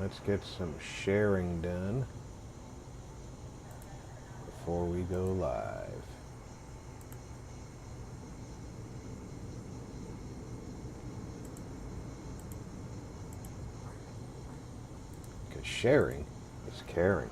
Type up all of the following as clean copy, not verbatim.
let's get some sharing done before we go live. Because sharing is caring.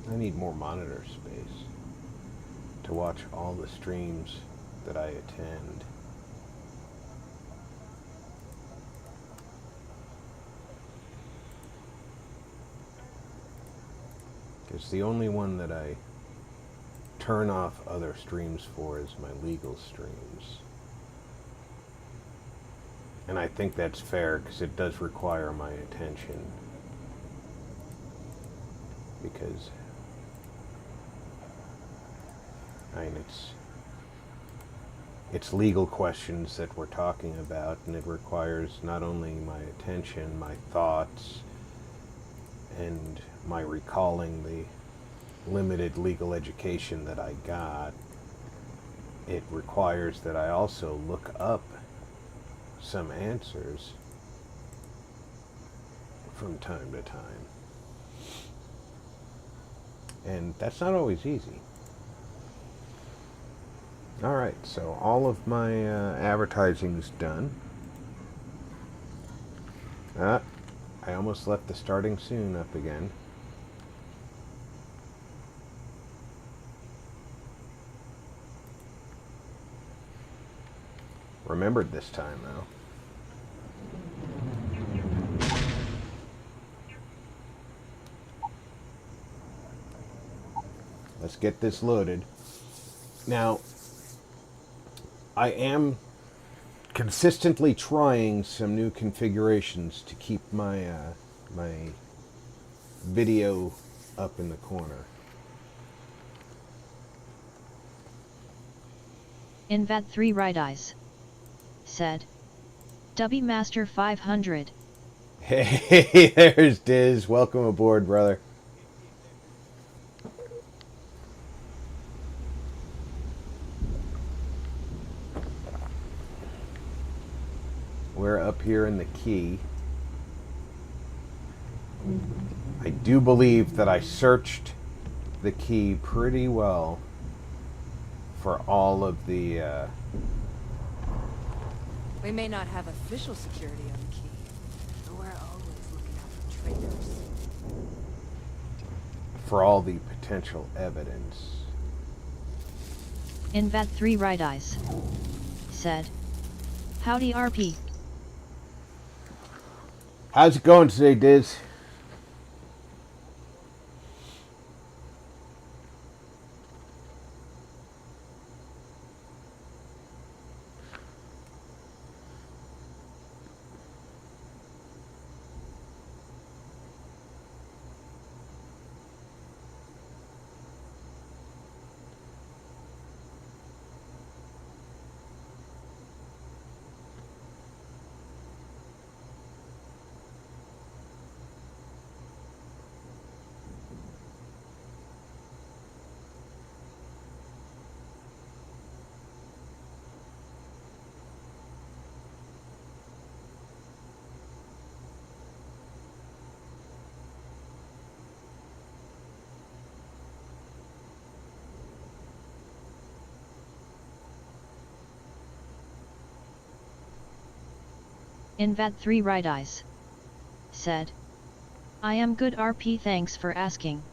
I need more monitor space to watch all the streams that I attend. Because the only one that I turn off other streams for is my legal streams. And I think that's fair because it does require my attention. Because I mean, it's legal questions that we're talking about, and it requires not only my attention, my thoughts, and my recalling the limited legal education that I got. It requires that I also look up some answers from time to time. And that's not always easy. Alright, so all of my advertising's done. I almost left the starting soon up again. Remembered this time, though. Let's get this loaded. Now, I am consistently trying some new configurations to keep my my video up in the corner. Invat3 Right Eyes said, W Master 500. Hey, there's Diz. Welcome aboard, brother. We're up here in the key. I do believe that I searched the key pretty well for all of the We may not have official security on the key, but we're always looking out for traitors. for all the potential evidence. Invat3 Right Eyes said, Howdy RP. How's it going today, Diz? Invat3 Right Eyes said, I am good RP, thanks for asking.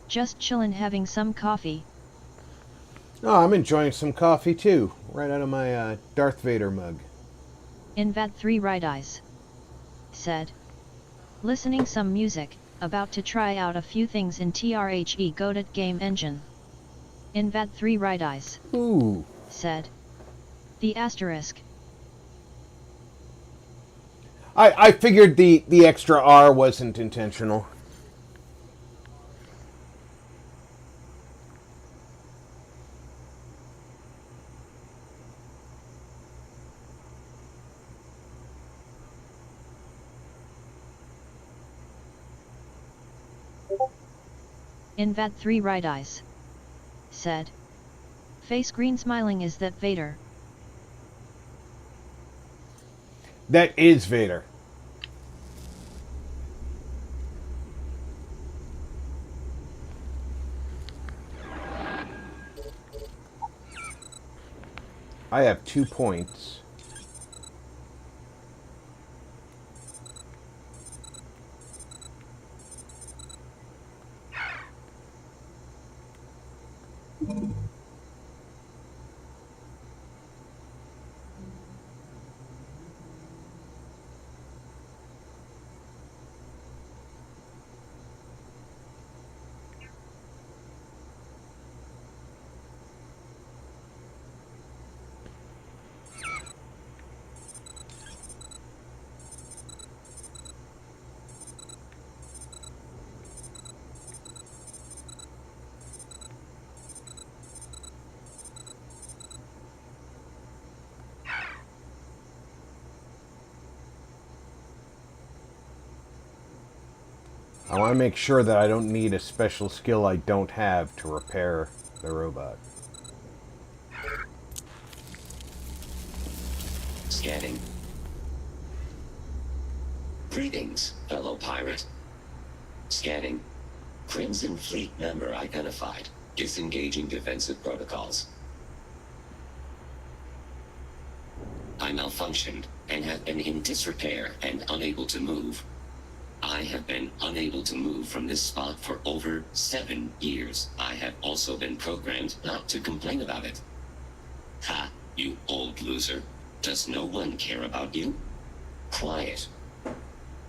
Just chillin' having some coffee. Oh, I'm enjoying some coffee too, right out of my Darth Vader mug. Invat3 Right Eyes said, listening some music, about to try out a few things in TRHE Godot game engine. Invat3 Right Eyes said, the asterisk. I figured the extra R wasn't intentional. Invad 3 right eyes. Said. Face green smiling, is that Vader? That is Vader. I have 2 points. I want to make sure that I don't need a special skill I don't have to repair the robot. Scanning. Greetings, fellow pirate. Scanning. Crimson Fleet member identified. Disengaging defensive protocols. I malfunctioned and have been in disrepair and unable to move. I have been unable to move from this spot for over 7 years. I have also been programmed not to complain about it. Ha, you old loser. Does no one care about you? Quiet.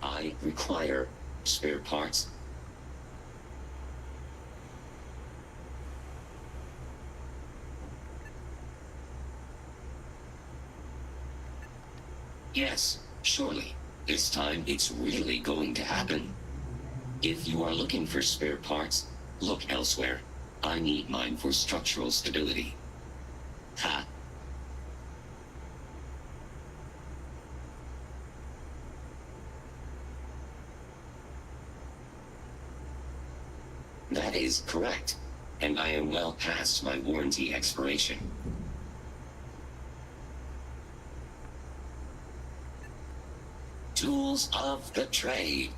I require spare parts. Yes, surely. This time it's really going to happen. If you are looking for spare parts, look elsewhere. I need mine for structural stability. Ha. That is correct, and I am well past my warranty expiration. Tools of the trade.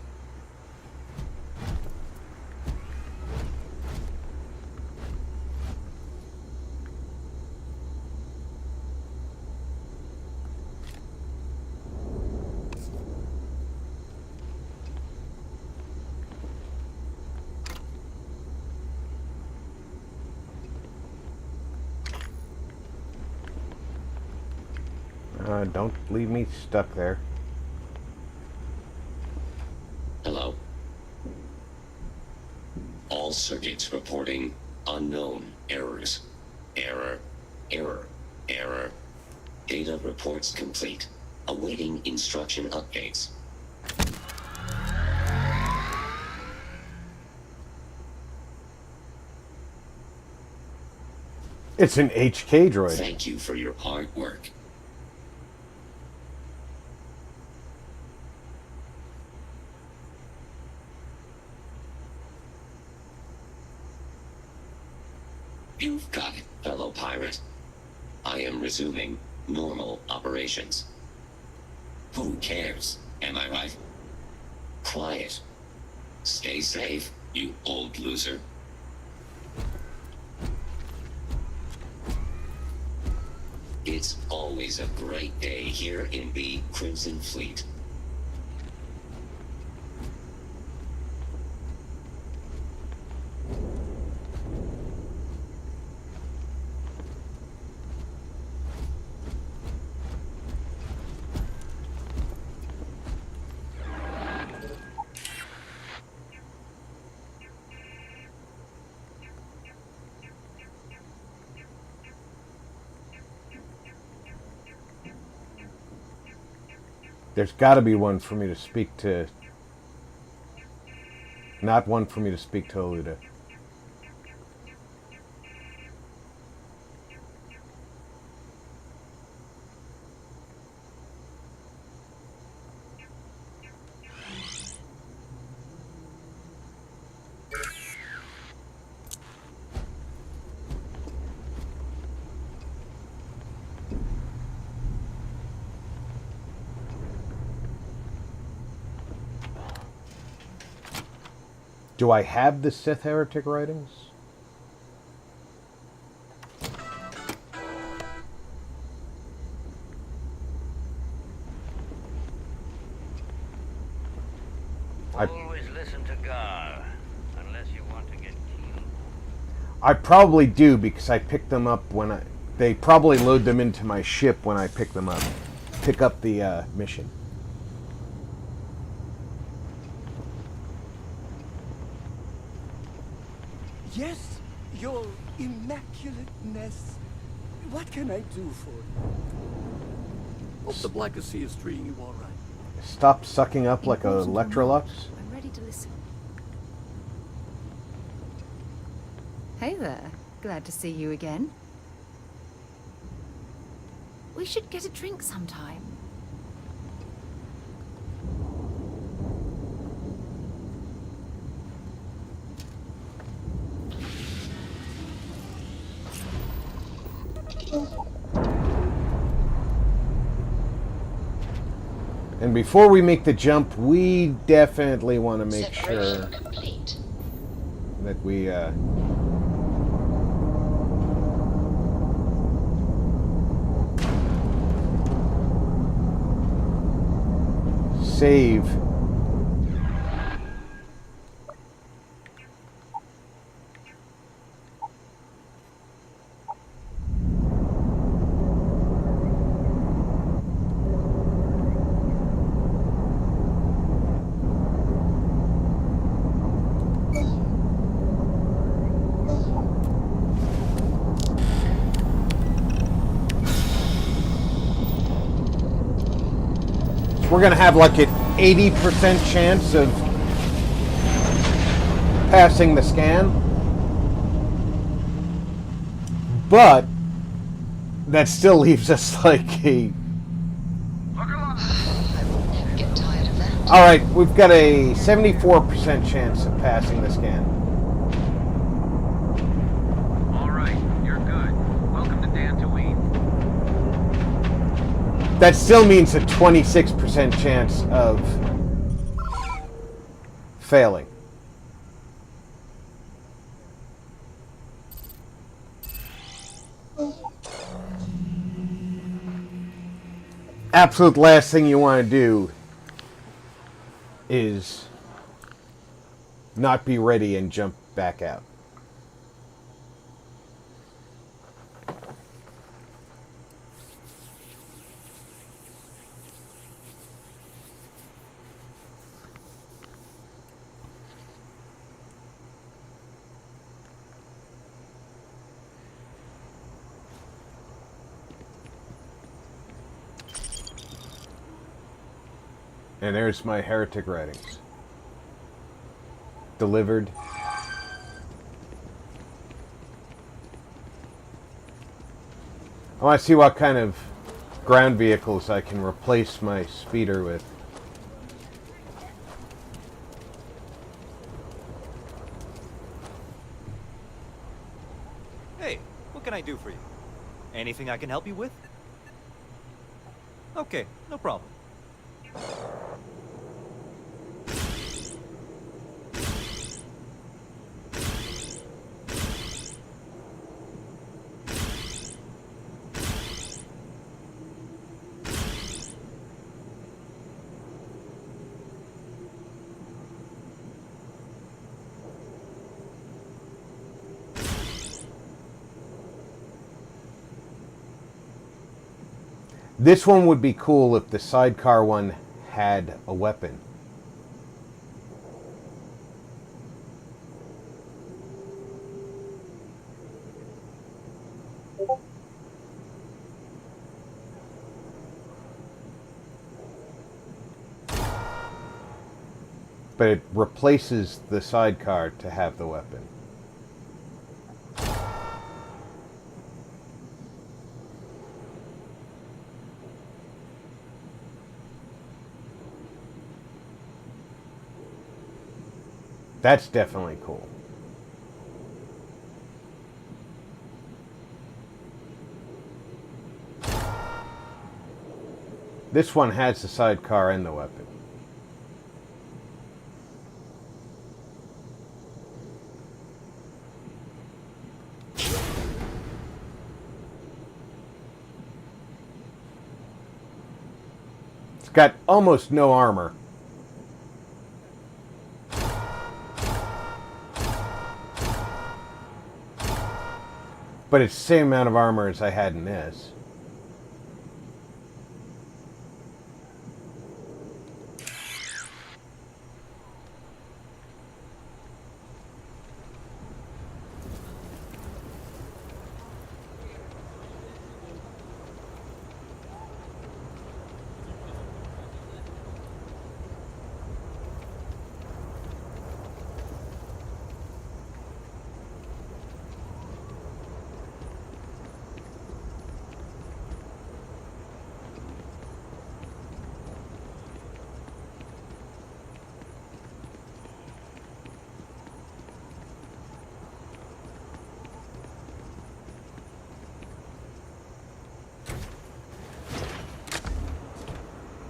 Don't leave me stuck there. Hello. All circuits reporting unknown errors. Error, error, error. Data reports complete. Awaiting instruction updates. It's an HK droid. Thank you for your hard work. You've got it, fellow pirate. I am resuming normal operations. Who cares? Am I right? Quiet. Stay safe, you old loser. It's always a great day here in the Crimson Fleet. There's got to be one for me to speak to. Not one for me to speak to Aluda. Do I have the Sith heretic writings? Always listen to Gar, unless you want to get killed. I probably do because I picked them up when they probably load them into my ship when I pick them up. Pick up the mission. Yes, your immaculateness. What can I do for you? Hope the Black Sea is treating you all right. Stop sucking up like a Electrolux. I'm ready to listen. Hey there. Glad to see you again. We should get a drink sometime. And before we make the jump, we definitely want to make sure that we save. We're gonna have like an 80% chance of passing the scan, but that still leaves us like a. Get tired of that. All right, we've got a 74% chance of passing the scan. All right, you're good. Welcome to Dantooine. That still means a 26% chance of failing. Absolute last thing you want to do is not be ready and jump back out. And there's my heretic writings. Delivered. I want to see what kind of ground vehicles I can replace my speeder with. Hey, what can I do for you? Anything I can help you with? Okay, no problem. This one would be cool if the sidecar one had a weapon. But it replaces the sidecar to have the weapon. That's definitely cool. This one has the sidecar and the weapon. It's got almost no armor. But it's the same amount of armor as I had in this.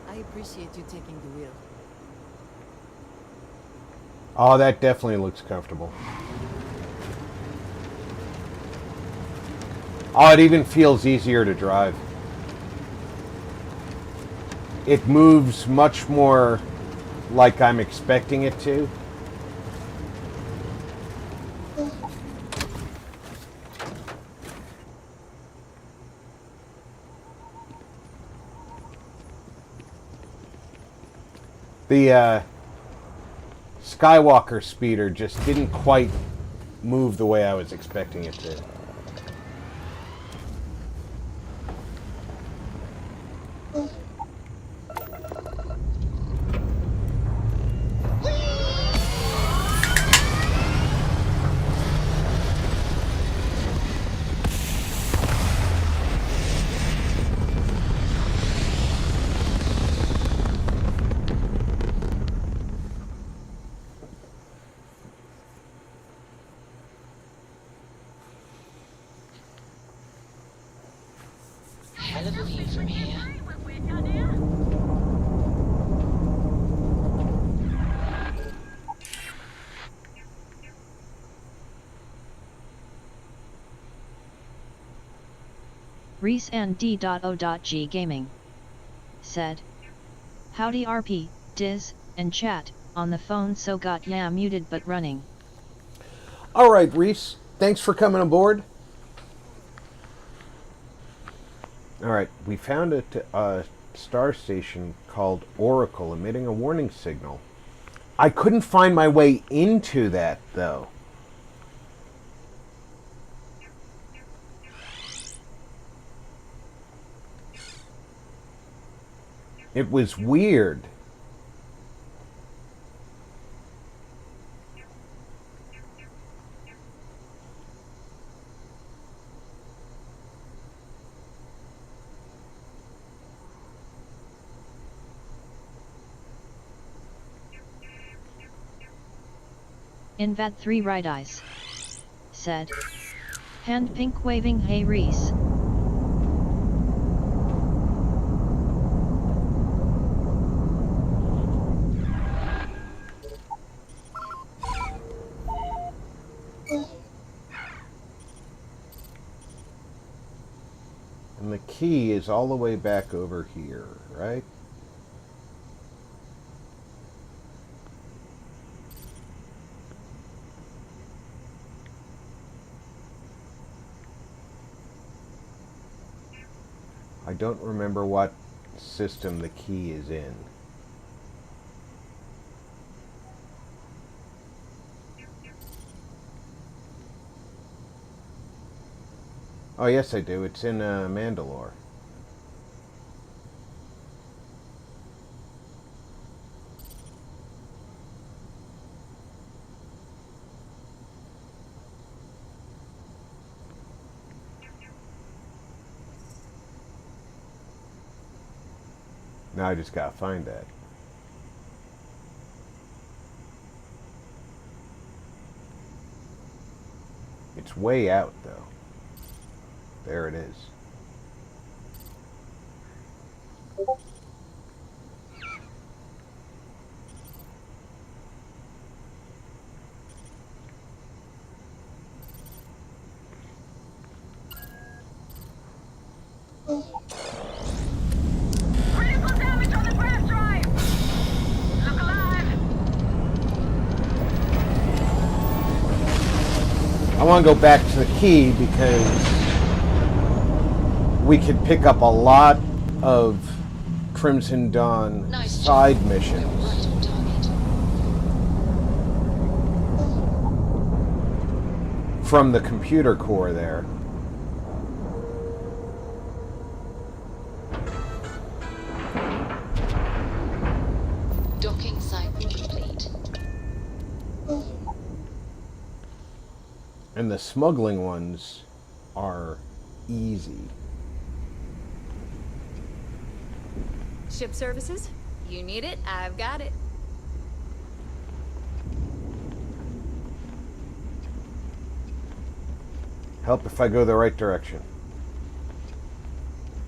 I appreciate you taking the wheel. Oh, that definitely looks comfortable. Oh, it even feels easier to drive. It moves much more like I'm expecting it to. The Skywalker speeder just didn't quite move the way I was expecting it to. Hell of a view from here. Reese and D.O.G Gaming said, "Howdy RP, Diz, and chat, on the phone so got ya muted but running." All right, Reese, thanks for coming aboard. All right, we found a star station called Oracle emitting a warning signal. I couldn't find my way into that, though. It was weird. Invad3 Right Eyes said, "Hand pink waving hey Reese." And the key is all the way back over here, right? I don't remember what system the key is in. Oh, yes, I do. It's in Mandalore. Now I just gotta find that. It's way out, though. There it is. Critical damage on the crash drive! Look alive! I want to go back to the key because we could pick up a lot of Crimson Dawn side missions. Right on target. From the computer core there. Docking cycle complete. And the smuggling ones are easy. Ship services? You need it, I've got it. Help if I go the right direction.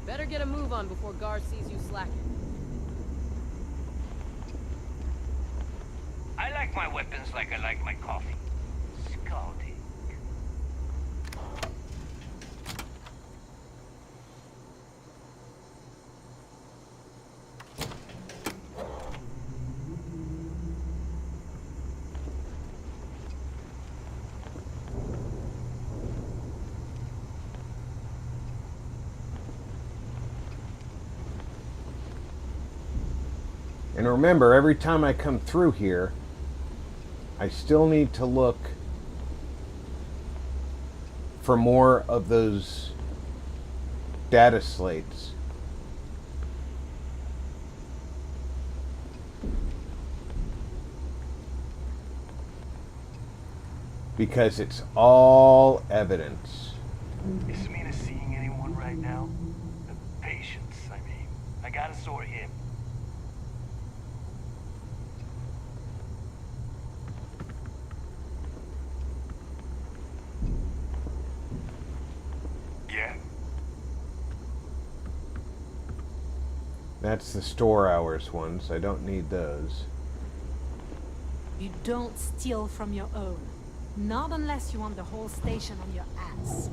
Better get a move on before Gar sees you slacking. I like my weapons like I like my coffee. Scalding. And remember, every time I come through here, I still need to look for more of those data slates. Because it's all evidence. Is Samina seeing anyone right now? The patients, I mean. I got a sore hip. Yeah? That's the store hours ones. I don't need those. You don't steal from your own. Not unless you want the whole station on your ass.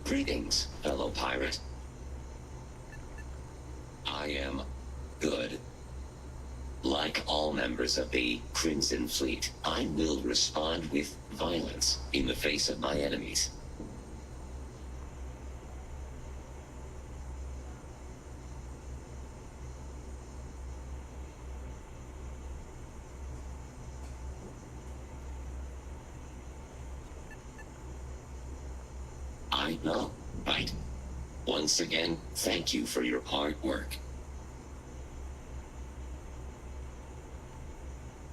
Greetings, fellow pirate. I am good. Like all members of the Crimson Fleet, I will respond with violence in the face of my enemies. I know, right? Once again, thank you for your hard work.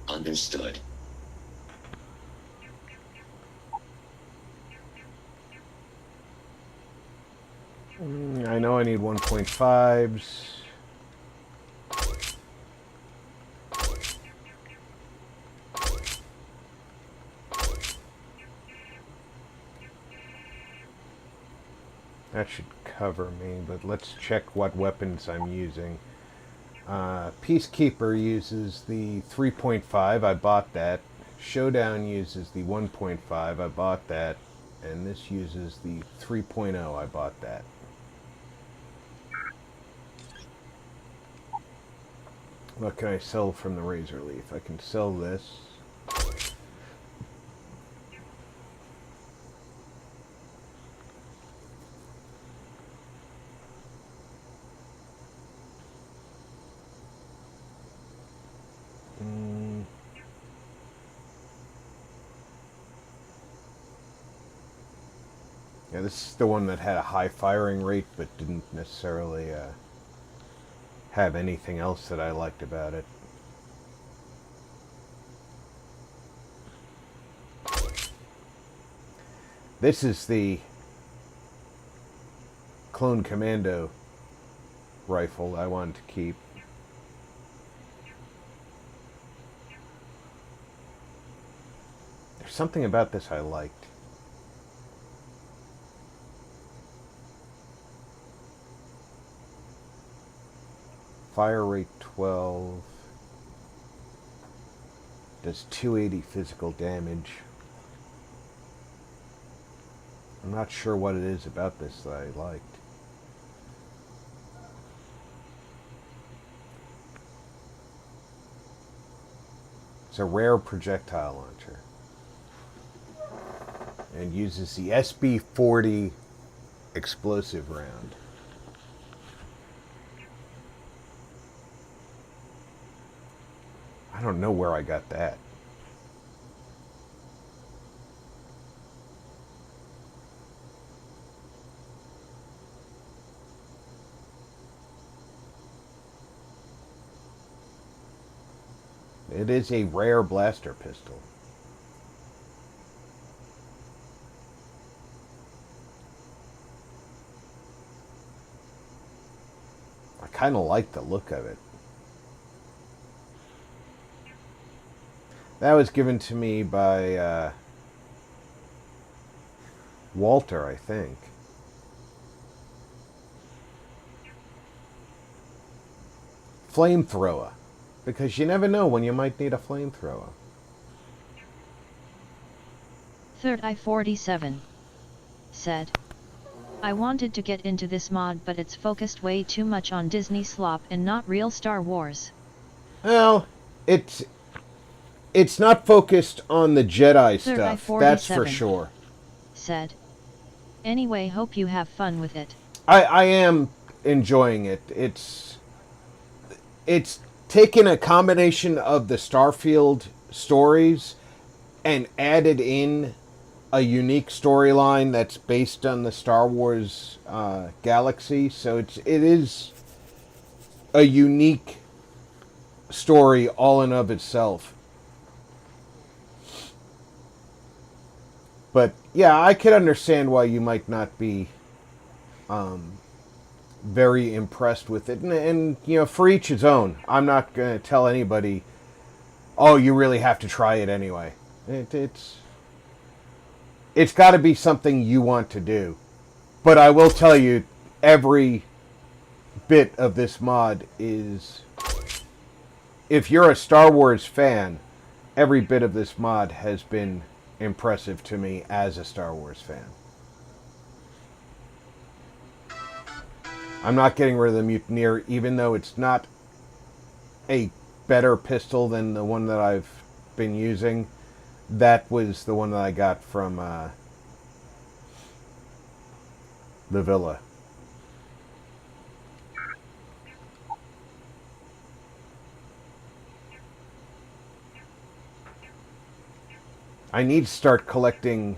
Understood. I know I need 1.5s. That should cover me, but let's check what weapons I'm using. Peacekeeper uses the 3.5, I bought that. Showdown uses the 1.5, I bought that. And this uses the 3.0, I bought that. What can I sell from the Razor Leaf? I can sell this. Yeah, this is the one that had a high firing rate, but didn't necessarily have anything else that I liked about it. This is the clone commando rifle I wanted to keep. There's something about this I liked. Fire rate 12. Does 280 physical damage. I'm not sure what it is about this that I liked. It's a rare projectile launcher. And uses the SB-40 explosive round. I don't know where I got that. It is a rare blaster pistol. I kind of like the look of it. That was given to me by Walter, I think. Flamethrower. Because you never know when you might need a flamethrower. Third I-47 said, I wanted to get into this mod, but it's focused way too much on Disney slop and not real Star Wars. Well, it's not focused on the Jedi stuff, that's for sure. Said, anyway, hope you have fun with it. I am enjoying it. It's taken a combination of the Starfield stories and added in a unique storyline that's based on the Star Wars galaxy. So it is a unique story all in of itself. But yeah, I could understand why you might not be very impressed with it. And you know, for each his own. I'm not going to tell anybody, oh, you really have to try it anyway. It's got to be something you want to do. But I will tell you, every bit of this mod is... If you're a Star Wars fan, every bit of this mod has been impressive to me as a Star Wars fan. I'm not getting rid of the Mutineer, even though it's not a better pistol than the one that I've been using. That was the one that I got from the Villa. I need to start collecting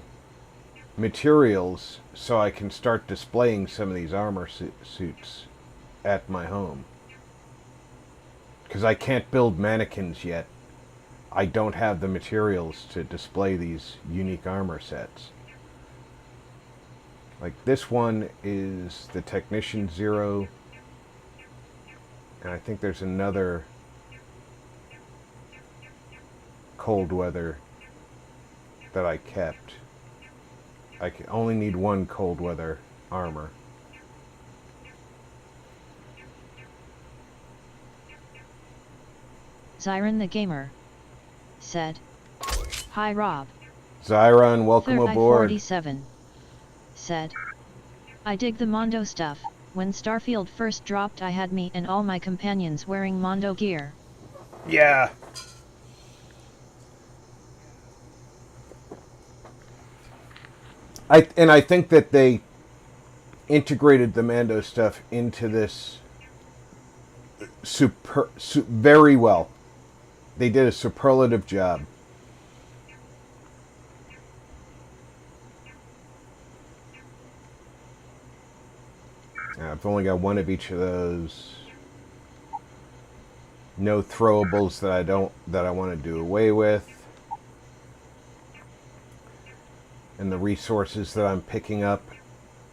materials so I can start displaying some of these armor suits at my home. Because I can't build mannequins yet. I don't have the materials to display these unique armor sets. Like this one is the Technician Zero. And I think there's another cold weather that I kept. I can only need one cold weather armor. Zyron the Gamer said, hi Rob. Zyron, welcome aboard. 47 said, I dig the Mondo stuff. When Starfield first dropped, I had me and all my companions wearing Mondo gear. Yeah. I think that they integrated the Mando stuff into this very well. They did a superlative job. I've only got one of each of those. No throwables that I want to do away with. and the resources that I'm picking up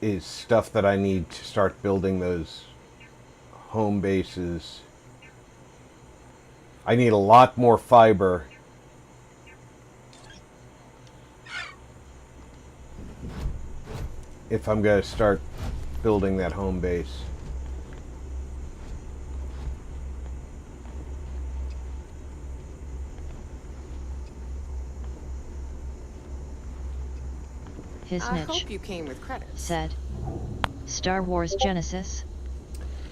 is stuff that I need to start building those home bases. I need a lot more fiber if I'm going to start building that home base. I Hisnich hope you came with credits. said, Star Wars Genesis.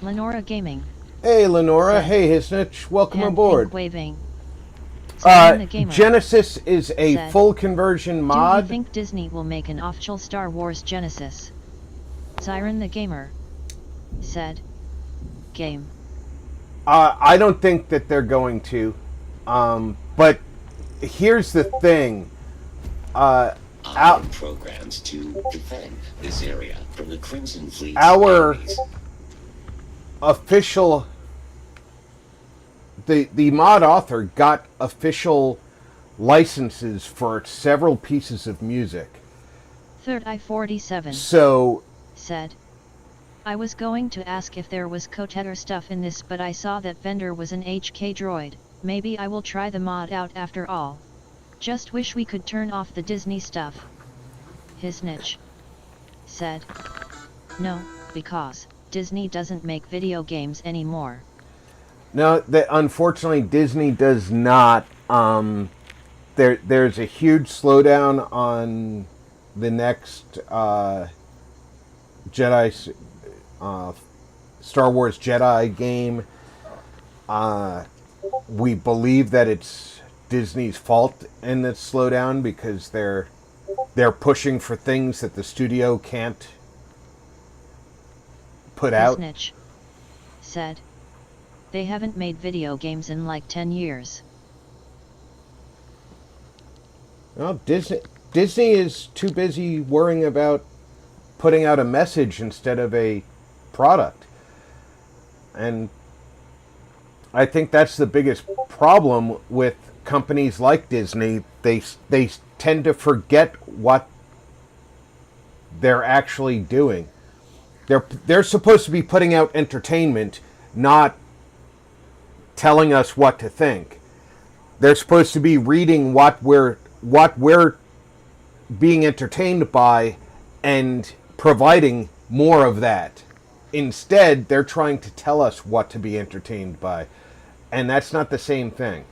Lenora Gaming. Hey Lenora, Said, hey Hisnich, welcome hand aboard. pink waving. Siren the Gamer Genesis is a said, full conversion mod. Do you think Disney will make an official Star Wars Genesis? Siren the Gamer said, game. I don't think that they're going to. But here's the thing. I am programmed to defend this area from the Crimson Fleet's Our enemies. official... The mod author got official licenses for several pieces of music. Third I-47 So... said, I was going to ask if there was Kotetter stuff in this, but I saw that vendor was an HK droid. Maybe I will try the mod out after all. Just wish we could turn off the Disney stuff. Hisnich said, no, because Disney doesn't make video games anymore. No, unfortunately Disney does not. There's a huge slowdown on the next Jedi, Star Wars Jedi game. We believe that it's Disney's fault in this slowdown because they're pushing for things that the studio can't put out. Hisnich said, they haven't made video games in like 10 years. Well, Disney is too busy worrying about putting out a message instead of a product. And I think that's the biggest problem with companies like Disney. They tend to forget what they're actually doing. They're supposed to be putting out entertainment, not telling us what to think. They're supposed to be reading what we're being entertained by and providing more of that. Instead, they're trying to tell us what to be entertained by, and that's not the same thing.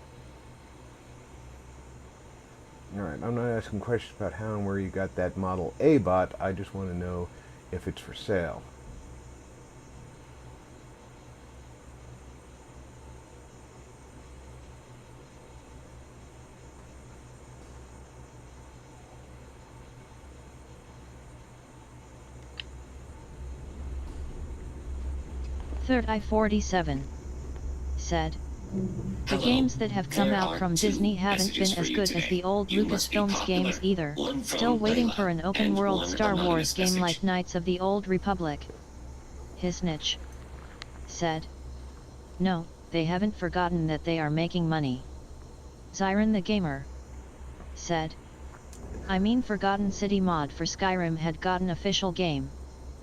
Alright, I'm not asking questions about how and where you got that Model A bot. I just want to know if it's for sale. Third I-47 said, the Hello. games that have come There out are from 2 Disney haven't messages been for as you good today. as the old You must be Lucasfilms popular. games either. One from Still waiting Layla for an open and world one Star Wars anonymous game message. like Knights of the Old Republic. Hisnich said, no, they haven't forgotten that they are making money. Zyron the Gamer said, I mean Forgotten City mod for Skyrim had gotten official game.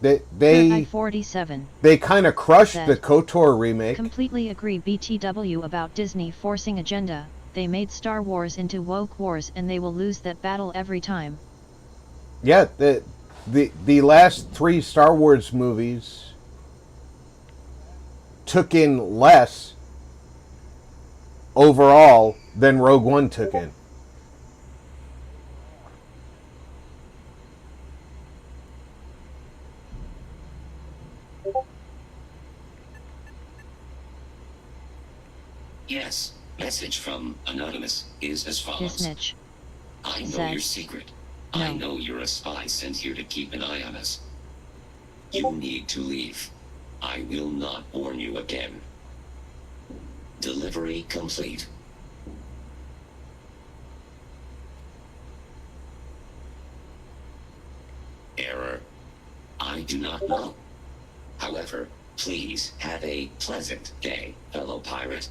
Third I-47 They kind of crushed said, the KOTOR remake. completely agree BTW about Disney forcing agenda. They made Star Wars into woke wars and they will lose that battle every time. Yeah, the last 3 Star Wars movies took in less overall than Rogue One took in. Yes, message from Anonymous is as follows. Hisnich I know said, your secret. no. I know you're a spy sent here to keep an eye on us. You need to leave. I will not warn you again. Delivery complete. Error. I do not know. However, please have a pleasant day, fellow pirate.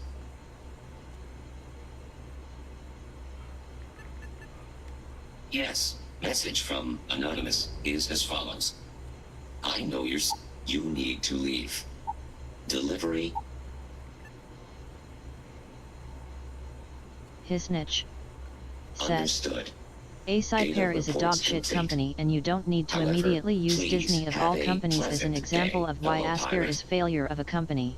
Yes, Message from Anonymous is as follows. I know you need to leave. Delivery. His niche. Said. Understood. Acypair is a dogshit company and you don't need to However, immediately use please Disney of have all a companies as an pleasant example day, of why fellow Aspyr pirate. is failure of a company.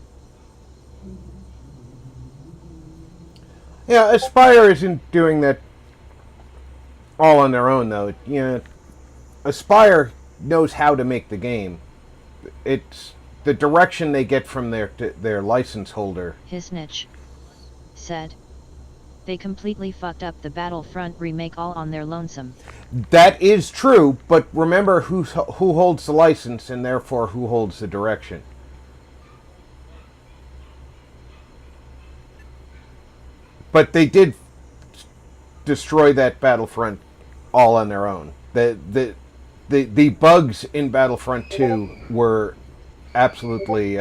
Yeah, Aspire isn't doing that all on their own, though. You know, Aspire knows how to make the game. It's the direction they get from their license holder. His niche. Said. They completely fucked up the Battlefront remake all on their lonesome. That is true, but remember who holds the license and therefore who holds the direction. But they did destroy that Battlefront all on their own. The bugs in Battlefront 2 were absolutely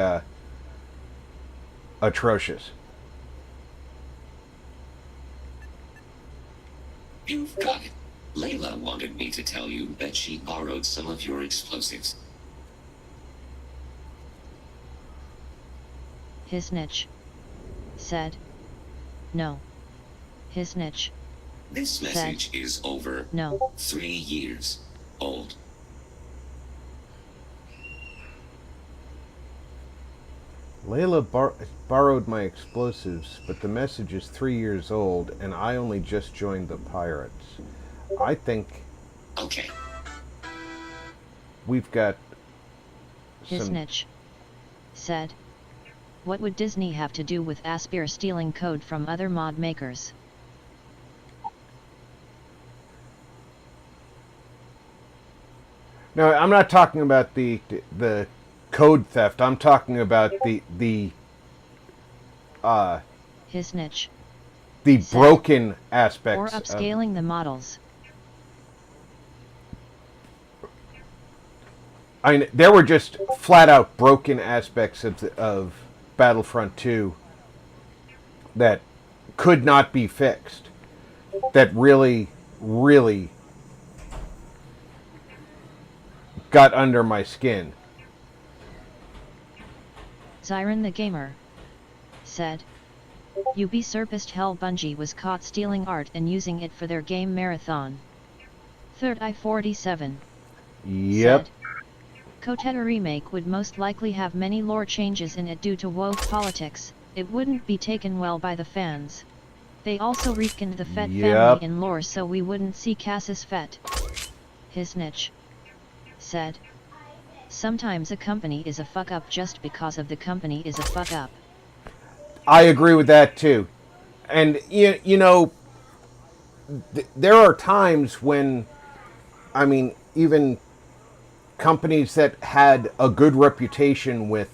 atrocious. You've got it. Layla wanted me to tell you that she borrowed some of your explosives. His niche. Said. No. His niche. This message is over No. 3 years old. Layla borrowed my explosives, but the message is 3 years old, and I only just joined the pirates. I think Okay. we've got His niche. Said. What would Disney have to do with Aspyr stealing code from other mod makers? No, I'm not talking about the code theft. I'm talking about His niche. the Said. broken aspects. Or upscaling the models. I mean, there were just flat out broken aspects of Battlefront 2 that could not be fixed. That really, really got under my skin. Zyron the Gamer. Said. Ubisoft Hell Bungie was caught stealing art and using it for their game marathon. Third I-47. Yep. Said. Koteta remake would most likely have many lore changes in it due to woke politics. It wouldn't be taken well by the fans. They also reskinned the Fett family in lore so we wouldn't see Cassis Fett. His niche. Said. Sometimes a company is a fuck up just because of the company is a fuck up. I agree with that too. And you know, there are times when, I mean, even companies that had a good reputation with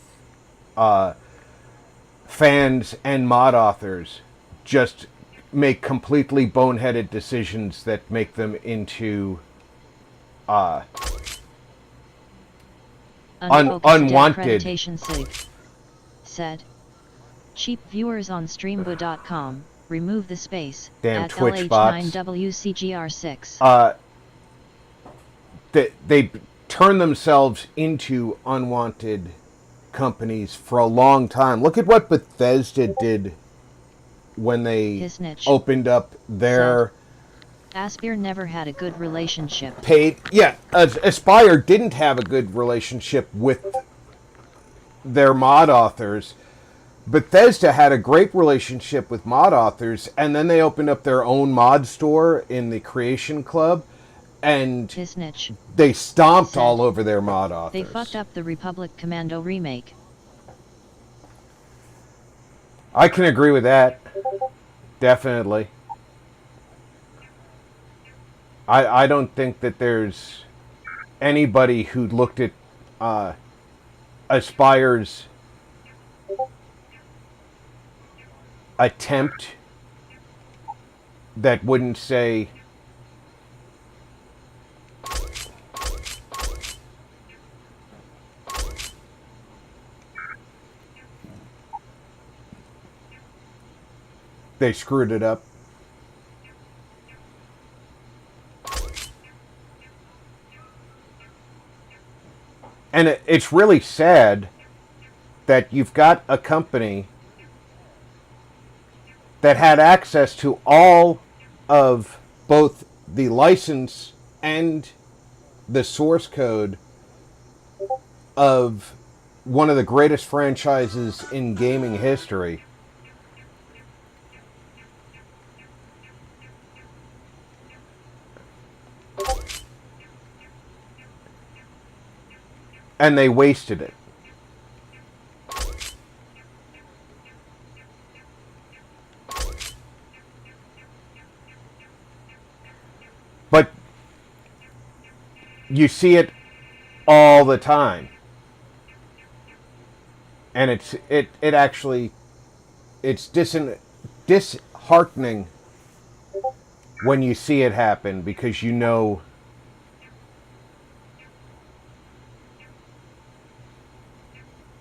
fans and mod authors just make completely boneheaded decisions that make them into unwanted. Said. Cheap viewers on streambo.com, remove the space. Damn at Twitch bots. LH9WCGR6. They turn themselves into unwanted companies for a long time. Look at what Bethesda did when they opened up their... Aspyr never had a good relationship. Aspyr didn't have a good relationship with their mod authors. Bethesda had a great relationship with mod authors, and then they opened up their own mod store in the Creation Club, and they stomped all over their mod authors. They fucked up the Republic Commando remake. I can agree with that. Definitely. I don't think that there's anybody who looked at Aspyr's attempt that wouldn't say they screwed it up. And it's really sad that you've got a company that had access to all of both the license and the source code of one of the greatest franchises in gaming history. And they wasted it. But you see it all the time. And it actually, it's disheartening when you see it happen, because you know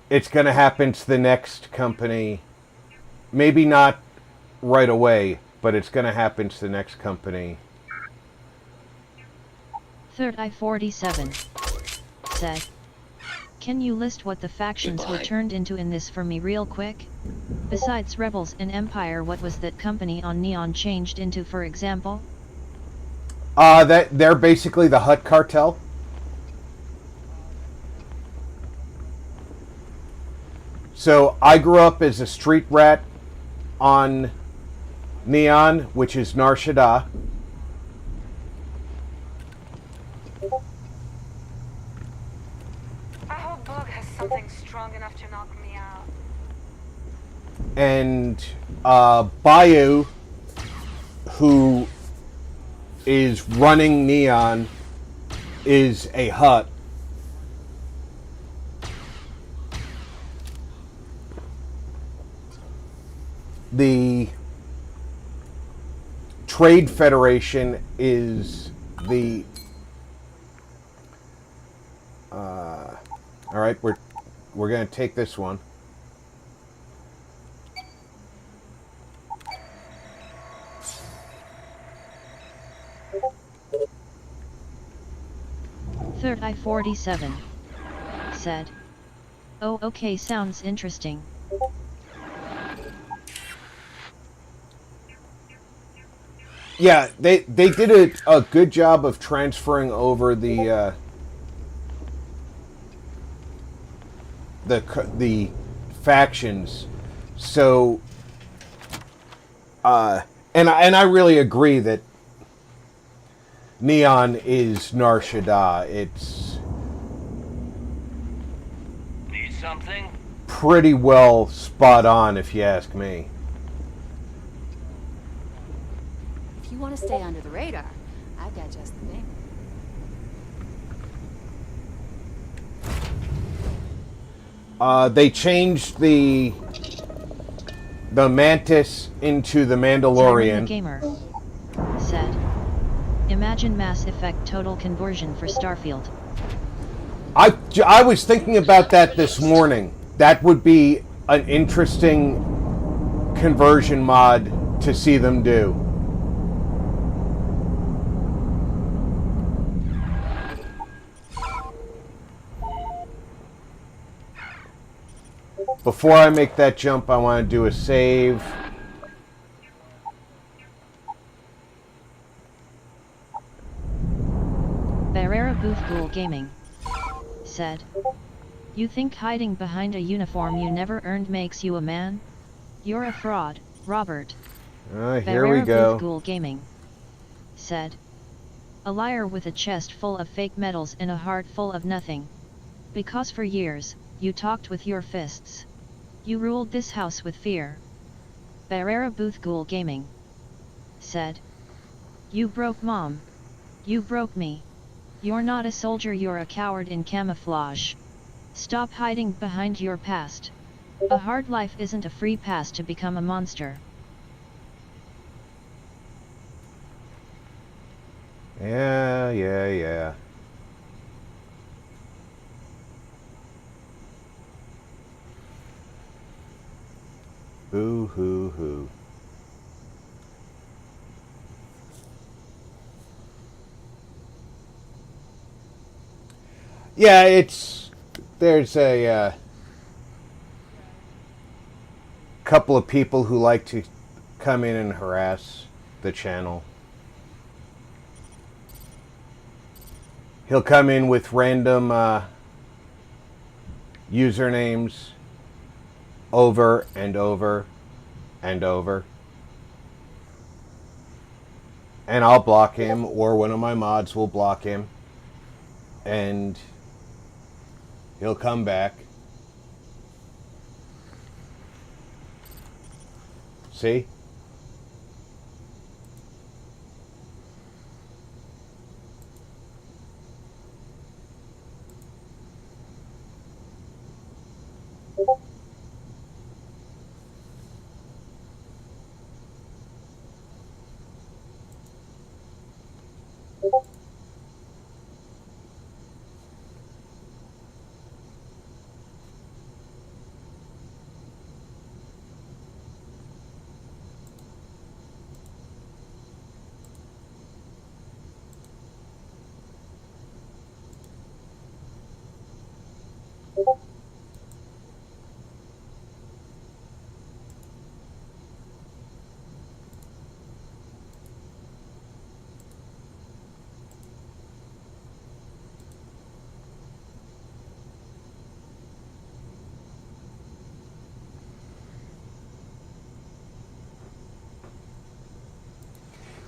it's going to happen to the next company. Maybe not right away, but it's going to happen to the next company. Third I-47 said, "Can you list what the factions were turned into in this for me real quick? Besides Rebels and Empire, what was that company on Neon changed into, for example?" They're basically the Hutt Cartel. So I grew up as a street rat on Neon, which is Nar Shaddaa. I hope Bug has something strong enough to knock me out. And Bayou, who is running Neon, is a Hutt. The Trade Federation is the all right, we're going to take this one. Third I-47 said, "Oh, okay, sounds interesting." Yeah, they did a good job of transferring over the factions. So and I really agree that Neon is Nar Shaddaa. It's Need something? pretty well spot on, if you ask me. If you want to stay under the radar, I've got just the thing. They changed the Mantis into the Tyrant Mandalorian. the Gamer said, "Imagine Mass Effect total conversion for Starfield." I was thinking about that this morning. That would be an interesting conversion mod to see them do. Before I make that jump, I want to do a save. Barrera Boothghoul Gaming said, "You think hiding behind a uniform you never earned makes you a man? You're a fraud, Robert." Here we go. Boothghoul Gaming said, "A liar with a chest full of fake medals and a heart full of nothing. Because for years, you talked with your fists. You ruled this house with fear." Barrera Boothghoul Gaming said, "You broke Mom. You broke me. You're not a soldier, you're a coward in camouflage. Stop hiding behind your past. A hard life isn't a free pass to become a monster." Yeah. Boo hoo hoo. Yeah, it's there's a couple of people who like to come in and harass the channel. He'll come in with random usernames over and over and over. And I'll block him, or one of my mods will block him. And he'll come back. See?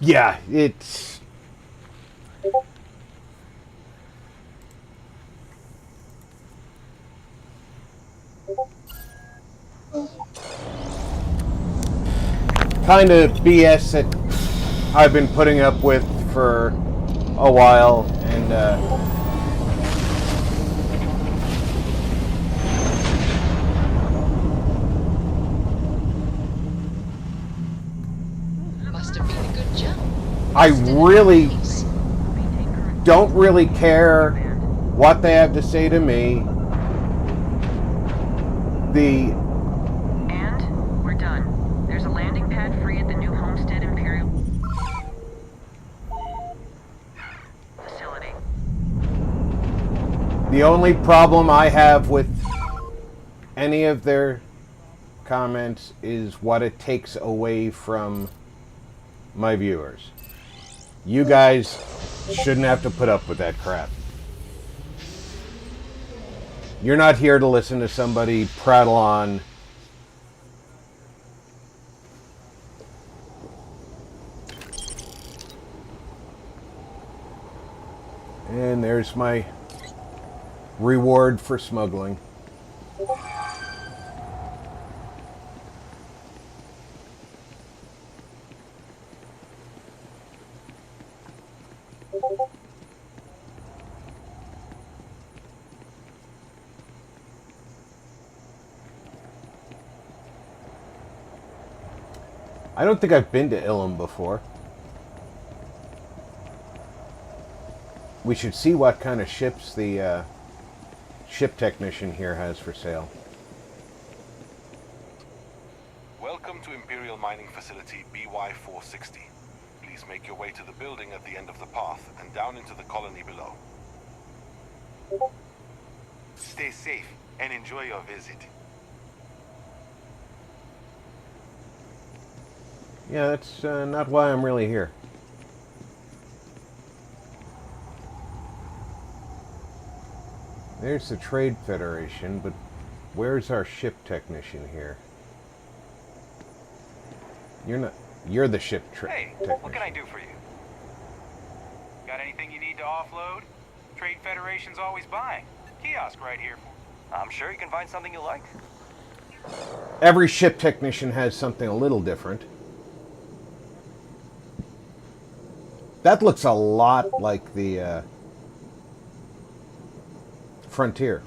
Yeah, it's... kind of BS that I've been putting up with for a while, and Must have been a good jump. I really don't really care what they have to say to me. And we're done. There's a landing pad free at the new Homestead Imperial facility. The only problem I have with any of their comments is what it takes away from my viewers. You guys shouldn't have to put up with that crap. You're not here to listen to somebody prattle on. And there's my reward for smuggling. I don't think I've been to Ilum before. We should see what kind of ships the ship technician here has for sale. Welcome to Imperial Mining Facility BY-460. Please make your way to the building at the end of the path and down into the colony below. Stay safe and enjoy your visit. Yeah, that's not why I'm really here. There's the Trade Federation, but where's our ship technician here? You're the ship technician. What can I do for you? Got anything you need to offload? Trade Federation's always buying. Kiosk right here. I'm sure you can find something you like. Every ship technician has something a little different. That looks a lot like the Frontier.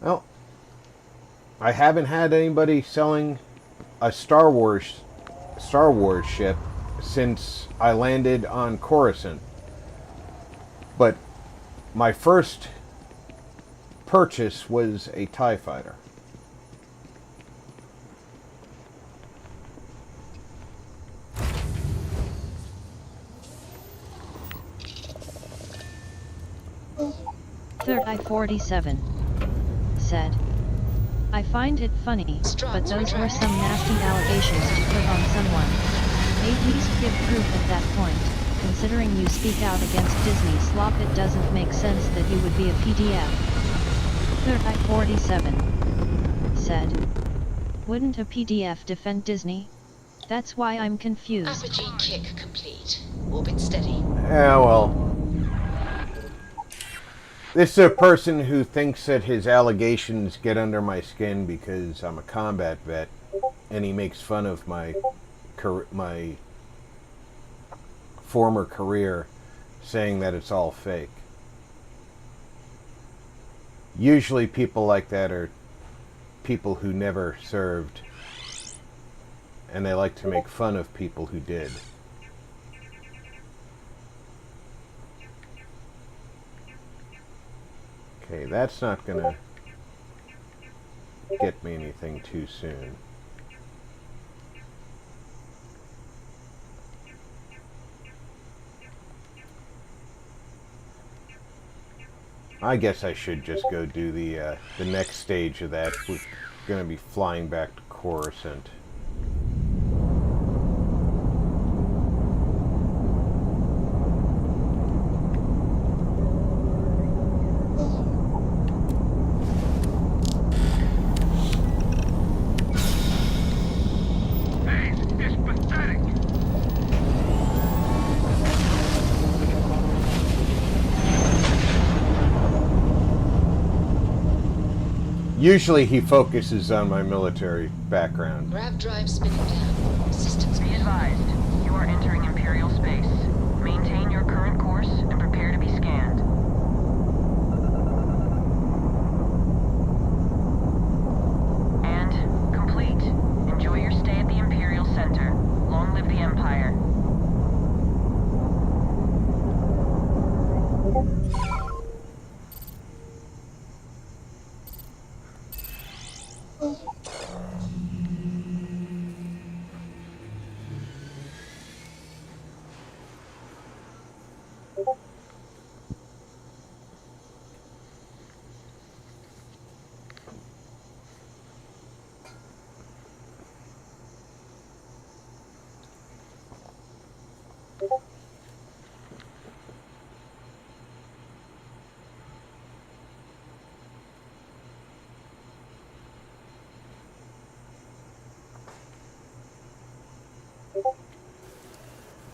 Well, I haven't had anybody selling a Star Wars ship since I landed on Coruscant. But my first purchase was a TIE fighter. Third I-47 said, I find it funny, but those were some nasty allegations to put on someone. At least give proof at that point. Considering you speak out against Disney slop, it doesn't make sense that you would be a PDF. Third I-47 said, wouldn't a PDF defend Disney? That's why I'm confused. Apogee kick complete. Orbit steady. Yeah, well. This is a person who thinks that his allegations get under my skin because I'm a combat vet, and he makes fun of my former career, saying that it's all fake. Usually people like that are people who never served, and they like to make fun of people who did. Okay, that's not gonna get me anything too soon. I guess I should just go do the next stage of that. We're gonna be flying back to Coruscant. Usually he focuses on my military background. Grav drive spinning down. Systems Be advised, you are entering Imperial space. Maintain your current course and prepare to be scanned. And complete. Enjoy your stay at the Imperial Center. Long live the Empire.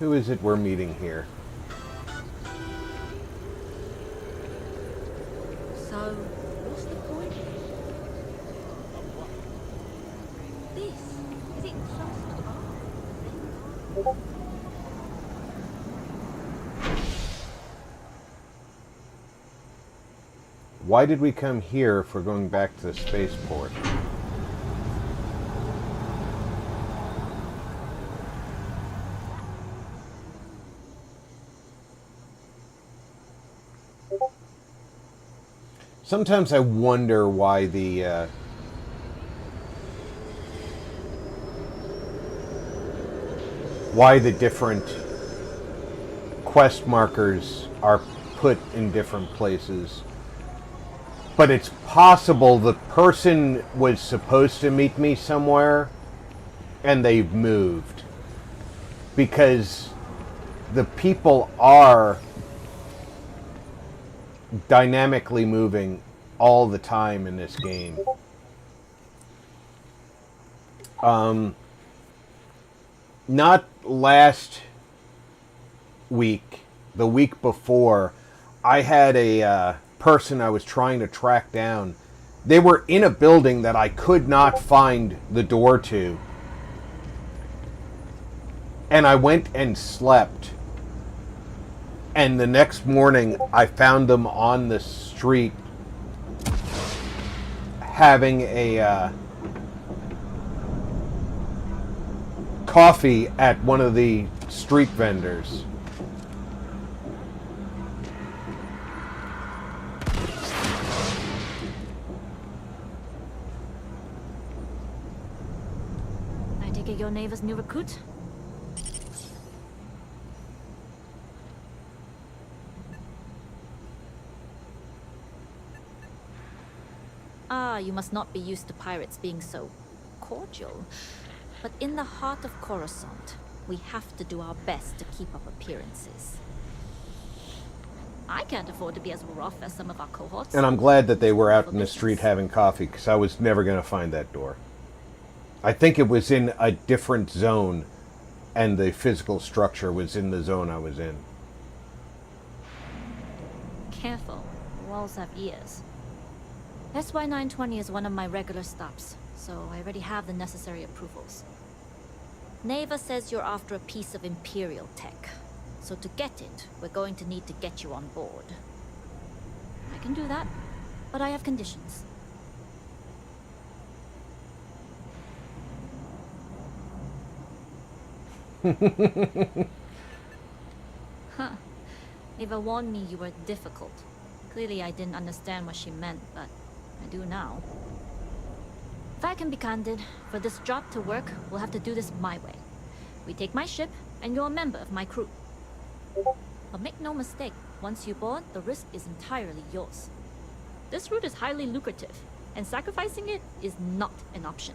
Who is it we're meeting here? So, what's the point? This? Is it some sort of art? Why did we come here if we're going back to the spaceport? Sometimes I wonder why the different quest markers are put in different places. But it's possible the person was supposed to meet me somewhere and they've moved. Because the people are dynamically moving all the time in this game. Not last week, the week before, I had a person I was trying to track down. They were in a building that I could not find the door to. And I went and slept. And the next morning, I found them on the street having a coffee at one of the street vendors. I take it your neighbor's new recruit? You must not be used to pirates being so cordial. But in the heart of Coruscant, we have to do our best to keep up appearances. I can't afford to be as rough as some of our cohorts. And I'm glad that they were out in the street having coffee, because I was never going to find that door. I think it was in a different zone, and the physical structure was in the zone I was in. Careful, walls have ears. SY-920 is one of my regular stops, so I already have the necessary approvals. Neva says you're after a piece of Imperial tech. So to get it, we're going to need to get you on board. I can do that, but I have conditions. Huh. Neva warned me you were difficult. Clearly I didn't understand what she meant, but I do now. If I can be candid, for this job to work, we'll have to do this my way. We take my ship, and you're a member of my crew. But make no mistake, once you board, the risk is entirely yours. This route is highly lucrative, and sacrificing it is not an option.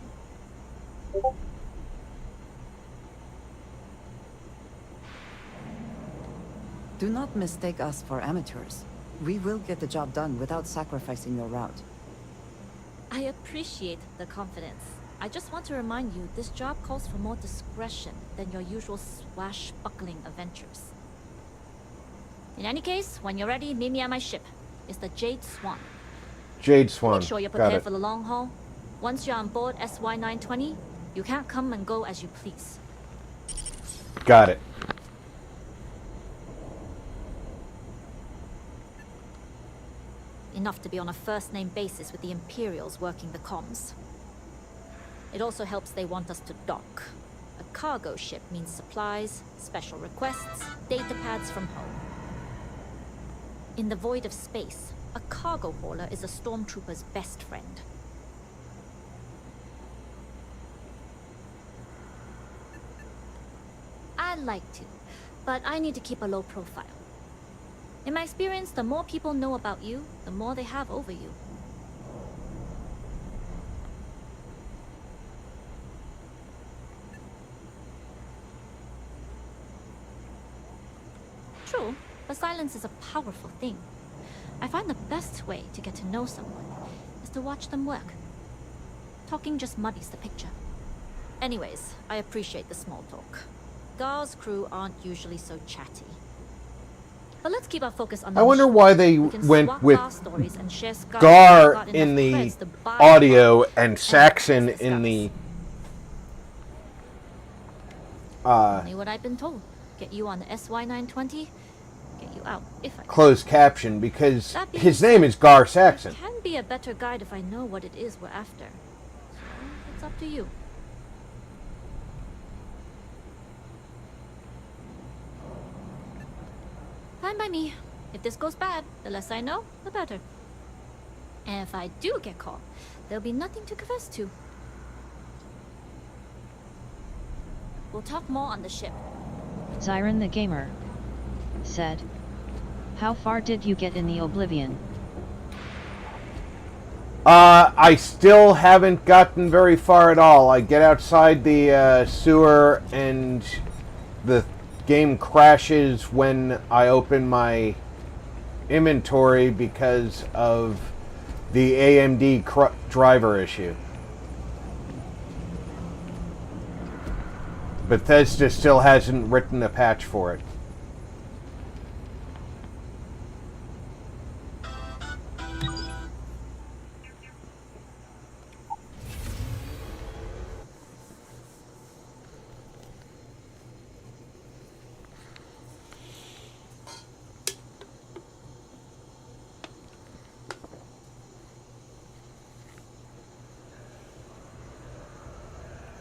Do not mistake us for amateurs. We will get the job done without sacrificing your route. I appreciate the confidence. I just want to remind you, this job calls for more discretion than your usual swashbuckling adventures. In any case, when you're ready, meet me at my ship. It's the Jade Swan. Jade Swan. Make sure you're prepared for the long haul. Once you're on board SY-920, you can't come and go as you please. Got it. Enough to be on a first-name basis with the Imperials working the comms. It also helps they want us to dock. A cargo ship means supplies, special requests, data pads from home. In the void of space, a cargo hauler is a stormtrooper's best friend. I'd like to, but I need to keep a low profile. In my experience, the more people know about you, the more they have over you. True, but silence is a powerful thing. I find the best way to get to know someone is to watch them work. Talking just muddies the picture. Anyways, I appreciate the small talk. Gar's crew aren't usually so chatty. But let's keep our focus on the I wonder mission. why they went with Gar in the audio and Saxon in the Only what I've been told. Get you on the SY-920, get you out if I closed caption, because That being his name is Gar Saxon. can be a better guide if I know what it is we're after. So it's up to you. Fine by me. If this goes bad, the less I know, the better. And if I do get caught, there'll be nothing to confess to. We'll talk more on the ship. Zyron the Gamer said, "How far did you get in the Oblivion?" I still haven't gotten very far at all. I get outside the sewer and the game crashes when I open my inventory because of the AMD driver issue. Bethesda still hasn't written a patch for it.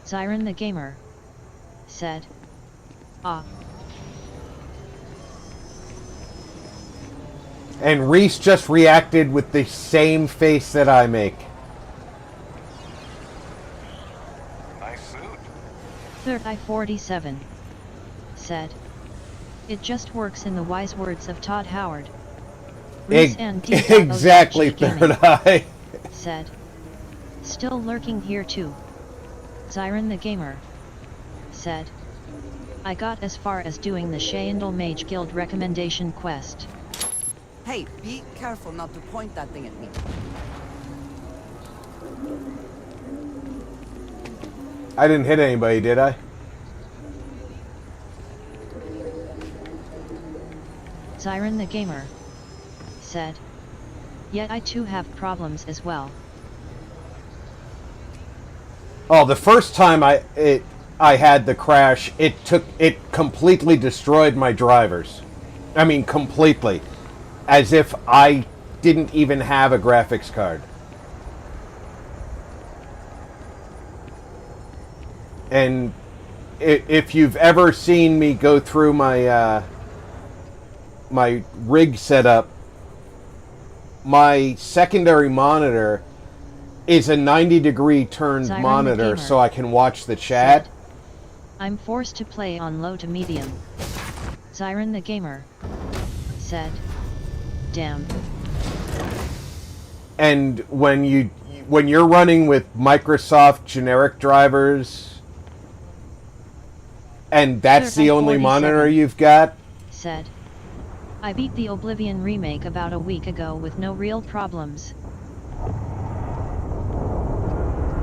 Zyron the Gamer said, "Ah." And Reese just reacted with the same face that I make. Nice suit. Third-I-47 said, "It just works," in the wise words of Todd Howard. Reese and Exactly, Third Eye said, Still lurking here too. Zyron the Gamer said. I got as far as doing the Shandel Mage Guild recommendation quest. Hey, be careful not to point that thing at me. I didn't hit anybody, did I? Zyron the Gamer said. Yet I too have problems as well. Oh, the first time I had the crash, it completely destroyed my drivers. I mean, completely. As if I didn't even have a graphics card. And if you've ever seen me go through my my rig setup, my secondary monitor is a 90-degree turned Zyron monitor so I can watch the chat. Said, I'm forced to play on low to medium. Zyron the Gamer said, damn. And when you're running with Microsoft generic drivers and that's the only monitor you've got, said, I beat the Oblivion remake about a week ago with no real problems.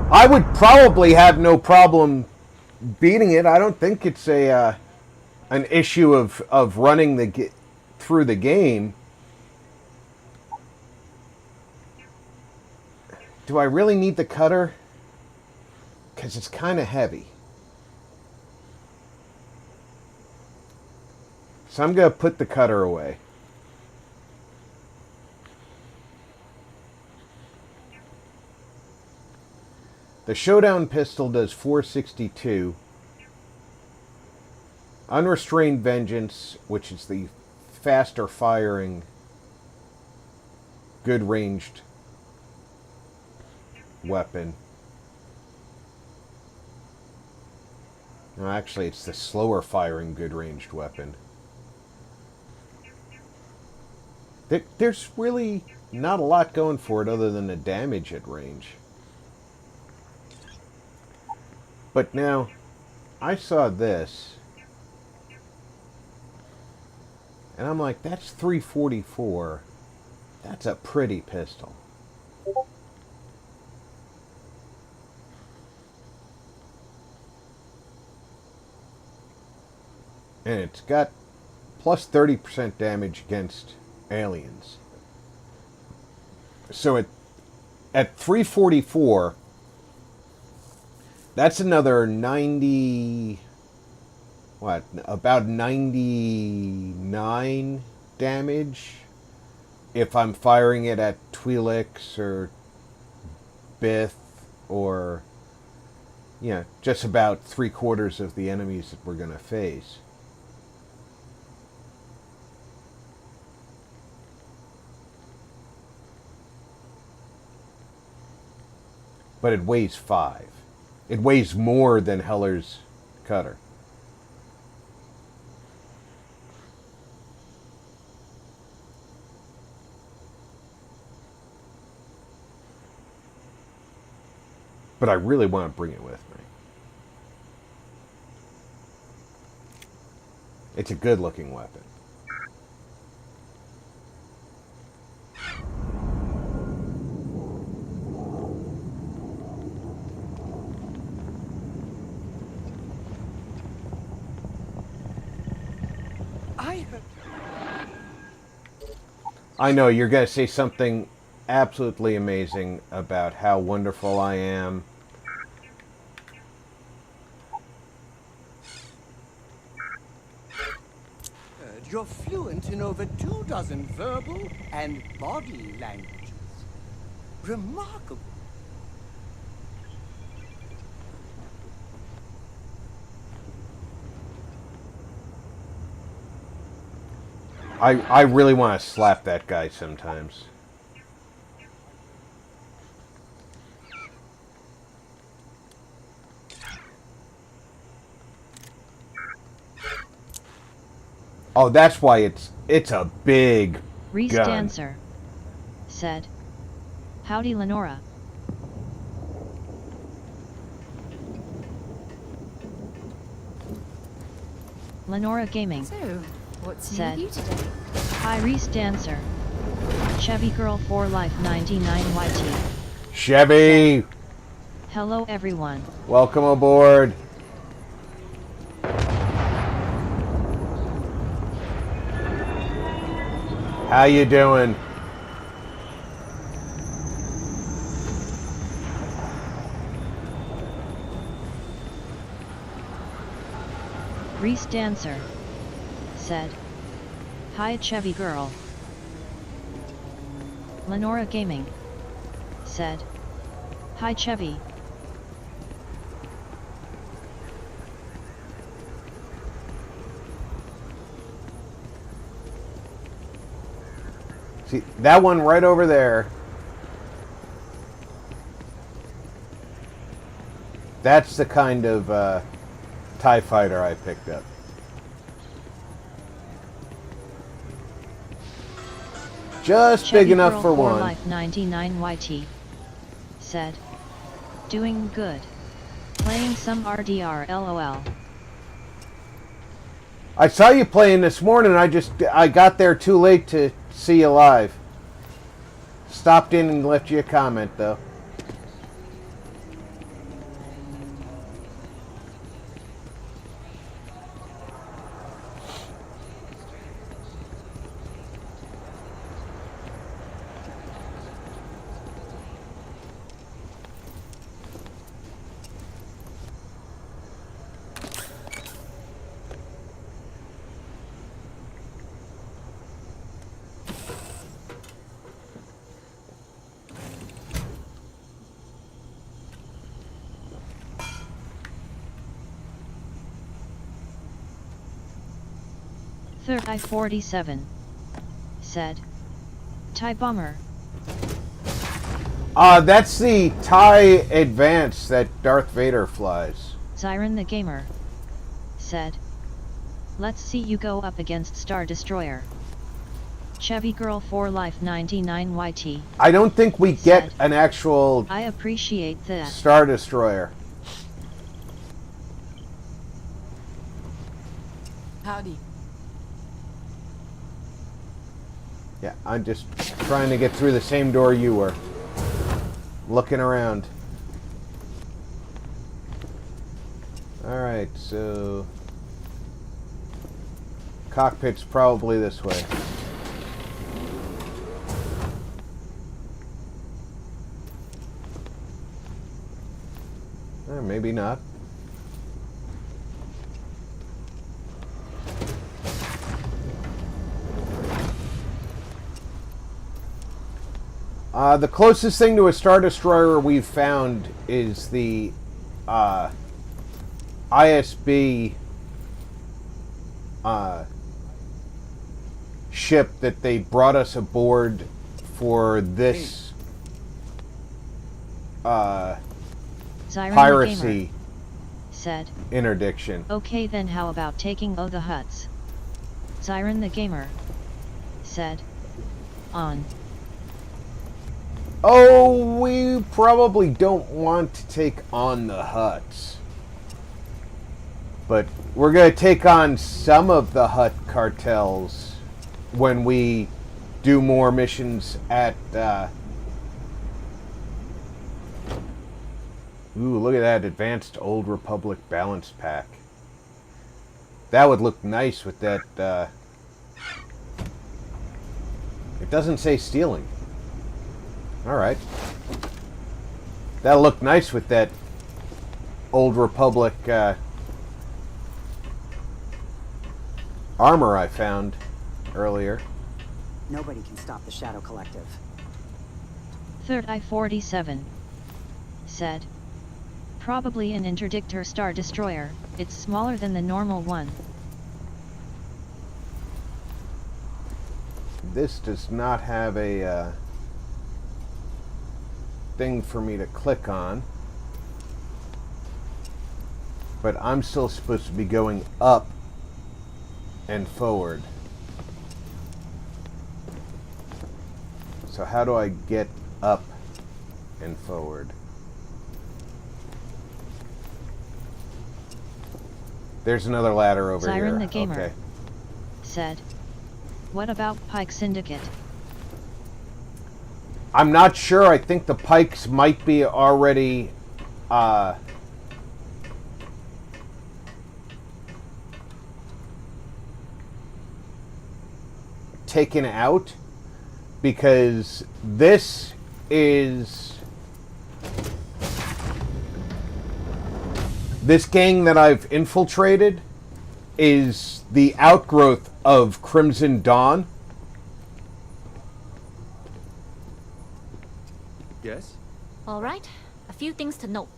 I would probably have no problem beating it. I don't think it's an issue of running through the game. Do I really need the cutter? Because it's kind of heavy. So I'm going to put the cutter away. The Showdown pistol does 462. Unrestrained Vengeance, which is the faster firing, good ranged weapon. No, actually, it's the slower firing, good ranged weapon. There's really not a lot going for it other than the damage at range. But now, I saw this, and I'm like, that's 344. That's a pretty pistol. And it's got plus 30% damage against aliens. So at 344, that's another 90, about 99 damage if I'm firing it at Twi'leks or Bith or, just about 3/4 of the enemies that we're going to face. But it weighs 5. It weighs more than Heller's cutter. But I really want to bring it with me. It's a good looking weapon. I know you're going to say something absolutely amazing about how wonderful I am. You're fluent in over 24 verbal and body languages. Remarkable. I really want to slap that guy sometimes. Oh, that's why it's a big Reese gun. Dancer said, Howdy Lenora. Lenora Gaming. So, what's new said, with you today? Hi Reese Dancer. Chevy Girl for Life 99YT. Chevy! Hello everyone. Welcome aboard. How you doing? Reese Dancer said, Hi Chevy Girl. Lenora Gaming said, Hi Chevy. See, that one right over there. That's the kind of TIE fighter I picked up. Just Chevy big enough Girl for one. Life 99YT said, Doing good. Playing some RDR LOL. I saw you playing this morning. I got there too late to see you live. Stopped in and left you a comment though. Third I-47 said, TIE Bomber. That's the TIE Advance that Darth Vader flies. Zyron the Gamer said, Let's see you go up against Star Destroyer. Chevy Girl for Life 99YT. I don't think we get an actual I appreciate that. Star Destroyer. Howdy. Yeah, I'm just trying to get through the same door you were. Looking around. Alright, so... cockpit's probably this way. Or maybe not. The closest thing to a Star Destroyer we've found is the ISB ship that they brought us aboard for this Zyron piracy said, interdiction. Okay then how about taking the huts? Zyron the Gamer said, On. Oh, we probably don't want to take on the huts. But we're going to take on some of the hut cartels when we do more missions at... Ooh, look at that advanced Old Republic balance pack. That would look nice with that... It doesn't say stealing. Alright. That'll look nice with that Old Republic armor I found earlier. Nobody can stop the Shadow Collective. Third I-47 said, Probably an interdictor Star Destroyer, it's smaller than the normal one. This does not have a thing for me to click on, but I'm still supposed to be going up and forward. So how do I get up and forward? There's another ladder over here. Siren the Gamer Okay. said, "What about Pike Syndicate?" I'm not sure. I think the Pikes might be already taken out, because this gang that I've infiltrated is the outgrowth of Crimson Dawn. Yes? All right, a few things to note.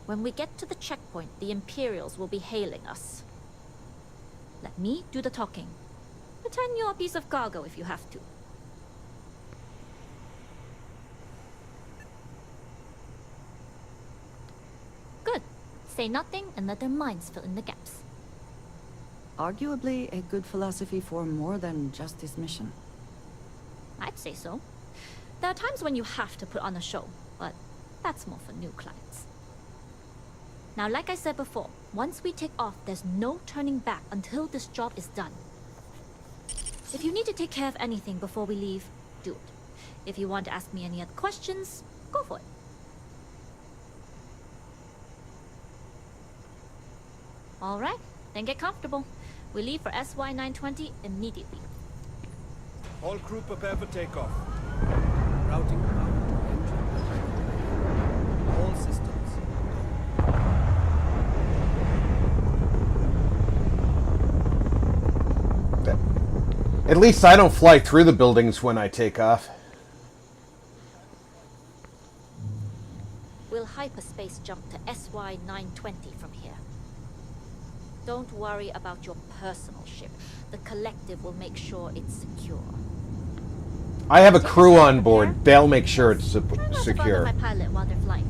When we get to the checkpoint, the Imperials will be hailing us. Let me do the talking. Pretend you're a piece of cargo if you have to. Good. Say nothing and let their minds fill in the gaps. Arguably a good philosophy for more than just this mission. I'd say so. There are times when you have to put on a show, but that's more for new clients. Now, like I said before, once we take off, there's no turning back until this job is done. If you need to take care of anything before we leave, do it. If you want to ask me any other questions, go for it. All right, then get comfortable. We leave for SY-920 immediately. All crew prepare for takeoff. Routing power to engine. All systems. At least I don't fly through the buildings when I take off. We'll hyperspace jump to SY-920 from here. Don't worry about your personal ship. The collective will make sure it's secure. I have a crew on board. They'll make sure it's secure. My pilot while they're flying.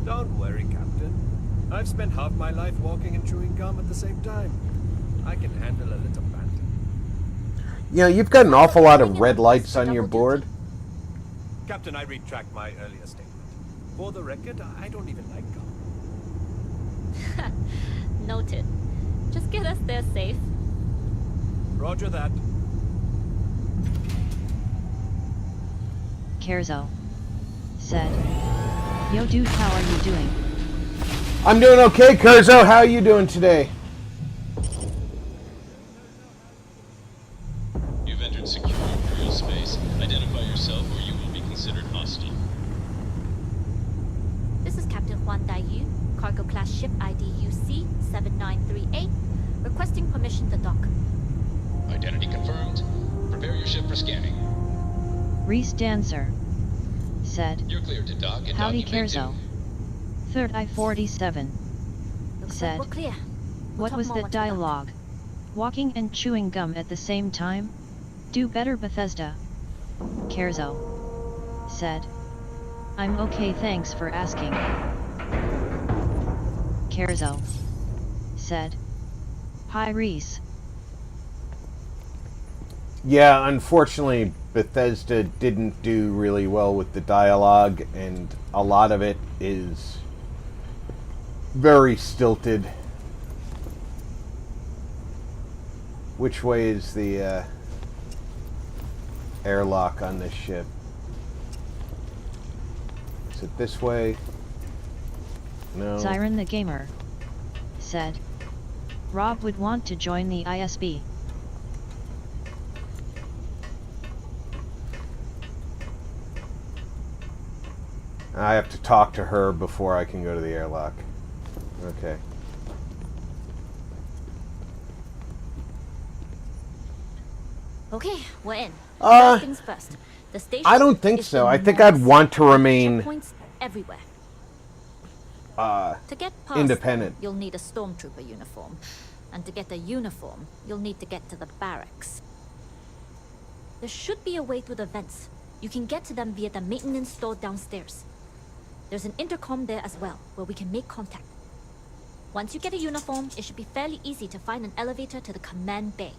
Don't worry, Captain. I've spent half my life walking and chewing gum at the same time. I can handle a little banter. You know, you've got an awful lot of red lights on your board. Captain, I retract my earlier statement. For the record, I don't even like gum. Noted. Just get us there safe. Roger that. Kerzo said, "Yo dude, how are you doing?" I'm doing okay, Kerzo. How are you doing today? You've entered secure Imperial space. Identify yourself or you will be considered hostile. This is Captain Huan Daiyu, cargo class ship ID UC-7938, requesting permission to dock. Identity confirmed. Prepare your ship for scanning. Reese Dancer said, You're cleared to dock and "Howdy, docking bay Kerzo." Third I-47 said, We're clear. "What was that dialogue? Walking and chewing gum at the same time? Do better, Bethesda." Kerzo said, "I'm okay, thanks for asking." Kerzo said, "Hi, Reese." Yeah, unfortunately, Bethesda didn't do really well with the dialogue, and a lot of it is very stilted. Which way is the airlock on this ship? Is it this way? No. Siren the Gamer said, "Rob would want to join the ISB." I have to talk to her before I can go to the airlock. Okay. Okay, we're in. Uh, First things first. The station I don't think is so. I think enormous. I'd want to remain Checkpoints everywhere. To get past independent. them, you'll need a stormtrooper uniform. And to get the uniform, you'll need to get to the barracks. There should be a way through the vents. You can get to them via the maintenance store downstairs. There's an intercom there as well, where we can make contact. Once you get a uniform, it should be fairly easy to find an elevator to the command bay.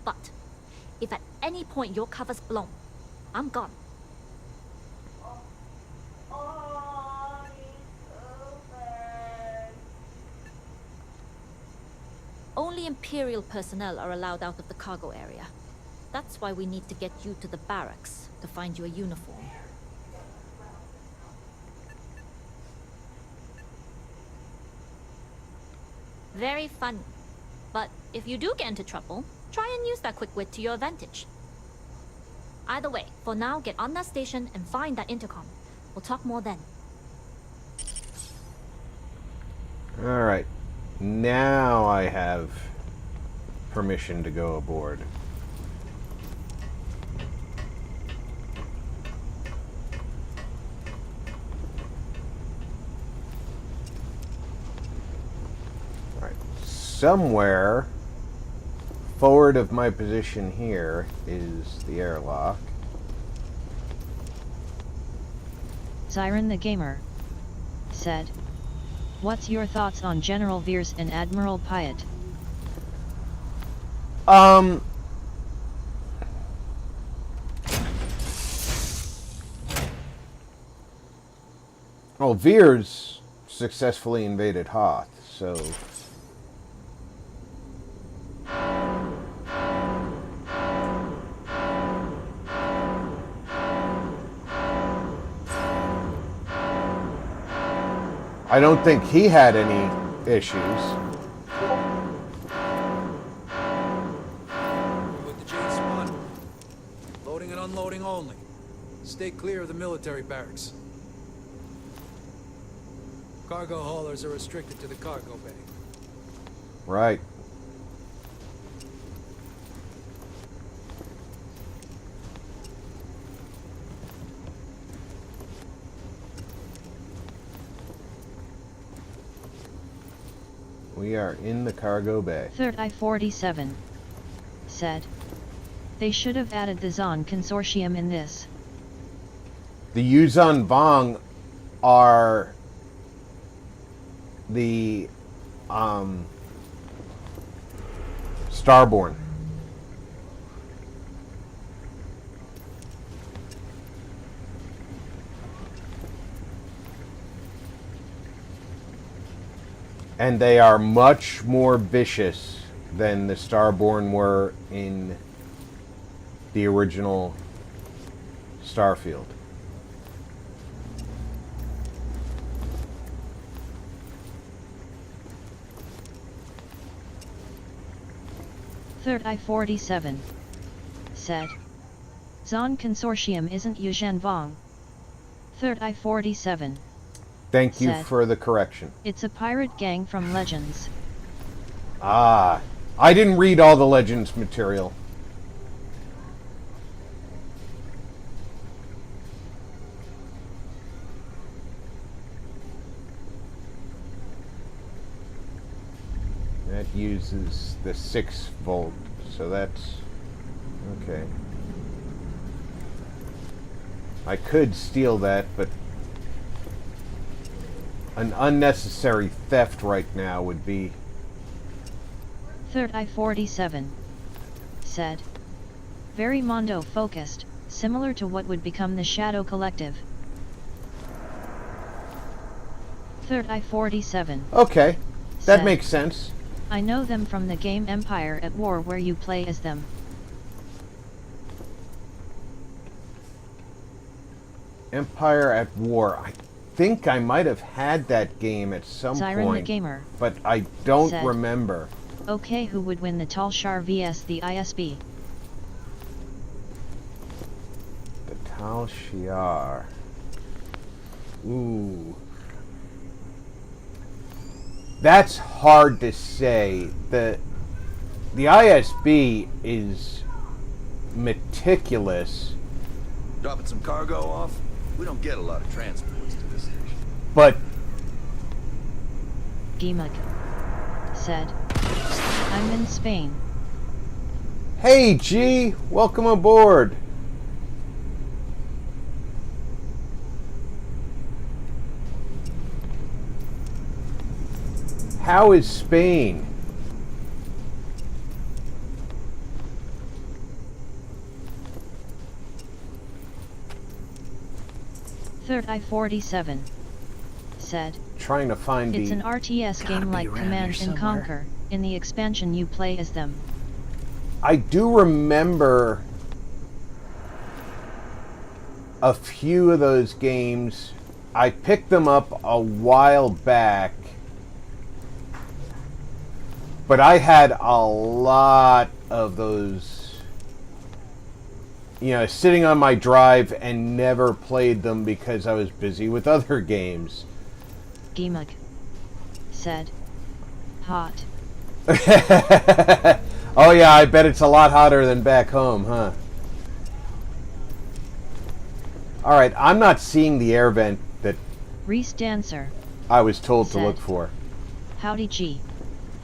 But if at any point your cover's blown, I'm gone. Only Imperial personnel are allowed out of the cargo area. That's why we need to get you to the barracks to find you a uniform. Very funny. But if you do get into trouble, try and use that quick wit to your advantage. Either way, for now, get on that station and find that intercom. We'll talk more then. Alright. Now I have permission to go aboard. Alright. Somewhere forward of my position here is the airlock. Siren the Gamer said, "What's your thoughts on General Veers and Admiral Pyatt?" Well, Veers successfully invaded Hoth, so... I don't think he had any issues. With the Jade Swan. Loading and unloading only. Stay clear of the military barracks. Cargo haulers are restricted to the cargo bay. Right. We are in the cargo bay. Third I-47 said, "They should have added the Zon Consortium in this." The Yuzhan Vong are the Starborn. And they are much more vicious than the Starborn were in the original Starfield. Third I-47 said, "Zon Consortium isn't Yuzhan Vong." Third I-47 Thank you said, for the correction. "It's a pirate gang from Legends." Ah, I didn't read all the Legends material. That uses the 6 volt, so that's okay. I could steal that, but an unnecessary theft right now would be... Third I-47 said, "Very Mondo focused, similar to what would become the Shadow Collective." Third I-47 Okay, that said, makes sense. "I know them from the game Empire at War where you play as them." Empire at War. I think I might have had that game at some Siren point. the Gamer but I don't said, remember. "Okay, who would win the Tal Shar vs the ISB?" The Tal Shiar. Ooh. That's hard to say. The ISB is meticulous. Dropping some cargo off? We don't get a lot of transports to this station. But Gimuk said, "I'm in Spain." hey, G, welcome aboard. How is Spain? Third I-47 said, Trying to find "It's the... an RTS game like Command and Conquer." In the expansion you play as them. I do remember a few of those games. I picked them up a while back, but I had a lot of those, sitting on my drive and never played them because I was busy with other games. Gimmick said, hot. Oh yeah, I bet it's a lot hotter than back home, huh? Alright, I'm not seeing the air vent that Reese Dancer I was told said, to look for. Howdy G.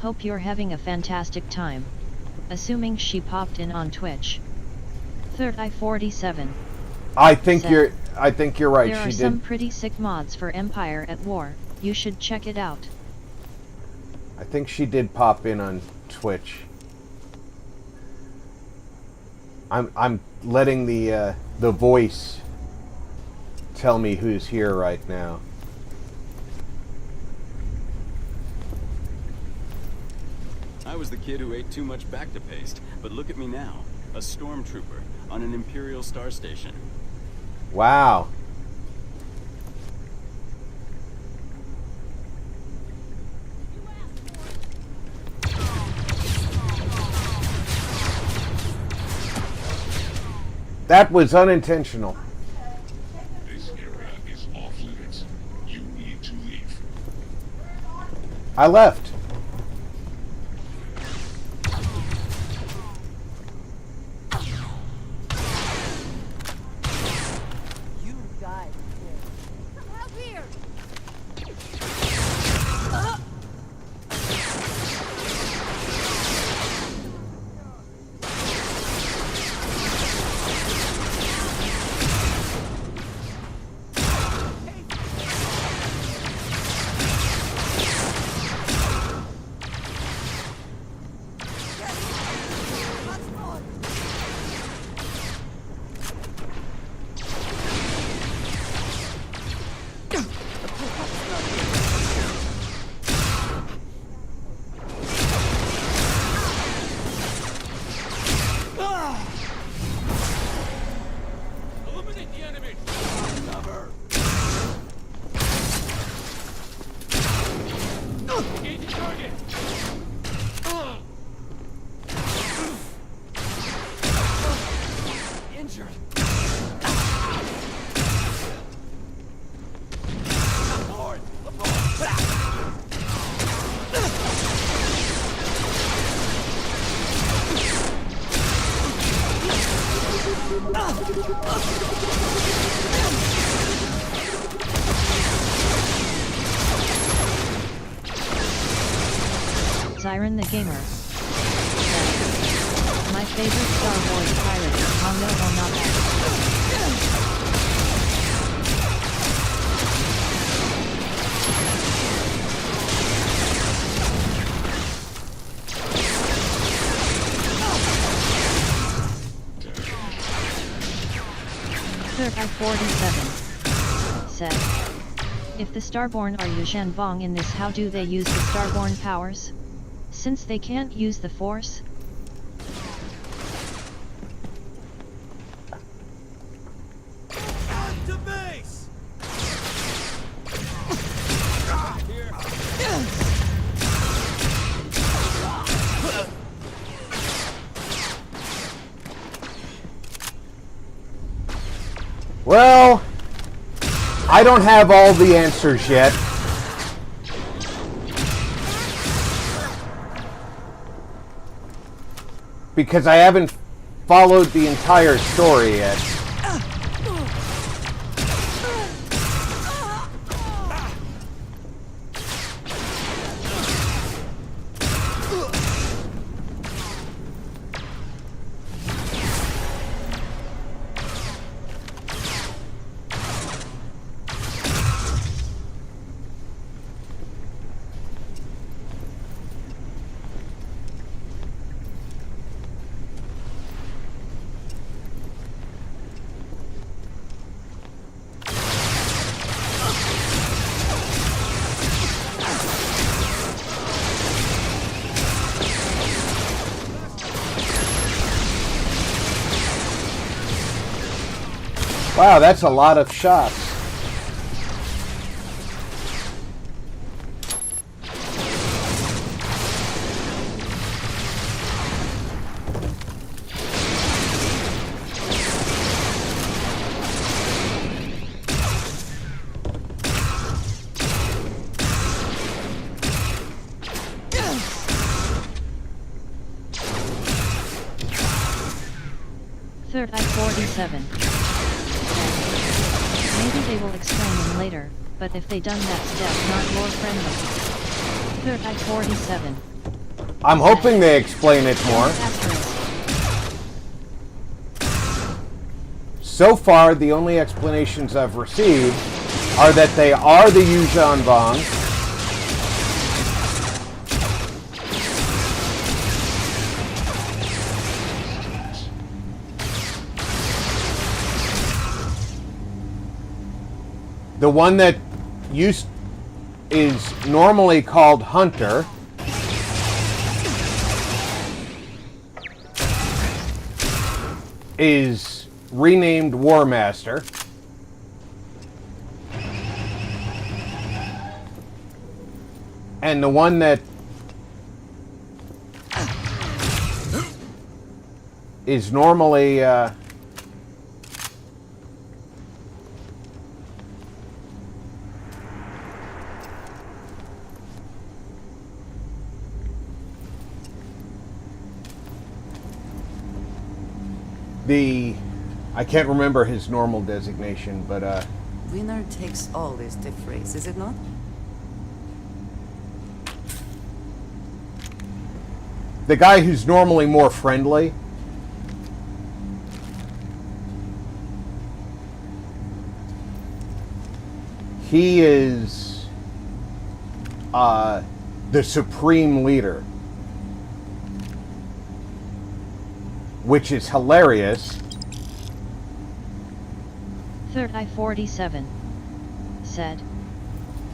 Hope you're having a fantastic time. Assuming she popped in on Twitch. 47. I think said, you're right. There She are some did. pretty sick mods for Empire at War. You should check it out. I think she did pop in on Twitch. I'm letting the voice tell me who's here right now. I was the kid who ate too much Bacta paste, but look at me now, a stormtrooper on an Imperial star station. Wow. That was unintentional. This area is off limits. You need to leave. I left. You died. Come out here. Eliminate the enemy! Cover! Engage the target! Injured! Aboard! Siren the Gamer said, my favorite Star Wars pirate is Pongo Monaco. 47 said, if the Starborn are Yushan Vong in this, how do they use the Starborn powers? Since they can't use the Force? Back to base! Here. Well, I don't have all the answers yet. Because I haven't followed the entire story yet. Wow, that's a lot of shots. Third I-47. Maybe they will explain them later, but if they done that step not more friendly. Third I-47. I'm hoping they explain it more. So far, the only explanations I've received are that they are the Yuuzhan Vong. The one that is normally called Hunter is renamed War Master. And the one that is normally I can't remember his normal designation, but Winner takes all is the phrase, is it not? the guy who's normally more friendly. He is the supreme leader, which is hilarious. Third I-47 said,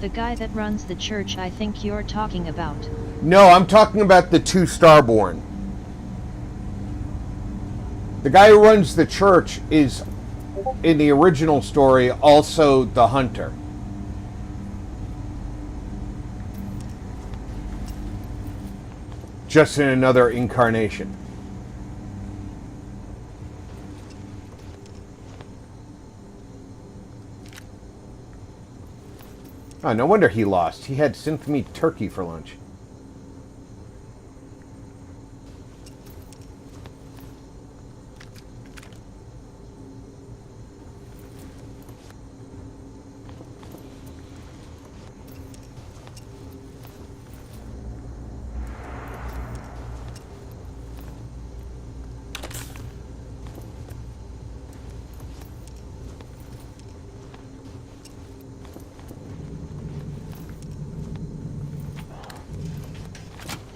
the guy that runs the church I think you're talking about. No, I'm talking about the two Starborn. The guy who runs the church is, in the original story, also the Hunter. Just in another incarnation. Oh, no wonder he lost. He had synth meat turkey for lunch.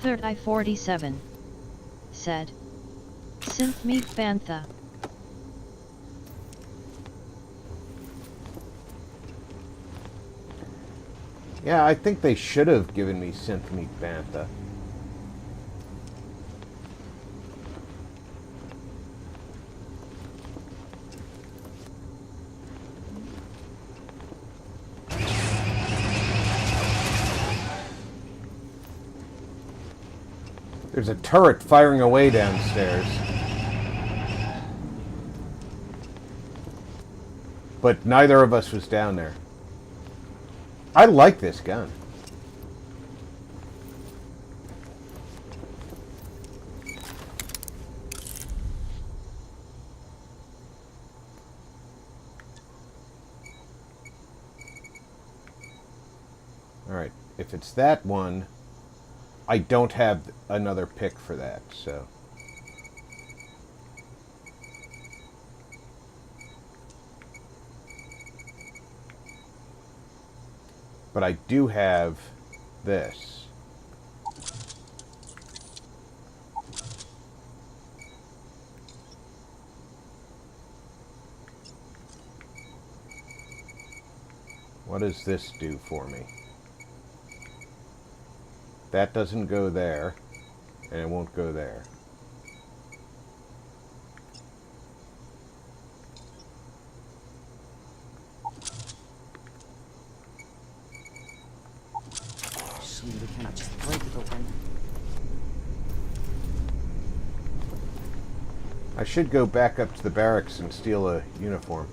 Third I-47 said, synth meat bantha. Yeah, I think they should have given me synth meat bantha. There's a turret firing away downstairs. But neither of us was down there. I like this gun. Alright, if it's that one, I don't have another pick for that, so. But I do have this. What does this do for me? That doesn't go there, and it won't go there. I should go back up to the barracks and steal a uniform.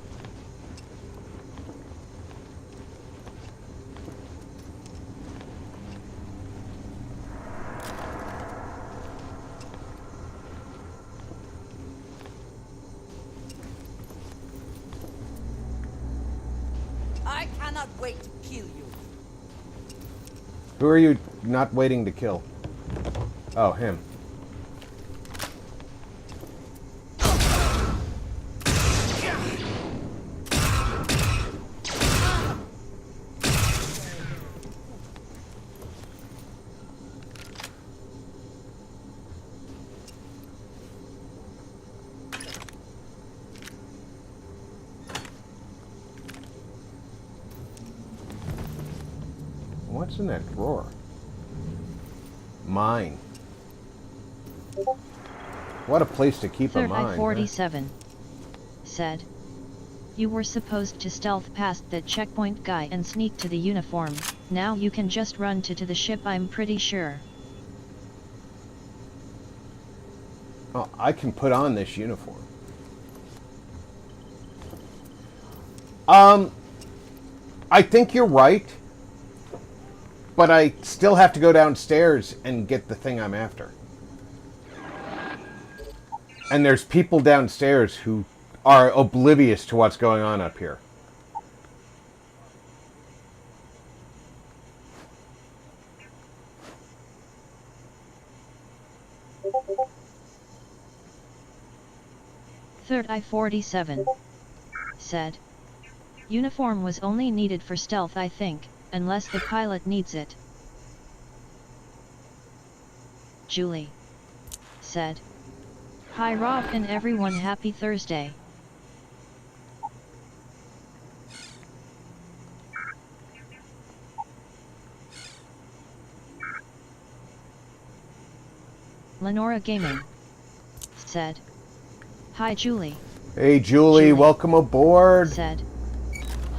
I cannot wait to kill you. Who are you not waiting to kill? Oh, him. What's in that drawer? Mine. What a place to keep a Third mine. I-47 said, "You were supposed to stealth past that checkpoint guy and sneak to the uniform. Now you can just run to the ship, I'm pretty sure." Oh, I can put on this uniform. I think you're right. But I still have to go downstairs and get the thing I'm after. And there's people downstairs who are oblivious to what's going on up here. Third I-47 said, "Uniform was only needed for stealth, I think. Unless the pilot needs it." Julie said, "Hi Rob and everyone, happy Thursday." Lenora Gaming said, "Hi Julie." Hey Julie, welcome aboard. Said,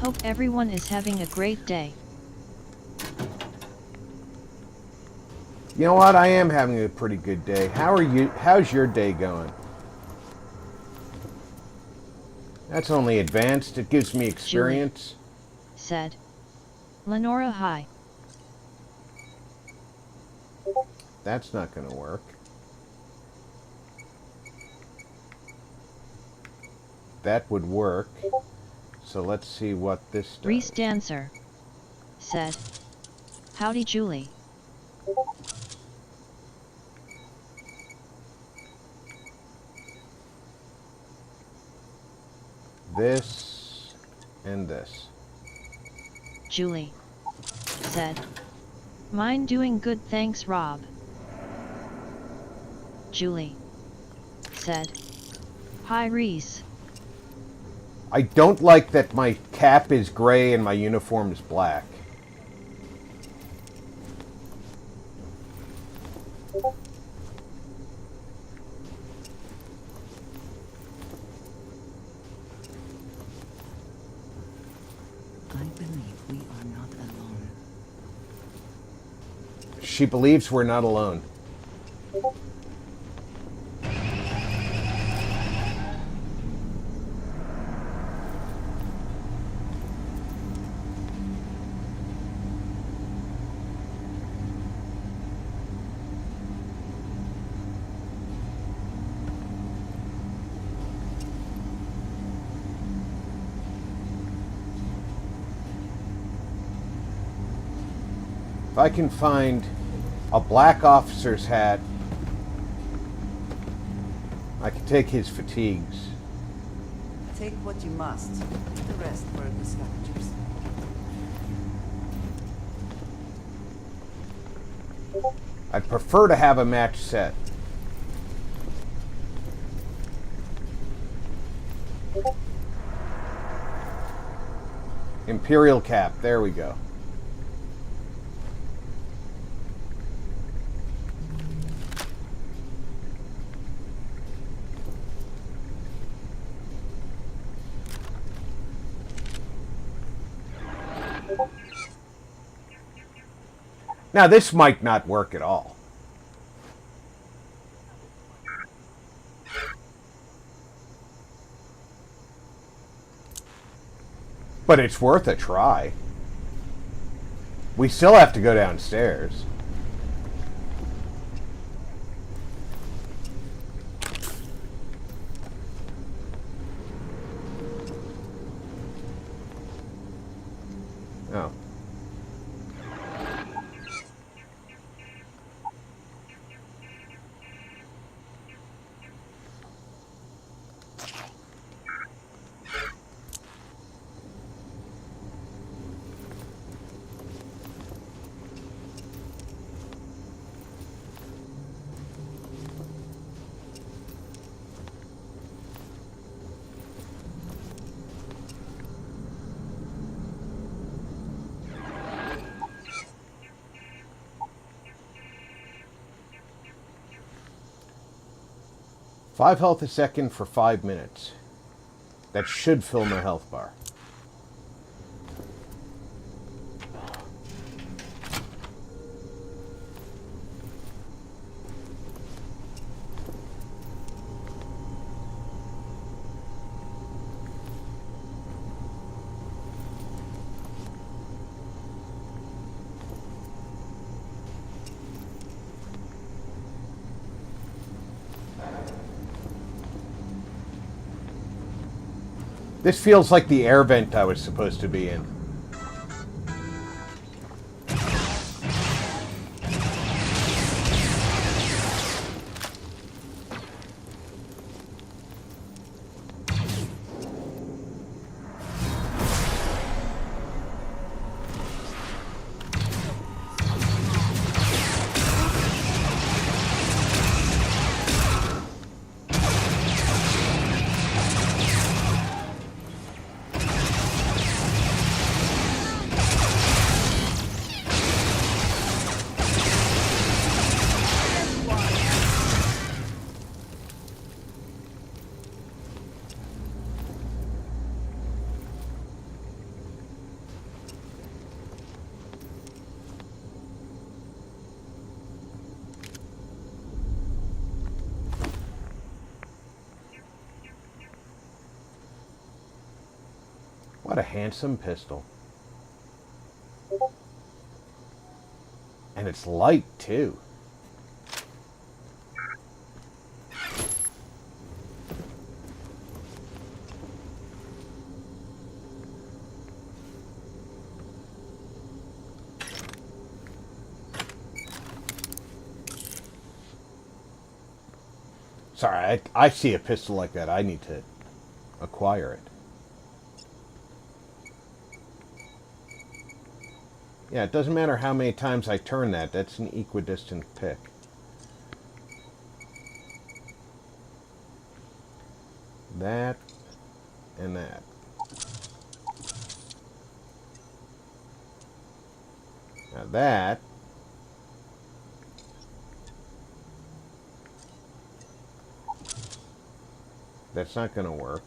"Hope everyone is having a great day." You know what? I am having a pretty good day. How are you? How's your day going? That's only advanced. It gives me experience. Julie said, "Lenora, hi." That's not going to work. That would work. So let's see what this does. Reese Dancer said, "Howdy Julie." This and this. Julie said, "Mine doing good, thanks Rob." Julie said, "Hi Reese." I don't like that my cap is gray and my uniform is black. I believe we are not alone. She believes we're not alone. If I can find a black officer's hat, I can take his fatigues. Take what you must. The rest for the scavengers. I'd prefer to have a match set. Imperial cap, there we go. Now this might not work at all. But it's worth a try. We still have to go downstairs. Oh. Five health a second for 5 minutes. That should fill my health bar. This feels like the air vent I was supposed to be in. What a handsome pistol. And it's light, too. Sorry, I see a pistol like that. I need to acquire it. Yeah, it doesn't matter how many times I turn that. That's an equidistant pick. That and that. Now that that's not going to work.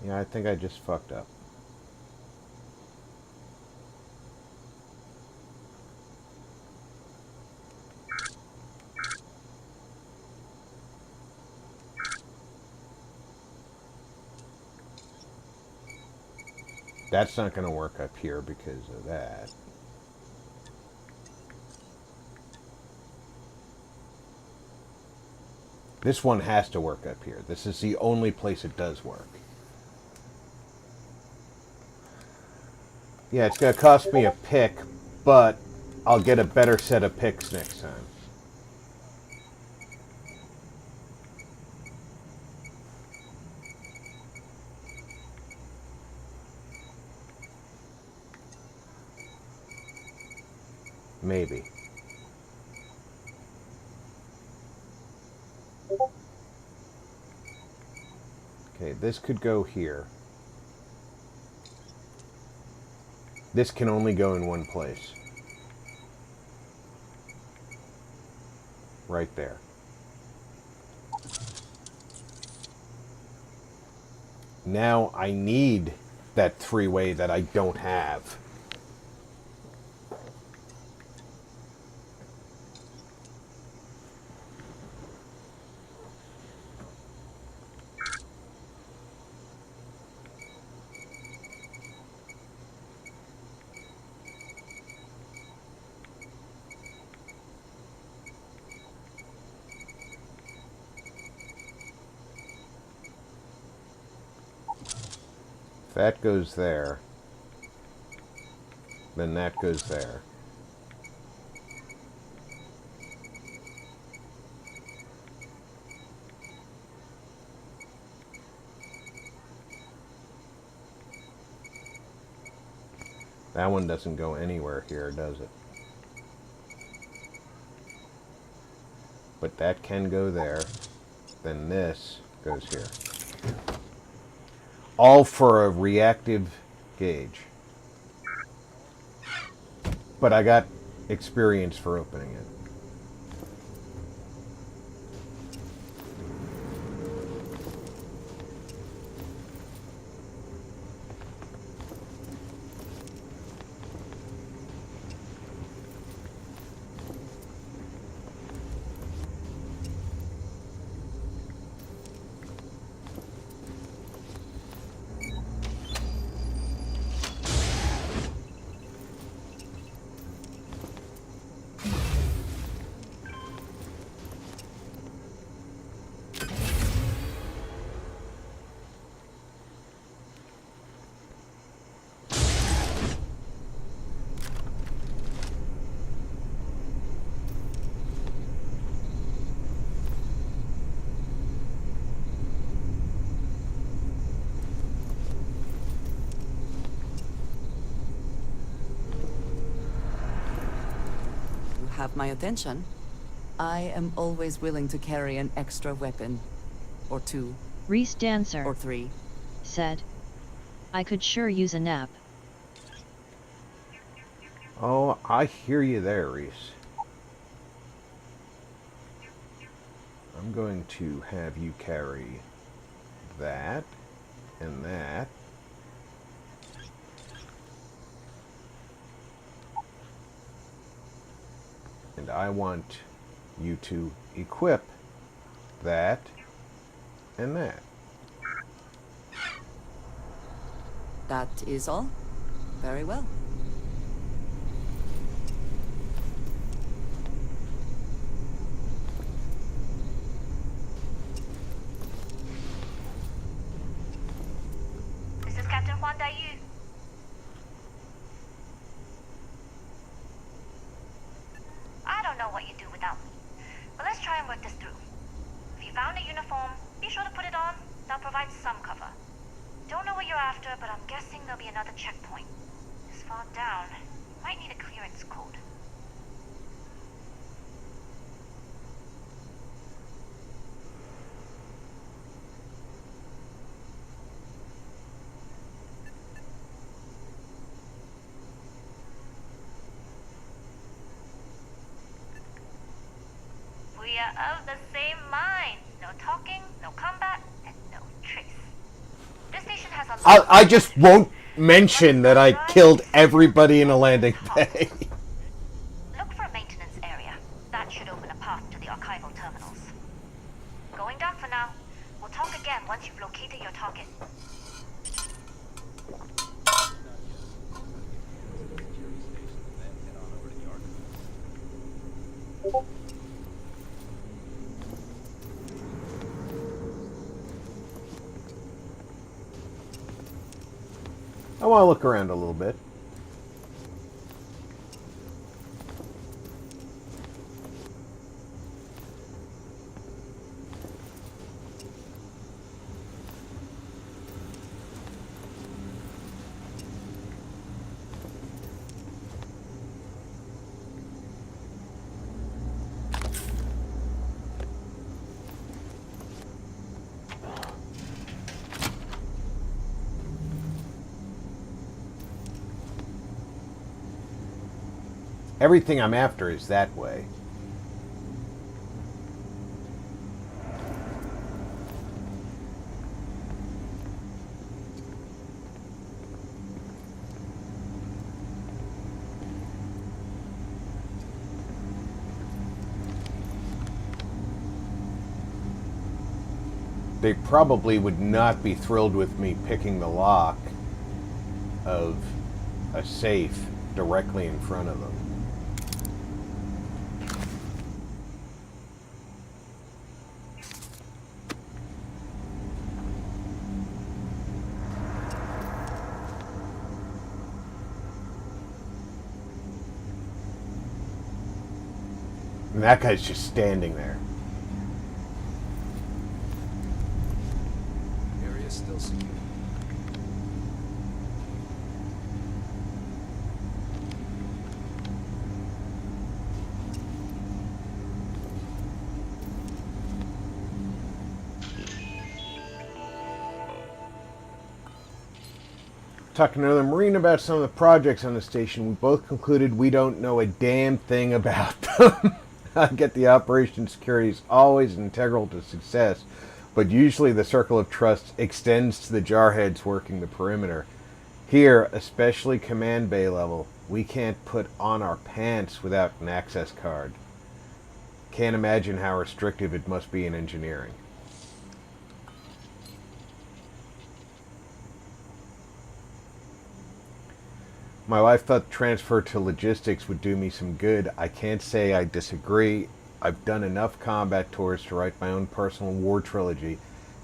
Yeah, I think I just fucked up. That's not going to work up here because of that. This one has to work up here. This is the only place it does work. Yeah, it's going to cost me a pick, but I'll get a better set of picks next time. Maybe. Okay, this could go here. This can only go in one place. Right there. Now I need that three-way that I don't have. That goes there. Then that goes there. That one doesn't go anywhere here, does it? But that can go there. Then this goes here. All for a reactive gauge. But I got experience for opening it. Have my attention. I am always willing to carry an extra weapon. Or two. Reese Dancer. Or three. Said. I could sure use a nap. Oh, I hear you there, Reese. I'm going to have you carry that and that. And I want you to equip that and that. That is all? Very well. This is Captain Huan Daiyu. I don't know what you'd do without me, but let's try and work this through. If you found a uniform, be sure to put it on. That'll provide some cover. Don't know what you're after, but I'm guessing there'll be another checkpoint. This far down, might need a clearance code. We are of the same mind. No talking, no combat, and no trace. This station has a lot I just won't mention that I killed everybody in a landing bay. Look for a maintenance area. That should open a path to the archival terminals. Going dark for now. We'll talk again once you've located your target. I want to look around a little bit. Everything I'm after is that way. They probably would not be thrilled with me picking the lock of a safe directly in front of them. And that guy's just standing there. Area still secure. Talking to another Marine about some of the projects on the station, we both concluded we don't know a damn thing about them. I get the operation security is always integral to success, but usually the circle of trust extends to the jarheads working the perimeter. Here, especially command bay level, we can't put on our pants without an access card. Can't imagine how restrictive it must be in engineering. My wife thought transfer to logistics would do me some good. I can't say I disagree. I've done enough combat tours to write my own personal war trilogy.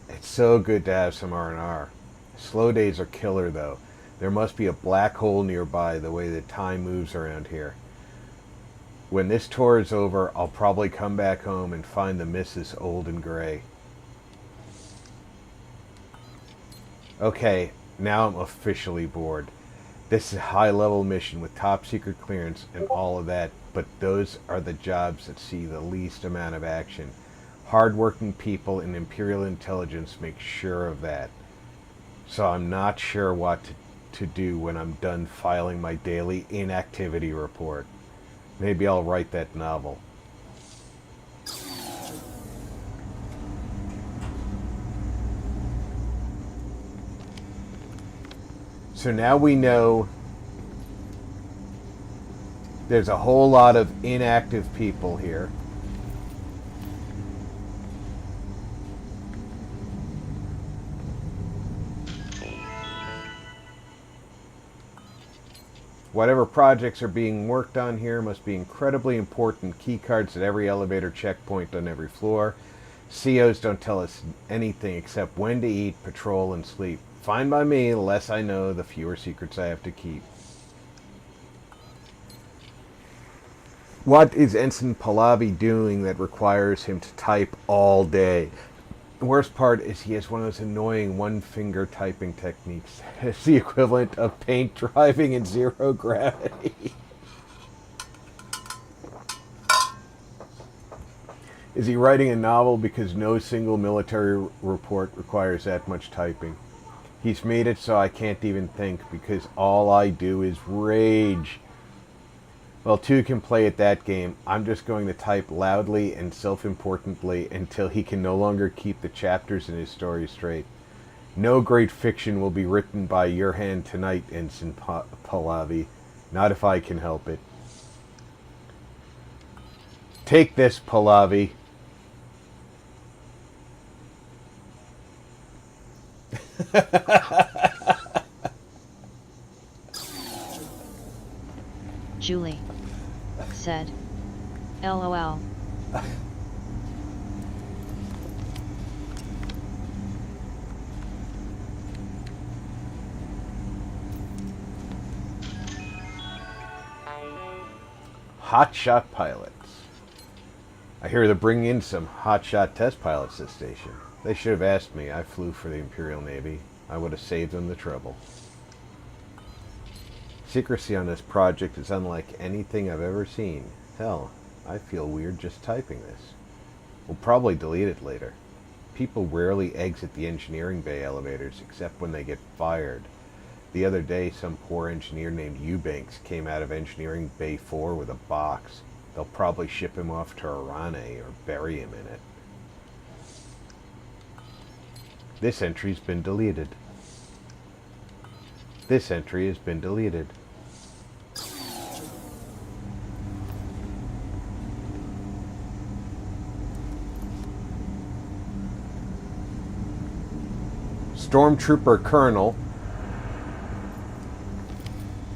It's so good to have some R&R. Slow days are killer though. There must be a black hole nearby the way that time moves around here. When this tour is over, I'll probably come back home and find the missus old and gray. Okay, now I'm officially bored. This is a high-level mission with top-secret clearance and all of that, but those are the jobs that see the least amount of action. Hard-working people in Imperial intelligence make sure of that. So I'm not sure what to do when I'm done filing my daily inactivity report. Maybe I'll write that novel. So now we know there's a whole lot of inactive people here. Whatever projects are being worked on here must be incredibly important. Keycards at every elevator checkpoint on every floor. COs don't tell us anything except when to eat, patrol, and sleep. Fine by me, the less I know, the fewer secrets I have to keep. What is Ensign Pahlavi doing that requires him to type all day? The worst part is he has one of those annoying one-finger typing techniques. It's the equivalent of paint driving in zero gravity. Is he writing a novel because no single military report requires that much typing? He's made it so I can't even think because all I do is rage. Well, two can play at that game. I'm just going to type loudly and self-importantly until he can no longer keep the chapters in his story straight. No great fiction will be written by your hand tonight, Ensign Pahlavi. Not if I can help it. Take this, Pahlavi. Julie said, LOL. Hotshot pilots. I hear they're bringing in some hotshot test pilots this station. They should have asked me. I flew for the Imperial Navy. I would have saved them the trouble. Secrecy on this project is unlike anything I've ever seen. Hell, I feel weird just typing this. We'll probably delete it later. People rarely exit the engineering bay elevators except when they get fired. The other day, some poor engineer named Eubanks came out of engineering bay 4 with a box. They'll probably ship him off to Arane or bury him in it. This entry's been deleted. This entry has been deleted. Stormtrooper Colonel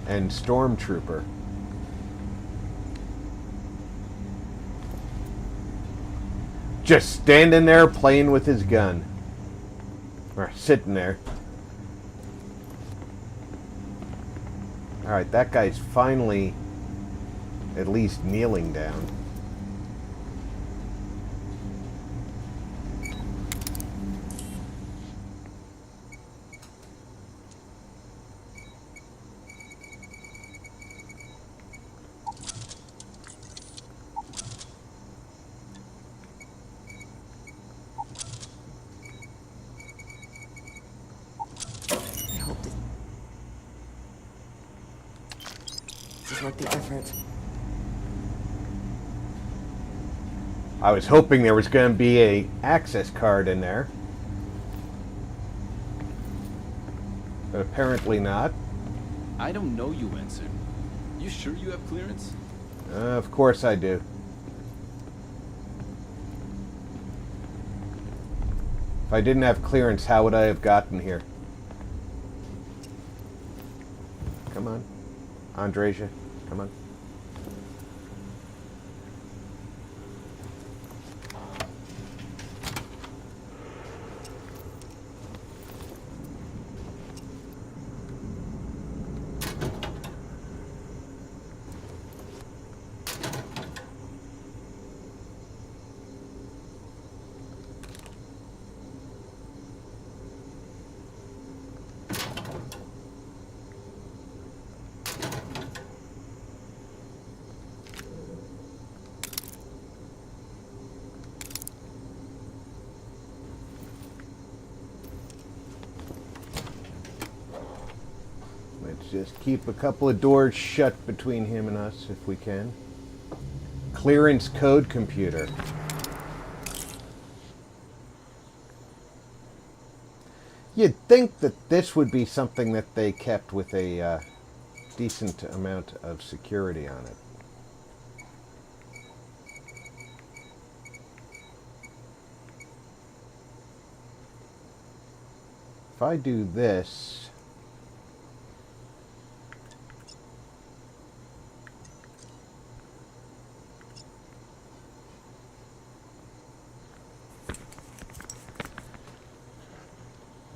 and Stormtrooper. Just standing there playing with his gun. Or sitting there. Alright, that guy's finally at least kneeling down. This is worth the effort. I was hoping there was going to be a access card in there. But apparently not. I don't know you, Ensign. You sure you have clearance? Of course I do. If I didn't have clearance, how would I have gotten here? Come on. Andreja, come on. Just keep a couple of doors shut between him and us if we can. Clearance code computer. You'd think that this would be something that they kept with a decent amount of security on it. If I do this...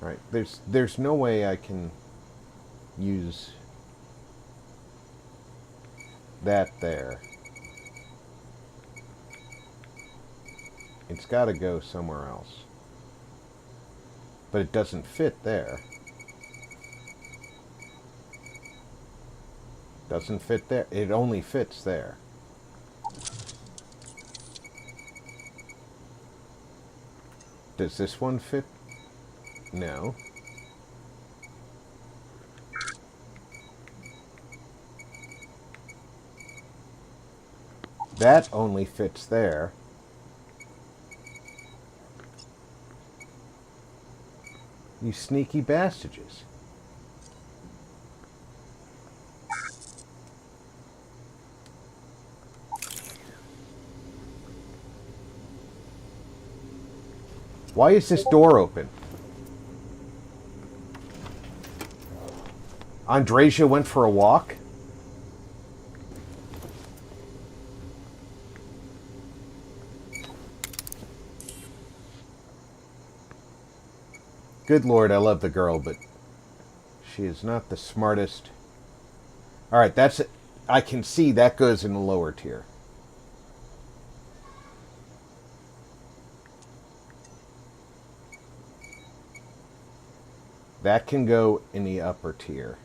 Right, there's no way I can use that there. It's got to go somewhere else. But it doesn't fit there. Doesn't fit there. It only fits there. Does this one fit? No. That only fits there. You sneaky bastards. Why is this door open? Andreja went for a walk? Good Lord, I love the girl, but she is not the smartest. Alright, that's it. I can see that goes in the lower tier. That can go in the upper tier.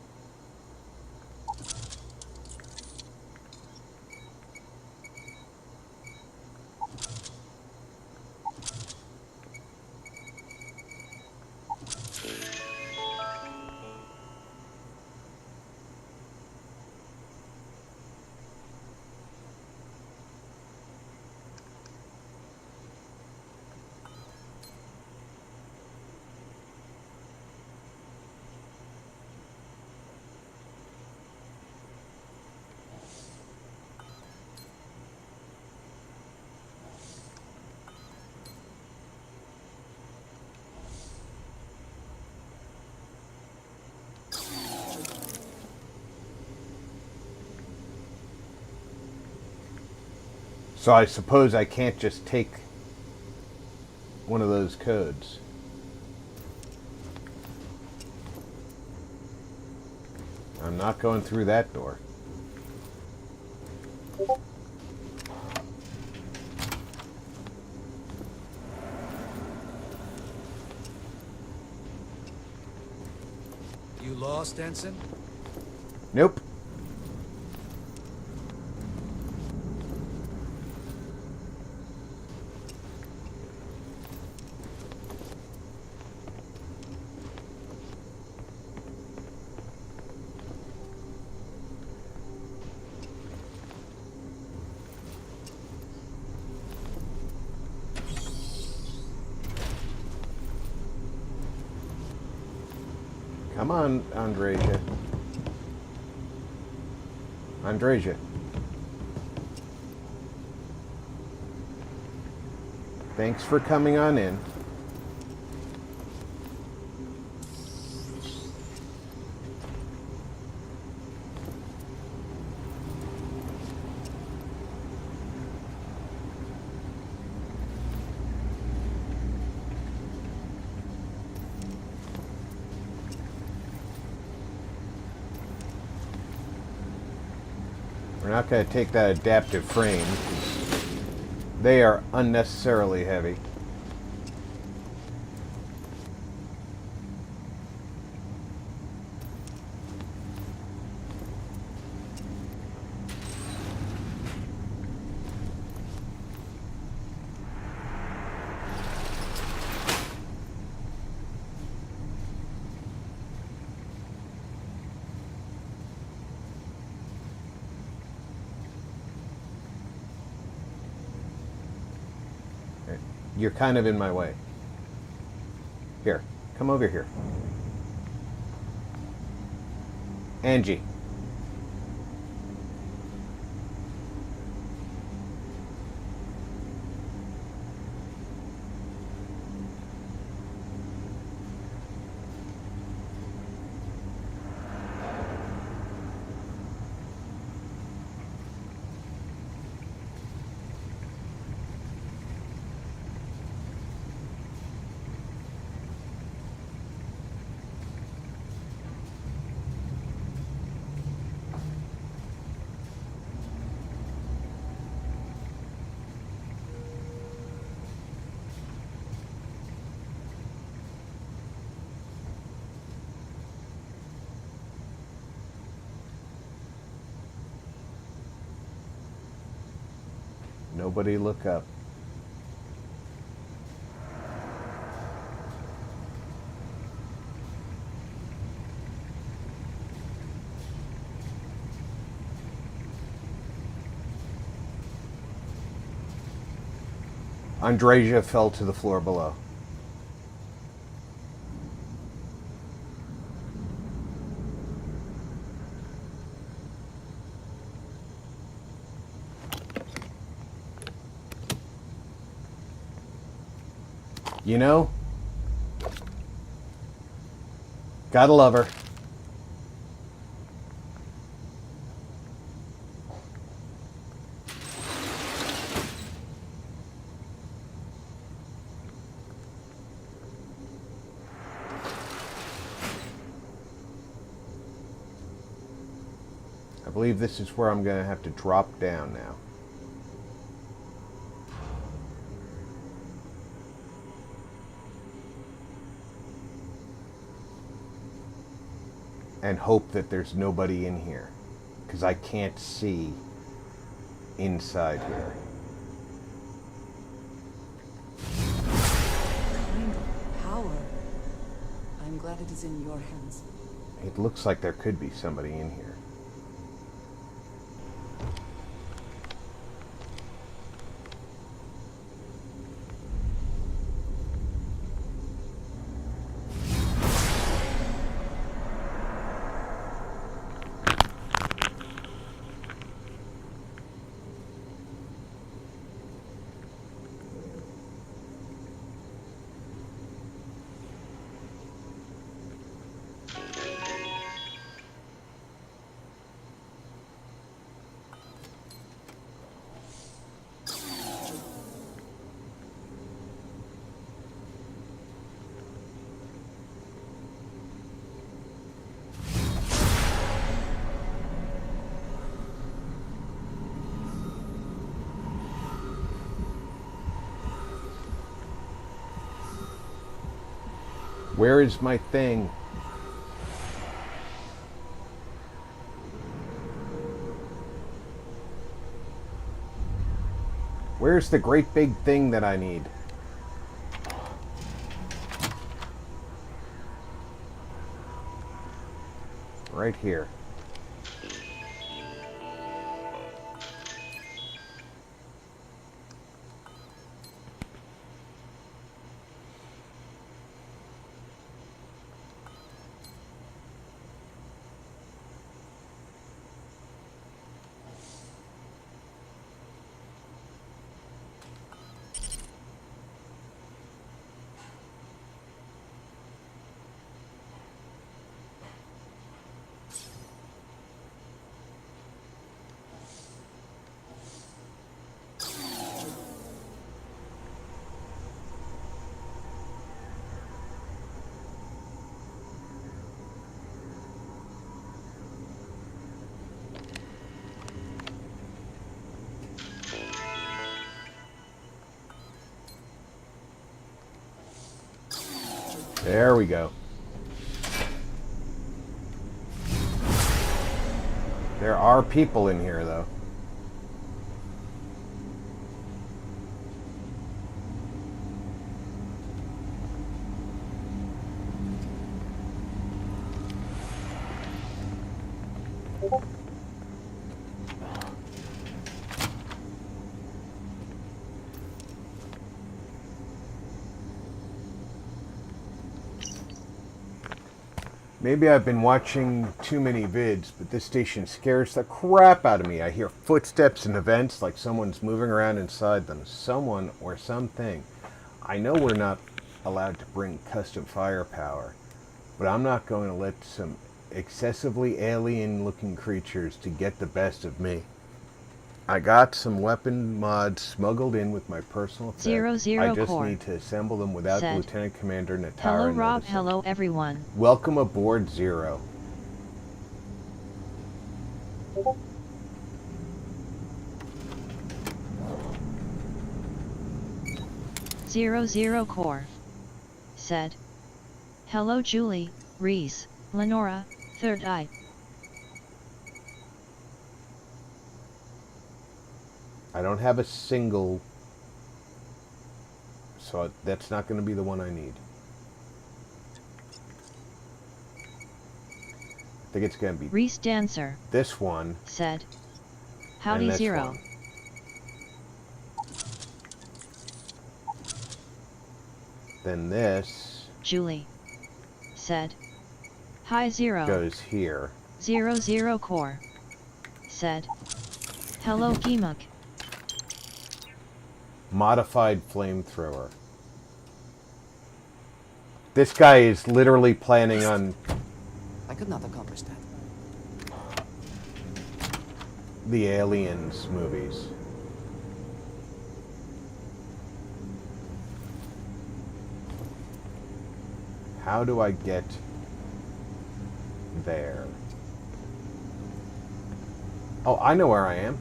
So I suppose I can't just take one of those codes. I'm not going through that door. You lost, Ensign? Nope. Come on, Andreja. Andreja. Thanks for coming on in. We're not going to take that adaptive frame. They are unnecessarily heavy. You're kind of in my way. Here, come over here. Angie. Nobody look up. Andreja fell to the floor below. You know, gotta love her. I believe this is where I'm going to have to drop down now. And hope that there's nobody in here, because I can't see inside here. Kind of power. I'm glad it is in your hands. It looks like there could be somebody in here. Where is my thing? Where's the great big thing that I need? Right here. There we go. There are people in here, though. Maybe I've been watching too many vids, but this station scares the crap out of me. I hear footsteps and events like someone's moving around inside them. Someone or something. I know we're not allowed to bring custom firepower, but I'm not going to let some excessively alien-looking creatures to get the best of me. I got some weapon mods smuggled in with my personal effect. 00 I just Core need to assemble them without said, Lieutenant Commander Natara Hello Rob, noticing. hello everyone. Welcome aboard, Zero. Zero Core said, hello Julie, Reese, Lenora, Third Eye. I don't have a single, so that's not going to be the one I need. I think it's going to be Reese Dancer this one said, howdy Zero. One. Then this Julie said, hi Zero. Goes here. 00 Core said, hello Gimuk. Modified flamethrower. This guy is literally planning on... I could not accomplish that. The Aliens movies. How do I get there? Oh, I know where I am.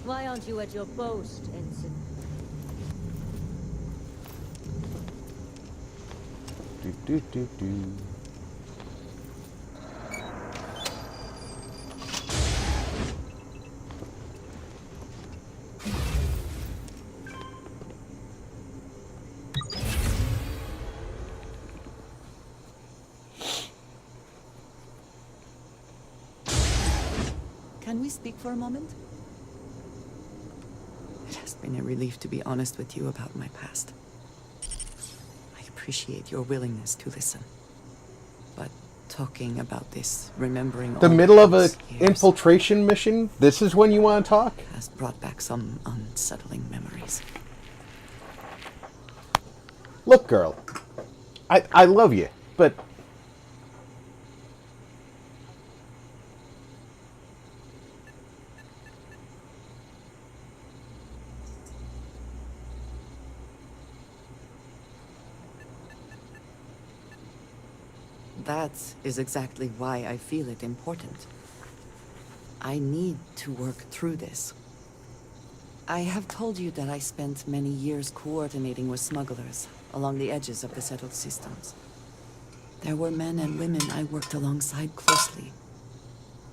Why aren't you at your post, Ensign? Do. Can we speak for a moment? It has been a relief to be honest with you about my past. I appreciate your willingness to listen. But talking about this, remembering The all middle of a those years infiltration mission? This is when you want to talk? has brought back some unsettling memories. Look, girl. I love you, but... That is exactly why I feel it important. I need to work through this. I have told you that I spent many years coordinating with smugglers along the edges of the settled systems. There were men and women I worked alongside closely.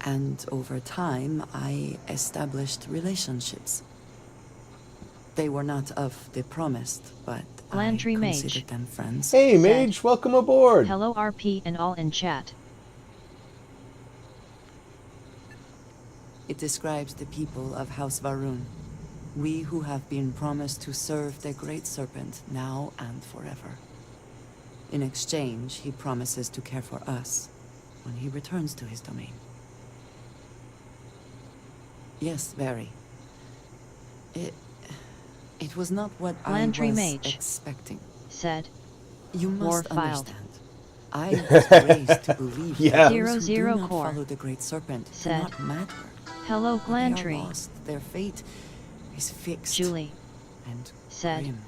And over time, I established relationships. They were not of the promised, but Landry I Mage considered them friends. Hey, Mage, welcome aboard. Hello RP and all in chat. It describes the people of House Varun. We who have been promised to serve the Great Serpent now and forever. In exchange, he promises to care for us when he returns to his domain. Yes, very. It was not what Landry I was Mage expecting. Said, You War must filed. understand. I was raised to believe Yeah. that those who 00 do not Core follow the Great Serpent do said, not matter. hello They are Glantry. lost. Their fate is fixed. Julie and said, grim.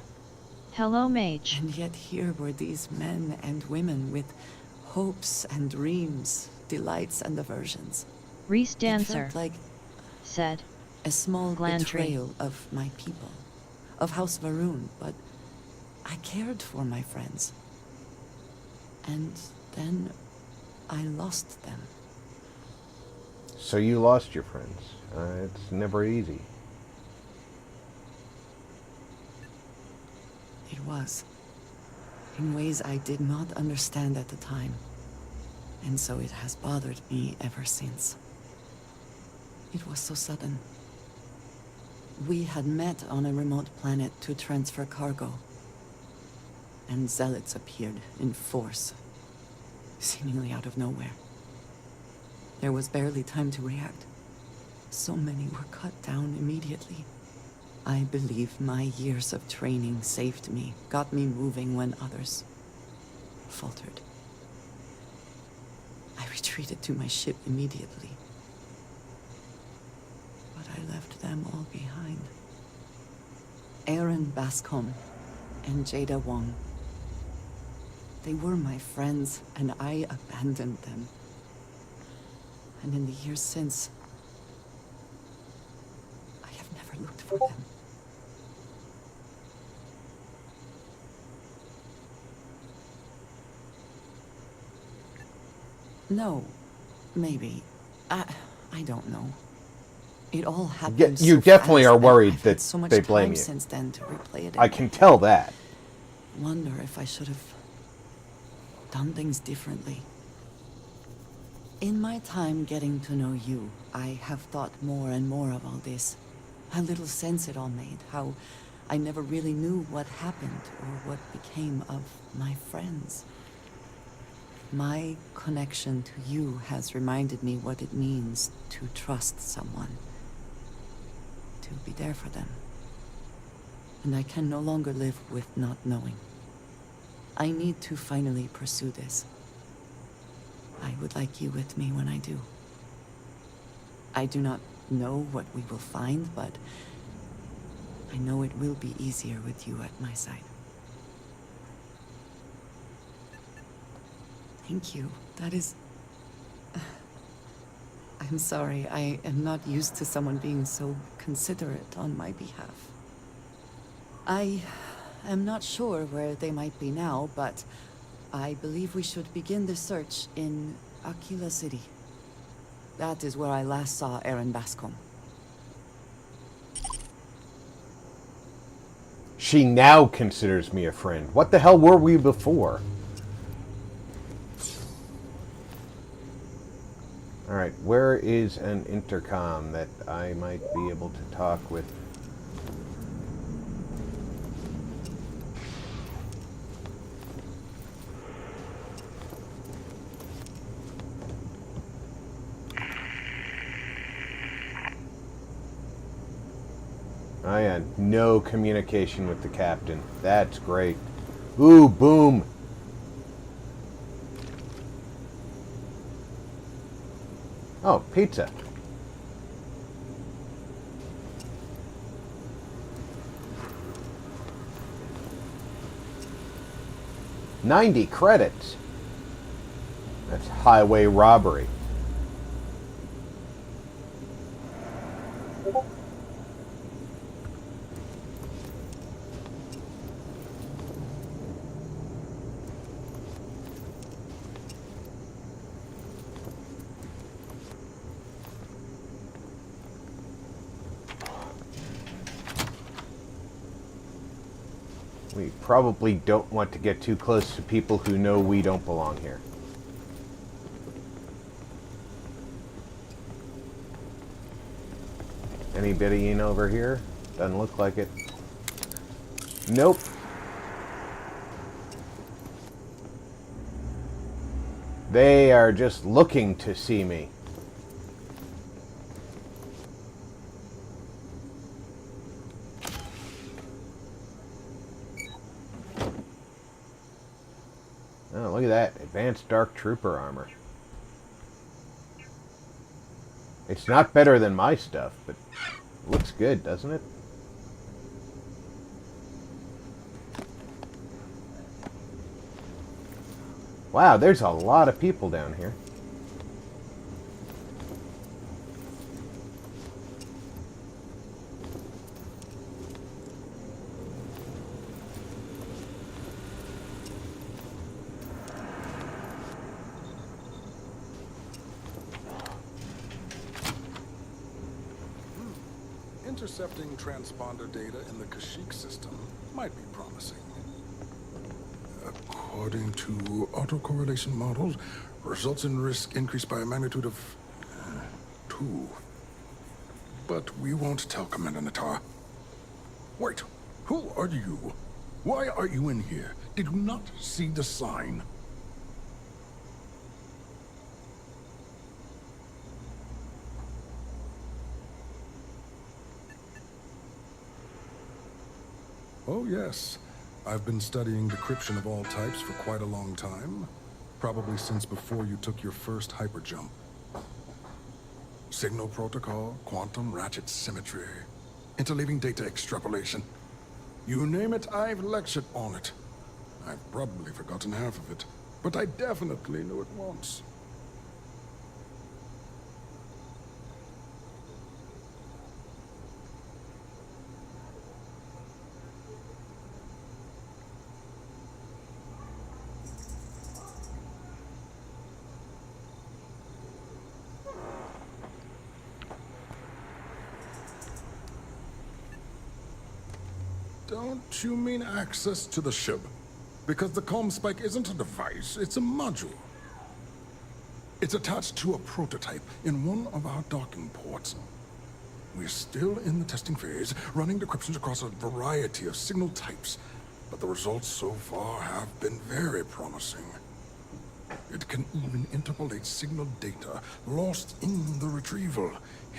Hello, mage. And yet here were these men and women with hopes and dreams, delights and aversions. Reese Dancer, it felt like said a small Glantry. betrayal of my people, of House Varun, but I cared for my friends. And then I lost them. So you lost your friends. It's never easy. It was. In ways I did not understand at the time. And so it has bothered me ever since. It was so sudden. We had met on a remote planet to transfer cargo. And zealots appeared in force, seemingly out of nowhere. There was barely time to react. So many were cut down immediately. I believe my years of training saved me, got me moving when others faltered. I retreated to my ship immediately. But I left them all behind. Aaron Bascom and Jada Wong. They were my friends, and I abandoned them. And in the years since, I have never looked for them. No, maybe. I don't know. It all happened You so definitely fast are that worried I've had that so much they blame time you. since then to replay it I again. can tell that. Wonder if I should have done things differently. In my time getting to know you, I have thought more and more of all this. How little sense it all made, how I never really knew what happened or what became of my friends. My connection to you has reminded me what it means to trust someone, to be there for them. And I can no longer live with not knowing. I need to finally pursue this. I would like you with me when I do. I do not know what we will find, but I know it will be easier with you at my side. Thank you. That is... I'm sorry. I am not used to someone being so considerate on my behalf. I am not sure where they might be now, but I believe we should begin the search in Aquila City. That is where I last saw Aaron Bascom. She now considers me a friend. What the hell were we before? Alright, where is an intercom that I might be able to talk with? I had no communication with the captain. That's great. Ooh, boom. Oh, pizza. $90 credits. That's highway robbery. We probably don't want to get too close to people who know we don't belong here. Anybody in over here? Doesn't look like it. Nope. They are just looking to see me. Oh, look at that. Advanced Dark Trooper armor. It's not better than my stuff, but it looks good, doesn't it? Wow, there's a lot of people down here. Intercepting transponder data in the Kashyyyk system might be promising. According to autocorrelation models, results in risk increased by a magnitude of 2. But we won't tell Commander Natar. Wait, who are you? Why are you in here? Did you not see the sign? Oh, yes. I've been studying decryption of all types for quite a long time. Probably since before you took your first hyperjump. Signal protocol, quantum ratchet symmetry, interleaving data extrapolation. You name it, I've lectured on it. I've probably forgotten half of it, but I definitely knew it once. Don't you mean access to the ship? Because the comm spike isn't a device, it's a module. It's attached to a prototype in one of our docking ports. We're still in the testing phase, running decryptions across a variety of signal types, but the results so far have been very promising. It can even interpolate signal data lost in the retrieval.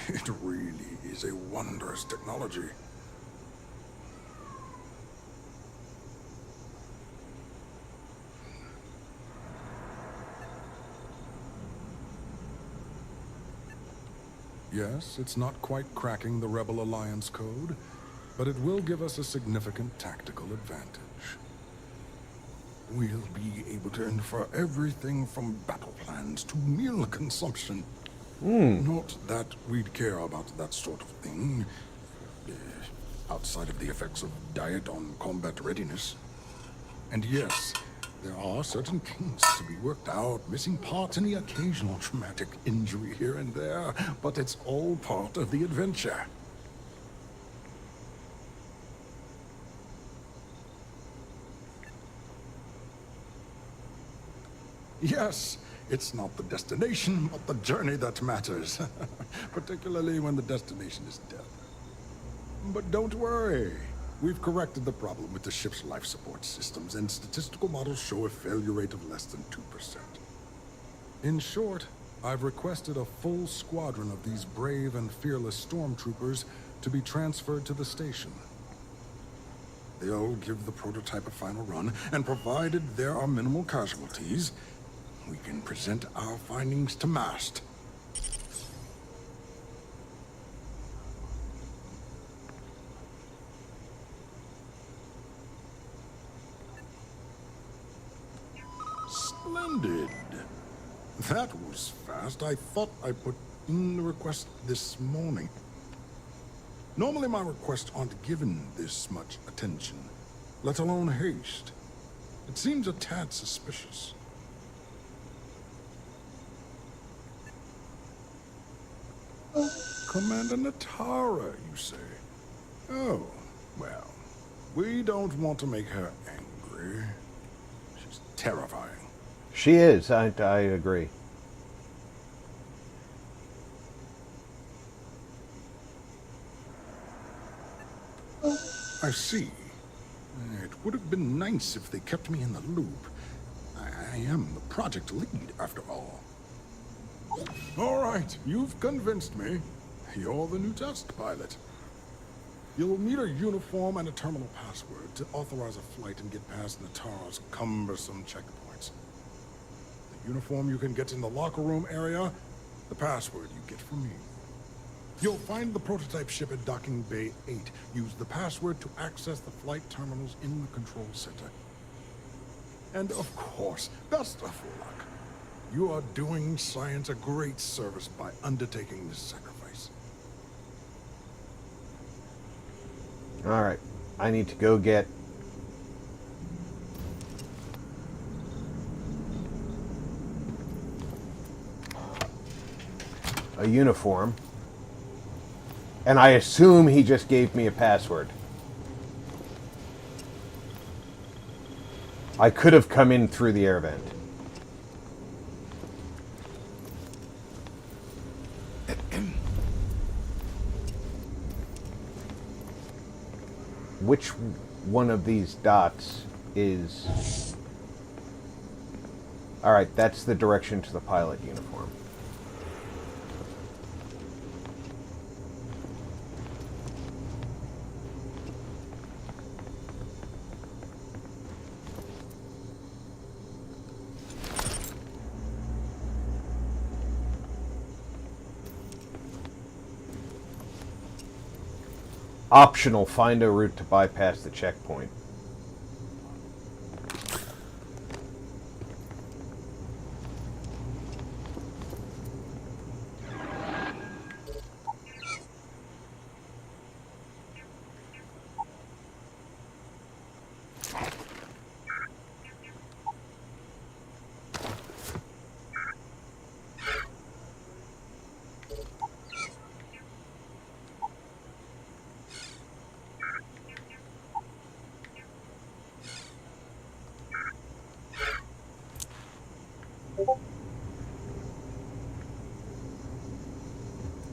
It really is a wondrous technology. Yes, it's not quite cracking the Rebel Alliance code, but it will give us a significant tactical advantage. We'll be able to infer everything from battle plans to meal consumption. Not that we'd care about that sort of thing, outside of the effects of diet on combat readiness. And yes, there are certain kinks to be worked out, missing parts and the occasional traumatic injury here and there, but it's all part of the adventure. Yes, it's not the destination, but the journey that matters, particularly when the destination is death. But don't worry. We've corrected the problem with the ship's life support systems, and statistical models show a failure rate of less than 2%. In short, I've requested a full squadron of these brave and fearless stormtroopers to be transferred to the station. They'll give the prototype a final run, and provided there are minimal casualties, we can present our findings to MAST. Splendid. That was fast. I thought I put in the request this morning. Normally my requests aren't given this much attention, let alone haste. It seems a tad suspicious. Commander Natara, you say? Oh, well, we don't want to make her angry. She's terrifying. She is, I agree. I see. It would have been nice if they kept me in the loop. I am the project lead, after all. All right, you've convinced me. You're the new test pilot. You'll need a uniform and a terminal password to authorize a flight and get past Natara's cumbersome checkpoints. The uniform you can get in the locker room area, the password you get from me. You'll find the prototype ship at Docking Bay 8. Use the password to access the flight terminals in the control center. And of course, best of luck. You are doing science a great service by undertaking this sacrifice. Alright, I need to go get a uniform. And I assume he just gave me a password. I could have come in through the air vent. Which one of these dots is... Alright, that's the direction to the pilot uniform. Optional, find a route to bypass the checkpoint.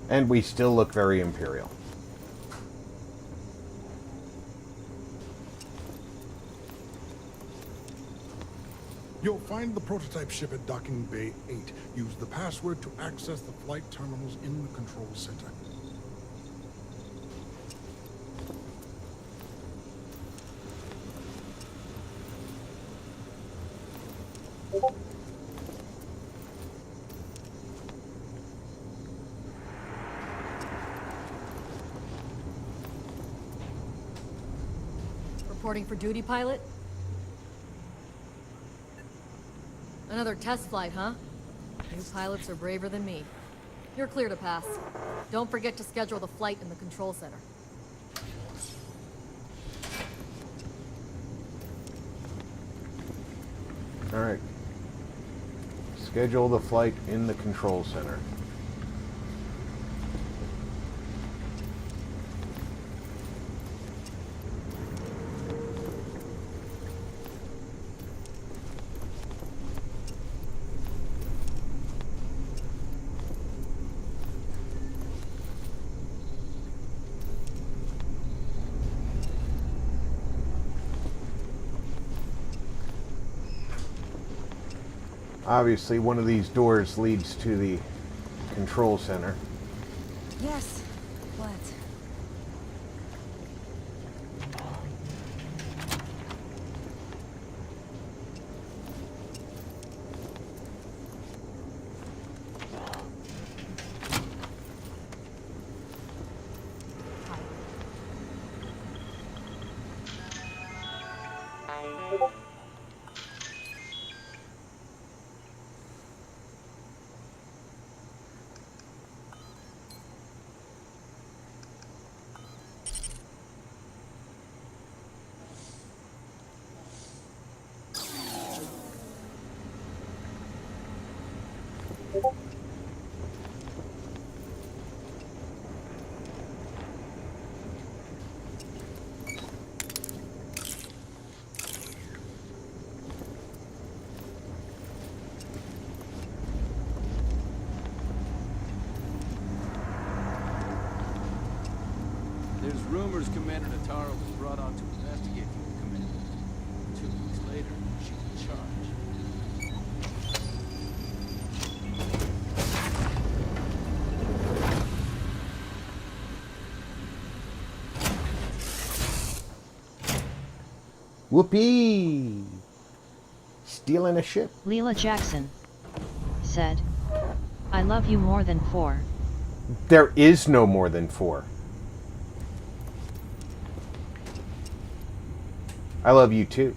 And we still look very Imperial. You'll find the prototype ship at Docking Bay 8. Use the password to access the flight terminals in the control center. Reporting for duty, pilot? Another test flight, huh? New pilots are braver than me. You're clear to pass. Don't forget to schedule the flight in the control center. Alright. Schedule the flight in the control center. Obviously, one of these doors leads to the control center. Yes. What? There's rumors Commander Natara was brought on to investigate the Commander. 2 weeks later, she's in charge. Whoopee! Stealing a ship. Leela Jackson said, I love you more than 4. There is no more than 4. I love you too.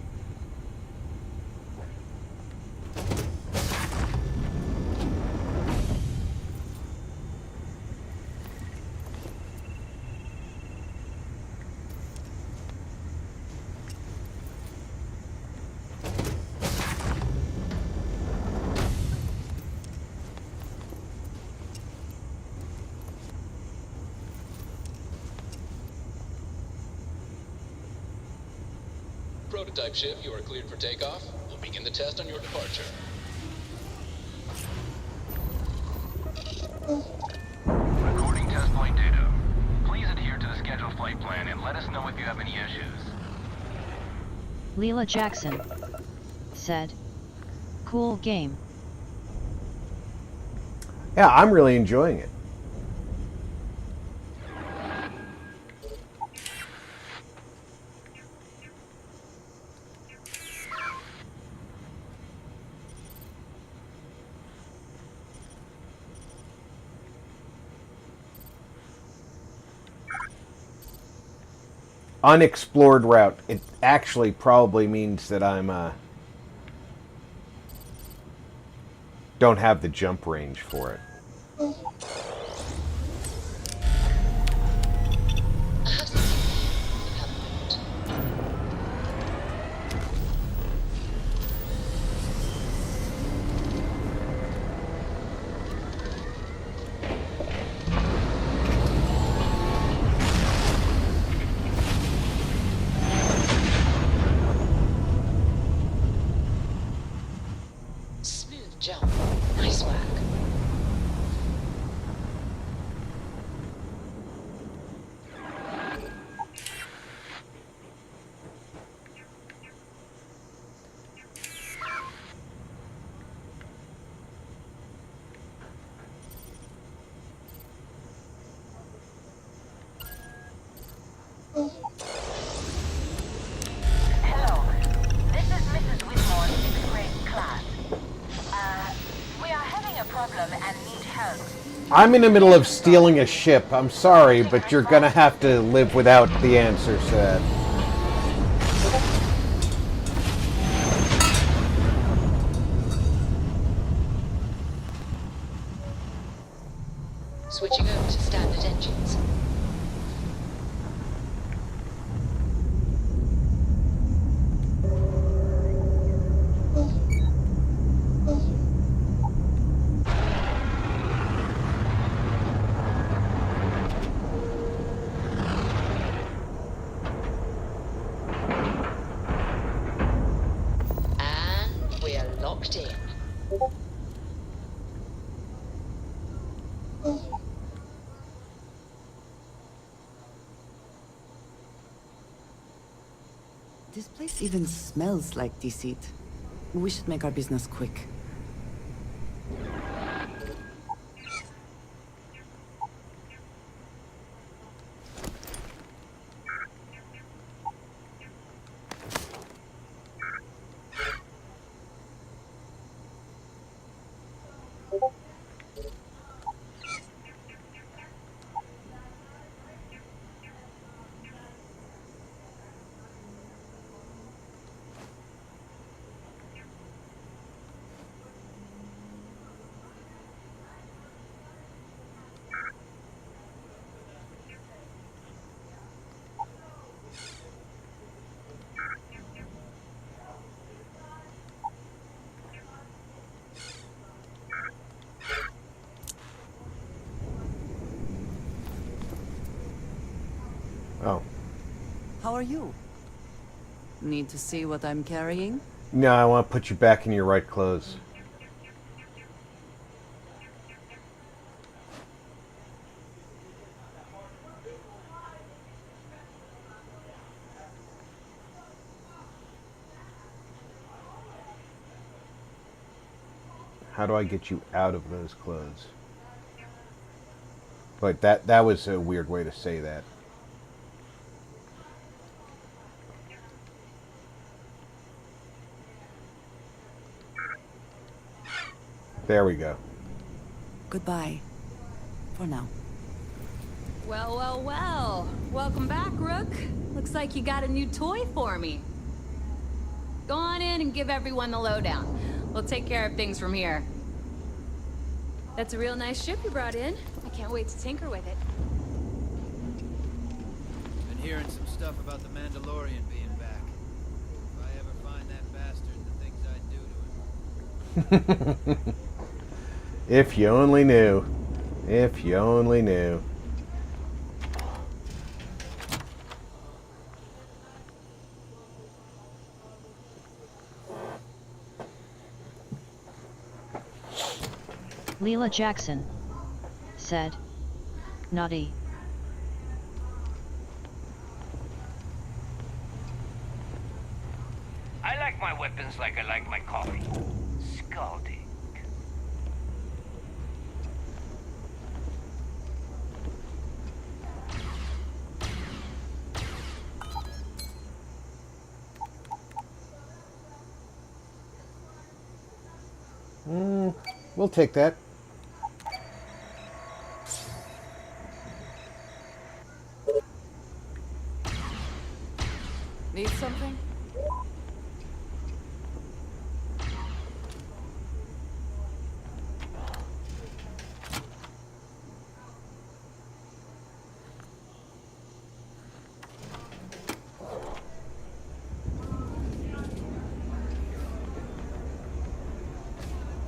prototype ship, you are cleared for takeoff. We'll begin the test on your departure. Recording test flight data. Please adhere to the scheduled flight plan and let us know if you have any issues. Leela Jackson said, "Cool game." Yeah, I'm really enjoying it. Unexplored route. It actually probably means that I'm don't have the jump range for it. Smooth jump. Nice work. Hello. This is Mrs. Whitmore's 6th grade class. We are having a problem and need help. I'm in the middle of stealing a ship. I'm sorry, but you're gonna have to live without the answer set. Switching over to standard engines. And we're locked in. This place even smells like deceit. We should make our business quick. Oh. How are you? Need to see what I'm carrying? No, I want to put you back in your right clothes. How do I get you out of those clothes? But that was a weird way to say that. There we go. Goodbye. For now. Well, well, well. Welcome back, Rook. Looks like you got a new toy for me. Go on in and give everyone the lowdown. We'll take care of things from here. That's a real nice ship you brought in. I can't wait to tinker with it. Been hearing some stuff about the Mandalorian being back. If I ever find that bastard, the things I'd do to him. If you only knew. If you only knew. Leela Jackson said, naughty. I like my weapons like I like my coffee. Scalding. We'll take that. Need something?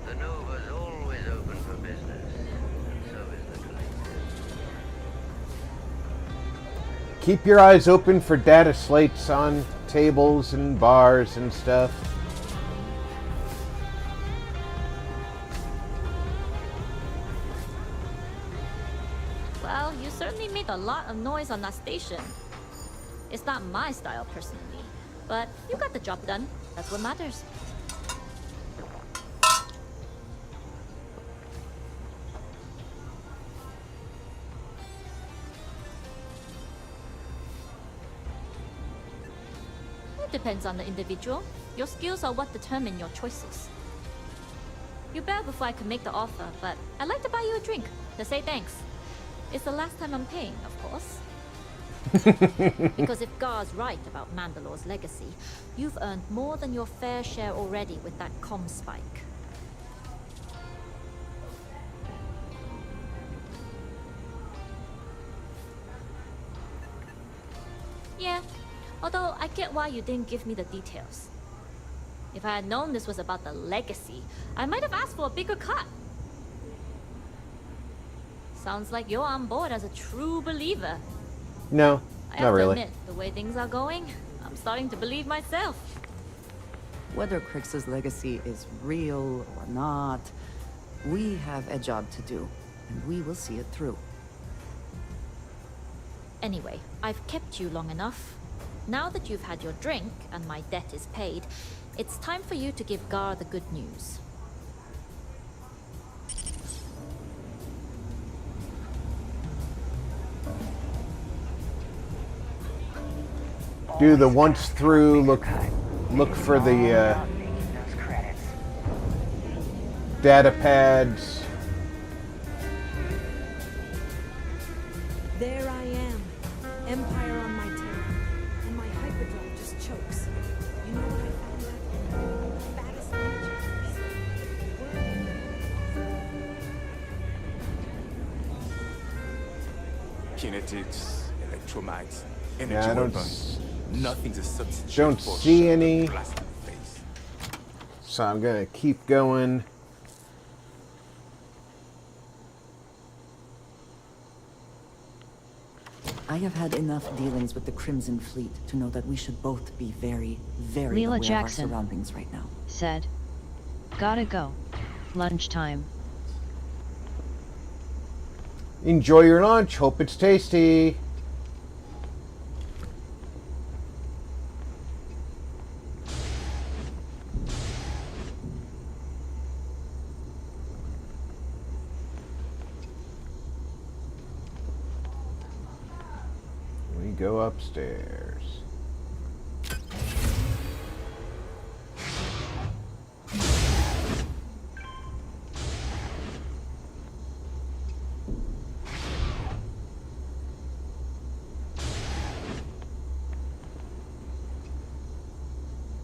The Nova's always open for business, and so is the Clancy. Keep your eyes open for data slates on tables and bars and stuff. Well, you certainly made a lot of noise on that station. It's not my style personally, but you got the job done. That's what matters. It depends on the individual. Your skills are what determine your choices. You bailed before I could make the offer, but I'd like to buy you a drink to say thanks. It's the last time I'm paying, of course. Because if Gar's right about Mandalore's legacy, you've earned more than your fair share already with that comm spike. Yeah, although I get why you didn't give me the details. If I had known this was about the legacy, I might have asked for a bigger cut. Sounds like you're on board as a true believer. No, I not have to really. admit, the way things are going, I'm starting to believe myself. Whether Crix's legacy is real or not, we have a job to do, and we will see it through. Anyway, I've kept you long enough. Now that you've had your drink and my debt is paid, it's time for you to give Gar the good news. Do the once through, look for the data pads. There I am, Empire on my tail, and my hyperdrive just chokes. You know what I found out? The fattest Kinetics, electromags, energy Yeah, I don't weapons. Nothing's a substitute don't for see any. blast in the face. So I'm gonna keep going. I have had enough dealings with the Crimson Fleet to know that we should both be very, very Leela aware Jackson of our surroundings right now. said, gotta go. Lunchtime. Enjoy your lunch. Hope it's tasty. We go upstairs.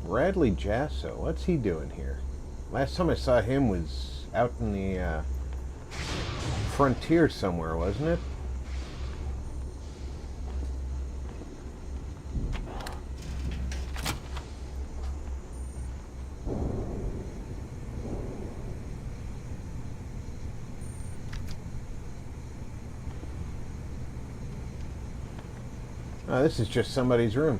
Bradley Jasso, what's he doing here? Last time I saw him was out in the frontier somewhere, wasn't it? Oh, this is just somebody's room.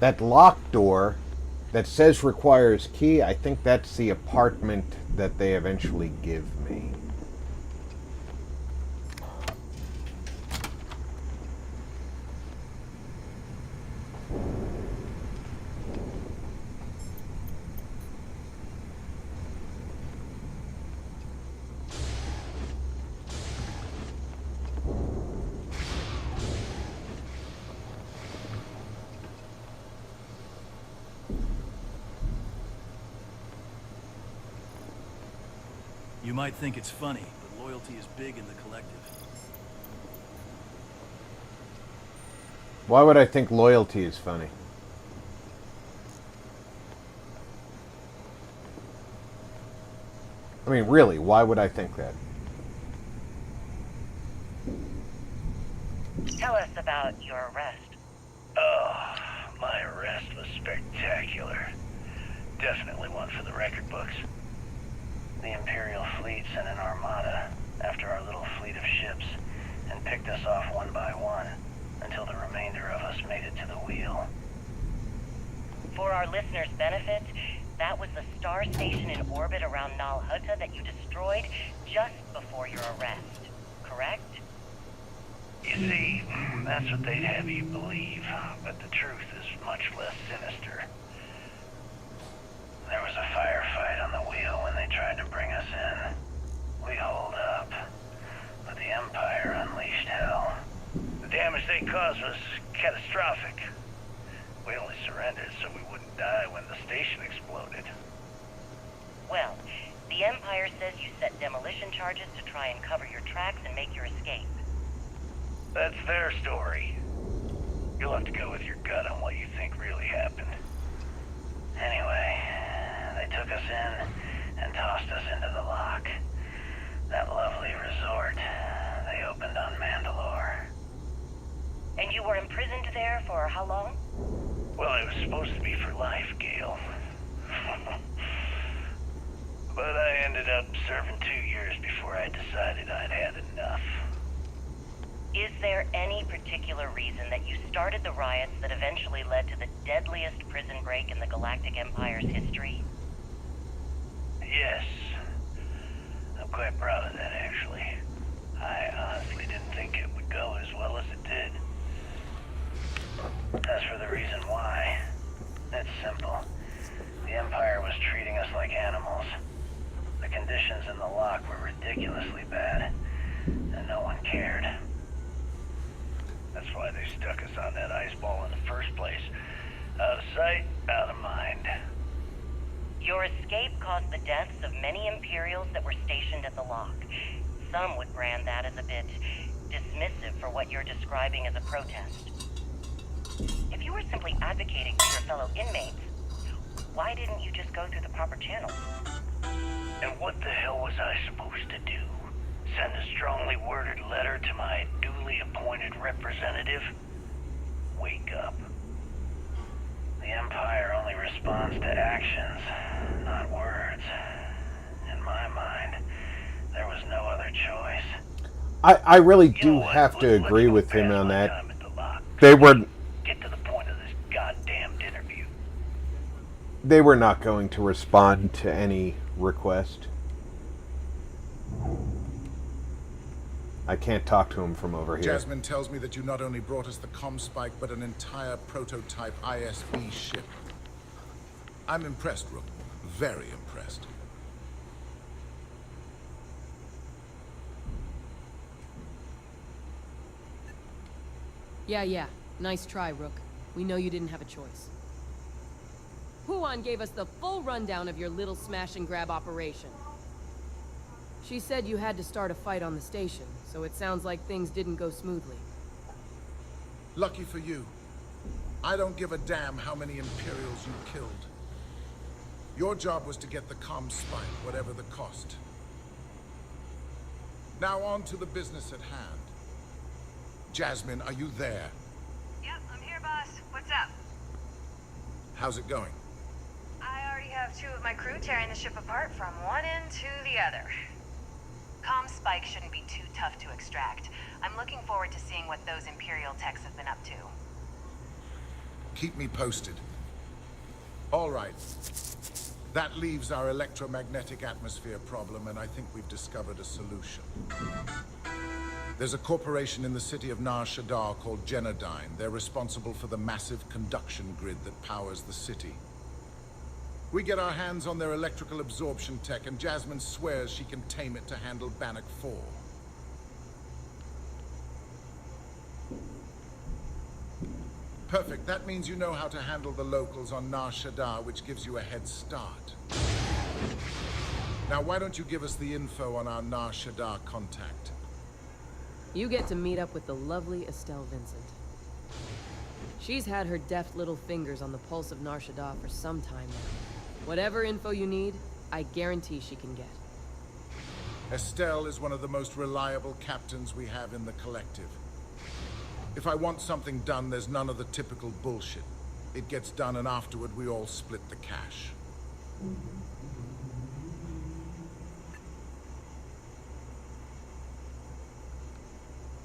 That locked door that says requires key, I think that's the apartment that they eventually give me. You might think it's funny, but loyalty is big in the collective. Why would I think loyalty is funny? I mean, really, why would I think that? Tell us about your arrest. Oh, my arrest was spectacular. Definitely one for the record books. The Imperial fleet sent an armada after our little fleet of ships and picked us off one by one until the remainder of us made it to the wheel. For our listeners' benefit, that was the star station in orbit around Nal Hutta that you destroyed just before your arrest, correct? You see, that's what they'd have you believe, but the truth is much less sinister. There was a firefight on the wheel when they tried to bring us in. We holed up, but the Empire unleashed hell. The damage they caused was catastrophic. We only surrendered so we wouldn't die when the station exploded. Well, the Empire says you set demolition charges to try and cover your tracks and make your escape. That's their story. You'll have to go with your gut on what you think really happened. Anyway, they took us in and tossed us into the lock. That lovely resort they opened on Mandalore. And you were imprisoned there for how long? Well, it was supposed to be for life, Gale. But I ended up serving 2 years before I decided I'd had enough. Is there any particular reason that you started the riots that eventually led to the deadliest prison break in the Galactic Empire's history? Yes. I'm quite proud of that, actually. I honestly didn't think it would go as well as it did. As for the reason why, it's simple. The Empire was treating us like animals. The conditions in the lock were ridiculously bad, and no one cared. That's why they stuck us on that ice ball in the first place. Out of sight, out of mind. Your escape caused the deaths of many Imperials that were stationed at the lock. Some would brand that as a bit dismissive for what you're describing as a protest. If you were simply advocating for your fellow inmates, why didn't you just go through the proper channels? And what the hell was I supposed to do? Send a strongly worded letter to my duly appointed representative? Wake up. The Empire only responds to actions, not words. In my mind, there was no other choice. I really do have to agree with him on that. They were... Get to the point of this goddamn interview. They were not going to respond to any request. I can't talk to him from over here. Jasmine tells me that you not only brought us the comm spike, but an entire prototype ISB ship. I'm impressed, Rook. Very impressed. Yeah. Nice try, Rook. We know you didn't have a choice. Huan gave us the full rundown of your little smash and grab operation. She said you had to start a fight on the station, so it sounds like things didn't go smoothly. Lucky for you. I don't give a damn how many Imperials you killed. Your job was to get the comm spike, whatever the cost. Now on to the business at hand. Jasmine, are you there? Yep, I'm here, boss. What's up? How's it going? I already have 2 of my crew tearing the ship apart from one end to the other. Comm spike shouldn't be too tough to extract. I'm looking forward to seeing what those Imperial techs have been up to. Keep me posted. All right. That leaves our electromagnetic atmosphere problem, and I think we've discovered a solution. There's a corporation in the city of Nar Shaddaa called Genodyne. They're responsible for the massive conduction grid that powers the city. We get our hands on their electrical absorption tech, and Jasmine swears she can tame it to handle Bannock 4. Perfect. That means you know how to handle the locals on Nar Shaddaa, which gives you a head start. Now, why don't you give us the info on our Nar Shaddaa contact? You get to meet up with the lovely Estelle Vincent. She's had her deft little fingers on the pulse of Nar Shaddaa for some time now. Whatever info you need, I guarantee she can get. Estelle is one of the most reliable captains we have in the collective. If I want something done, there's none of the typical bullshit. It gets done, and afterward we all split the cash.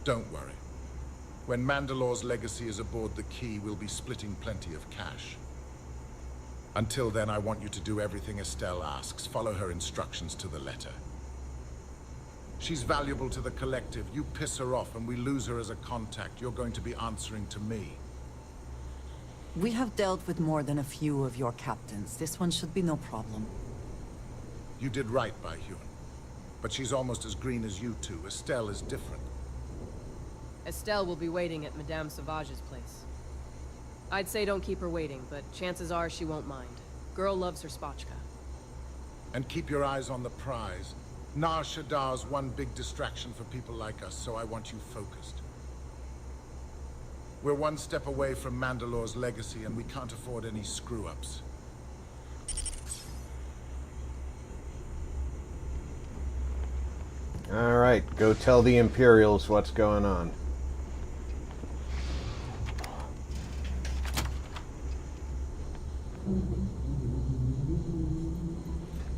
Don't worry. When Mandalore's legacy is aboard the Key, we'll be splitting plenty of cash. Until then, I want you to do everything Estelle asks. Follow her instructions to the letter. She's valuable to the collective. You piss her off and we lose her as a contact. You're going to be answering to me. We have dealt with more than a few of your captains. This one should be no problem. You did right by Huon. But she's almost as green as you two. Estelle is different. Estelle will be waiting at Madame Sauvage's place. I'd say don't keep her waiting, but chances are she won't mind. Girl loves her spotchka. And keep your eyes on the prize. Nar Shaddaa's one big distraction for people like us, so I want you focused. We're one step away from Mandalore's legacy, and we can't afford any screw-ups. All right, go tell the Imperials what's going on.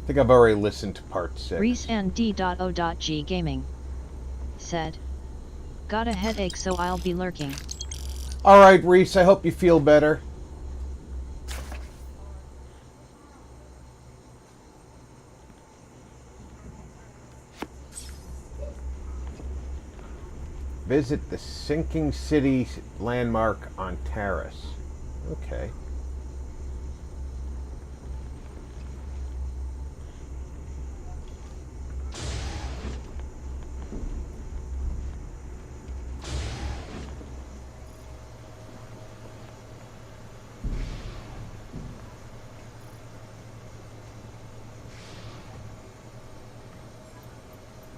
I think I've already listened to part 6. Reese and D.O.G Gaming said, "Got a headache, so I'll be lurking." All right, Reese, I hope you feel better. Visit the sinking city landmark on Terrace. Okay.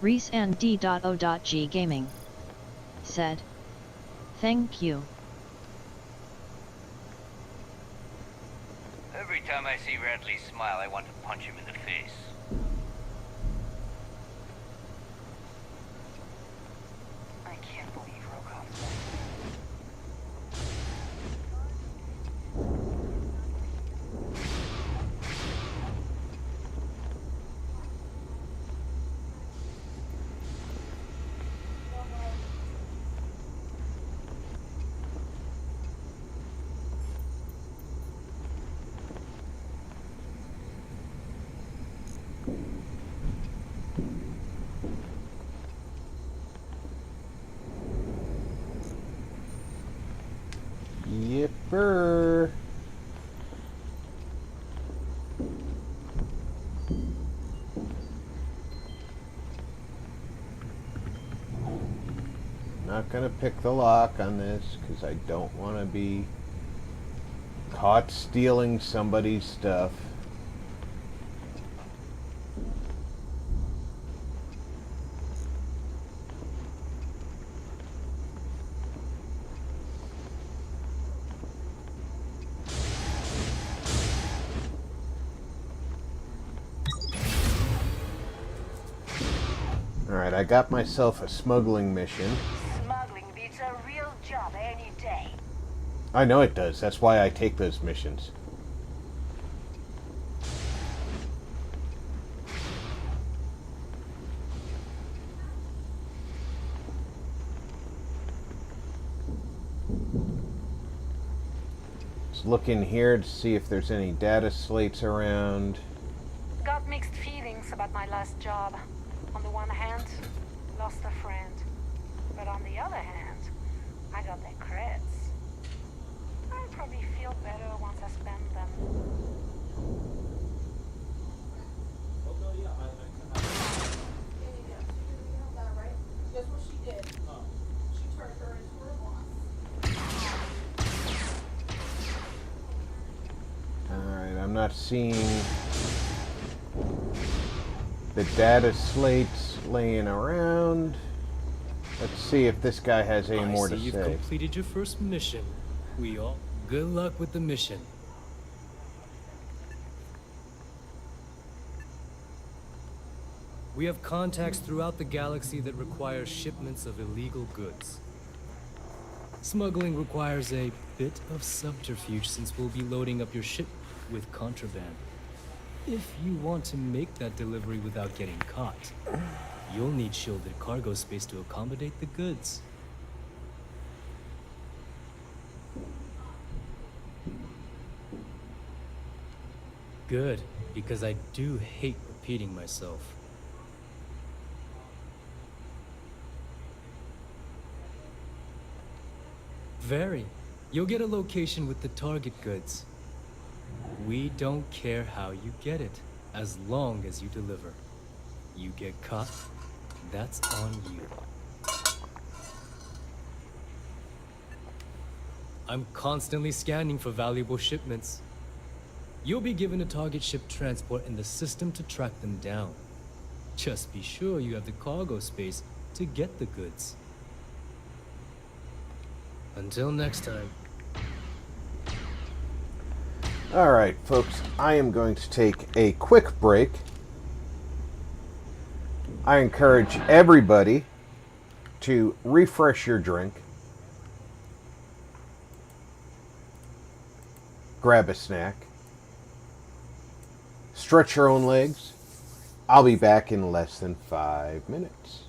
Reese and D.O.G Gaming said, "Thank you." Every time I see Radley smile, I want to punch him in the face. I can't believe Rokov's back. Yipper. Not gonna pick the lock on this because I don't want to be caught stealing somebody's stuff. Alright, I got myself a smuggling mission. Smuggling beats a real job any day. I know it does. That's why I take those missions. Let's look in here to see if there's any data slates around. Got mixed feelings about my last job. On the one hand, lost a friend. But on the other hand, I got their creds. I'll probably feel better once I spend them. Guess what she did? She turned her into her boss. Alright, I'm not seeing the data slates laying around. Let's see if this guy has any more to say. You've completed your first mission. We all good luck with the mission. We have contacts throughout the galaxy that require shipments of illegal goods. Smuggling requires a bit of subterfuge since we'll be loading up your ship with contraband. If you want to make that delivery without getting caught, you'll need shielded cargo space to accommodate the goods. Good, because I do hate repeating myself. Very. You'll get a location with the target goods. We don't care how you get it, as long as you deliver. You get caught, that's on you. I'm constantly scanning for valuable shipments. You'll be given a target ship transport in the system to track them down. Just be sure you have the cargo space to get the goods. Until next time. Alright, folks, I am going to take a quick break. I encourage everybody to refresh your drink, grab a snack, stretch your own legs. I'll be back in less than 5 minutes.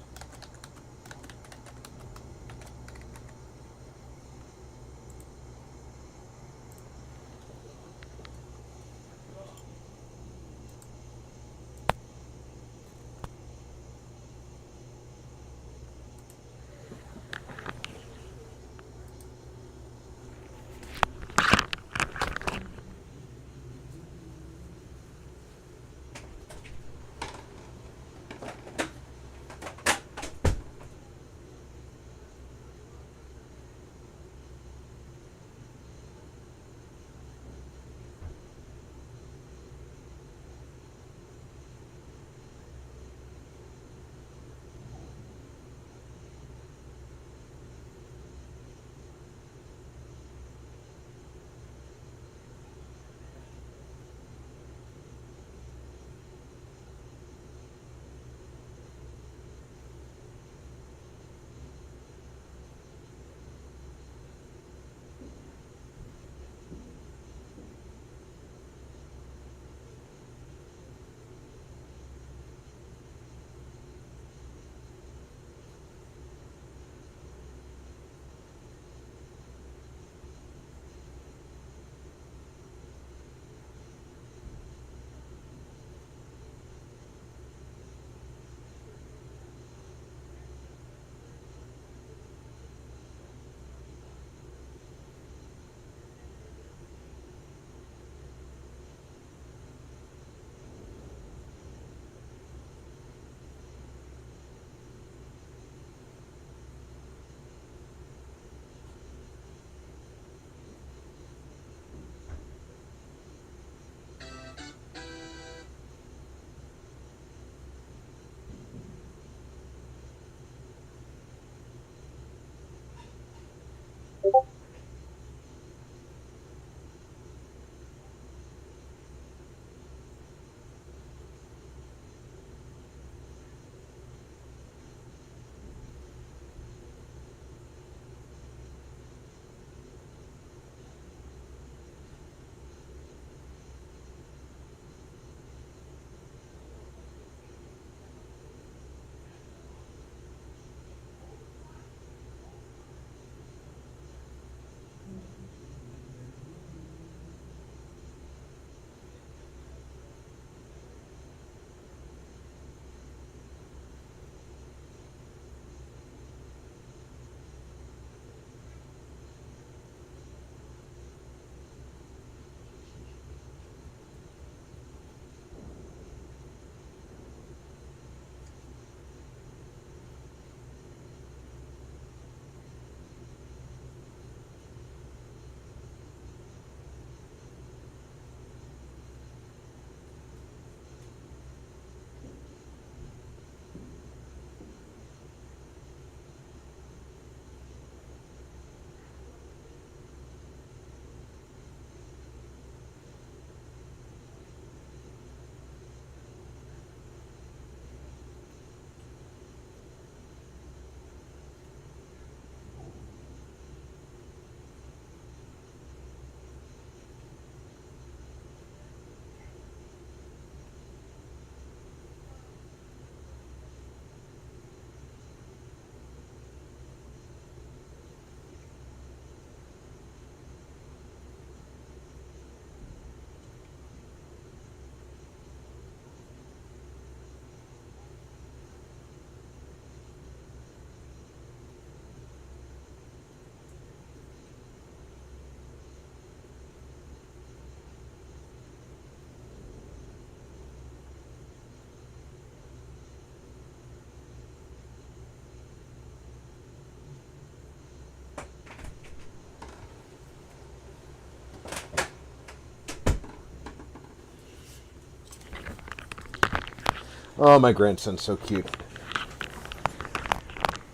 Oh, my grandson's so cute.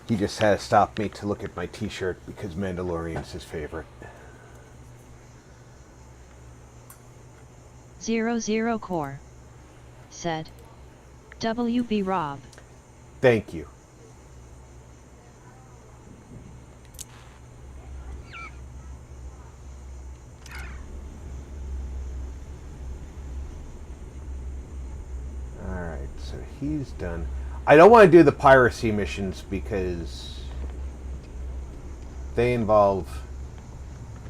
He just had to stop me to look at my t-shirt because Mandalorian's his favorite. 00 Core said, WB Rob. Thank you. Alright, so he's done. I don't want to do the piracy missions because they involve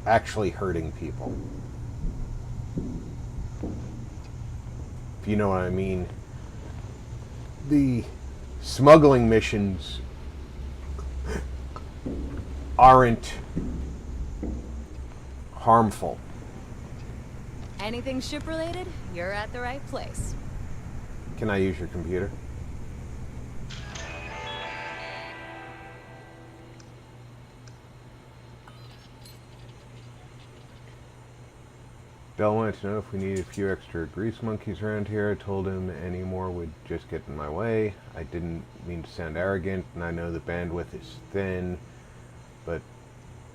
actually hurting people. If you know what I mean. The smuggling missions aren't harmful. Anything ship related, you're at the right place. Can I use your computer? Bell wanted to know if we needed a few extra grease monkeys around here. I told him any more would just get in my way. I didn't mean to sound arrogant, and I know the bandwidth is thin, but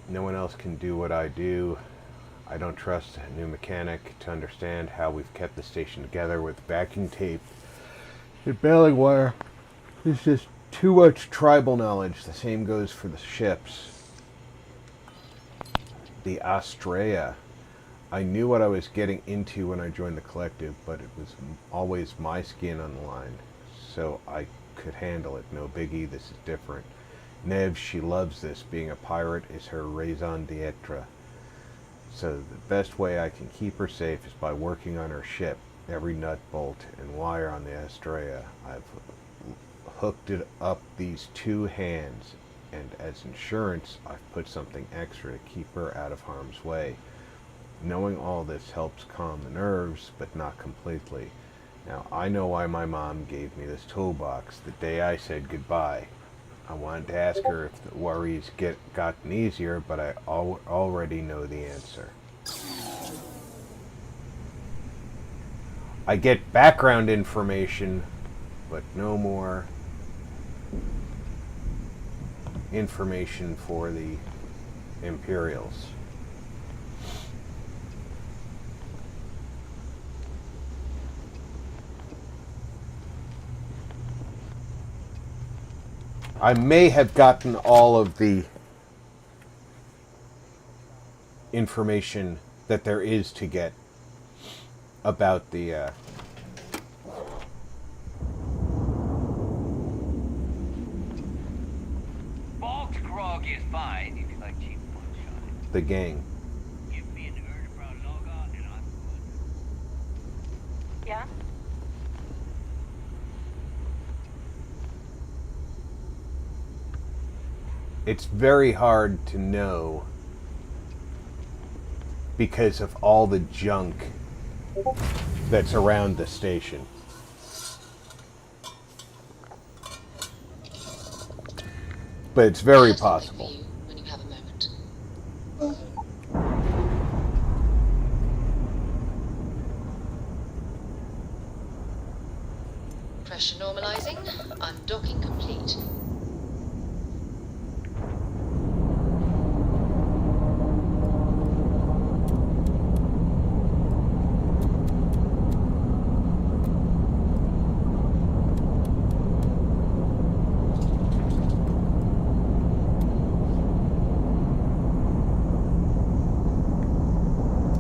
no one else can do what I do. I don't trust a new mechanic to understand how we've kept the station together with backing tape and baling wire. There's just too much tribal knowledge. The same goes for the ships. The Astrea. I knew what I was getting into when I joined the collective, but it was always my skin on the line, so I could handle it. No biggie, this is different. Nev, she loves this. Being a pirate is her raison d'etre. So the best way I can keep her safe is by working on her ship. Every nut, bolt, and wire on the Astrea. I've hooked it up these two hands, and as insurance, I've put something extra to keep her out of harm's way. Knowing all this helps calm the nerves, but not completely. Now, I know why my mom gave me this toolbox the day I said goodbye. I wanted to ask her if the worries gotten easier, but I already know the answer. I get background information, but no more information for the Imperials. I may have gotten all of the information that there is to get about the Bulk grog is fine if you like cheap bloodshot. the gang. Give me an urn of Brownoga and I'm good. Yeah? It's very hard to know because of all the junk that's around the station. But it's very possible. When you have a moment. Pressure normalizing. Undocking complete.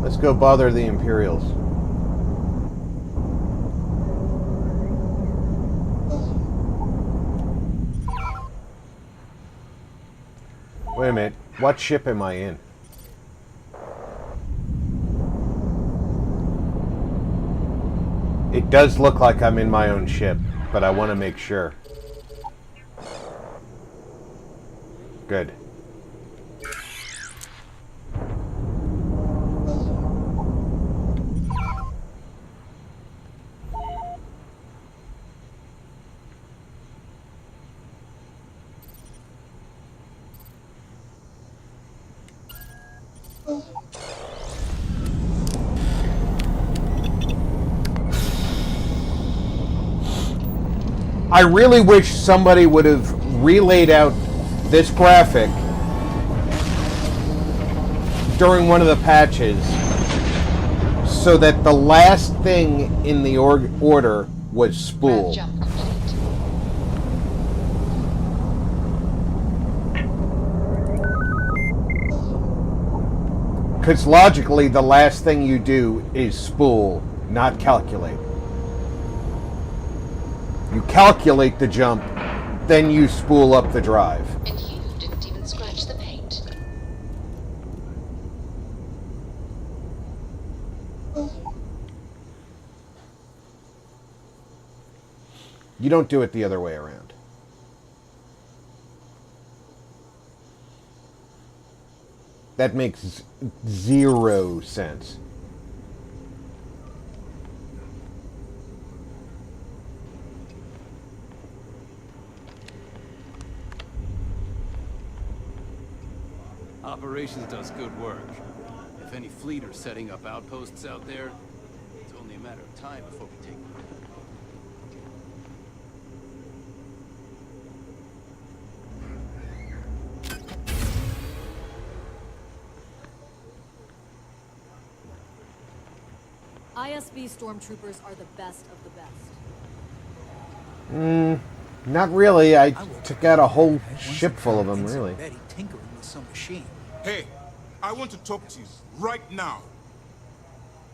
Let's go bother the Imperials. Wait a minute. What ship am I in? It does look like I'm in my own ship, but I want to make sure. Good. I really wish somebody would have relayed out this graphic during one of the patches so that the last thing in the order was spool. Because logically, the last thing you do is spool, not calculate. You calculate the jump, then you spool up the drive. And you didn't even scratch the paint. You don't do it the other way around. That makes zero sense. Operations does good work. If any fleet are setting up outposts out there, it's only a matter of time before we take them. ISB stormtroopers are the best of the best. Not really. I took out a whole ship full of them, really. Tinkering with some machine. Hey, I want to talk to you right now.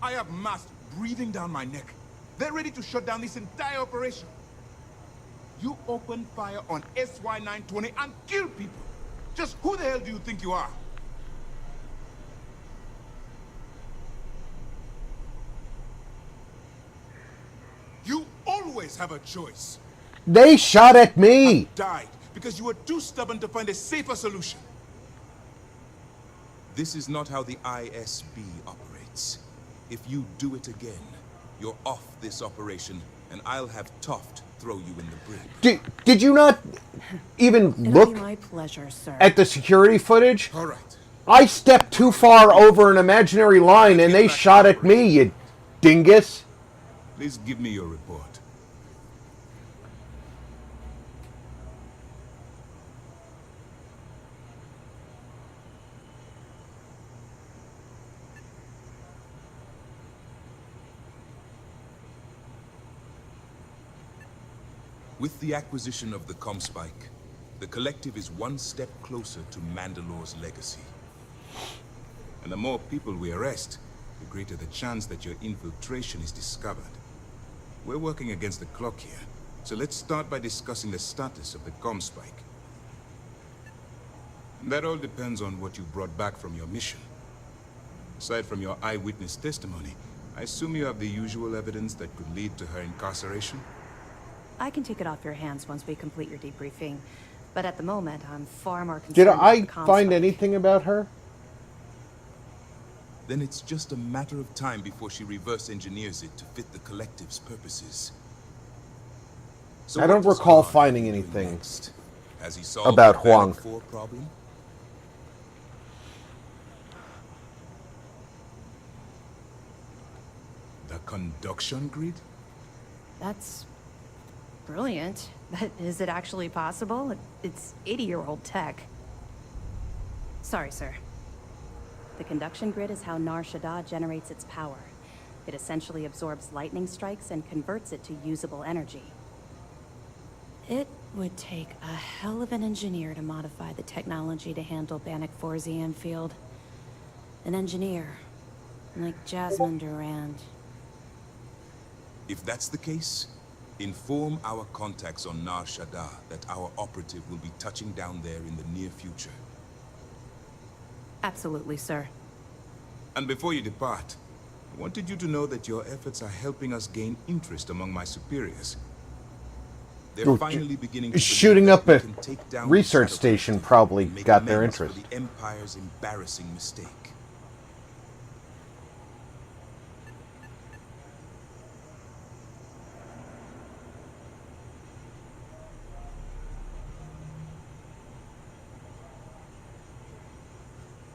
I have masks breathing down my neck. They're ready to shut down this entire operation. You open fire on SY-920 and kill people. Just who the hell do you think you are? You always have a choice. They shot at me! Died because you were too stubborn to find a safer solution. This is not how the ISB operates. If you do it again, you're off this operation, and I'll have Toft throw you in the brig. Did you not even look my pleasure, sir. at the security footage? All right. I stepped too far over an imaginary line and they shot at me, you dingus. Please give me your report. With the acquisition of the Comspike, the Collective is one step closer to Mandalore's legacy. And the more people we arrest, the greater the chance that your infiltration is discovered. We're working against the clock here, so let's start by discussing the status of the Comspike. That all depends on what you brought back from your mission. Aside from your eyewitness testimony, I assume you have the usual evidence that could lead to her incarceration? I can take it off your hands once we complete your debriefing, but at the moment, I'm far more concerned Did with I the Comspike. find anything about her? Then it's just a matter of time before she reverse engineers it to fit the Collective's purposes. So I don't what does recall Han finding do anything next? Has he solved about the Huang. Panic 4 problem? The conduction grid? That's brilliant, but is it actually possible? It's 80-year-old tech. Sorry, sir. The conduction grid is how Nar Shaddaa generates its power. It essentially absorbs lightning strikes and converts it to usable energy. It would take a hell of an engineer to modify the technology to handle Bannock 4's EM field. An engineer, like Jasmine Durand. If that's the case, inform our contacts on Nar Shaddaa that our operative will be touching down there in the near future. Absolutely, sir. And before you depart, I wanted you to know that your efforts are helping us gain interest among my superiors. They're finally beginning to Shooting believe up that a we can take down research the station probably and make got their amends interest. for the Empire's embarrassing mistake.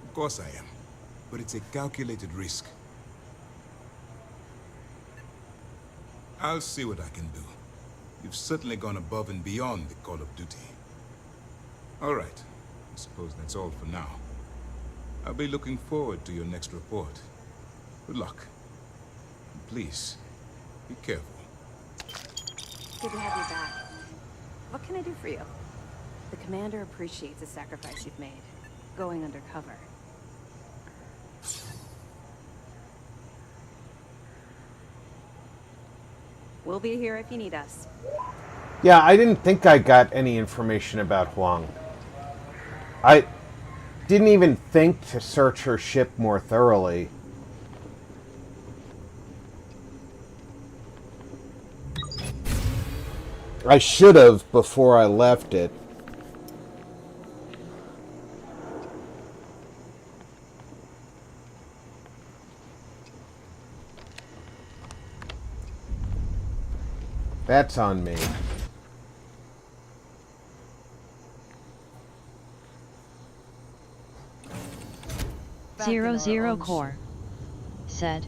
Of course I am, but it's a calculated risk. I'll see what I can do. You've certainly gone above and beyond the call of duty. All right. I suppose that's all for now. I'll be looking forward to your next report. Good luck. And please, be careful. Good to have you back. What can I do for you? The commander appreciates the sacrifice you've made, going undercover. We'll be here if you need us. Yeah, I didn't think I got any information about Huang. I didn't even think to search her ship more thoroughly. I should have before I left it. That's on me. Zero Core said,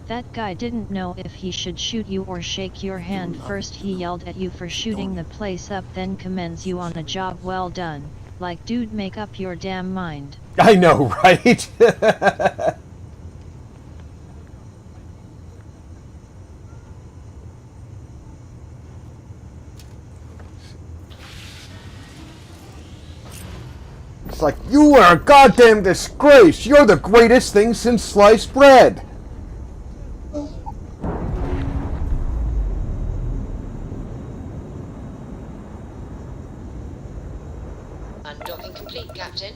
"That guy didn't know if he should shoot you or shake your hand first. He yelled at you for shooting the place up, then commends you on a job well done. Like, dude, make up your damn mind." I know, right? It's like, you are a goddamn disgrace. You're the greatest thing since sliced bread. Undocking complete, Captain.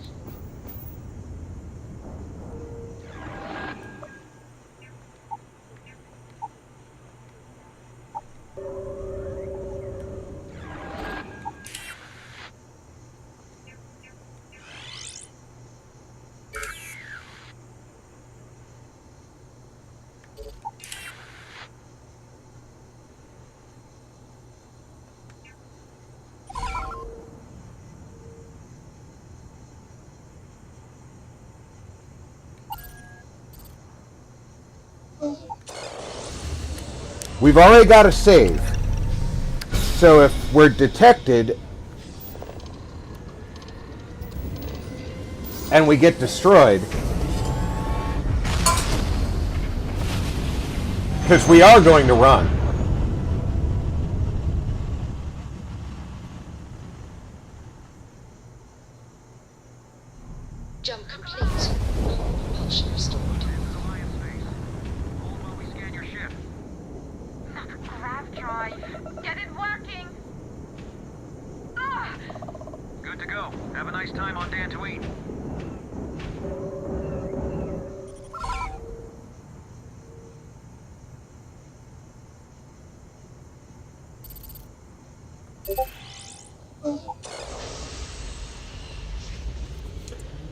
We've already got a save. So if we're detected and we get destroyed, because we are going to run. Jump complete. Propulsion restored. Get it working! Ugh. Good to go. Have a nice time on Dantooine.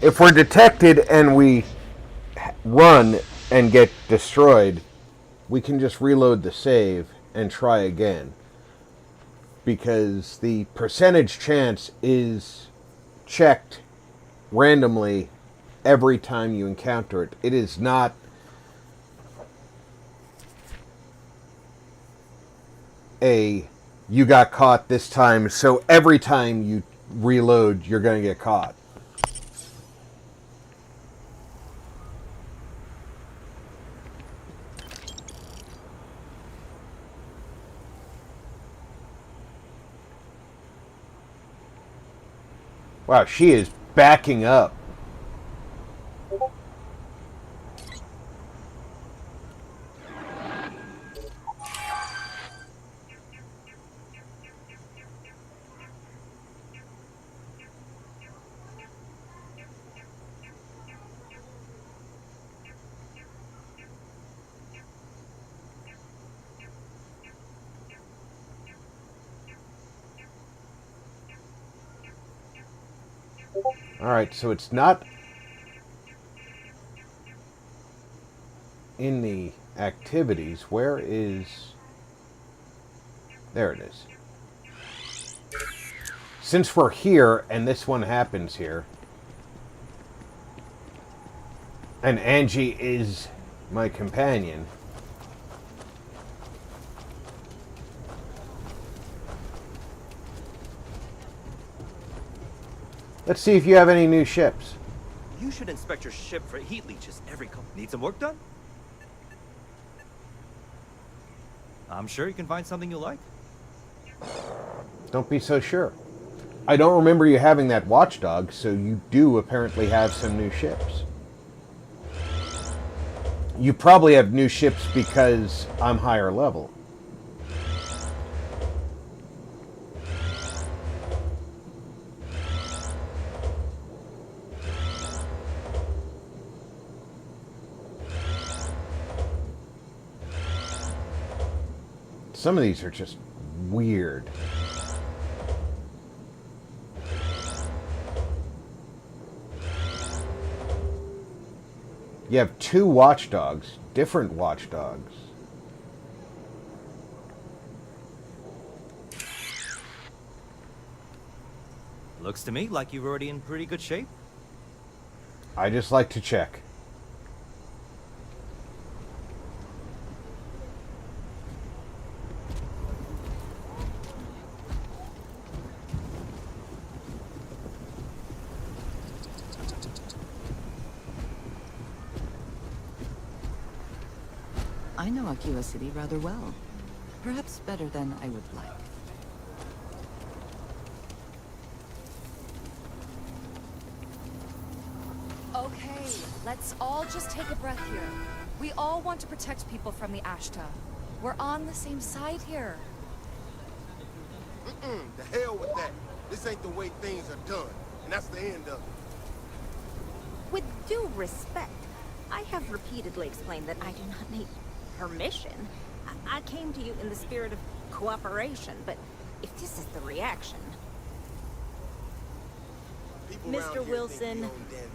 If we're detected and we run and get destroyed, we can just reload the save and try again, because the percentage chance is checked randomly every time you encounter it. It is not a you got caught this time, so every time you reload you're going to get caught. Wow, she is backing up. Alright, so it's not in the activities. Where is... There it is. Since we're here, and this one happens here, and Angie is my companion, Let's see if you have any new ships. You should inspect your ship for heat leeches every couple. Need some work done? I'm sure you can find something you like. Don't be so sure. I don't remember you having that watchdog, so you do apparently have some new ships. You probably have new ships because I'm higher level. Some of these are just weird. You have 2 watchdogs, different watchdogs. Looks to me like you're already in pretty good shape. I just like to check. I know Akiva City rather well. Perhaps better than I would like. Okay, let's all just take a breath here. We all want to protect people from the Ashta. We're on the same side here. The hell with that. This ain't the way things are done. And that's the end of it. With due respect, I have repeatedly explained that I do not need permission. I came to you in the spirit of cooperation, but if this is the reaction... Mr. Wilson,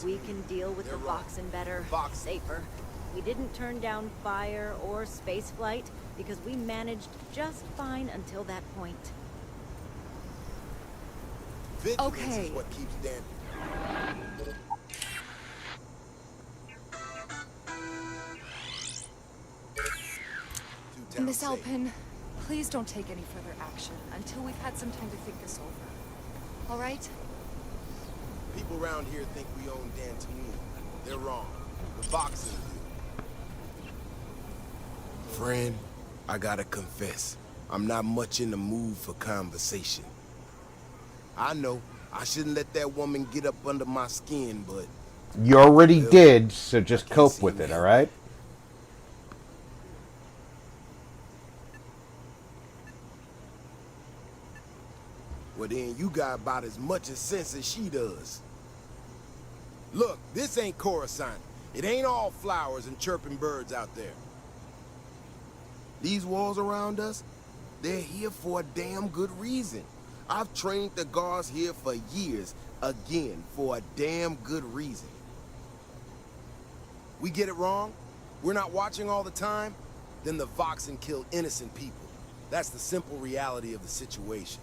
we can deal with the Voxen better, safer. We didn't turn down fire or spaceflight because we managed just fine until that point. Okay. Is what keeps Dan. Miss Alpin, please don't take any further action until we've had some time to think this over. All right? People around here think we own Dantooine. They're wrong. The Voxen do. Friend, I gotta confess, I'm not much in the mood for conversation. I know, I shouldn't let that woman get up under my skin, but... You already did, so just cope with it, alright? Well then, you got about as much sense as she does. Look, this ain't Coruscant. It ain't all flowers and chirping birds out there. These walls around us, they're here for a damn good reason. I've trained the guards here for years, again, for a damn good reason. We get it wrong? We're not watching all the time? Then the Voxen kill innocent people. That's the simple reality of the situation.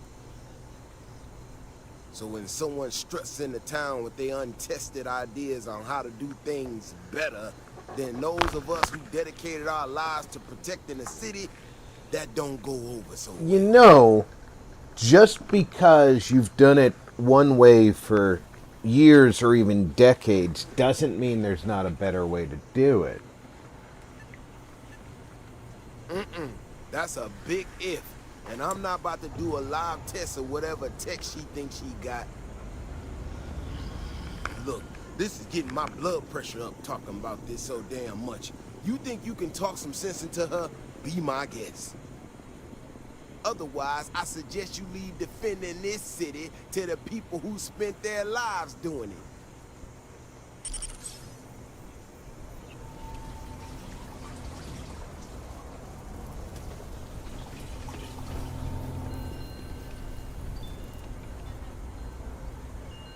So when someone struts into town with their untested ideas on how to do things better than those of us who dedicated our lives to protecting the city, that don't go over so well. You know, just because you've done it one way for years or even decades doesn't mean there's not a better way to do it. That's a big if. And I'm not about to do a live test of whatever tech she thinks she got. Look, this is getting my blood pressure up talking about this so damn much. You think you can talk some sense into her? Be my guest. Otherwise, I suggest you leave defending this city to the people who spent their lives doing it.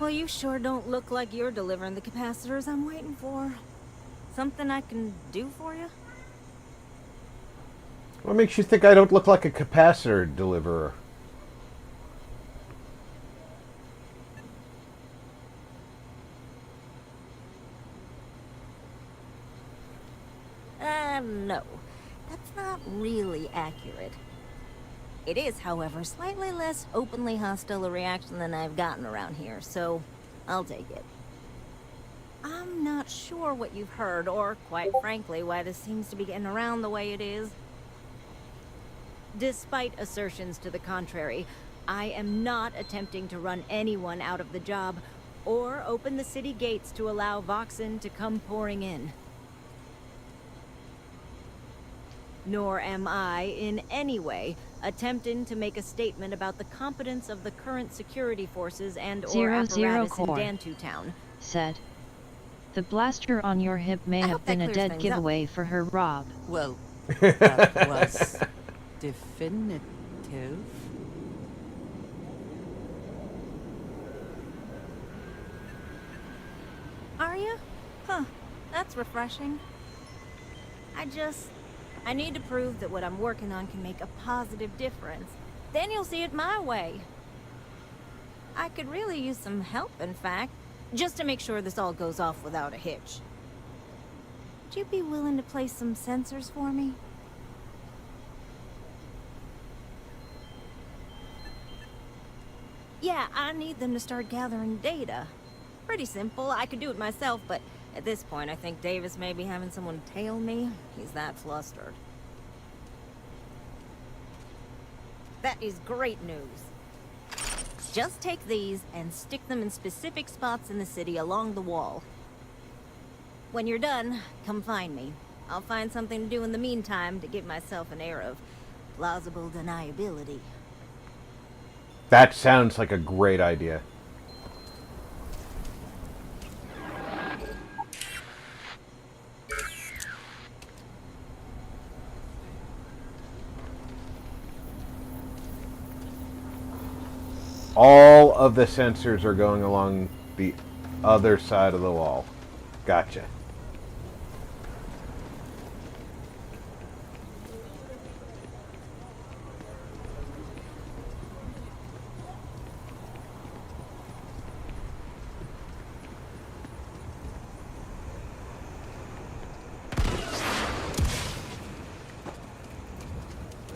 Well, you sure don't look like you're delivering the capacitors I'm waiting for. Something I can do for you? What makes you think I don't look like a capacitor deliverer? No. That's not really accurate. It is, however, slightly less openly hostile a reaction than I've gotten around here, so I'll take it. I'm not sure what you've heard, or quite frankly, why this seems to be getting around the way it is. Despite assertions to the contrary, I am not attempting to run anyone out of the job, or open the city gates to allow Voxen to come pouring in. Nor am I, in any way, attempting to make a statement about the competence of the current security forces and or apparatus in Dantu Town. Said. The blaster on your hip may have been a dead giveaway for her, Rob. Well, that was definitive. Are you? Huh. That's refreshing. I need to prove that what I'm working on can make a positive difference. Then you'll see it my way. I could really use some help, in fact, just to make sure this all goes off without a hitch. Would you be willing to place some sensors for me? Yeah, I need them to start gathering data. Pretty simple. I could do it myself, but at this point, I think Davis may be having someone tail me. He's that flustered. That is great news. Just take these and stick them in specific spots in the city along the wall. When you're done, come find me. I'll find something to do in the meantime to give myself an air of plausible deniability. That sounds like a great idea. All of the sensors are going along the other side of the wall. Gotcha.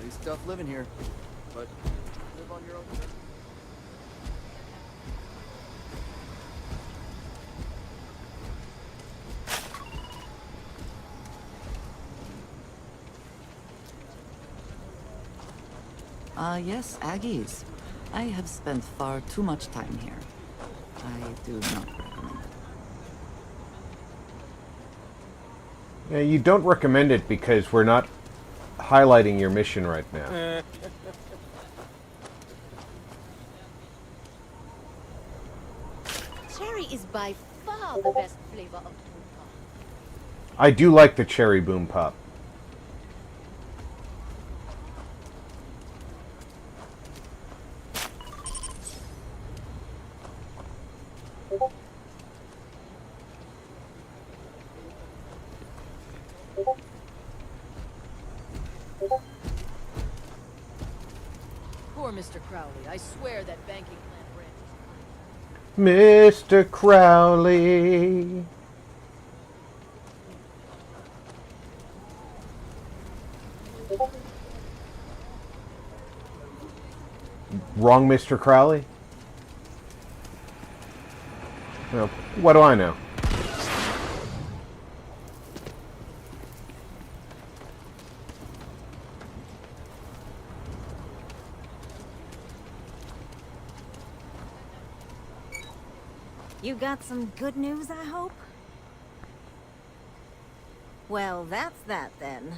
It's tough living here, but live on your own terms. Yes, Aggies. I have spent far too much time here. I do not recommend it. Yeah, you don't recommend it because we're not highlighting your mission right now. Cherry is by far the best flavor of boom pop. I do like the cherry boom pop. Poor Mr. Crowley. I swear that banking plan branch. Mr. Crowley. Wrong, Mr. Crowley? Well, what do I know? You got some good news, I hope? Well, that's that then.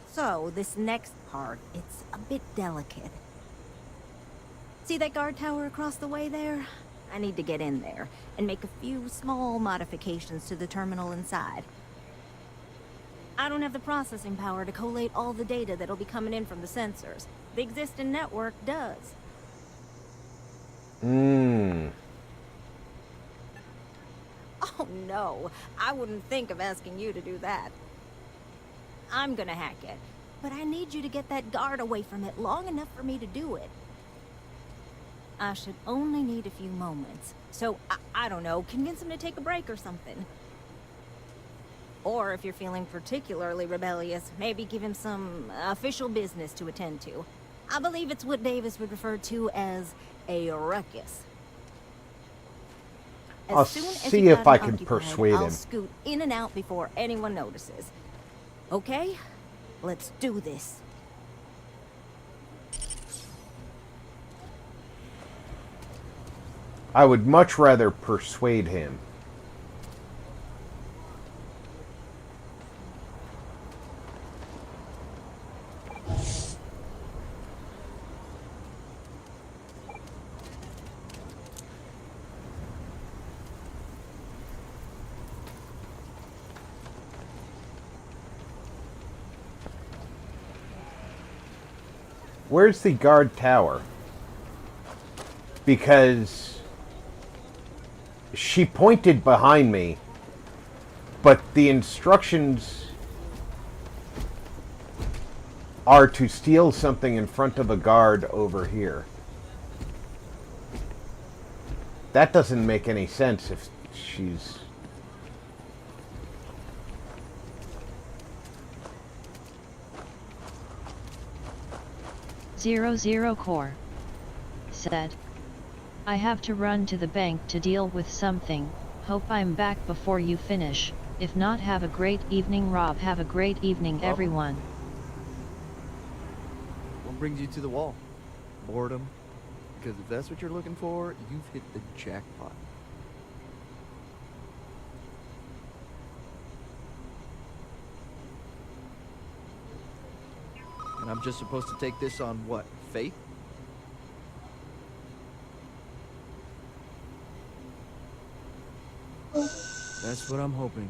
So, this next part, it's a bit delicate. See that guard tower across the way there? I need to get in there and make a few small modifications to the terminal inside. I don't have the processing power to collate all the data that'll be coming in from the sensors. The existing network does. Oh no, I wouldn't think of asking you to do that. I'm gonna hack it, but I need you to get that guard away from it long enough for me to do it. I should only need a few moments, so I don't know, convince him to take a break or something. Or if you're feeling particularly rebellious, maybe give him some official business to attend to. I believe it's what Davis would refer to as a ruckus. As I'll soon as see you if got I it can occupied, persuade I'll him. scoot in and out before anyone notices. Okay? Let's do this. I would much rather persuade him. Where's the guard tower? Because she pointed behind me, but the instructions are to steal something in front of a guard over here. That doesn't make any sense if she's... Zero Core said, I have to run to the bank to deal with something, hope I'm back before you finish, if not have a great evening Rob, have a great evening everyone. What brings you to the wall? Boredom? Because if that's what you're looking for, you've hit the jackpot. And I'm just supposed to take this on what? Faith? That's what I'm hoping.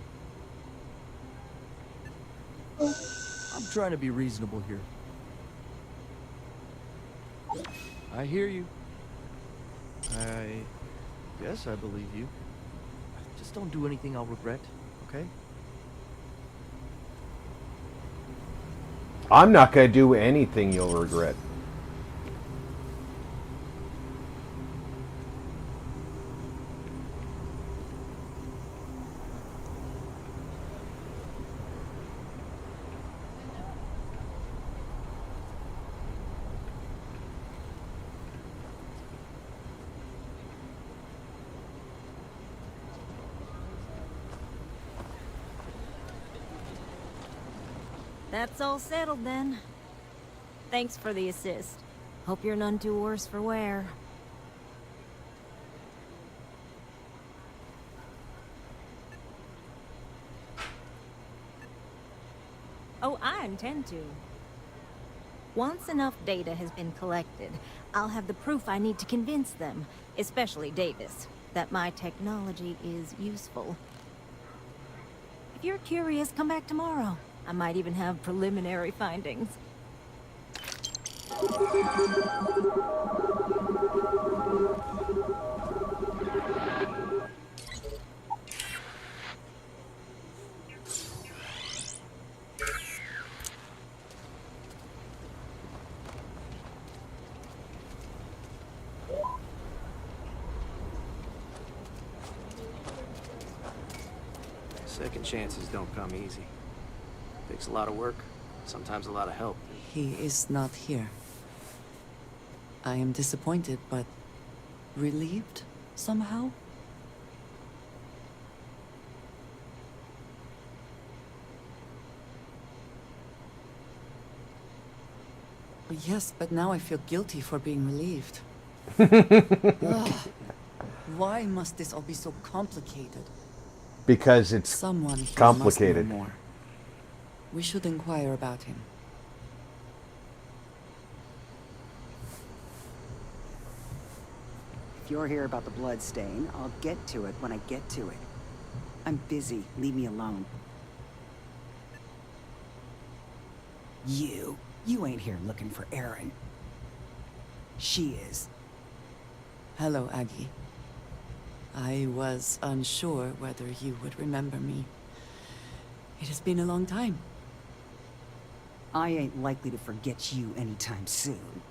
I'm trying to be reasonable here. I hear you. I guess I believe you. Just don't do anything I'll regret, okay? I'm not going to do anything you'll regret. That's all settled then. Thanks for the assist. Hope you're none too worse for wear. Oh, I intend to. Once enough data has been collected, I'll have the proof I need to convince them, especially Davis, that my technology is useful. If you're curious, come back tomorrow. I might even have preliminary findings. Second chances don't come easy. Takes a lot of work, sometimes a lot of help. He is not here. I am disappointed, but relieved somehow? Yes, but now I feel guilty for being relieved. Ugh. Why must this all be so complicated? Because it's Someone here complicated. must know more. We should inquire about him. If you're here about the blood stain, I'll get to it when I get to it. I'm busy. Leave me alone. You ain't here looking for Erin. She is. Hello, Aggie. I was unsure whether you would remember me. It has been a long time. I ain't likely to forget you anytime soon.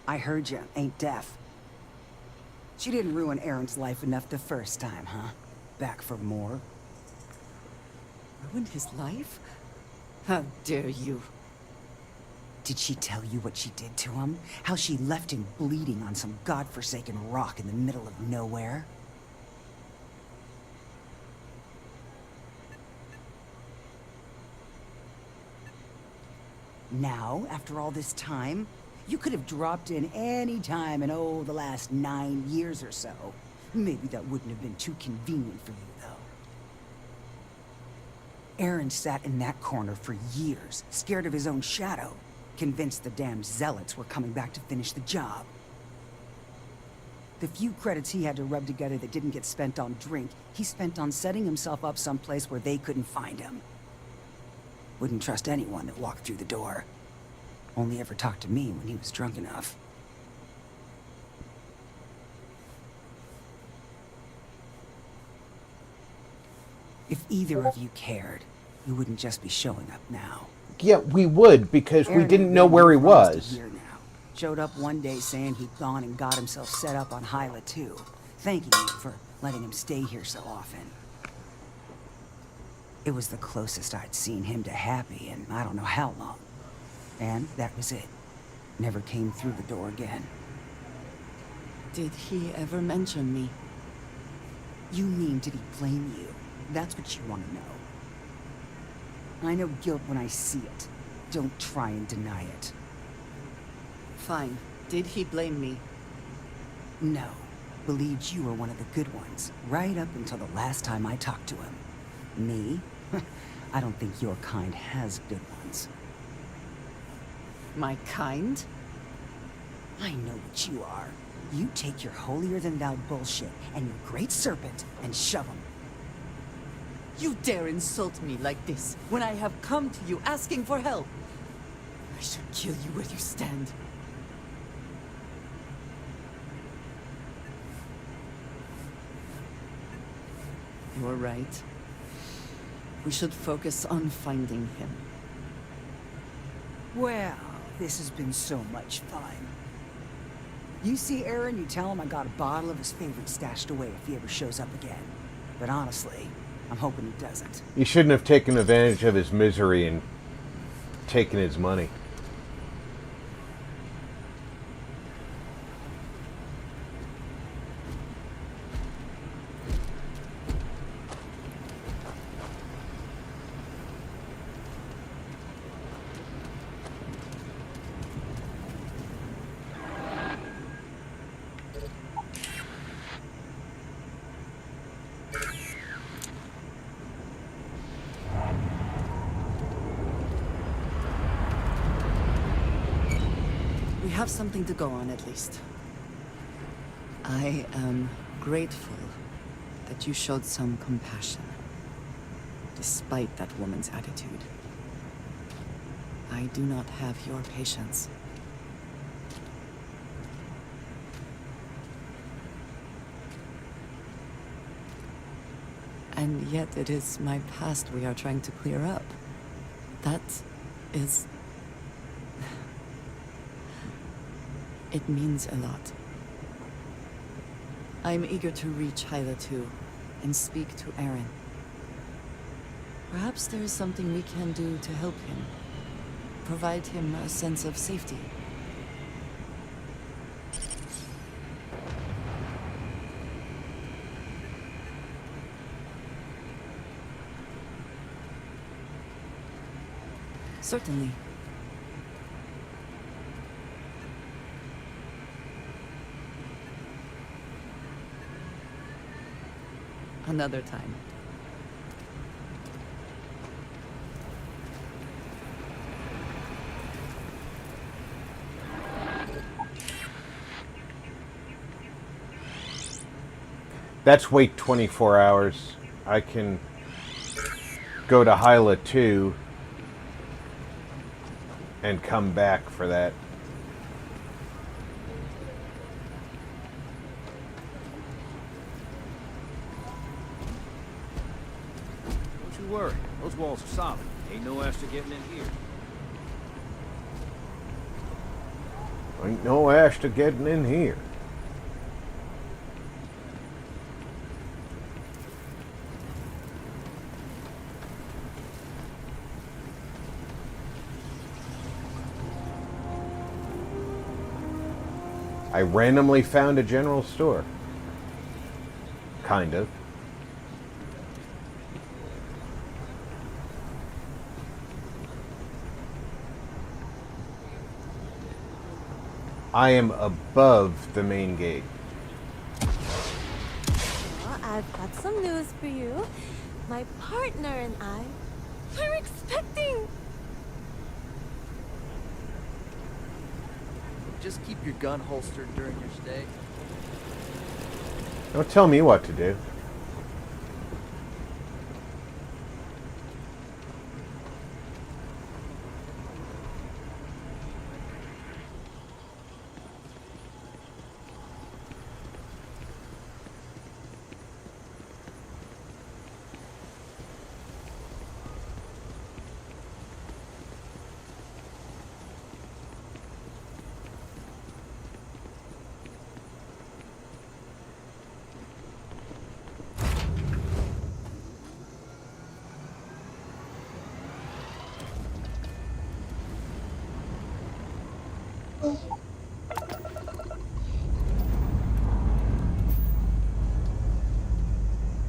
I heard you ain't deaf. She didn't ruin Erin's life enough the first time, huh? Back for more? Ruined his life? How dare you? Did she tell you what she did to him? How she left him bleeding on some godforsaken rock in the middle of nowhere? Now, after all this time, you could have dropped in any time in, the last 9 years or so. Maybe that wouldn't have been too convenient for you, though. Aaron sat in that corner for years, scared of his own shadow, convinced the damn zealots were coming back to finish the job. The few credits he had to rub together that didn't get spent on drink, he spent on setting himself up someplace where they couldn't find him. Wouldn't trust anyone that walked through the door. Only ever talked to me when he was drunk enough. If either of you cared, you wouldn't just be showing up now. Yeah, we would, because we didn't know where he was. Showed up one day saying he'd gone and got himself set up on Hyla 2, thanking you for letting him stay here so often. It was the closest I'd seen him to happy in I don't know how long. And that was it. Never came through the door again. Did he ever mention me? You mean, did he blame you? That's what you want to know. I know guilt when I see it. Don't try and deny it. Fine. Did he blame me? No. Believed you were one of the good ones, right up until the last time I talked to him. Me? I don't think your kind has good ones. My kind? I know what you are. You take your holier-than-thou bullshit and your great serpent and shove them. You dare insult me like this when I have come to you asking for help. I should kill you where you stand. You're right. We should focus on finding him. Well, this has been so much fun. You see Aaron, you tell him I got a bottle of his favorite stashed away if he ever shows up again. But honestly, I'm hoping he doesn't. You shouldn't have taken advantage of his misery and taken his money. We have something to go on, at least. I am grateful that you showed some compassion, despite that woman's attitude. I do not have your patience. And yet it is my past we are trying to clear up. That is... It means a lot. I'm eager to reach Hyla 2 and speak to Aaron. Perhaps there is something we can do to help him. Provide him a sense of safety. Certainly. Another time. That's wait 24 hours. I can go to Hyla 2 and come back for that. Don't you worry. Those walls are solid. Ain't no Astra getting in here. Ain't no Astra getting in here. I randomly found a general store. Kind of. I am above the main gate. Well, I've got some news for you. My partner and I, we're expecting. Just keep your gun holstered during your stay. Don't tell me what to do.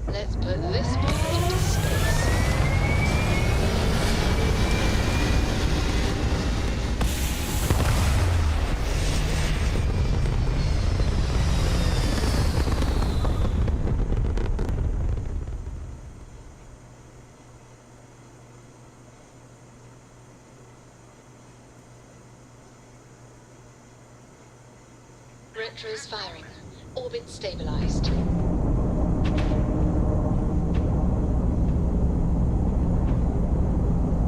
Let's put this one into space. Retro's firing. Orbit stabilized.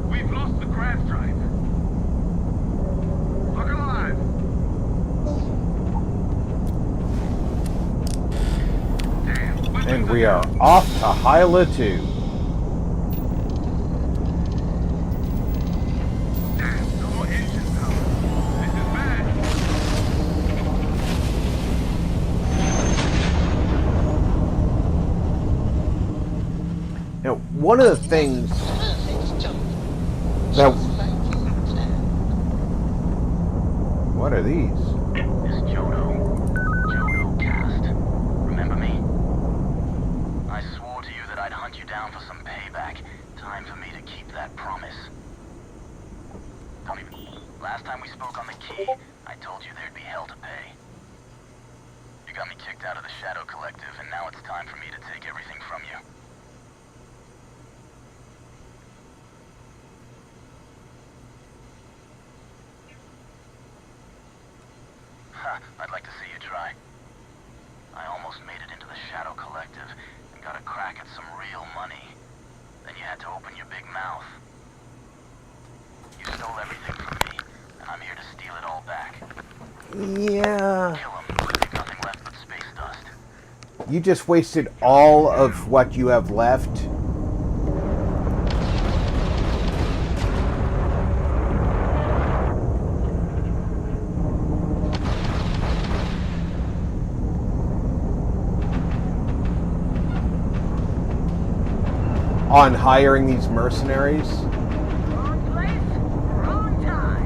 We've lost the craft drive. Look alive. Damn. And we are off to Hyla 2. Damn, no more engine power. This is bad. Now, one of the things that... What are these? It's Jodo cast. Remember me? I swore to you that I'd hunt you down for some payback. Time for me to keep that promise. Don't even... Last time we spoke on the key, I told you there'd be hell to pay. You got me kicked out of the Shadow Collective, and now it's time for me to take everything from you. I'd like to see you try. I almost made it into the Shadow Collective and got a crack at some real money. Then you had to open your big mouth. You stole everything from me, and I'm here to steal it all back. Yeah. Kill 'em, leave nothing left but space dust. You just wasted all of what you have left. On hiring these mercenaries. Wrong place, wrong time.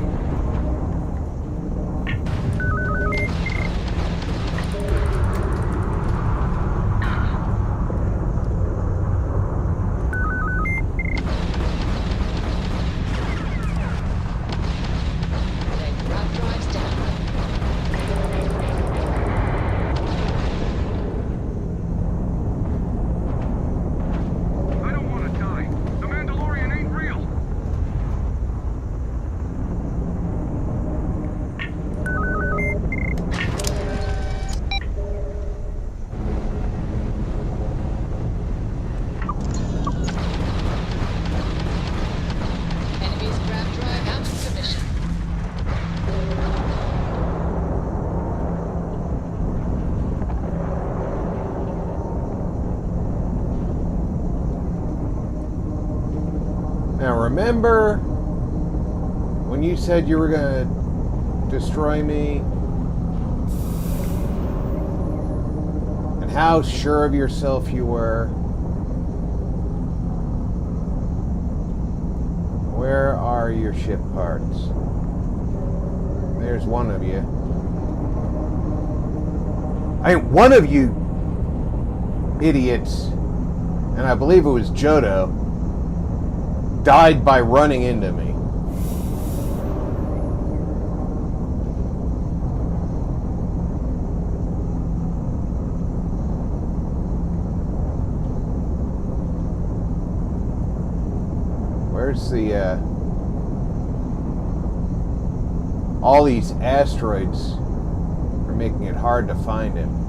Then grab drives down. I don't want to die. The Mandalorian ain't real. Enemy's grab drive out of commission. Now remember when you said you were gonna destroy me? And how sure of yourself you were? Where are your ship parts? There's one of you. One of you idiots, and I believe it was Jodo, died by running into me. Where's the, all these asteroids are making it hard to find him.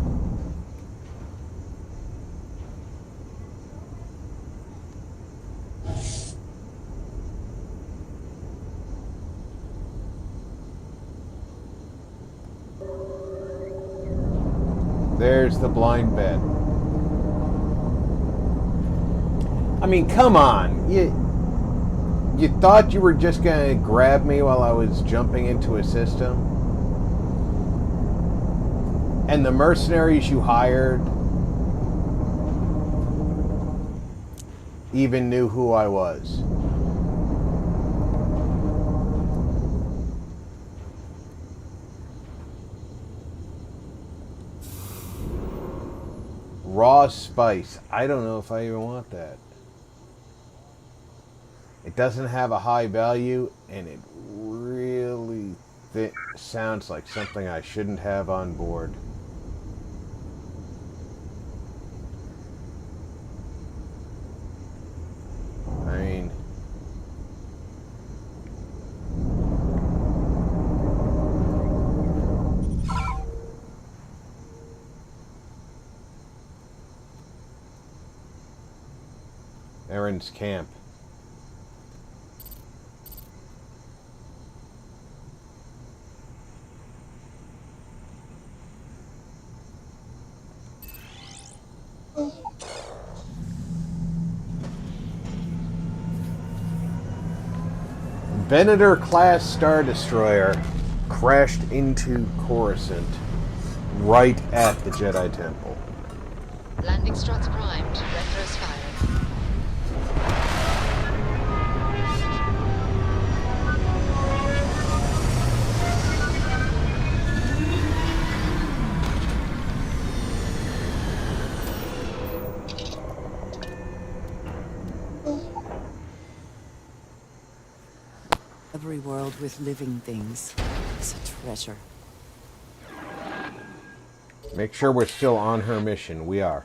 There's the blind bet. I mean, come on. You thought you were just going to grab me while I was jumping into a system? And the mercenaries you hired even knew who I was. Raw spice. I don't know if I even want that. It doesn't have a high value, and it really sounds like something I shouldn't have on board. I mean, Aaron's camp. Venator-class Star Destroyer crashed into Coruscant right at the Jedi Temple. Landing struts primed. Retros firing. Every world with living things is a treasure. Make sure we're still on her mission. We are.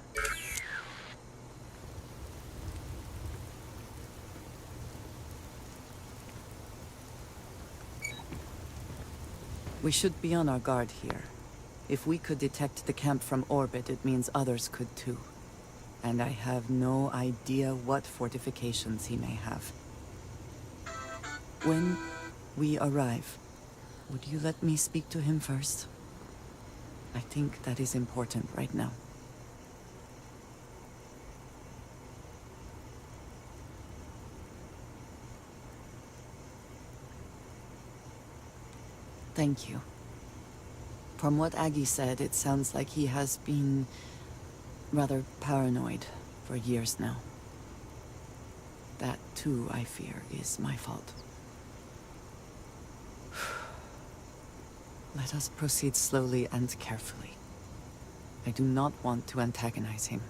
We should be on our guard here. If we could detect the camp from orbit, it means others could too. And I have no idea what fortifications he may have. When we arrive, would you let me speak to him first? I think that is important right now. Thank you. From what Aggie said, it sounds like he has been rather paranoid for years now. That, too, I fear, is my fault. Let us proceed slowly and carefully. I do not want to antagonize him.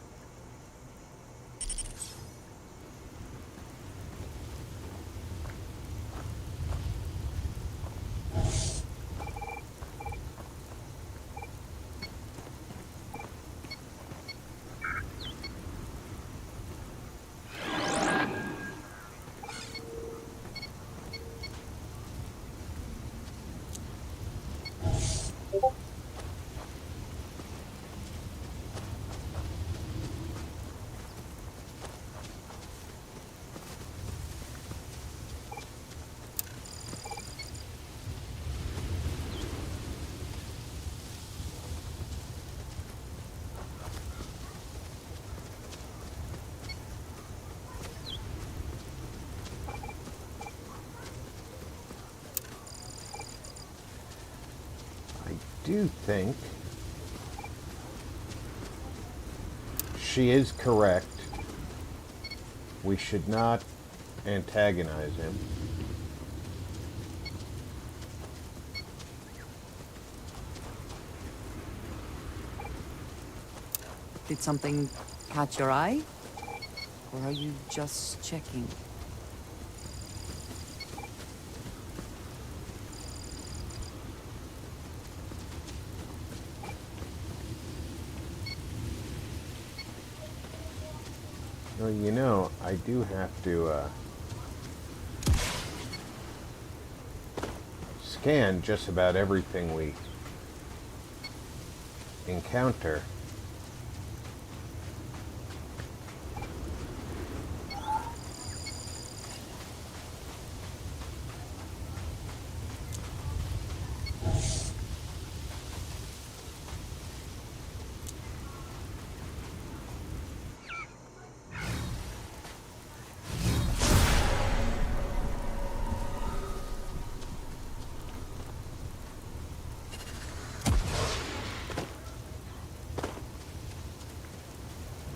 I do think she is correct. We should not antagonize him. Did something catch your eye? Or are you just checking? Well, you know, I do have to scan just about everything we encounter.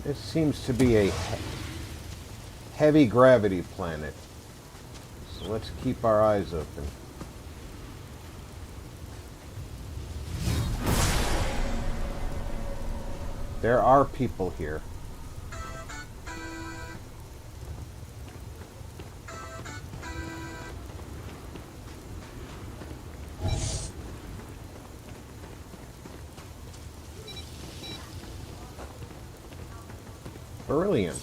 This seems to be a heavy gravity planet, so let's keep our eyes open. There are people here. Brilliant.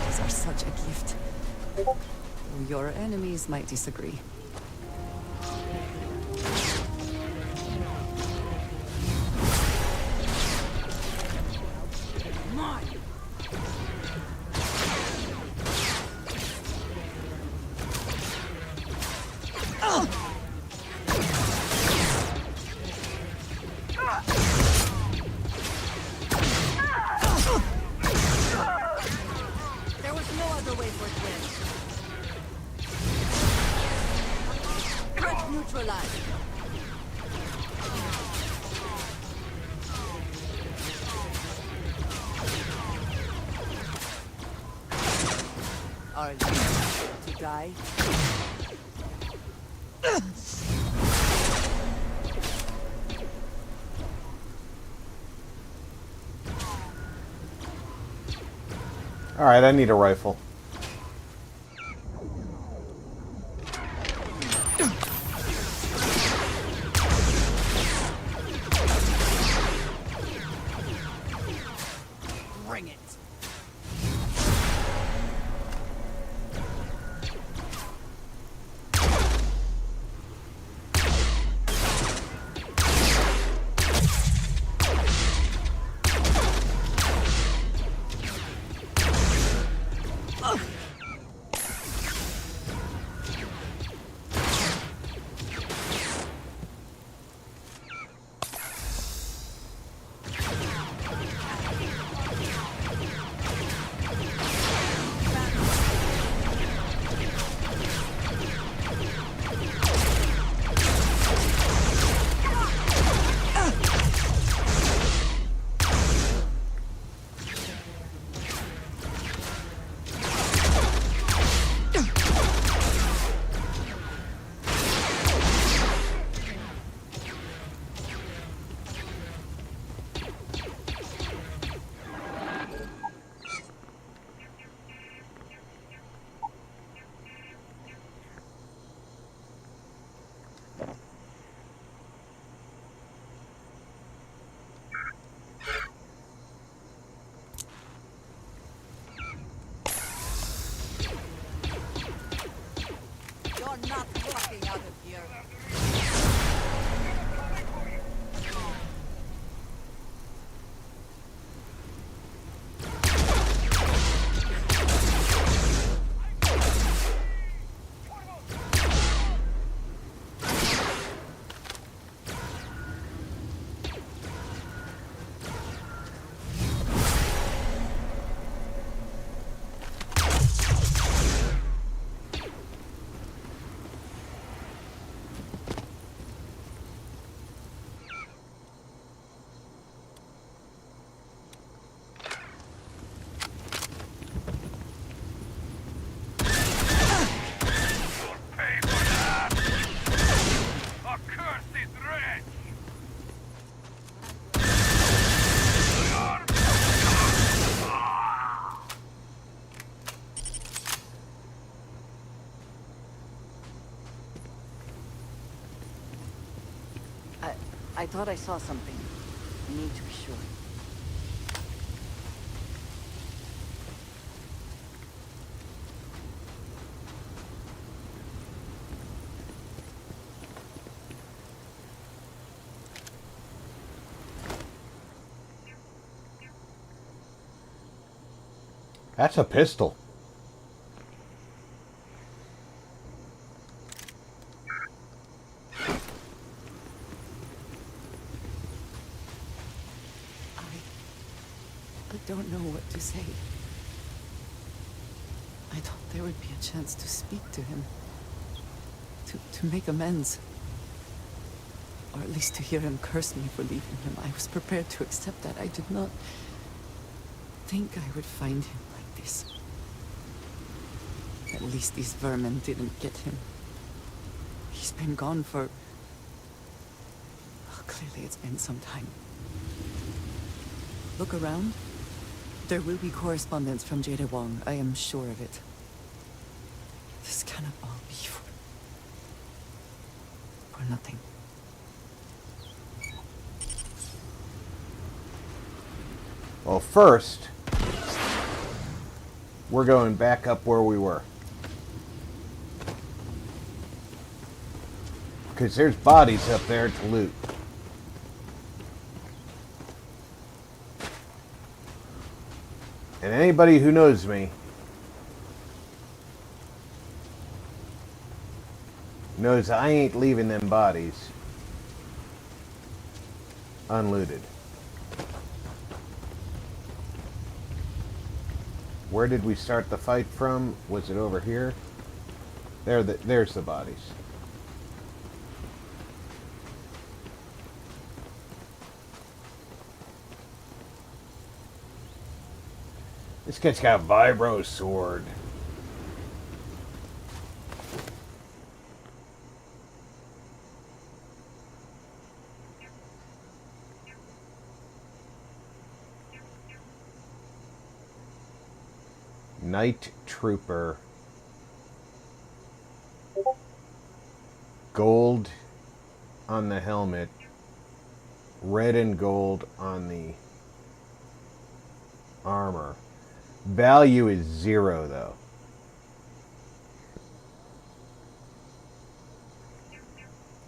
These are such a gift. Your enemies might disagree. There was no other way for it to win. Threat neutralized. Are you to die? All right, I need a rifle. Bring it. I thought I saw something. I need to be sure. That's a pistol. I don't know what to say. I thought there would be a chance to speak to him. To make amends. Or at least to hear him curse me for leaving him. I was prepared to accept that. I did not think I would find him like this. At least these vermin didn't get him. He's been gone for... Well, clearly it's been some time. Look around. There will be correspondence from Jada Wong. I am sure of it. This cannot all be for nothing. Well, first, we're going back up where we were. Because there's bodies up there to loot. And anybody who knows me knows I ain't leaving them bodies unlooted. Where did we start the fight from? Was it over here? There's the bodies. This kid's got a vibro sword. Night Trooper. Gold on the helmet. Red and gold on the armor. Value is 0, though.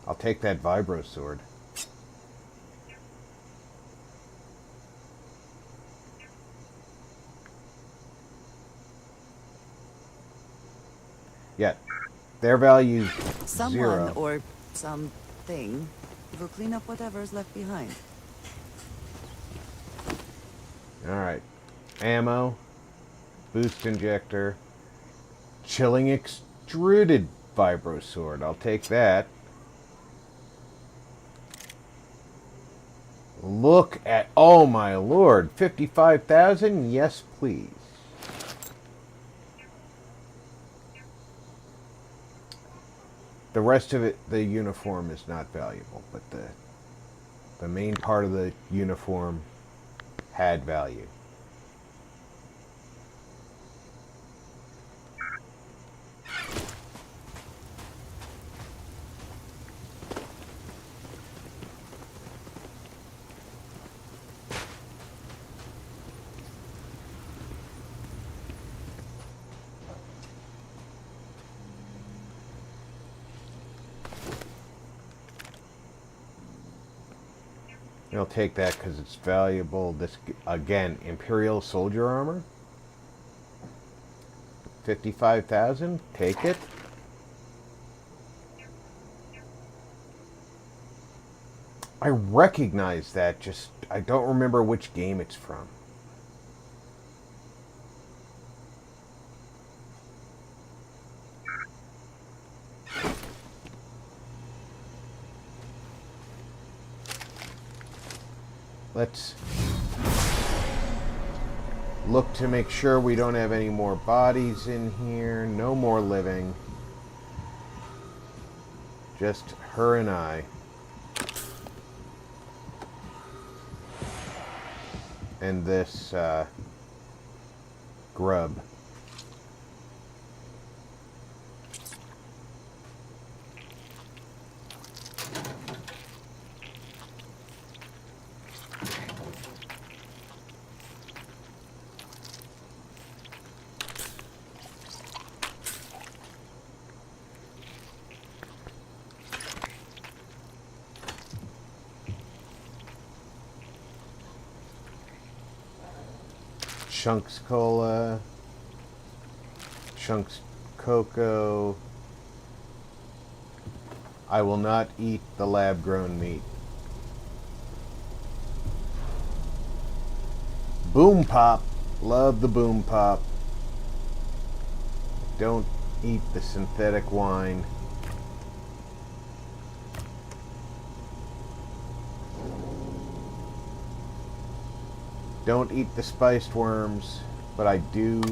I'll take that vibro sword. Yeah, their value Someone 0. or something will clean up whatever's left behind. All right, ammo. Boost injector. Chilling extruded vibro sword. I'll take that. Look at... Oh my lord. 55,000? Yes, please. The rest of it, the uniform is not valuable, but the main part of the uniform had value. I'll take that because it's valuable. This, again, Imperial soldier armor. 55,000. Take it. I recognize that, just I don't remember which game it's from. Let's look to make sure we don't have any more bodies in here. No more living. Just her and I. and this grub. Chunks cola, chunks cocoa. I will not eat the lab-grown meat. Boom pop, love the boom pop. Don't eat the synthetic wine. Don't eat the spiced worms, but I do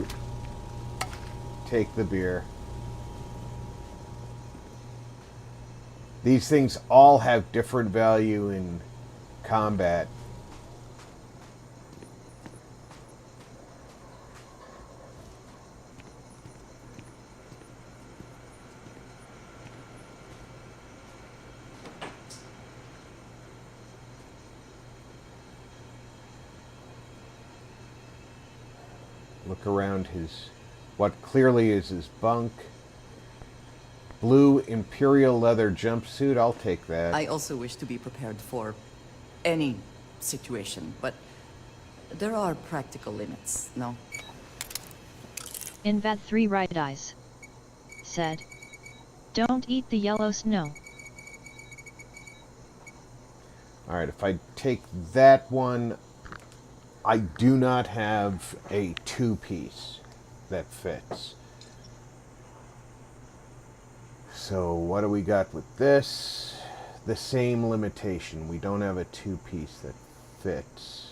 take the beer. These things all have different value in combat. Look around what clearly is his bunk. Blue Imperial leather jumpsuit, I'll take that. I also wish to be prepared for any situation, but there are practical limits, no? Invad 3 Right Eyes said, "Don't eat the yellow snow." Alright, if I take that one, I do not have a two-piece that fits. So what do we got with this? The same limitation. We don't have a two-piece that fits.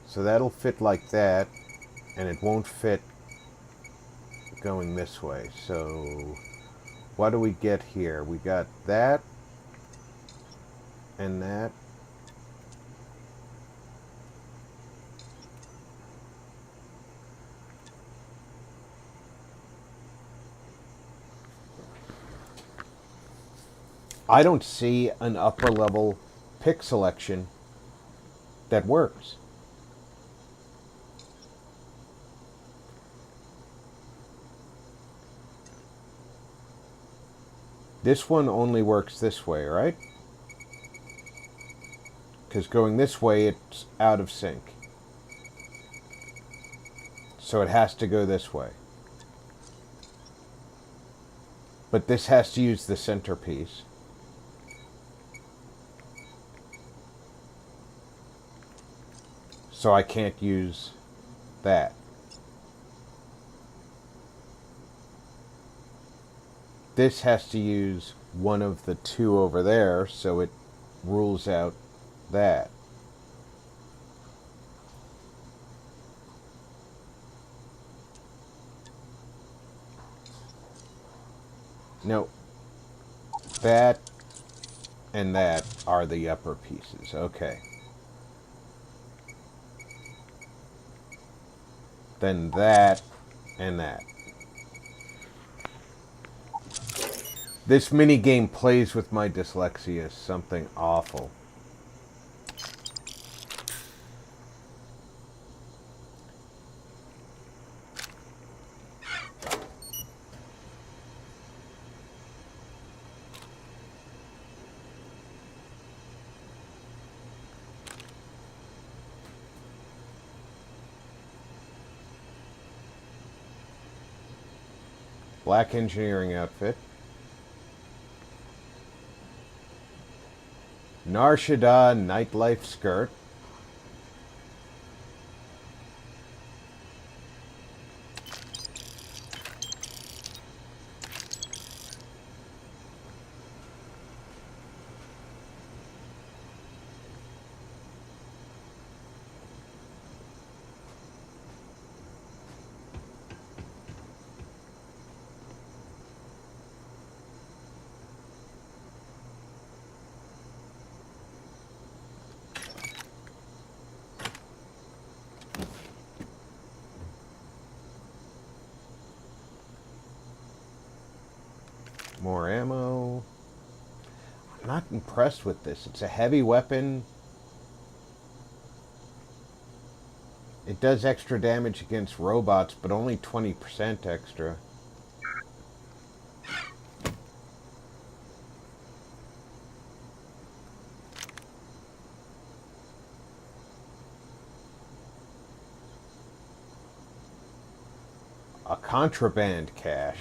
So that'll fit like that, and it won't fit going this way. So what do we get here? We got that and that. I don't see an upper level pick selection that works. This one only works this way, right? Because going this way, it's out of sync. So it has to go this way. But this has to use the centerpiece. So I can't use that. This has to use one of the two over there, so it rules out that. No. That and that are the upper pieces. Okay. Then that and that. This minigame plays with my dyslexia as something awful. Black engineering outfit. Narshada nightlife skirt. more ammo. I'm not impressed with this. It's a heavy weapon. It does extra damage against robots, but only 20% extra. A contraband cache.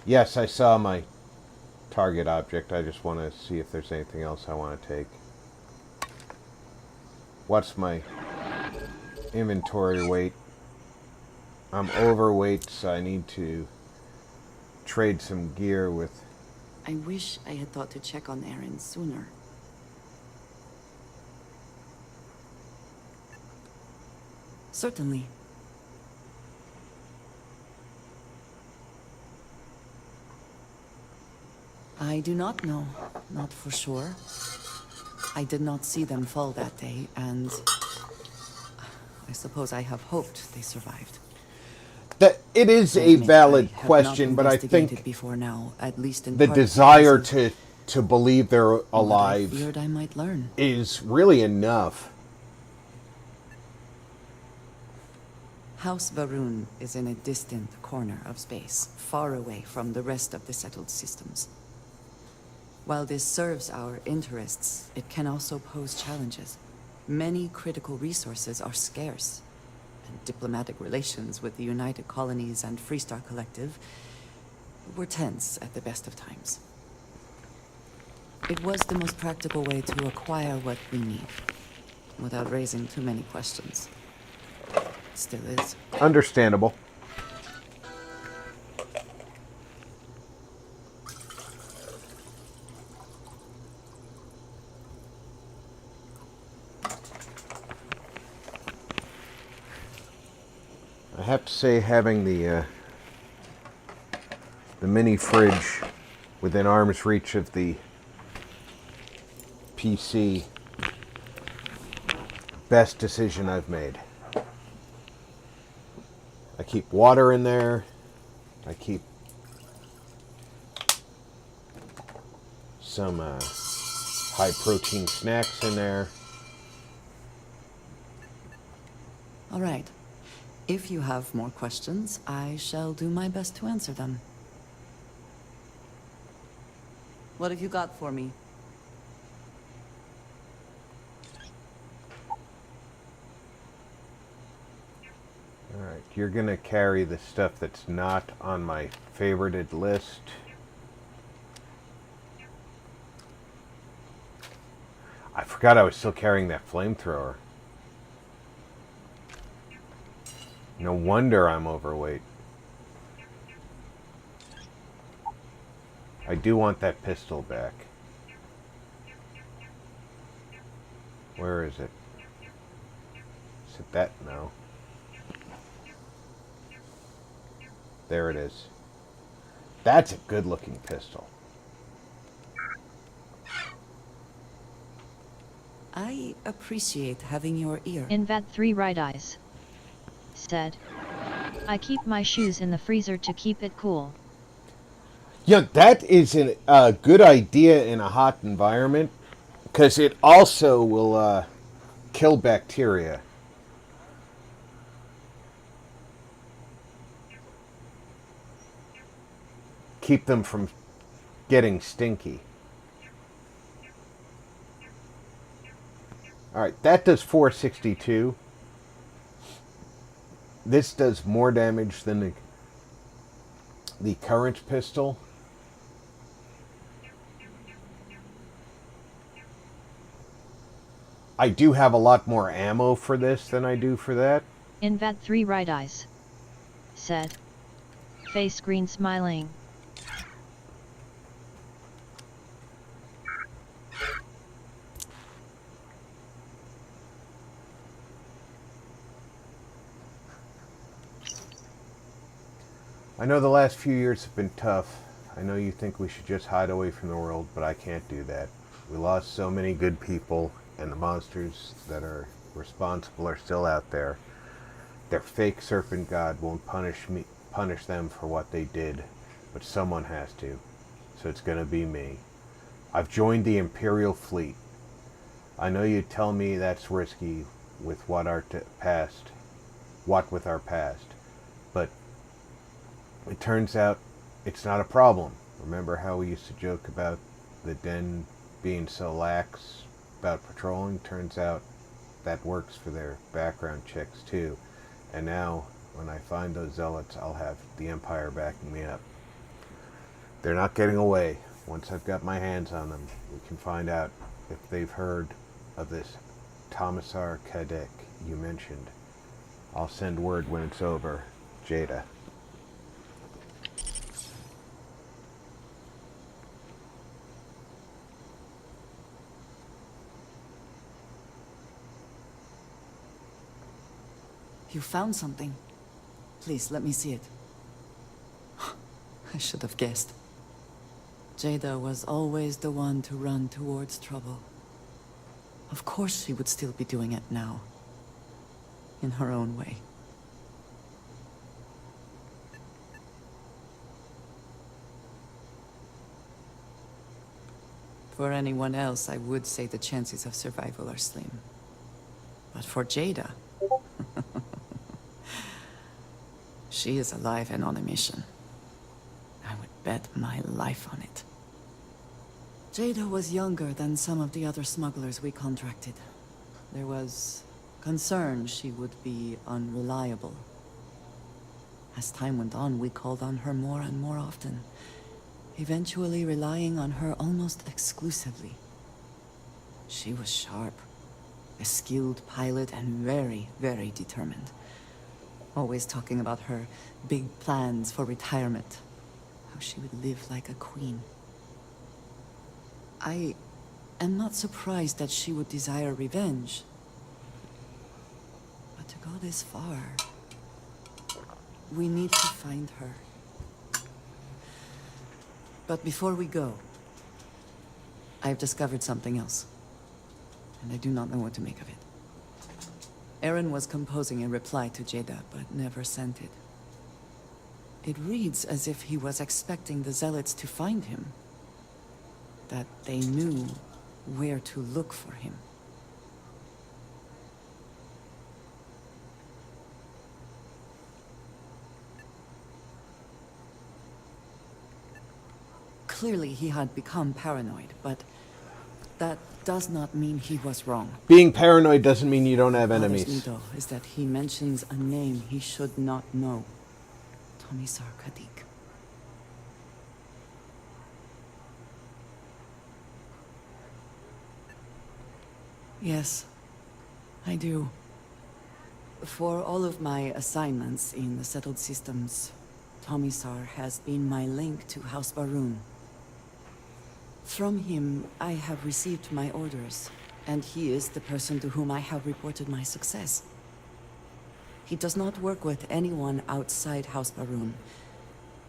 Yes, I saw my target object. I just want to see if there's anything else I want to take. What's my inventory weight? I'm overweight, so I need to trade some gear with... I wish I had thought to check on Aaron sooner. Certainly. I do not know, not for sure. I did not see them fall that day, and I suppose I have hoped they survived. That it is a valid question, but I think before now, at least in the part desire because to believe they're alive I feared I might learn. is really enough. House Varun is in a distant corner of space, far away from the rest of the settled systems. While this serves our interests, it can also pose challenges. Many critical resources are scarce, and diplomatic relations with the United Colonies and Freestar Collective were tense at the best of times. It was the most practical way to acquire what we need, without raising too many questions. It still is. Understandable. I have to say, having the mini fridge within arm's reach of the PC, best decision I've made. I keep water in there. I keep some high protein snacks in there. All right. If you have more questions, I shall do my best to answer them. What have you got for me? Alright, you're gonna carry the stuff that's not on my favorited list. I forgot I was still carrying that flamethrower. No wonder I'm overweight. I do want that pistol back. Where is it? Is it that? No. There it is. That's a good looking pistol. I appreciate having your ear. Invat 3 right eyes. Said. I keep my shoes in the freezer to keep it cool. Yeah, that is a good idea in a hot environment, because it also will kill bacteria. Keep them from getting stinky. Alright, that does 462. This does more damage than the current pistol. I do have a lot more ammo for this than I do for that. Invat 3 right eyes. Said. Face green smiling. I know the last few years have been tough. I know you think we should just hide away from the world, but I can't do that. We lost so many good people, and the monsters that are responsible are still out there. Their fake serpent god won't punish punish them for what they did, but someone has to. So it's going to be me. I've joined the Imperial fleet. I know you tell me that's risky with what with our past, but it turns out it's not a problem. Remember how we used to joke about the Den being so lax about patrolling? Turns out that works for their background checks too. And now, when I find those zealots, I'll have the Empire backing me up. They're not getting away. Once I've got my hands on them, we can find out if they've heard of this Commissar Kadek you mentioned. I'll send word when it's over. Jada. You found something. Please, let me see it. I should have guessed. Jada was always the one to run towards trouble. Of course she would still be doing it now. In her own way. For anyone else, I would say the chances of survival are slim. But for Jada... she is alive and on a mission. I would bet my life on it. Jada was younger than some of the other smugglers we contracted. There was concern she would be unreliable. As time went on, we called on her more and more often, eventually relying on her almost exclusively. She was sharp, a skilled pilot, and very, very determined. Always talking about her big plans for retirement. How she would live like a queen. I am not surprised that she would desire revenge. But to go this far, we need to find her. But before we go, I've discovered something else. And I do not know what to make of it. Aaron was composing a reply to Jada, but never sent it. It reads as if he was expecting the Zealots to find him. That they knew where to look for him. Clearly he had become paranoid, but that does not mean he was wrong. Being paranoid doesn't mean you don't have enemies. What bothers me, though, is that he mentions a name he should not know. Commissar Kadek. Yes, I do. For all of my assignments in the settled systems, Commissar has been my link to House Baroon. From him, I have received my orders, and he is the person to whom I have reported my success. He does not work with anyone outside House Baroon,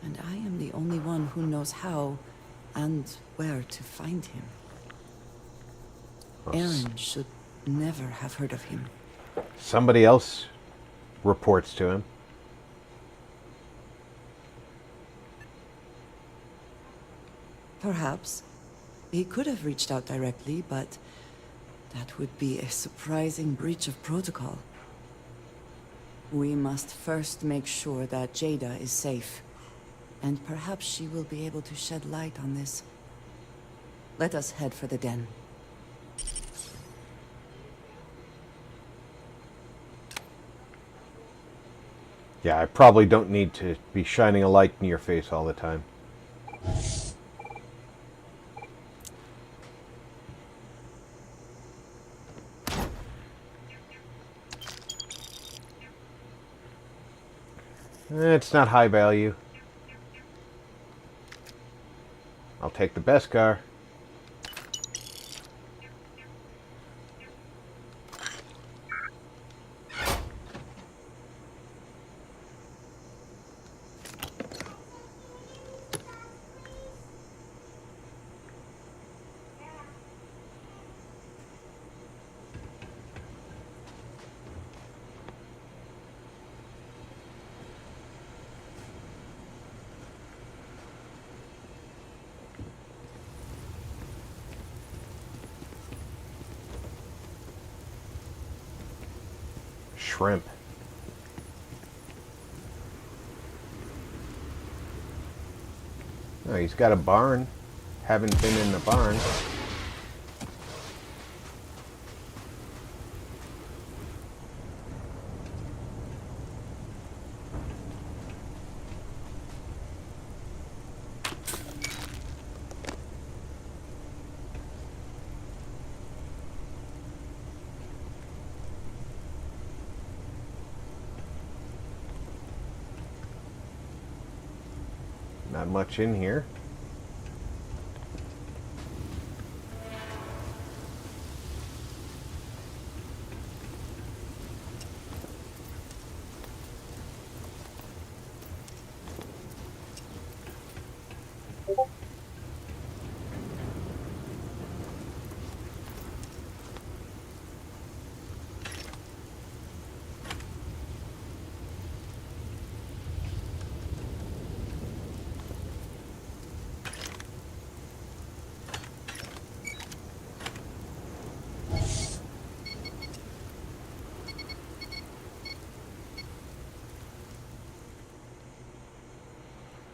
and I am the only one who knows how and where to find him. Aaron should never have heard of him. Somebody else reports to him. Perhaps. He could have reached out directly, but that would be a surprising breach of protocol. We must first make sure that Jada is safe, and perhaps she will be able to shed light on this. Let us head for the den. Yeah, I probably don't need to be shining a light in your face all the time. It's not high value. I'll take the best car. shrimp. Oh, he's got a barn. Haven't been in the barn. Not much in here.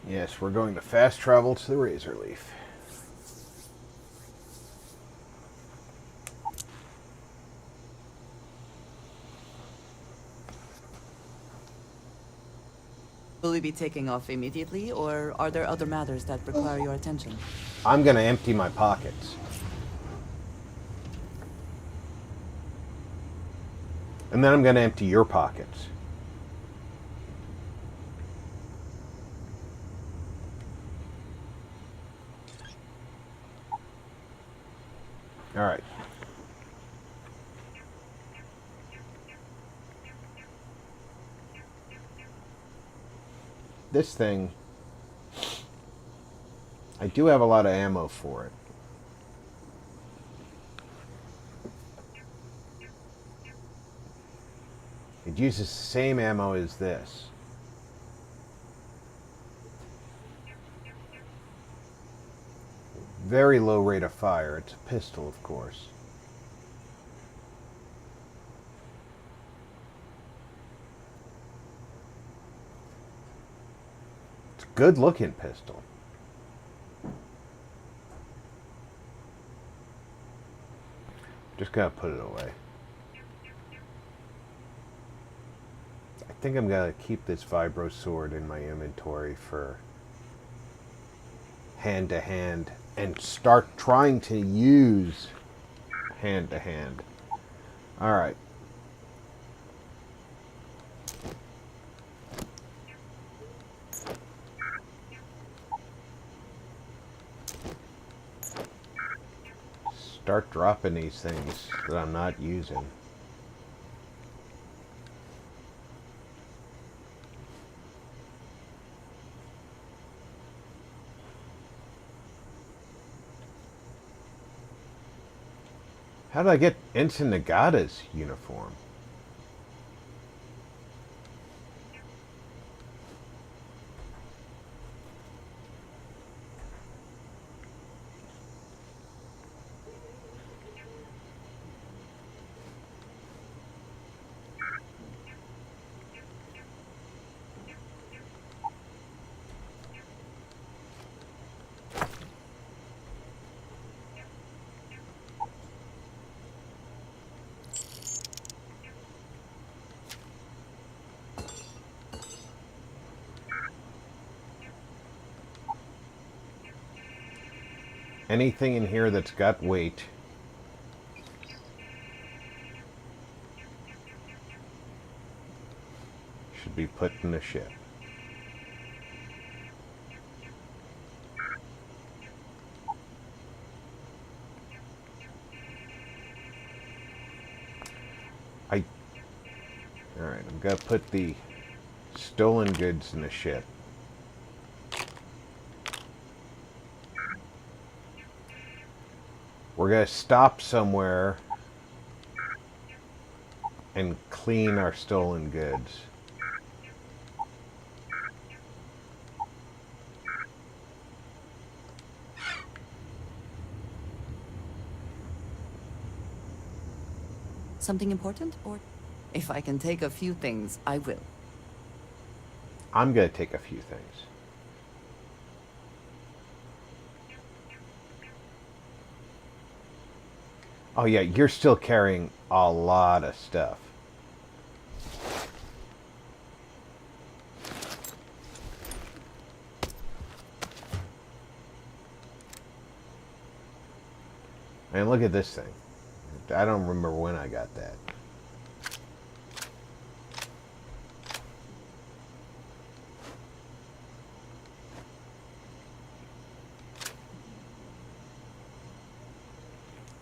Yes, we're going to fast travel to the Razor Leaf. Will we be taking off immediately, or are there other matters that require your attention? I'm going to empty my pockets. And then I'm going to empty your pockets. All right. This thing, I do have a lot of ammo for it. It uses the same ammo as this. Very low rate of fire. It's a pistol, of course. It's a good looking pistol. Just gotta put it away. I think I'm gonna keep this vibro sword in my inventory for hand to hand and start trying to use hand to hand. All right. Start dropping these things that I'm not using. How did I get Ensign Nagata's uniform? Anything in here that's got weight should be put in the ship. Alright, I'm gonna put the stolen goods in the ship. We're going to stop somewhere and clean our stolen goods. Something important, or? If I can take a few things, I will. I'm going to take a few things. Oh yeah, you're still carrying a lot of stuff. And look at this thing. I don't remember when I got that.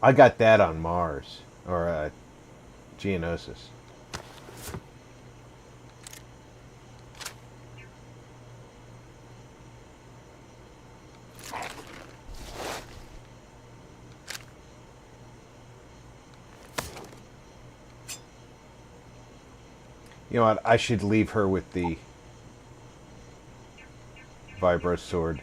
I got that on Mars, or Geonosis. You know what? I should leave her with the Vibro sword.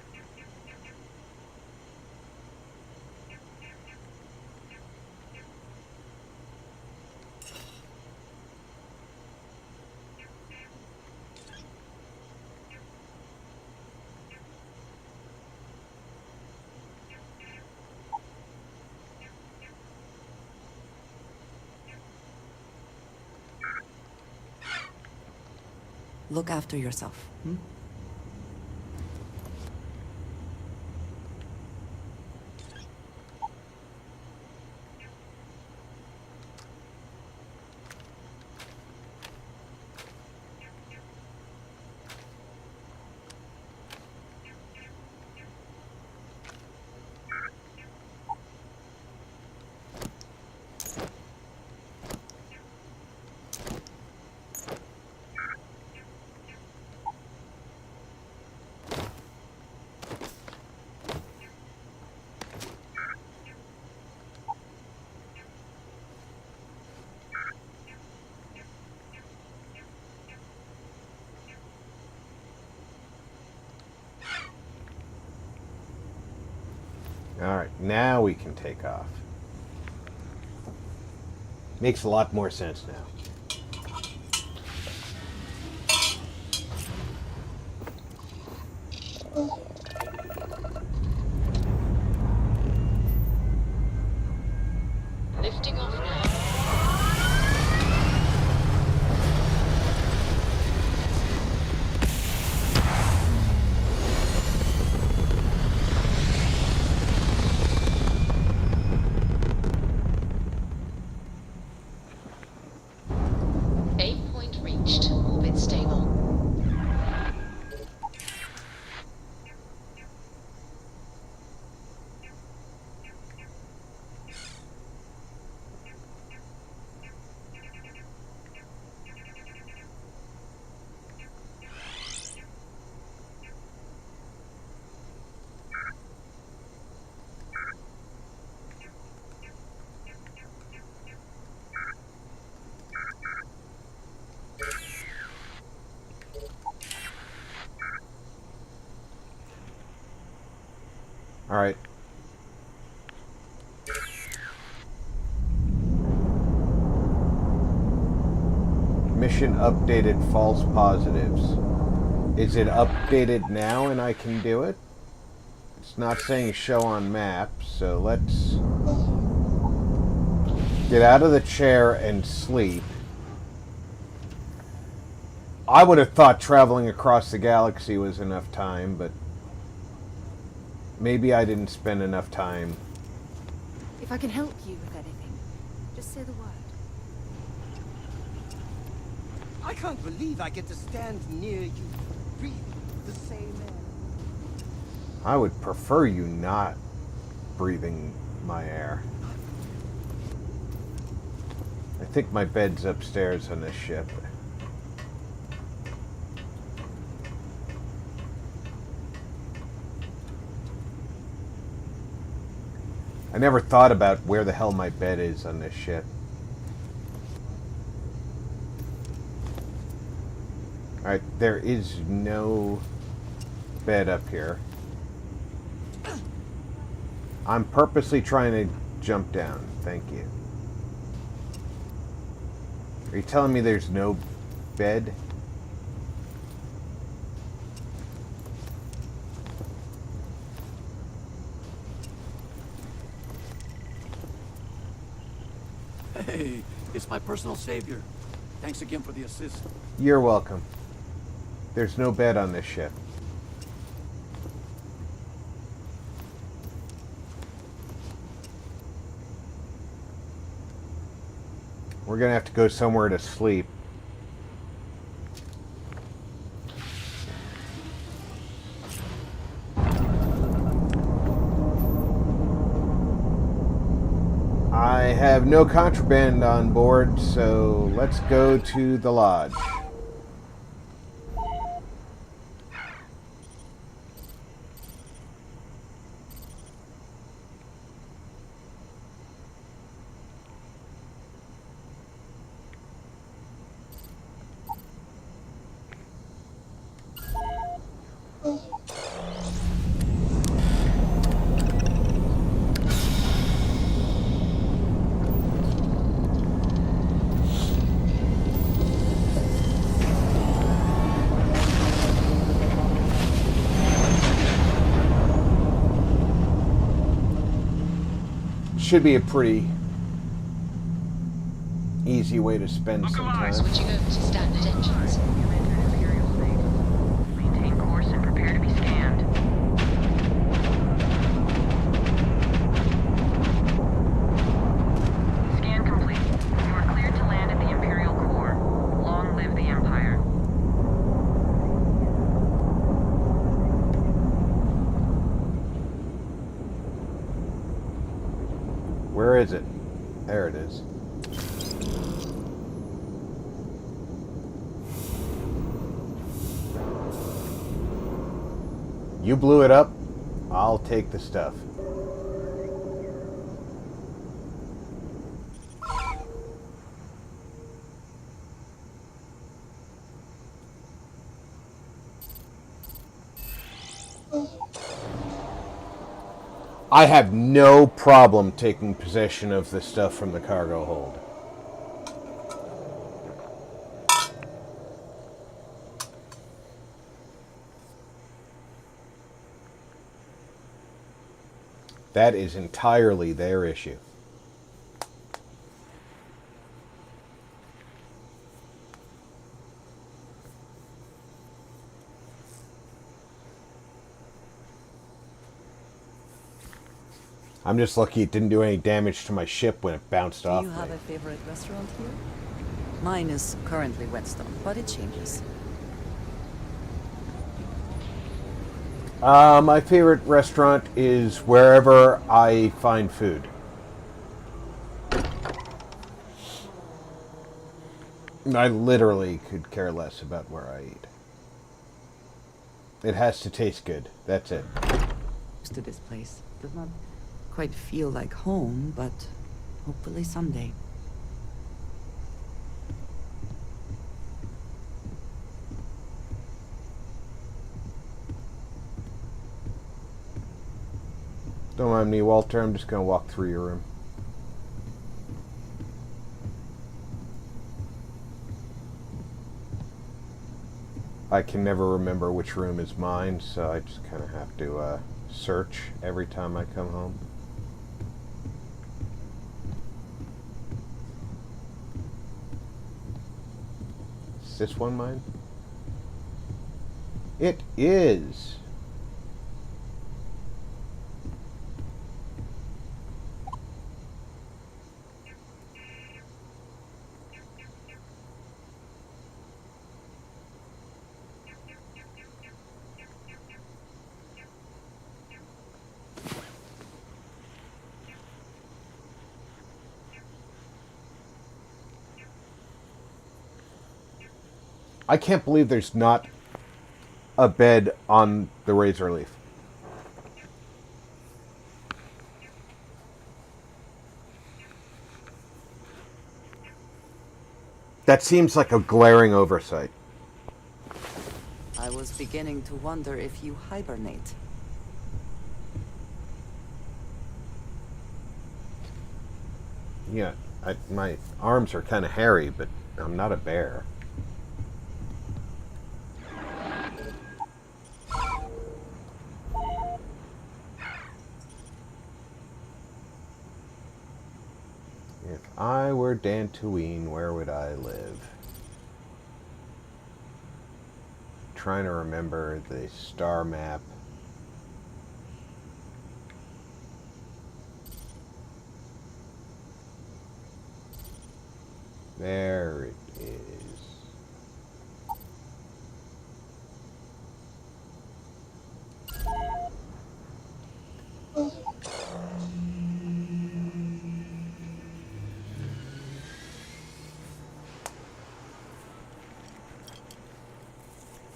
Look after yourself. Hmm? Alright, now we can take off. Makes a lot more sense now. Lifting off now. Aim point reached. Orbit stable. Alright. Mission updated false positives. Is it updated now and I can do it? It's not saying show on map, so let's get out of the chair and sleep. I would have thought traveling across the galaxy was enough time, but maybe I didn't spend enough time. If I can help you with anything, just say the word. I can't believe I get to stand near you, breathe the same air. I would prefer you not breathing my air. I think my bed's upstairs on this ship. I never thought about where the hell my bed is on this ship. Alright, there is no bed up here. I'm purposely trying to jump down. Thank you. Are you telling me there's no bed? Hey, it's my personal savior. Thanks again for the assist. You're welcome. There's no bed on this ship. We're gonna have to go somewhere to sleep. I have no contraband on board, so let's go to the lodge. Should be a pretty easy way to spend some time. Switching over to standard engines. Maintain course and prepare to be scanned. Scan complete. You are cleared to land at the Imperial core. Long live the Empire. Where is it? There it is. You blew it up. I'll take the stuff. I have no problem taking possession of the stuff from the cargo hold. That is entirely their issue. I'm just lucky it didn't do any damage to my ship when it bounced off Do you me. have a favorite restaurant here? Mine is currently Whetstone, but it changes. My favorite restaurant is wherever I find food. I literally could care less about where I eat. It has to taste good. That's it. To this place does not quite feel like home, but hopefully someday. Don't mind me, Walter. I'm just going to walk through your room. I can never remember which room is mine, so I just kind of have to search every time I come home. Is this one mine? It is. I can't believe there's not a bed on the Razor Leaf. That seems like a glaring oversight. I was beginning to wonder if you hibernate. Yeah, my arms are kind of hairy, but I'm not a bear. If I were Dantooine, where would I live? Trying to remember the star map. There it is.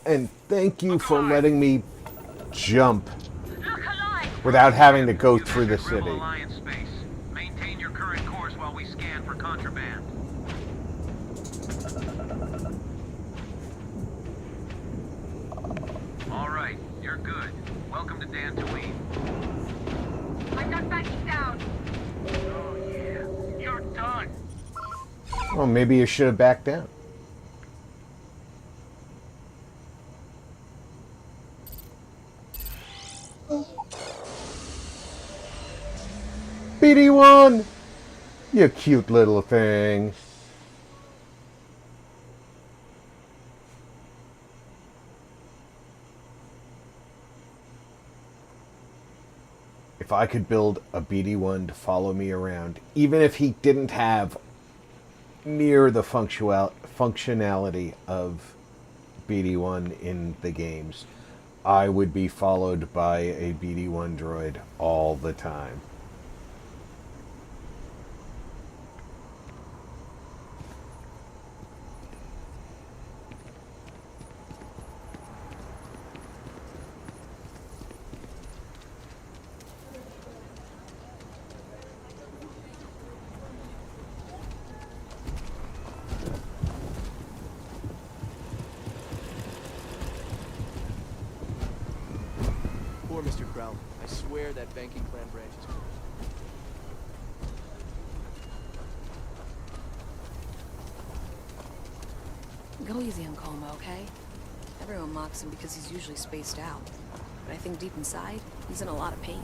And thank you for letting me jump without having to go through the city. Alliance space. Maintain your current course while we scan for contraband. All right, you're good. Welcome to Dantooine. I'm not backing down. Oh yeah, you're done. Well, maybe you should have backed down. BD1! You cute little thing. If I could build a BD1 to follow me around, even if he didn't have near the functionality of BD1 in the games, I would be followed by a BD1 droid all the time. Poor Mr. Crown. I swear that banking plan branch is cursed. Go easy on Colma, okay? Everyone mocks him because he's usually spaced out. But I think deep inside, he's in a lot of pain.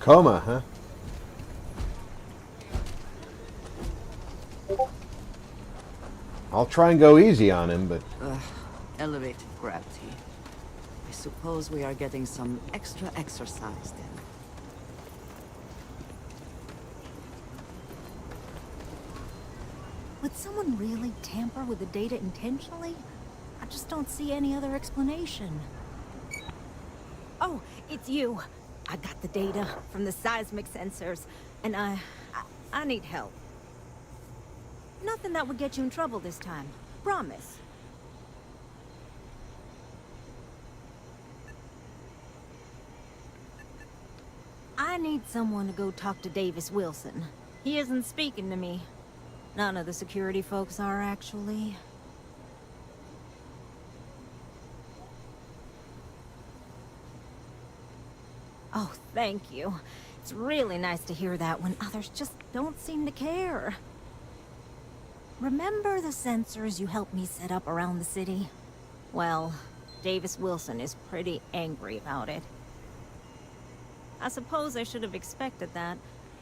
Coma, huh? I'll try and go easy on him, but... Elevated gravity. I suppose we are getting some extra exercise then. Would someone really tamper with the data intentionally? I just don't see any other explanation. Oh, it's you. I got the data from the seismic sensors, and I need help. Nothing that would get you in trouble this time. Promise. I need someone to go talk to Davis Wilson. He isn't speaking to me. None of the security folks are, actually. Oh, thank you. It's really nice to hear that when others just don't seem to care. Remember the sensors you helped me set up around the city? Well, Davis Wilson is pretty angry about it. I suppose I should have expected that,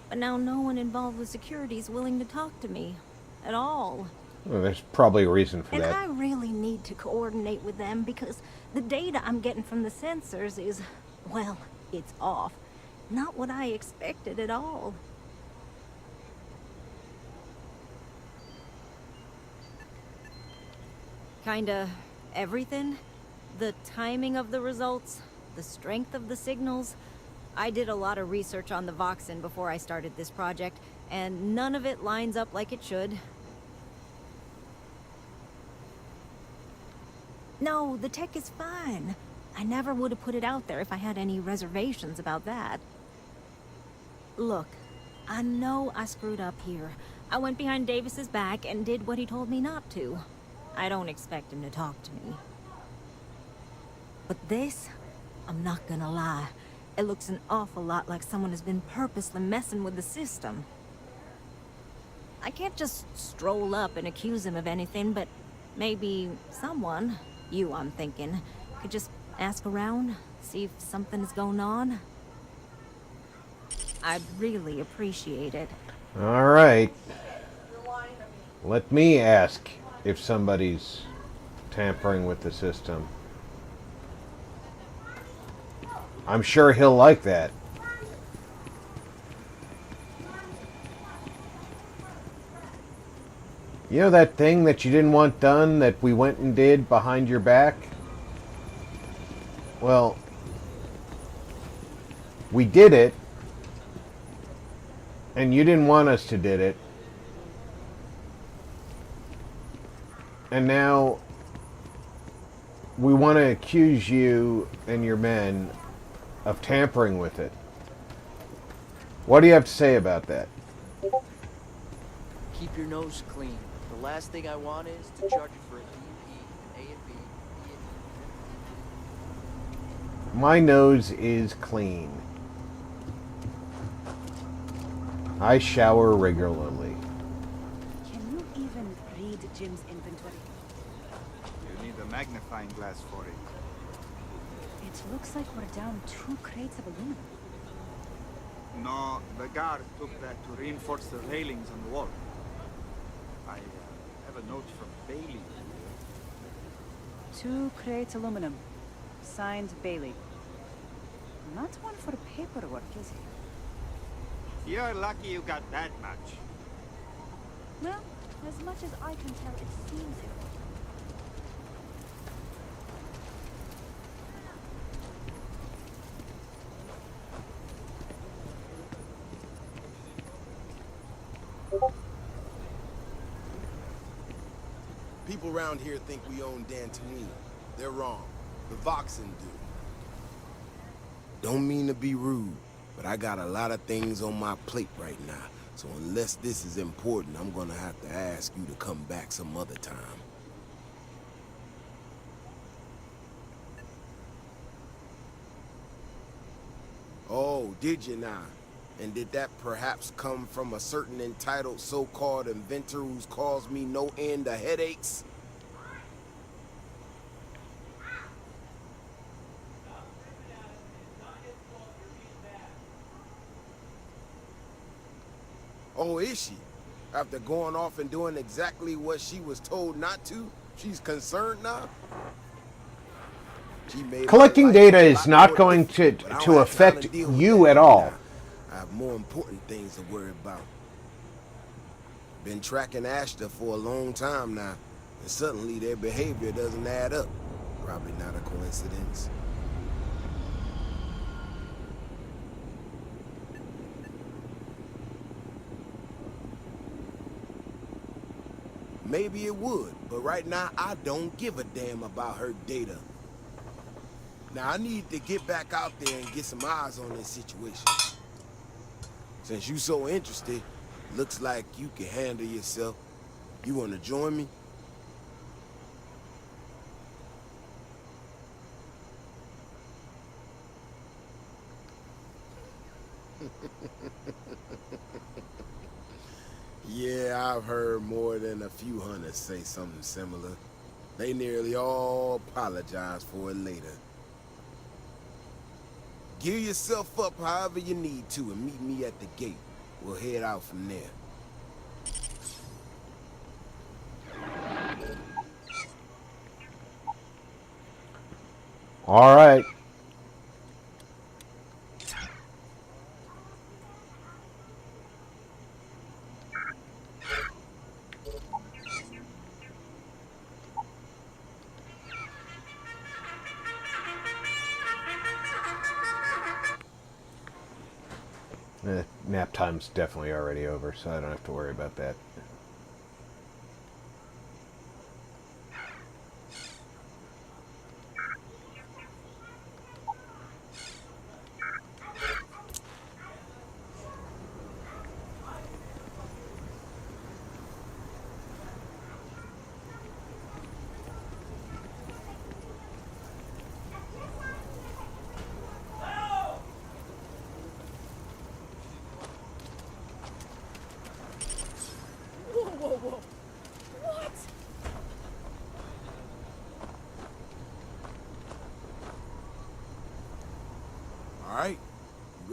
but now no one involved with security is willing to talk to me. At all. Well, there's probably a reason for And that. I really need to coordinate with them because the data I'm getting from the sensors is, well, it's off. Not what I expected at all. Kinda everything. The timing of the results, the strength of the signals. I did a lot of research on the Voxen before I started this project, and none of it lines up like it should. No, the tech is fine. I never would have put it out there if I had any reservations about that. Look, I know I screwed up here. I went behind Davis's back and did what he told me not to. I don't expect him to talk to me. But this, I'm not gonna lie. It looks an awful lot like someone has been purposely messing with the system. I can't just stroll up and accuse him of anything, but maybe someone, you I'm thinking, could just ask around, see if something is going on. I'd really appreciate it. All right. Let me ask if somebody's tampering with the system. I'm sure he'll like that. You know that thing that you didn't want done that we went and did behind your back? Well, we did it, and you didn't want us to did it. And now we want to accuse you and your men of tampering with it. What do you have to say about that? Keep your nose clean. The last thing I want is to charge you for a DP, A and B, B and My nose is clean. I shower regularly. Can you even read Jim's inventory? You need a magnifying glass for it. It looks like we're down 2 crates of aluminum. No, the guard took that to reinforce the railings on the wall. I have a note from Bailey. 2 crates aluminum. Signed Bailey. Not one for paperwork, is he? You're lucky you got that much. Well, as much as I can tell, it seems it. People around here think we own Dantooine. They're wrong. The Voxen do. Don't mean to be rude, but I got a lot of things on my plate right now. So unless this is important, I'm gonna have to ask you to come back some other time. Oh, did you now? And did that perhaps come from a certain entitled so-called inventor who's caused me no end of headaches? Oh, is she? After going off and doing exactly what she was told not to, she's concerned now? She made Collecting data is not going to affect you at all. I have more important things to worry about. Been tracking Ashta for a long time now, and suddenly their behavior doesn't add up. Probably not a coincidence. Maybe it would, but right now I don't give a damn about her data. Now I need to get back out there and get some eyes on this situation. Since you so interested, looks like you can handle yourself. You want to join me? Yeah, I've heard more than a few hunters say something similar. They nearly all apologize for it later. Gear yourself up however you need to and meet me at the gate. We'll head out from there. All right. Nap time's definitely already over, so I don't have to worry about that.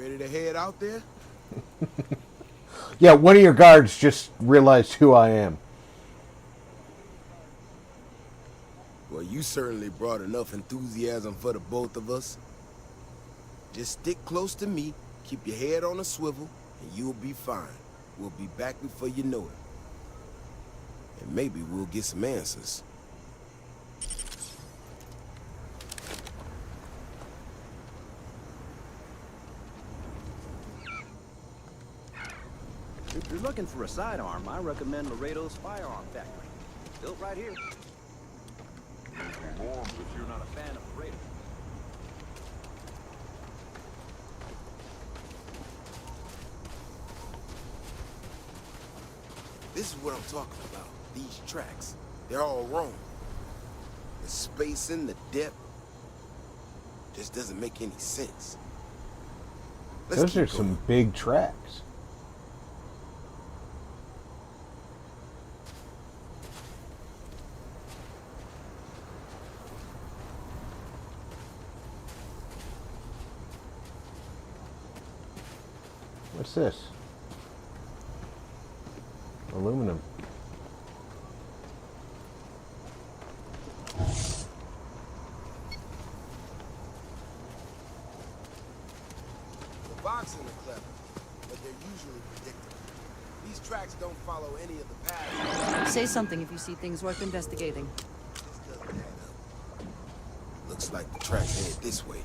ready to head out there? Yeah, one of your guards just realized who I am. Well, you certainly brought enough enthusiasm for the both of us. Just stick close to me, keep your head on a swivel, and you'll be fine. We'll be back before you know it. And maybe we'll get some answers. If you're looking for a sidearm, I recommend Laredo's Firearm Factory. Built right here. Warm if you're not a fan of Laredo. This is what I'm talking about. These tracks. They're all wrong. The spacing, the depth, just doesn't make any sense. Those are some big tracks. What's this? Aluminum. The boxing are clever, but they're usually predictable. These tracks don't follow any of the paths. Say something if you see things worth investigating. This doesn't add up. Looks like the tracks head this way.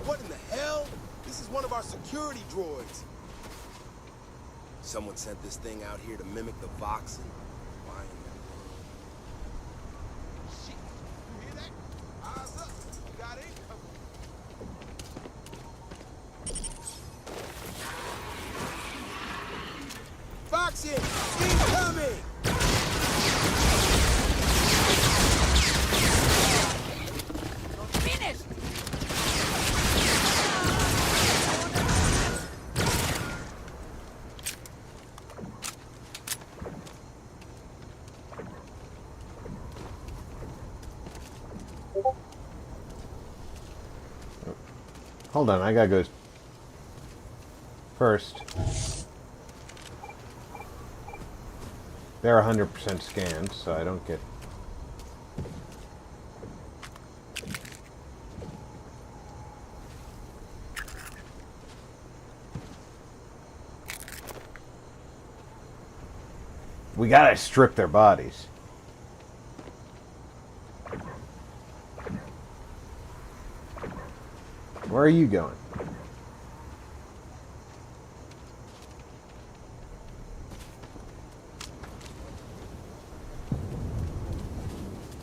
What in the hell? This is one of our security droids. Someone sent this thing out here to mimic the Voxen. Why in the world? Shit, you hear that? Eyes up. You got incoming. Voxen, incoming! Finished! Hold on, I gotta go first. They're 100% scanned, so I don't get... We gotta strip their bodies. Where are you going?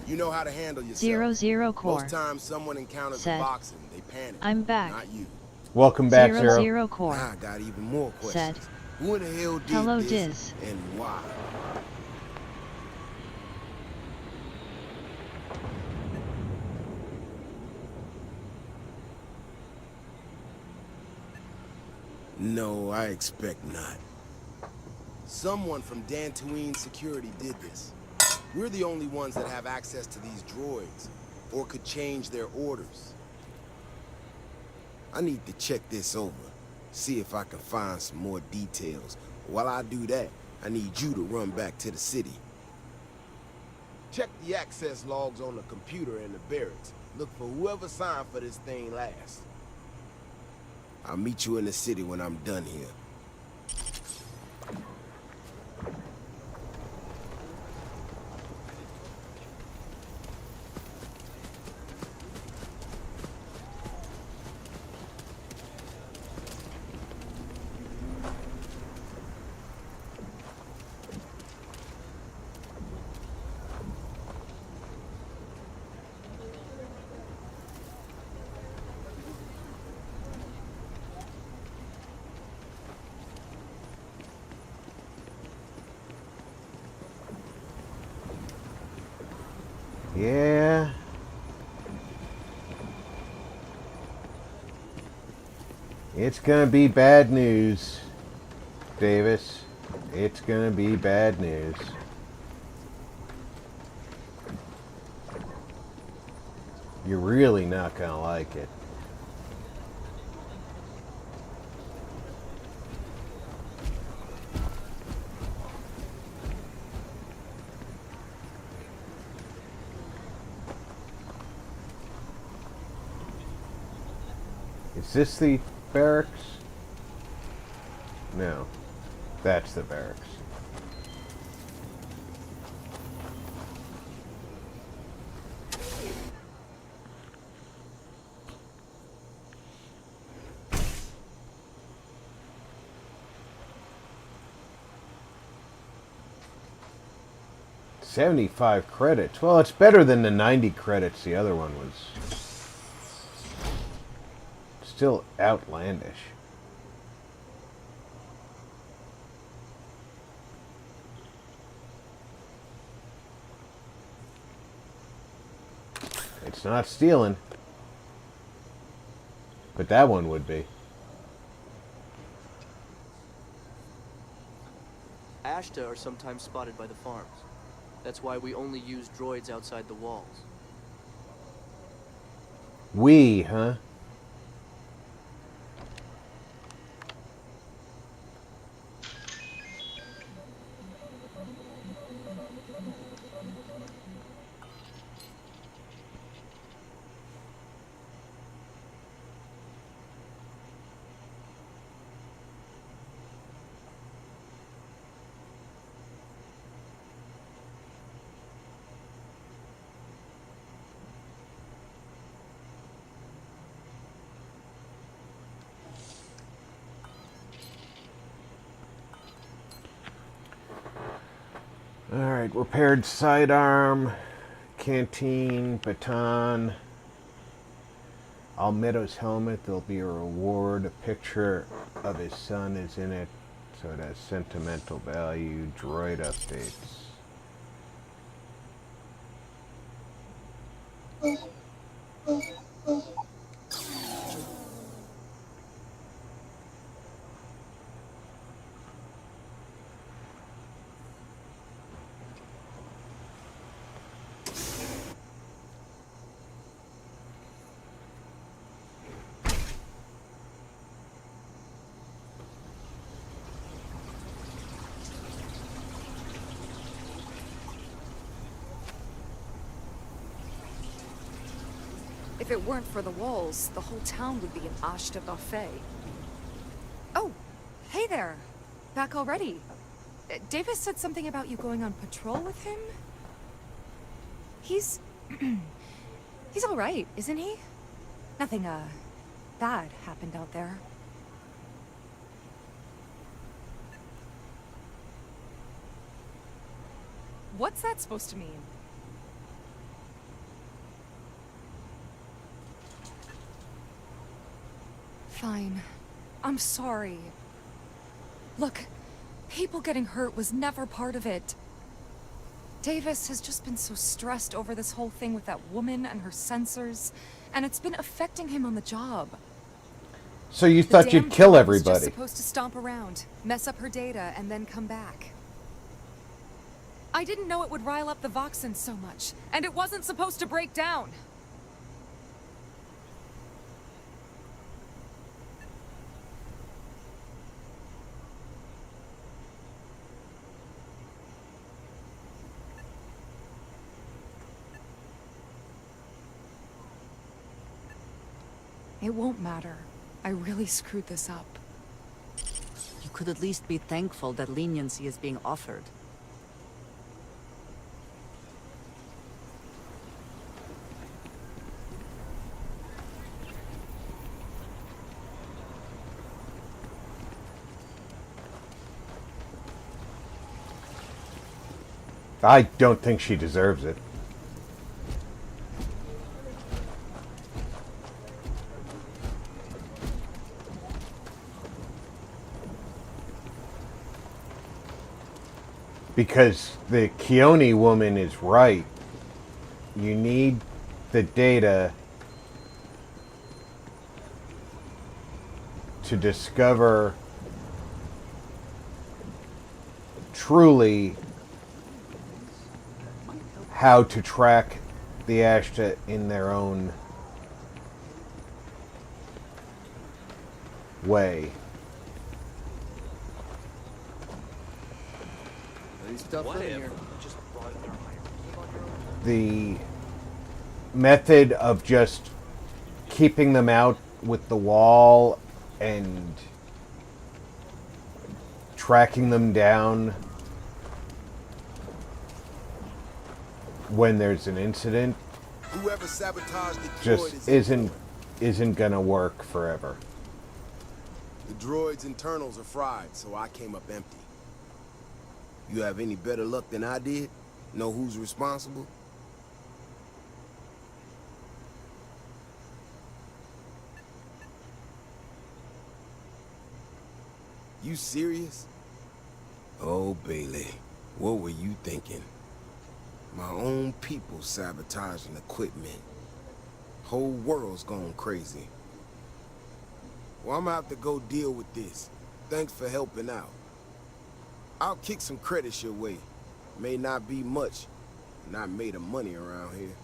You know how to handle yourself. 00 core. Most times someone encounters Said, a Voxen, they panic. I'm back. Not you. Welcome back, Zero. 00 core. I got even more questions. Said, who in the hell did hello, this Diz. and why? No, I expect not. Someone from Dantooine Security did this. We're the only ones that have access to these droids, or could change their orders. I need to check this over, see if I can find some more details. While I do that, I need you to run back to the city. Check the access logs on the computer in the barracks. Look for whoever signed for this thing last. I'll meet you in the city when I'm done here. Yeah. It's gonna be bad news, Davis. It's gonna be bad news. You're really not gonna like it. Is this the barracks? No. That's the barracks. $75 credits. Well, it's better than the 90 credits the other one was. Still outlandish. It's not stealing. But that one would be. Ashta are sometimes spotted by the farms. That's why we only use droids outside the walls. We, huh? Alright, repaired sidearm, canteen, baton, Almedo's helmet. There'll be a reward. A picture of his son is in it, so it has sentimental value. Droid updates. If it weren't for the walls, the whole town would be an Ashta buffet. Oh, hey there. Back already. Davis said something about you going on patrol with him? He's... he's alright, isn't he? Nothing, bad happened out there. What's that supposed to mean? Fine. I'm sorry. Look, people getting hurt was never part of it. Davis has just been so stressed over this whole thing with that woman and her sensors, and it's been affecting him on the job. So you thought you'd kill everybody? Just supposed to stomp around, mess up her data, and then come back. I didn't know it would rile up the Voxens so much, and it wasn't supposed to break down. It won't matter. I really screwed this up. You could at least be thankful that leniency is being offered. I don't think she deserves it. Because the Keone woman is right. You need the data to discover truly how to track the Ashta in their own way. The method of just keeping them out with the wall and tracking them down when there's an incident Whoever sabotaged the droid just isn't gonna work forever. The droid's internals are fried, so I came up empty. You have any better luck than I did? Know who's responsible? You serious? Oh, Bailey, what were you thinking? My own people sabotaging equipment. Whole world's gone crazy. Well, I'm gonna have to go deal with this. Thanks for helping out. I'll kick some credits your way. May not be much. Not made of money around here.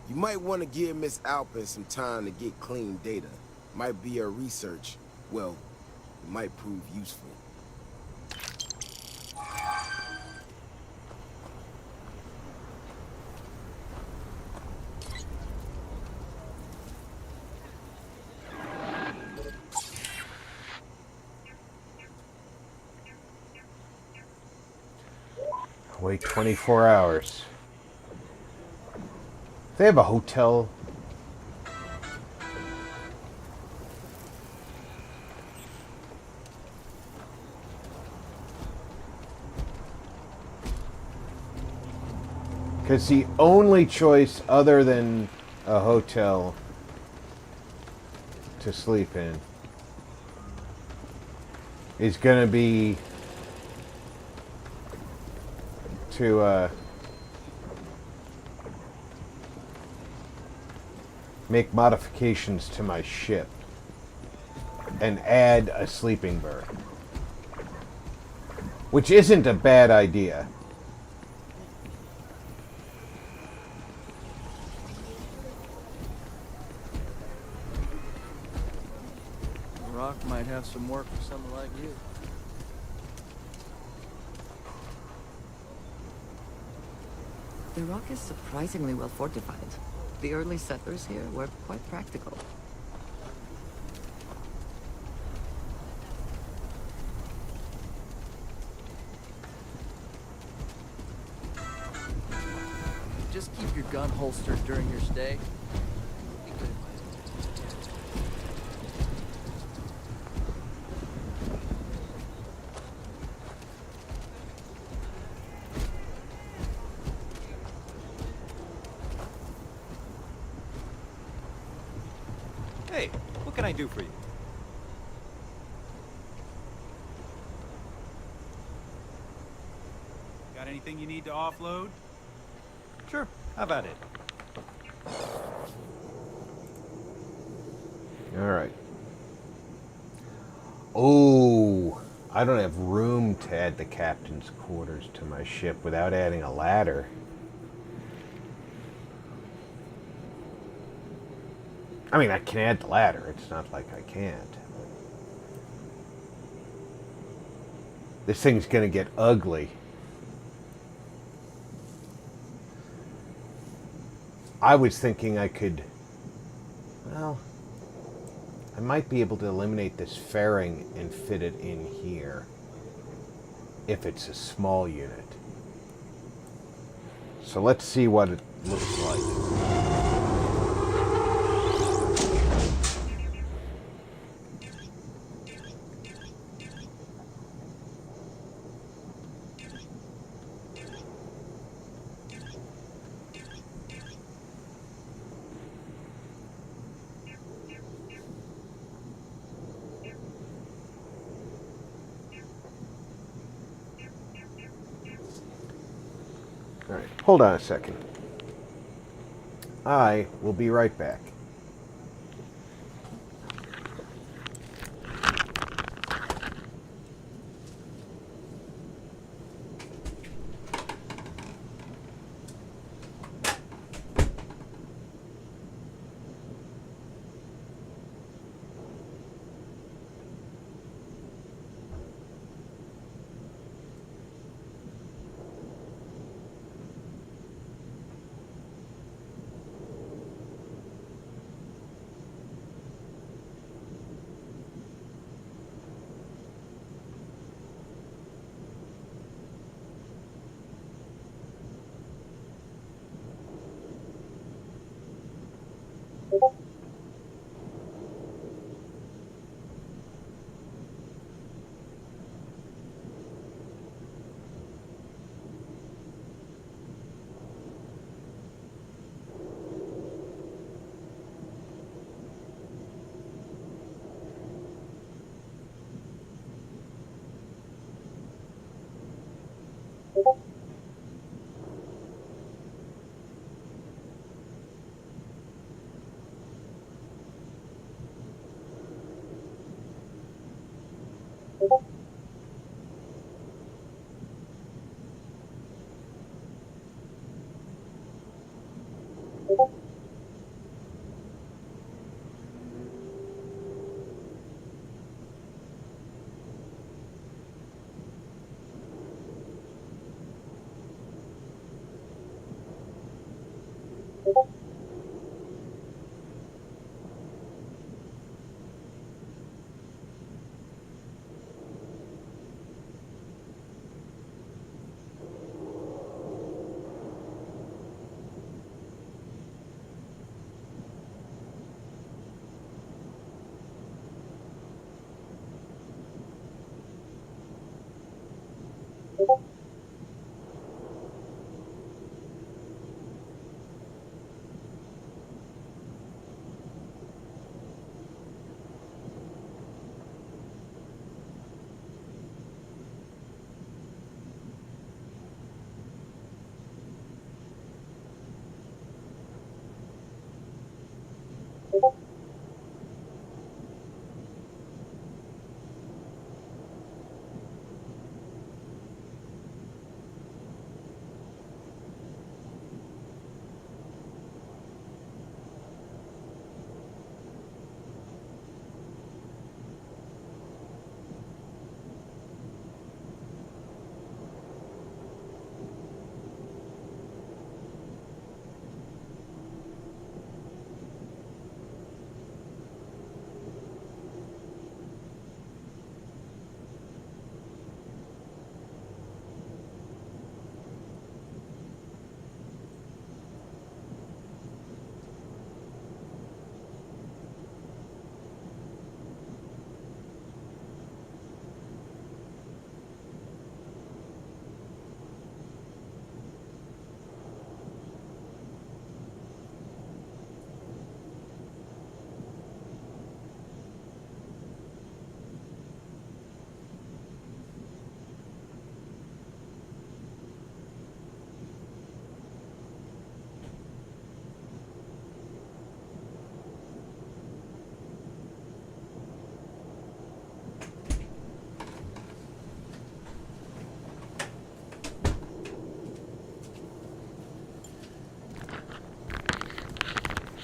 You might want to give Miss Alpin some time to get clean data. Might be her research. Well, it might prove useful. Wait 24 hours. They have a hotel. Because the only choice other than a hotel to sleep in is going to be to make modifications to my ship and add a sleeping berth, which isn't a bad idea. Rock might have some work for someone like you. The rock is surprisingly well fortified. The early settlers here were quite practical. Just keep your gun holstered during your stay. Hey, what can I do for you? Got anything you need to offload? Sure, how about it? Alright. Oh, I don't have room to add the captain's quarters to my ship without adding a ladder. I mean, I can add the ladder. It's not like I can't. This thing's gonna get ugly. I was thinking I could... Well, I might be able to eliminate this fairing and fit it in here. If it's a small unit. So let's see what it looks like. Alright, hold on a second. I will be right back.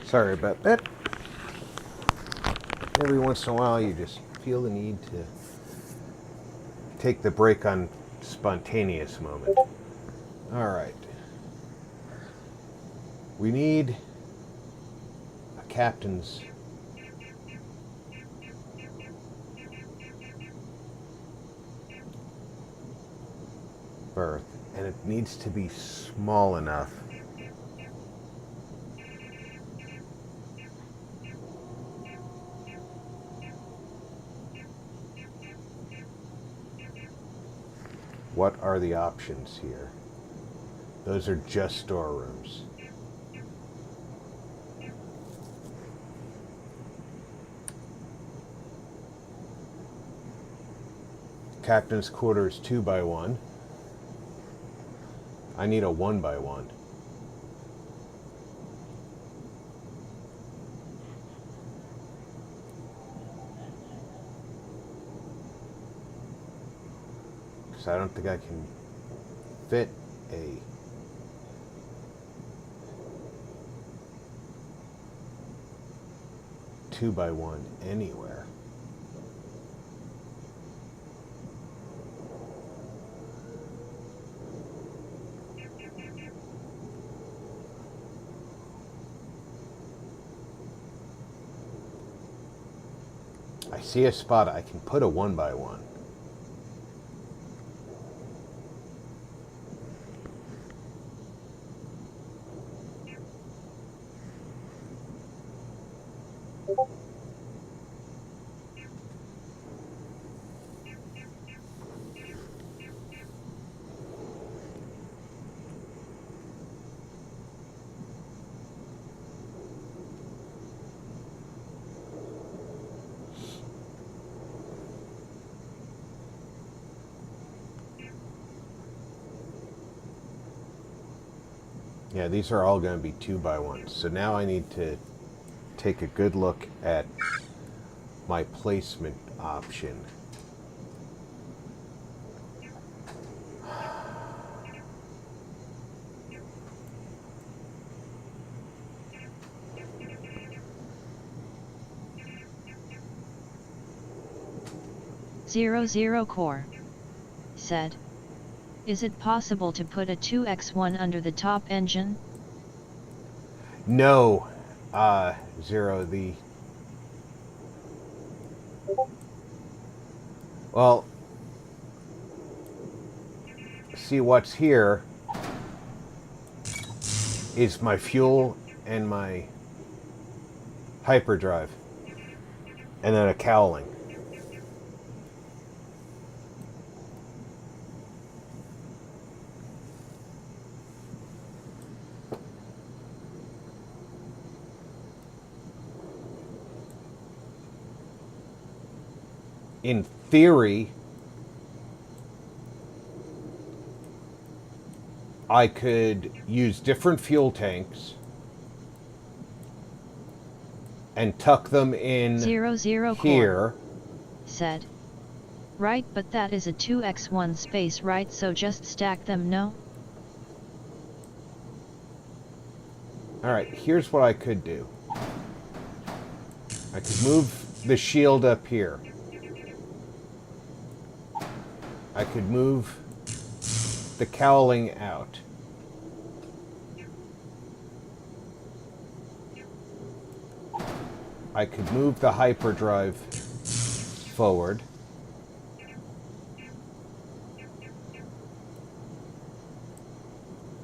Sorry about that. Every once in a while you just feel the need to take the break on spontaneous moment. Alright. We need a captain's berth, and it needs to be small enough What are the options here? Those are just storerooms. Captain's quarters 2x1. I need a 1x1. Because I don't think I can fit a two by one anywhere. I see a spot I can put a 1x1. Yeah, these are all going to be 2x1s. So now I need to take a good look at my placement option. 00 Core said, "Is it possible to put a 2x1 under the top engine?" No, Zero, well, see what's here is my fuel and my hyperdrive, and then a cowling. In theory, I could use different fuel tanks and tuck them in 00 here. Core said, "Right, but that is a 2x1 space, right? So just stack them, no?" Alright, here's what I could do. I could move the shield up here. I could move the cowling out. I could move the hyperdrive forward.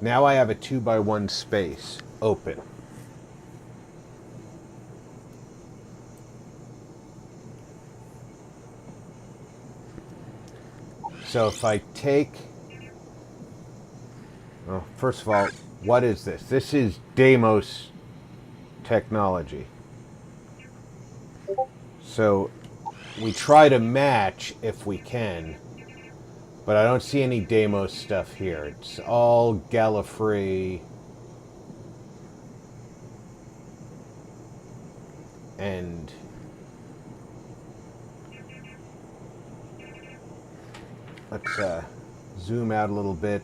Now I have a 2x1 space open. So if I take, well, first of all, what is this? This is Deimos technology. So we try to match if we can, but I don't see any Deimos stuff here. It's all Gallifrey and let's zoom out a little bit.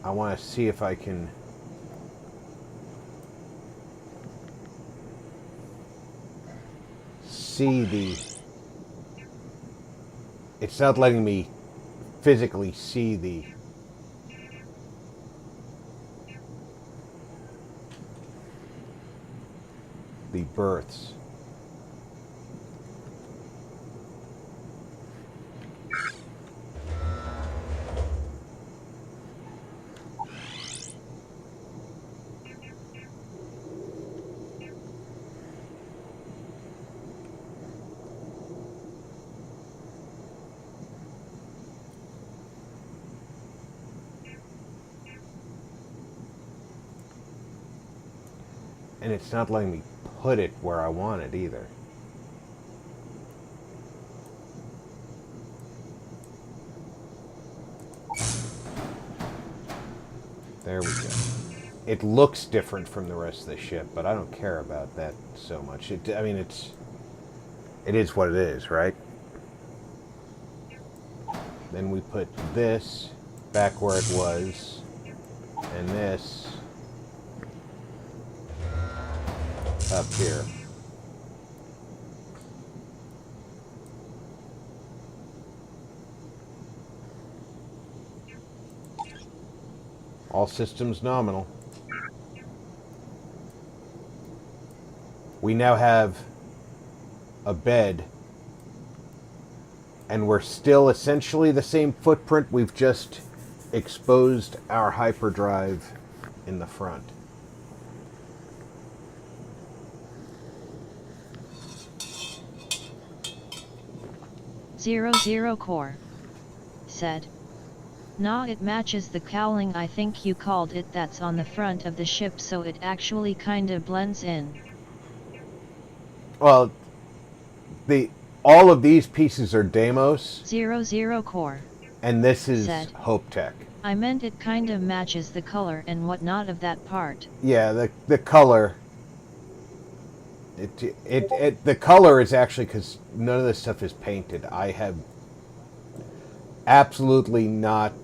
I want to see if I can see the... It's not letting me physically see the... berths. And it's not letting me put it where I want it either. There we go. It looks different from the rest of the ship, but I don't care about that so much. I mean, it is what it is, right? Then we put this back where it was, and this up here. All systems nominal. We now have a bed, and we're still essentially the same footprint. We've just exposed our hyperdrive in the front. Zero Core said, "Nah, it matches the cowling I think you called it that's on the front of the ship, so it actually kinda blends in." Well, all of these pieces are Deimos. 00 Core And this is said, Hope Tech. "I meant it kinda matches the color and whatnot of that part." Yeah, the color. The color is actually because none of this stuff is painted. I have absolutely not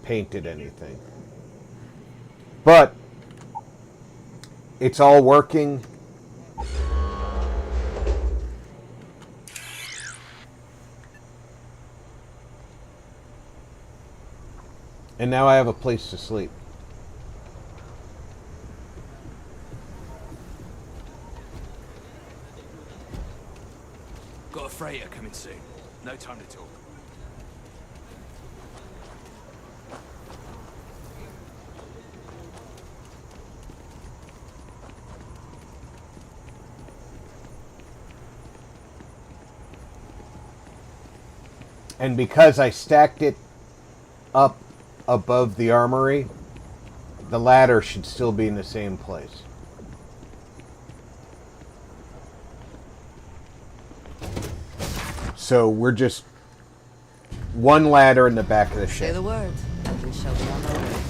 painted anything. But it's all working. And now I have a place to sleep. Got a freighter coming soon. No time to talk. And because I stacked it up above the armory, the ladder should still be in the same place. So we're just one ladder in the back of the ship. Say the word, and we shall be on our way.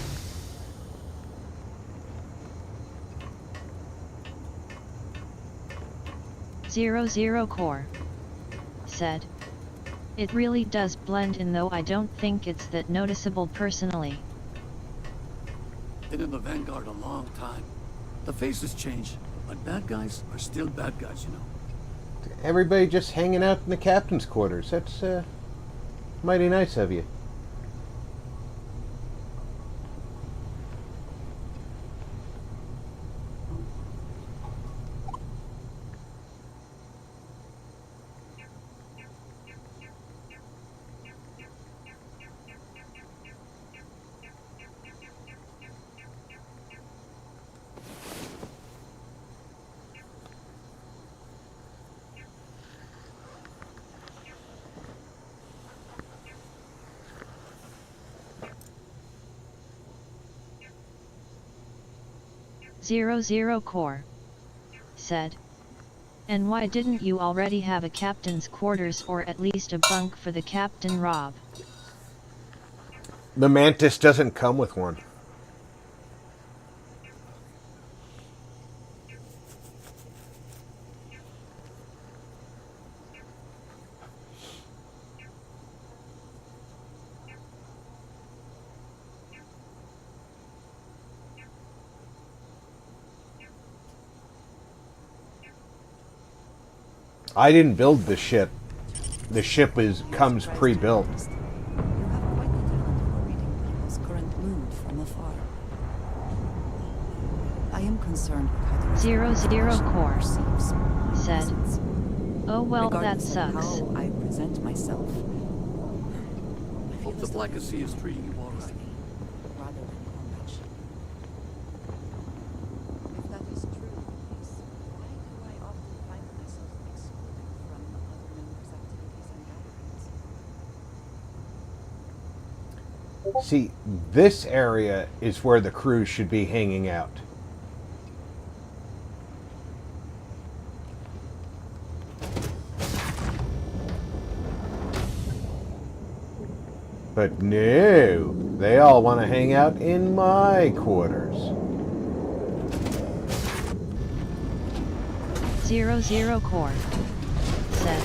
00 Core said. It really does blend in, though I don't think it's that noticeable personally. Been in the Vanguard a long time. The faces change, but bad guys are still bad guys, you know. Everybody just hanging out in the captain's quarters. That's mighty nice of you. Zero Core said. And why didn't you already have a captain's quarters, or at least a bunk for the captain, Rob? The Mantis doesn't come with one. I didn't build the ship. The ship comes pre-built. You have quite the talent for reading people's current mood from afar. I am concerned with how the Zero Core perceives my said. presence. Oh well, that Regardless of sucks. how I present myself. I feel Hope the as though Black Sea is treating you all right. rather than comradeship. If that is true, please, why do I often find myself excluded from other members' activities and gatherings? See, this area is where the crew should be hanging out. But no, they all want to hang out in my quarters. 00 Core said.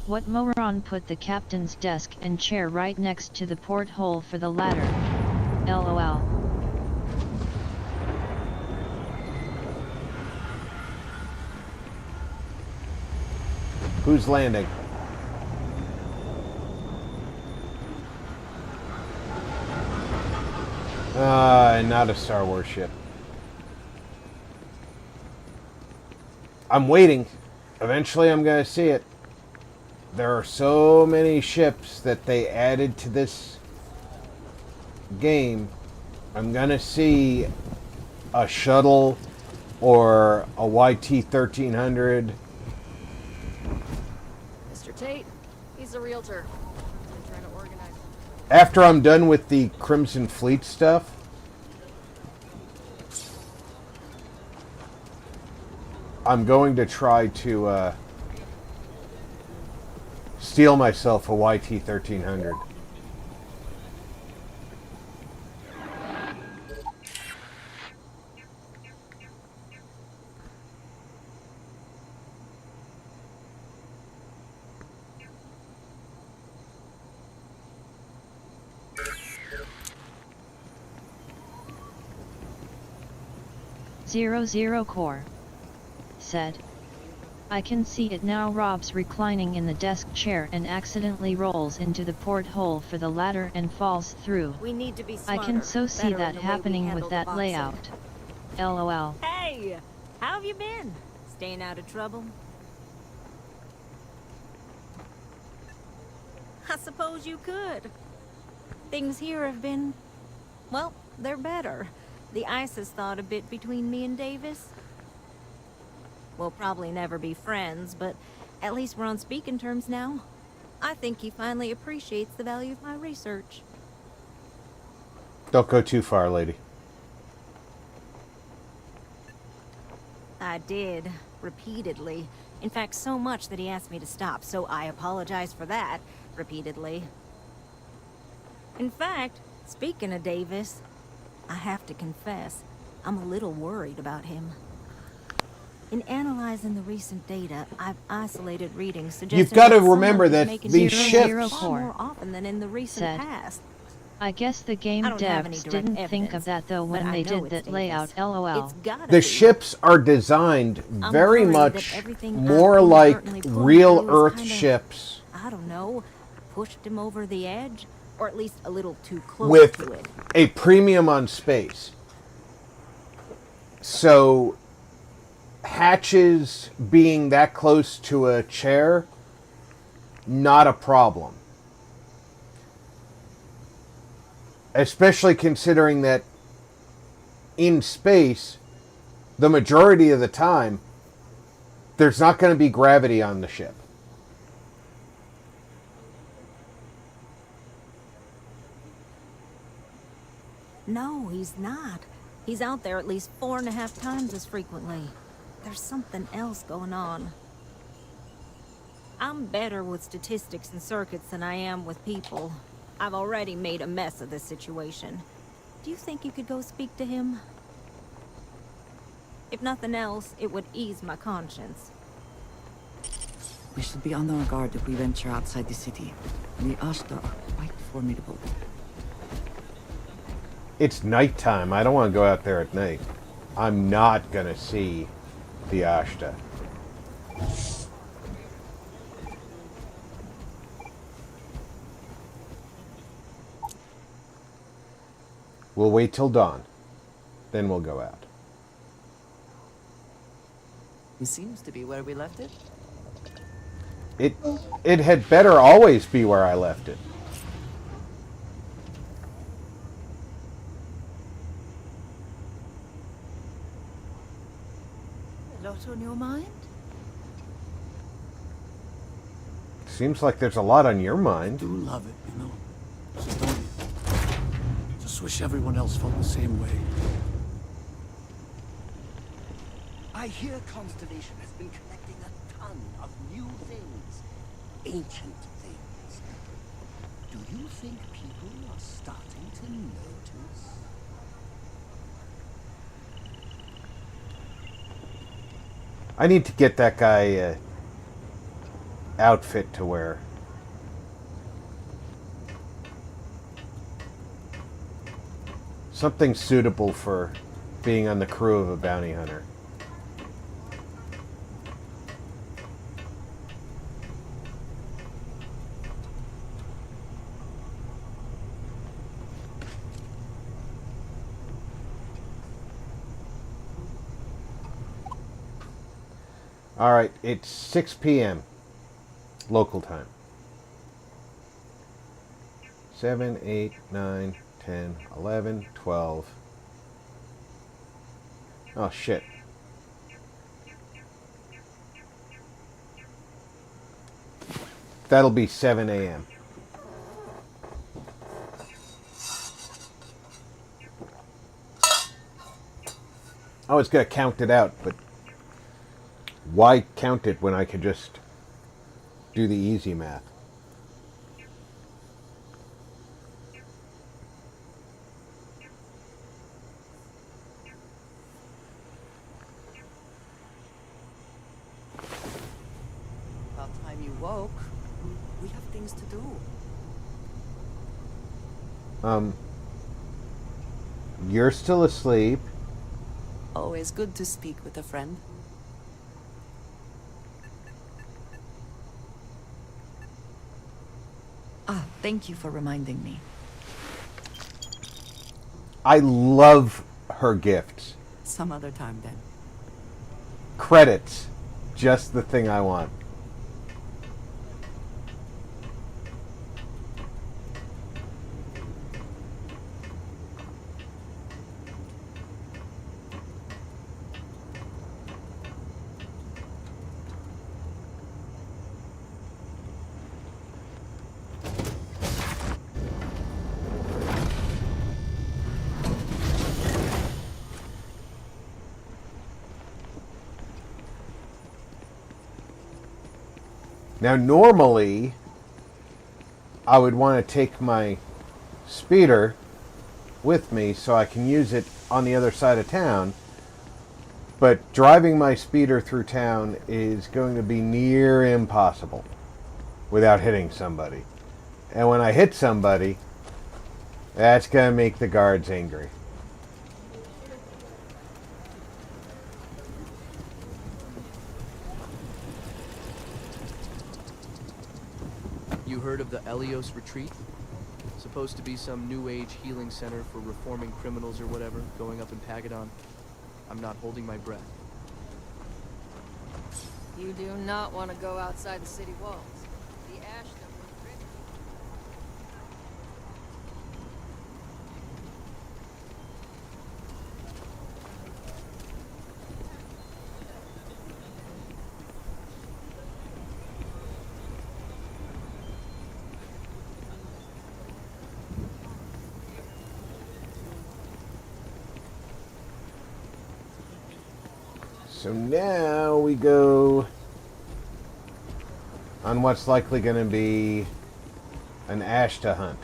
What moron put the captain's desk and chair right next to the porthole for the ladder? LOL. Who's landing? Not a Star Wars ship. I'm waiting. Eventually I'm going to see it. There are so many ships that they added to this game. I'm going to see a shuttle or a YT-1300. Mr. Tate, he's a realtor. I'm trying to organize. After I'm done with the Crimson Fleet stuff, I'm going to try to steal myself a YT-1300. Zero Core said. I can see it now. Rob's reclining in the desk chair and accidentally rolls into the porthole for the ladder and falls through. We need to be I smarter, can so see better that in the way we happening handle with the that boxing. layout. LOL. Hey! How have you been? Staying out of trouble? I suppose you could. Things here have been... well, they're better. The ice has thawed a bit between me and Davis. We'll probably never be friends, but at least we're on speaking terms now. I think he finally appreciates the value of my research. Don't go too far, lady. I did, repeatedly. In fact, so much that he asked me to stop, so I apologize for that, repeatedly. In fact, speaking of Davis, I have to confess, I'm a little worried about him. In analyzing the recent data, I've isolated readings suggesting You've got to that remember someone that is making these zero ships... far more often than in the recent past. I guess the game I don't have any devs direct didn't think of evidence, that though when but I they know did that it's layout. Davis. LOL. It's gotta The be. ships are designed I'm very worried that much everything more I've like inadvertently put on real Billy was Earth kinda, ships I don't know, pushed him over the edge, or at least a little too close with to it. a premium on space. So hatches being that close to a chair, not a problem. Especially considering that in space, the majority of the time, there's not going to be gravity on the ship. No, he's not. He's out there at least 4.5 times as frequently. There's something else going on. I'm better with statistics and circuits than I am with people. I've already made a mess of this situation. Do you think you could go speak to him? If nothing else, it would ease my conscience. We should be on our guard if we venture outside the city. The Ashta are quite formidable. It's nighttime. I don't want to go out there at night. I'm not going to see the Ashta. We'll wait till dawn. Then we'll go out. It seems to be where we left it. It had better always be where I left it. A lot on your mind? Seems like there's a lot on your mind. I do love it, you know. Just don't you? Just wish everyone else felt the same way. I hear Constellation has been collecting a ton of new things. Ancient things. Do you think people are starting to notice? I need to get that guy a outfit to wear. Something suitable for being on the crew of a bounty hunter. Alright, it's 6 p.m. local time. 7, 8, 9, 10, 11, 12. Oh, shit. That'll be 7 a.m. I was going to count it out, but why count it when I could just do the easy math? About time you woke. We have things to do. You're still asleep. Always good to speak with a friend. Ah, thank you for reminding me. I love her gifts. Some other time then. Credits. Just the thing I want. Now, normally, I would want to take my speeder with me so I can use it on the other side of town. But driving my speeder through town is going to be near impossible without hitting somebody. And when I hit somebody, that's going to make the guards angry. You heard of the Elios Retreat? Supposed to be some new age healing center for reforming criminals or whatever, going up in Pagadon. I'm not holding my breath. You do not want to go outside the city walls. The ash that was written. So now we go on what's likely going to be an ash to hunt.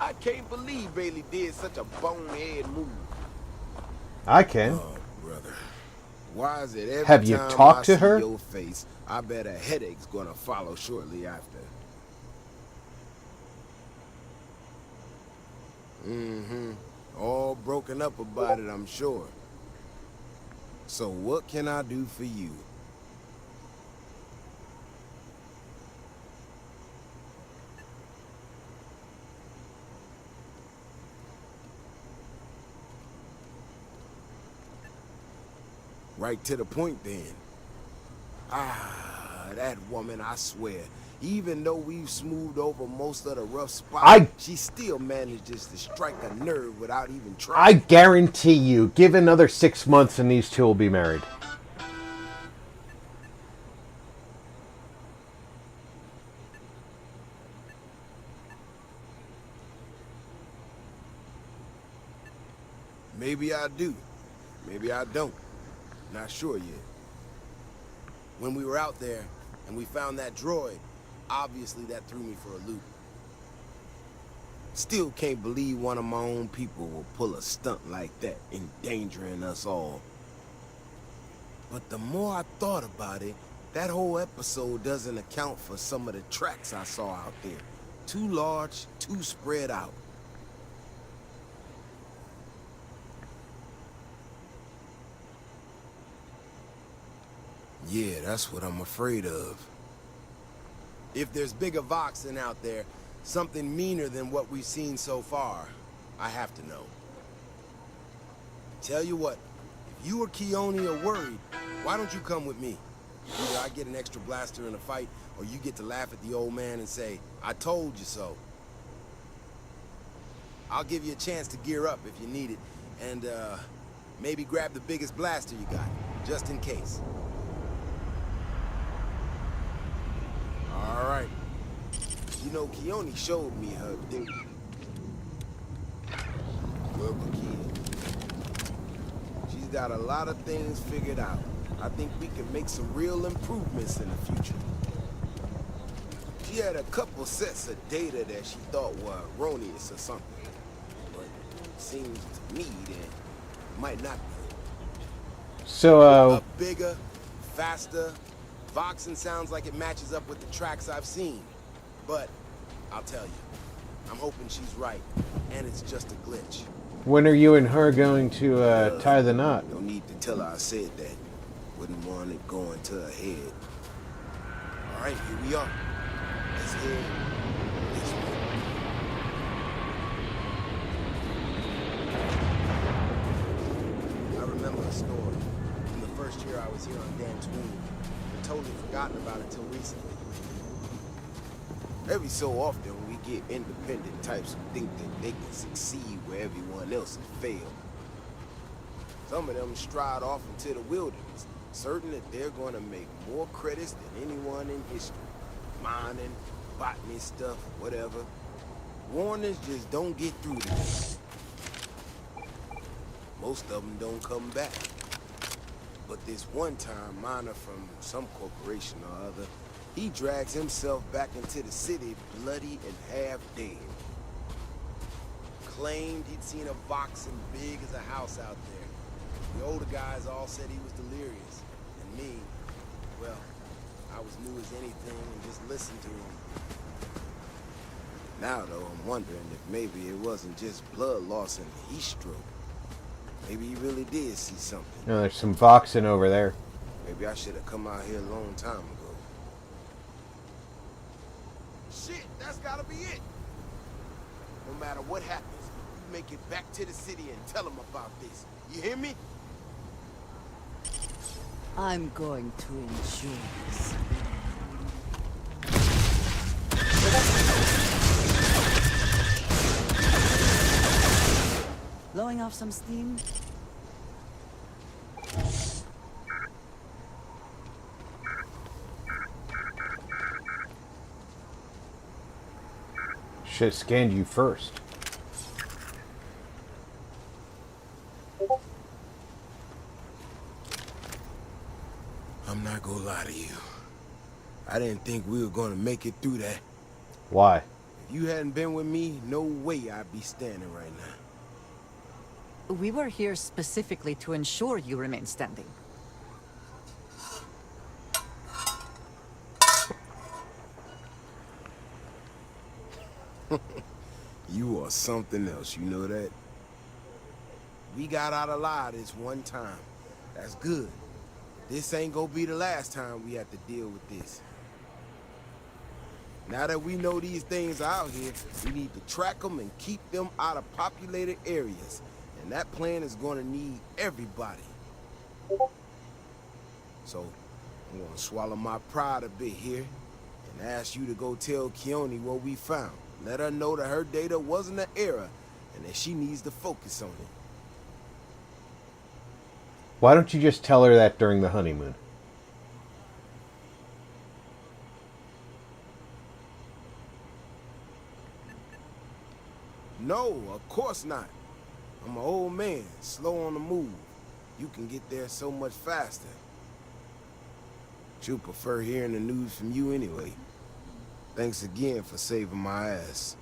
I can't believe Bailey did such a bonehead move. I can. Oh, brother. Why is it every Have you time talked I to see her? your face, I bet a headache's gonna follow shortly after. Mm-hmm. All broken up about it, I'm sure. So what can I do for you? Right to the point then. Ah, that woman, I swear. Even though we've smoothed over most of the rough spots, she still manages to strike a nerve without even I trying. guarantee you, give another 6 months and these two will be married. Maybe I do. Maybe I don't. Not sure yet. When we were out there and we found that droid, obviously that threw me for a loop. Still can't believe one of my own people will pull a stunt like that, endangering us all. But the more I thought about it, that whole episode doesn't account for some of the tracks I saw out there. Too large, too spread out. Yeah, that's what I'm afraid of. If there's bigger Voxen out there, something meaner than what we've seen so far, I have to know. Tell you what, if you or Keone are worried, why don't you come with me? Either I get an extra blaster in a fight, or you get to laugh at the old man and say, I told you so. I'll give you a chance to gear up if you need it, and maybe grab the biggest blaster you got, just in case. All right. You know, Keone showed me her duty. Welcome, kid. She's got a lot of things figured out. I think we can make some real improvements in the future. She had a couple sets of data that she thought were erroneous or something. But it seems to me that it might not be. So, a bigger, faster, Voxen sounds like it matches up with the tracks I've seen. But, I'll tell you, I'm hoping she's right, and it's just a glitch. When are you and her going to tie the knot? No need to tell her I said that. Wouldn't want it going to her head. Alright, here we are. Let's head this way. I remember a story from the first year I was here on Dantooine. I'd totally forgotten about it till recently. Every so often we get independent types who think that they can succeed where everyone else has failed. Some of them stride off into the wilderness, certain that they're going to make more credits than anyone in history. Mining, botany stuff, whatever. Warnings just don't get through to them. Most of them don't come back. But this one-time miner from some corporation or other, he drags himself back into the city bloody and half dead. Claimed he'd seen a Voxen big as a house out there. The older guys all said he was delirious. And me, well, I was new as anything and just listened to him. Now, though, I'm wondering if maybe it wasn't just blood loss and heat stroke. Maybe he really did see something. No, there's some Voxen over there. Maybe I should have come out here a long time ago. Shit, that's gotta be it. No matter what happens, you make it back to the city and tell them about this. You hear me? I'm going to enjoy this. Blowing off some steam? Should have scanned you first. I'm not gonna lie to you. I didn't think we were gonna make it through that. Why? If you hadn't been with me, no way I'd be standing right now. We were here specifically to ensure you remain standing. You are something else, you know that? We got out alive this one time. That's good. This ain't gonna be the last time we have to deal with this. Now that we know these things are out here, we need to track them and keep them out of populated areas. And that plan is gonna need everybody. So, I'm gonna swallow my pride a bit here and ask you to go tell Keone what we found. Let her know that her data wasn't an error and that she needs to focus on it. Why don't you just tell her that during the honeymoon? No, of course not. I'm an old man, slow on the move. You can get there so much faster. She'll prefer hearing the news from you anyway. Thanks again for saving my ass.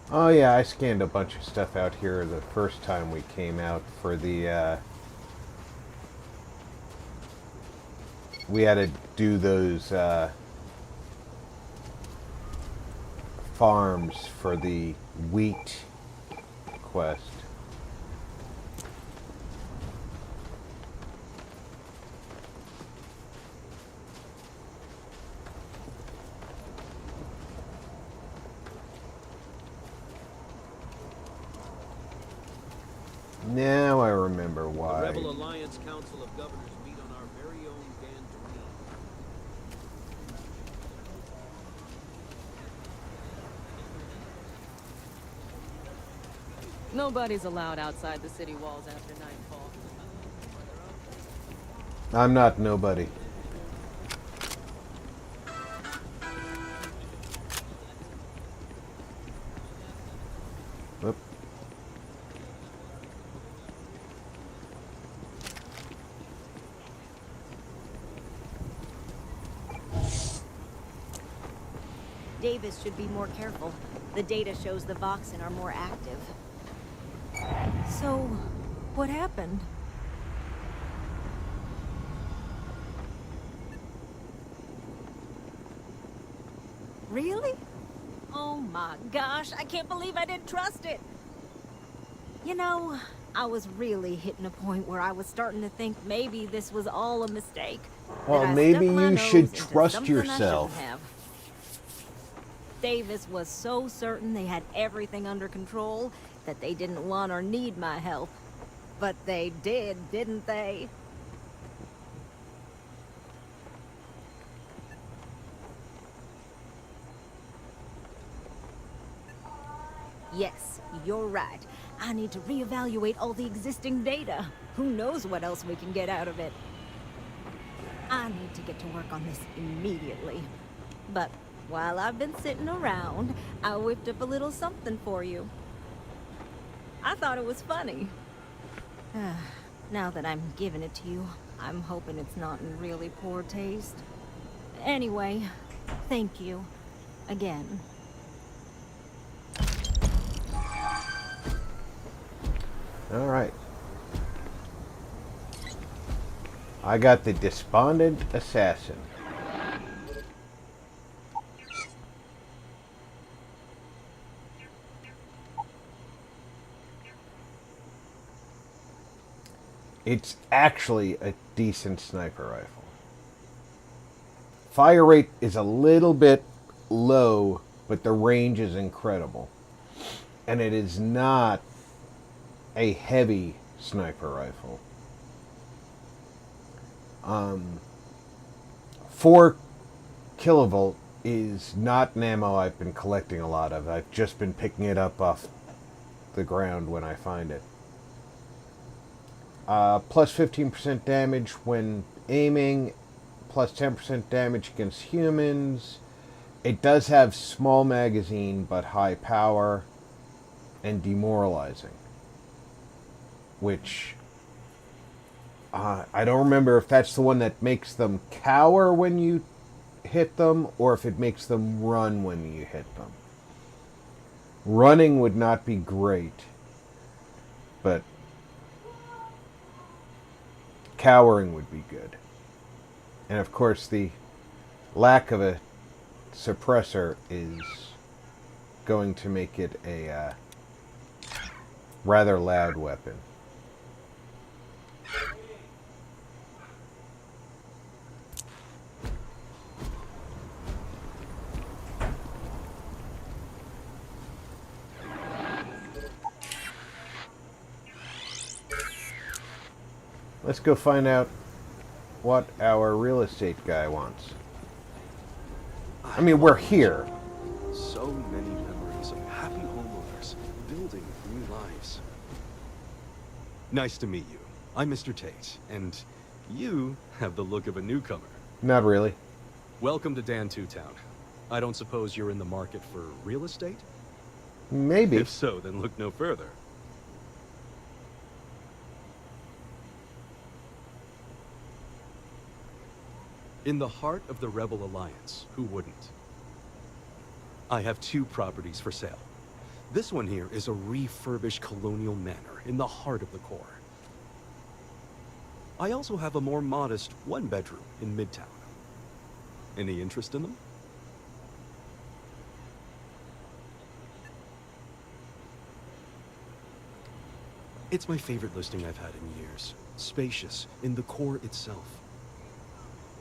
Oh yeah, I scanned a bunch of stuff out here the first time we came out for the, we had to do those, farms for the wheat quest. Now I remember why. The Rebel Alliance Council of Governors meet on our very own Dantooine. Nobody's allowed outside the city walls after nightfall. I'm not nobody. All Davis should be more careful. The data shows the Voxen are more active. So, what happened? Really? Oh my gosh, I can't believe I didn't trust it. You know, I was really hitting a point where I was starting to think maybe this was all a mistake. Well, that I maybe stuck my you nose should into trust something I shouldn't yourself. have. Davis was so certain they had everything under control that they didn't want or need my help. But they did, didn't they? Yes, you're right. I need to reevaluate all the existing data. Who knows what else we can get out of it? I need to get to work on this immediately. But while I've been sitting around, I whipped up a little something for you. I thought it was funny. Now that I'm giving it to you, I'm hoping it's not in really poor taste. Anyway, thank you. Again. All right. I got the Despondent Assassin. It's actually a decent sniper rifle. Fire rate is a little bit low, but the range is incredible. And it is not a heavy sniper rifle. 4 kilovolt is not an ammo I've been collecting a lot of. I've just been picking it up off the ground when I find it. Plus 15% damage when aiming, plus 10% damage against humans. It does have small magazine, but high power and demoralizing. Which, I don't remember if that's the one that makes them cower when you hit them, or if it makes them run when you hit them. Running would not be great, but cowering would be good. And of course, the lack of a suppressor is going to make it a rather loud weapon. Let's go find out what our real estate guy wants. I mean, we're here. So many memories of happy homeowners building new lives. Nice to meet you. I'm Mr. Tate, and you have the look of a newcomer. Not really. Welcome to Dan 2 Town. I don't suppose you're in the market for real estate? Maybe. If so, then look no further. In the heart of the Rebel Alliance, who wouldn't? I have 2 properties for sale. This one here is a refurbished colonial manor in the heart of the core. I also have a more modest 1-bedroom in Midtown. Any interest in them? It's my favorite listing I've had in years. Spacious, in the core itself.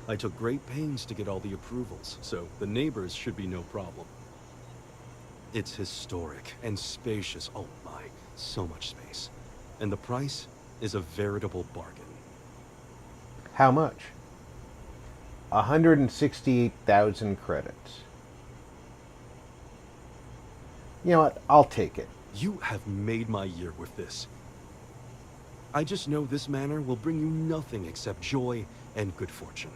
I took great pains to get all the approvals, so the neighbors should be no problem. It's historic and spacious. Oh my, so much space. And the price is a veritable bargain. How much? 168,000 credits. You know what? I'll take it. You have made my year with this. I just know this manor will bring you nothing except joy and good fortune.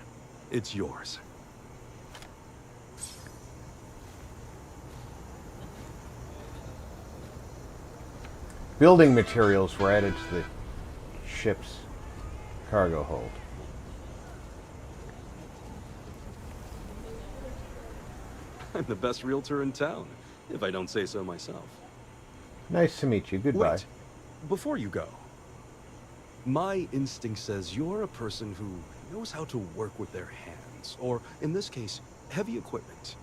It's yours. Building materials were added to the ship's cargo hold. I'm the best realtor in town, if I don't say so myself. Nice to meet you. Goodbye. Wait, before you go, my instinct says you're a person who knows how to work with their hands, or in this case, heavy equipment.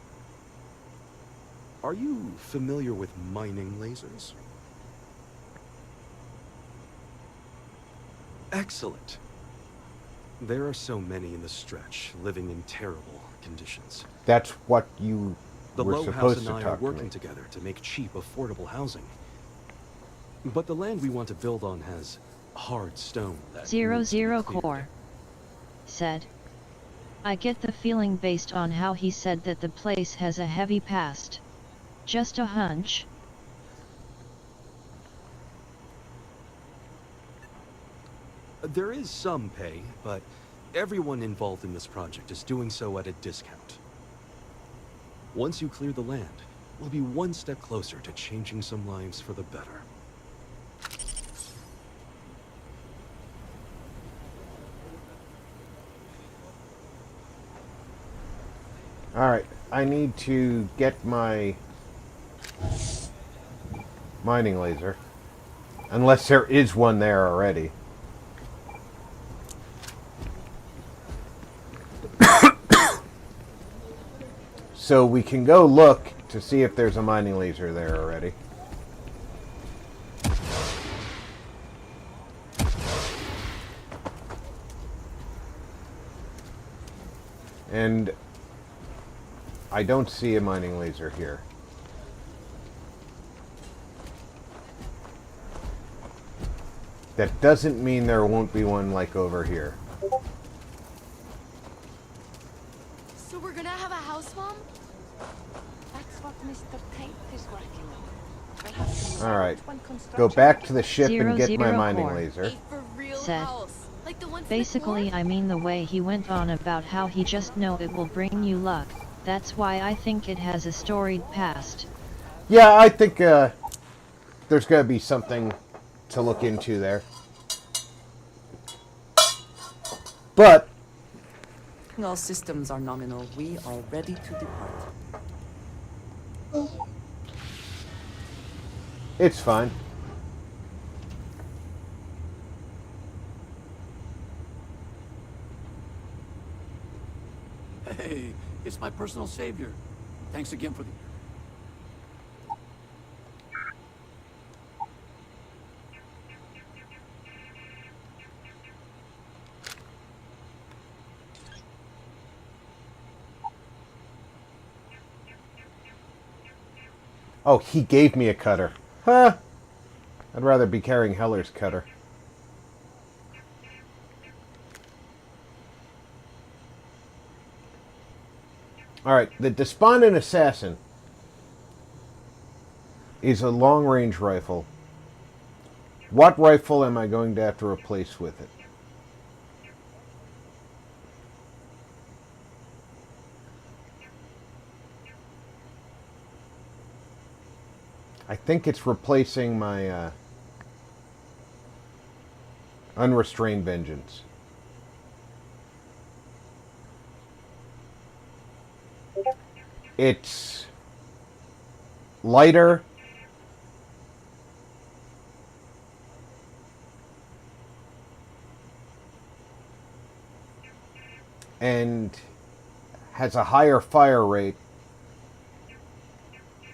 Are you familiar with mining lasers? Excellent. There are so many in the stretch, living in terrible conditions. That's what you The were Lowe House supposed and to I are talk to working me. together to make cheap, affordable housing. But the land we want to build on has hard stone that needs to be 00 cleared. Core said. I get the feeling based on how he said that the place has a heavy past. Just a hunch? There is some pay, but everyone involved in this project is doing so at a discount. Once you clear the land, we'll be one step closer to changing some lives for the better. Alright, I need to get my mining laser. Unless there is one there already. So we can go look to see if there's a mining laser there already. And I don't see a mining laser here. That doesn't mean there won't be one like over here. So we're gonna have a house, Mom? That's what Mr. Tate is working on. We'll have to Alright. start when construction Go back to the ship Zero and get my zero mining core. laser. Said. Basically, I mean the way he went on about how he just know it will bring you luck. That's why I think it has a storied past. Yeah, I think there's got to be something to look into there. But All systems are nominal. We are ready to depart. it's fine. Hey, it's my personal savior. Thanks again for the... Oh, he gave me a cutter. Huh. I'd rather be carrying Heller's cutter. Alright, the Despondent Assassin is a long-range rifle. What rifle am I going to have to replace with it? I think it's replacing my Unrestrained Vengeance. It's lighter. And has a higher fire rate.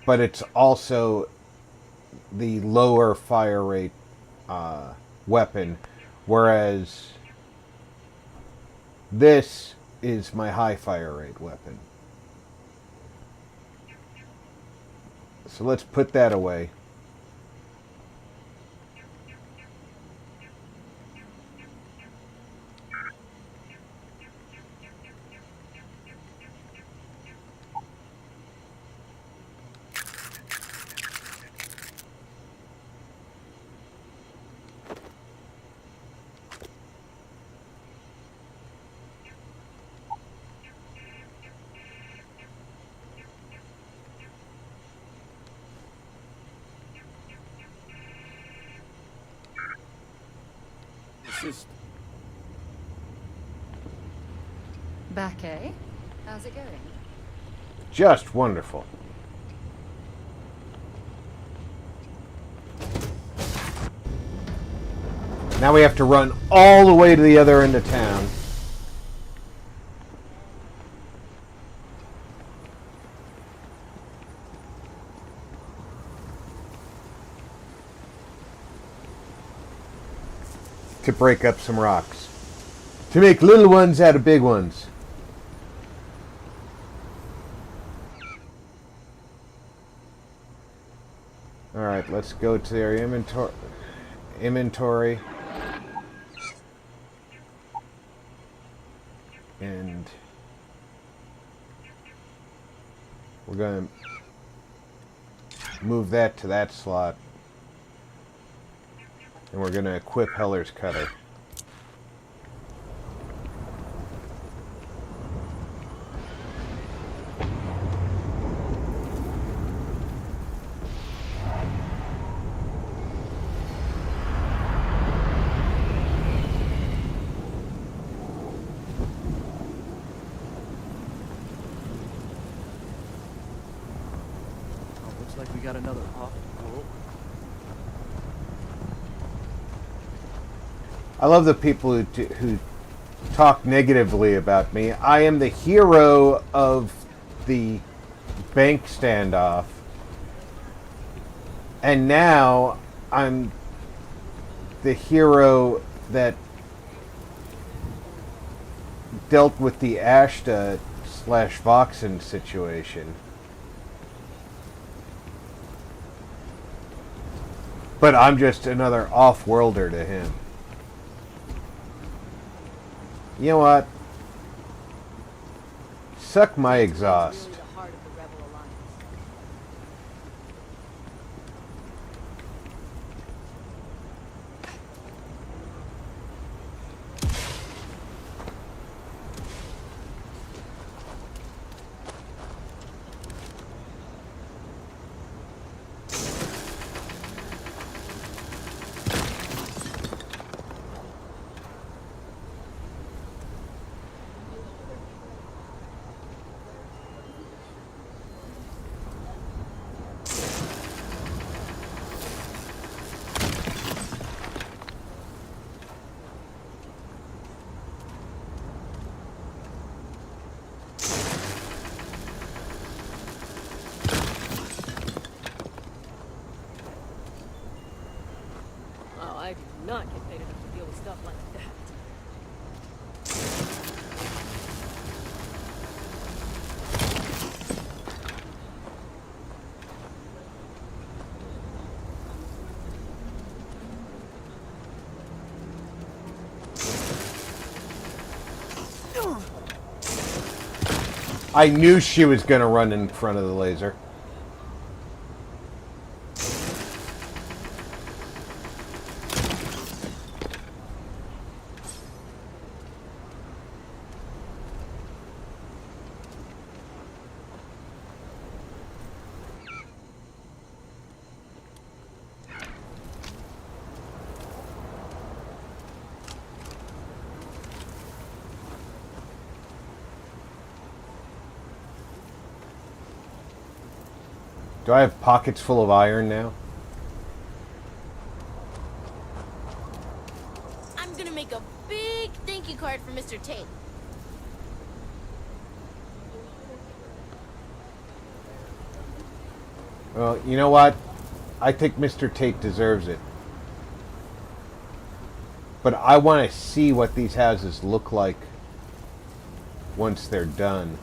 But it's also the lower fire rate weapon. Whereas this is my high fire rate weapon. So let's put that away. Assist. Back, eh? How's it going? just wonderful. Now we have to run all the way to the other end of town. To break up some rocks. To make little ones out of big ones. Alright, let's go to our inventory. And we're going to move that to that slot. And we're going to equip Heller's Cutter. Oh, looks like we got another off. Whoa. I love the people who talk negatively about me. I am the hero of the bank standoff. And now I'm the hero that dealt with the Ashta / Voxen situation. But I'm just another off-worlder to him. You know what? Suck my exhaust. I do not get paid enough to deal with stuff like that. I knew she was going to run in front of the laser. Do I have pockets full of iron now? I'm gonna make a big thank you card for Mr. Tate. Well, you know what? I think Mr. Tate deserves it. But I want to see what these houses look like once they're done.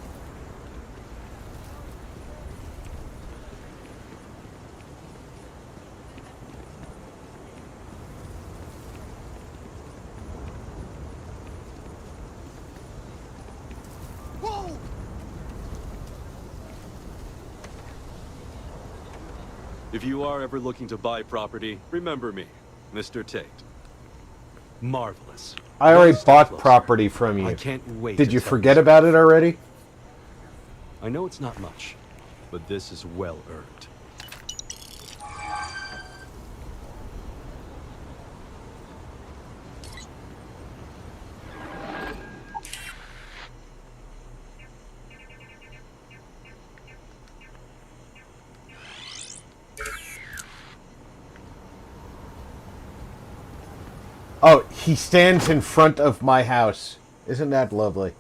If you are ever looking to buy property, remember me, Mr. Tate. Marvelous. I already Let's bought stay closer. property from you. I can't wait. Did to you tell forget you about it already? I know it's not much, but this is well earned. He stands in front of my house. Isn't that lovely?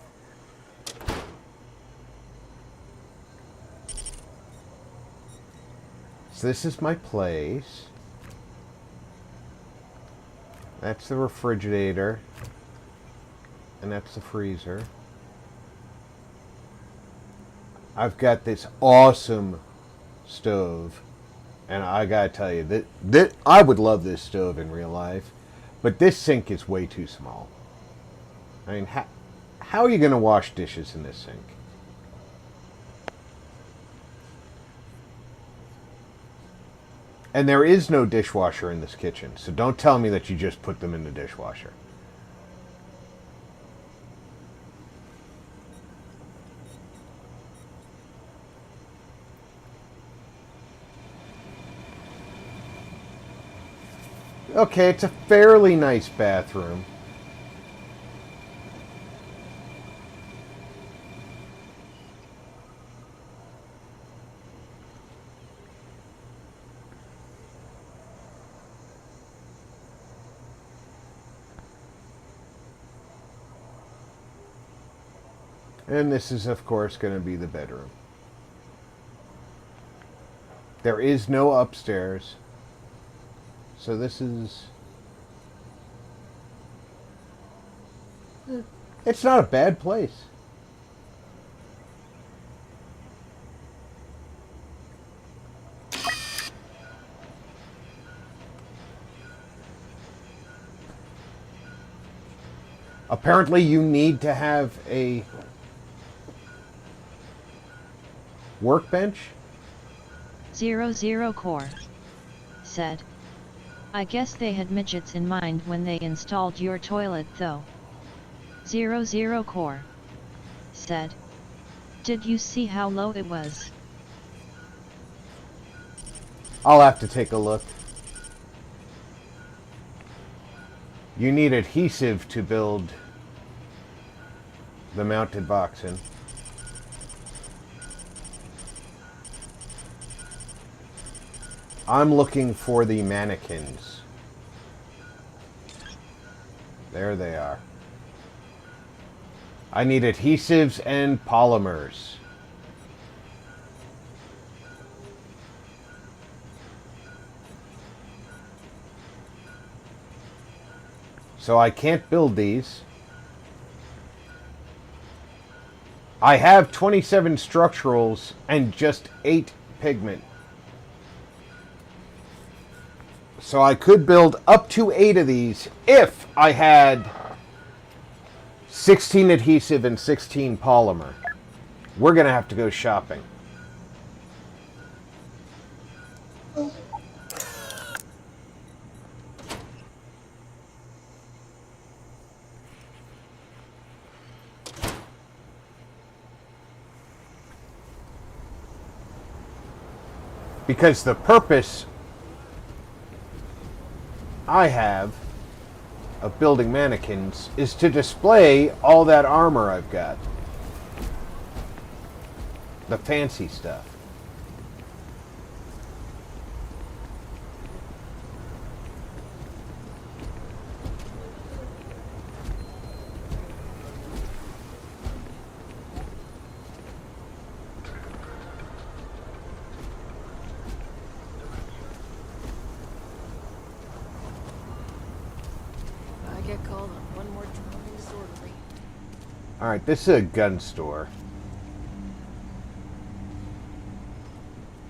So this is my place. That's the refrigerator. And that's the freezer. I've got this awesome stove. And I gotta tell you, that I would love this stove in real life. But this sink is way too small. I mean, how are you going to wash dishes in this sink? And there is no dishwasher in this kitchen, so don't tell me that you just put them in the dishwasher. Okay, it's a fairly nice bathroom. And this is, of course, going to be the bedroom. There is no upstairs. So this is... It's not a bad place. Apparently you need to have a workbench? 00 Core said, I guess they had midgets in mind when they installed your toilet though. 00 Core said, did you see how low it was? I'll have to take a look. You need adhesive to build the mounted box in. I'm looking for the mannequins. There they are. I need adhesives and polymers. So I can't build these. I have 27 structurals and just 8 pigment. So I could build up to 8 of these if I had 16 adhesive and 16 polymer. We're going to have to go shopping. Because the purpose I have of building mannequins is to display all that armor I've got. The fancy stuff. Alright, this is a gun store.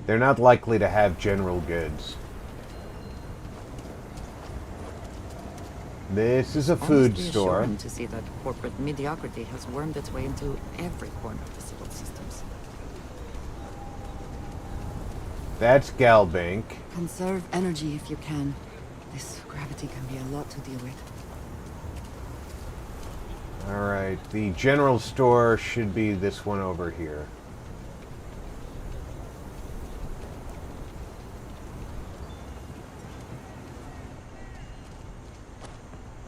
They're not likely to have general goods. This is a food store. It's to see that corporate mediocrity has wormed its way into every corner of the civil systems. That's Galbank. Conserve energy if you can. This gravity can be a lot to deal with. Alright, the general store should be this one over here.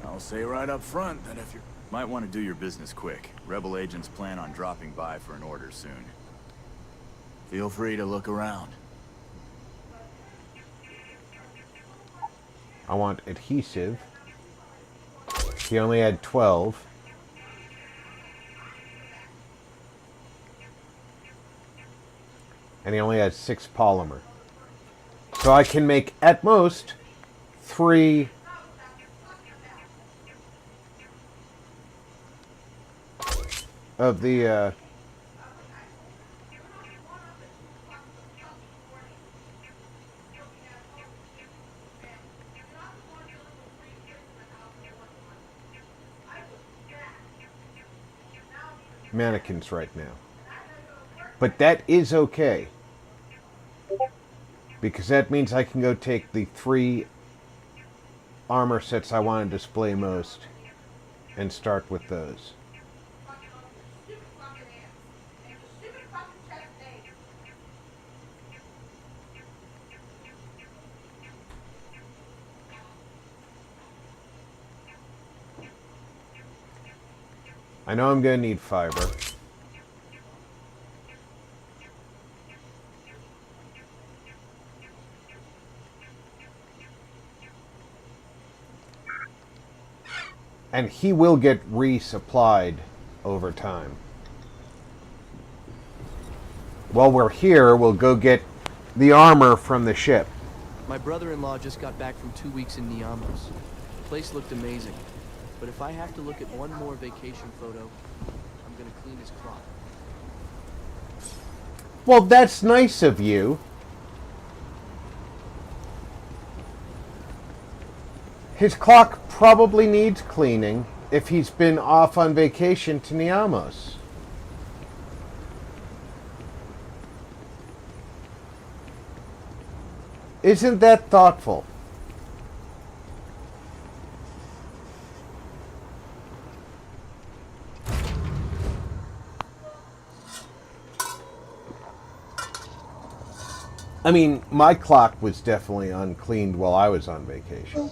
I'll say right up front that if you might want to do your business quick. Rebel agents plan on dropping by for an order soon. Feel free to look around. I want adhesive. He only had 12. And he only has 6 polymer. So I can make, at most, 3 of the mannequins right now. But that is okay. Because that means I can go take the 3 armor sets I want to display most and start with those. I know I'm going to need fiber. And he will get resupplied over time. While we're here, we'll go get the armor from the ship. My brother-in-law just got back from 2 weeks in Niamos. The place looked amazing. But if I have to look at one more vacation photo, I'm gonna clean his clock. Well, that's nice of you. His clock probably needs cleaning if he's been off on vacation to Niamos. Isn't that thoughtful? I mean, my clock was definitely uncleaned while I was on vacation.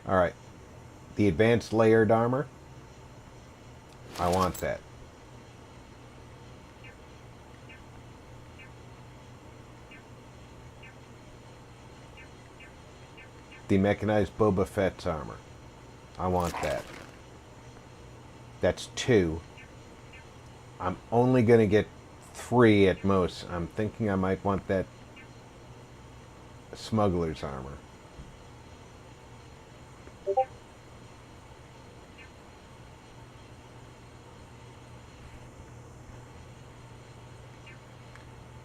All right, the advanced layered armor. I want that. The mechanized Boba Fett's armor. I want that. That's 2. I'm only going to get 3 at most. I'm thinking I might want that smuggler's armor.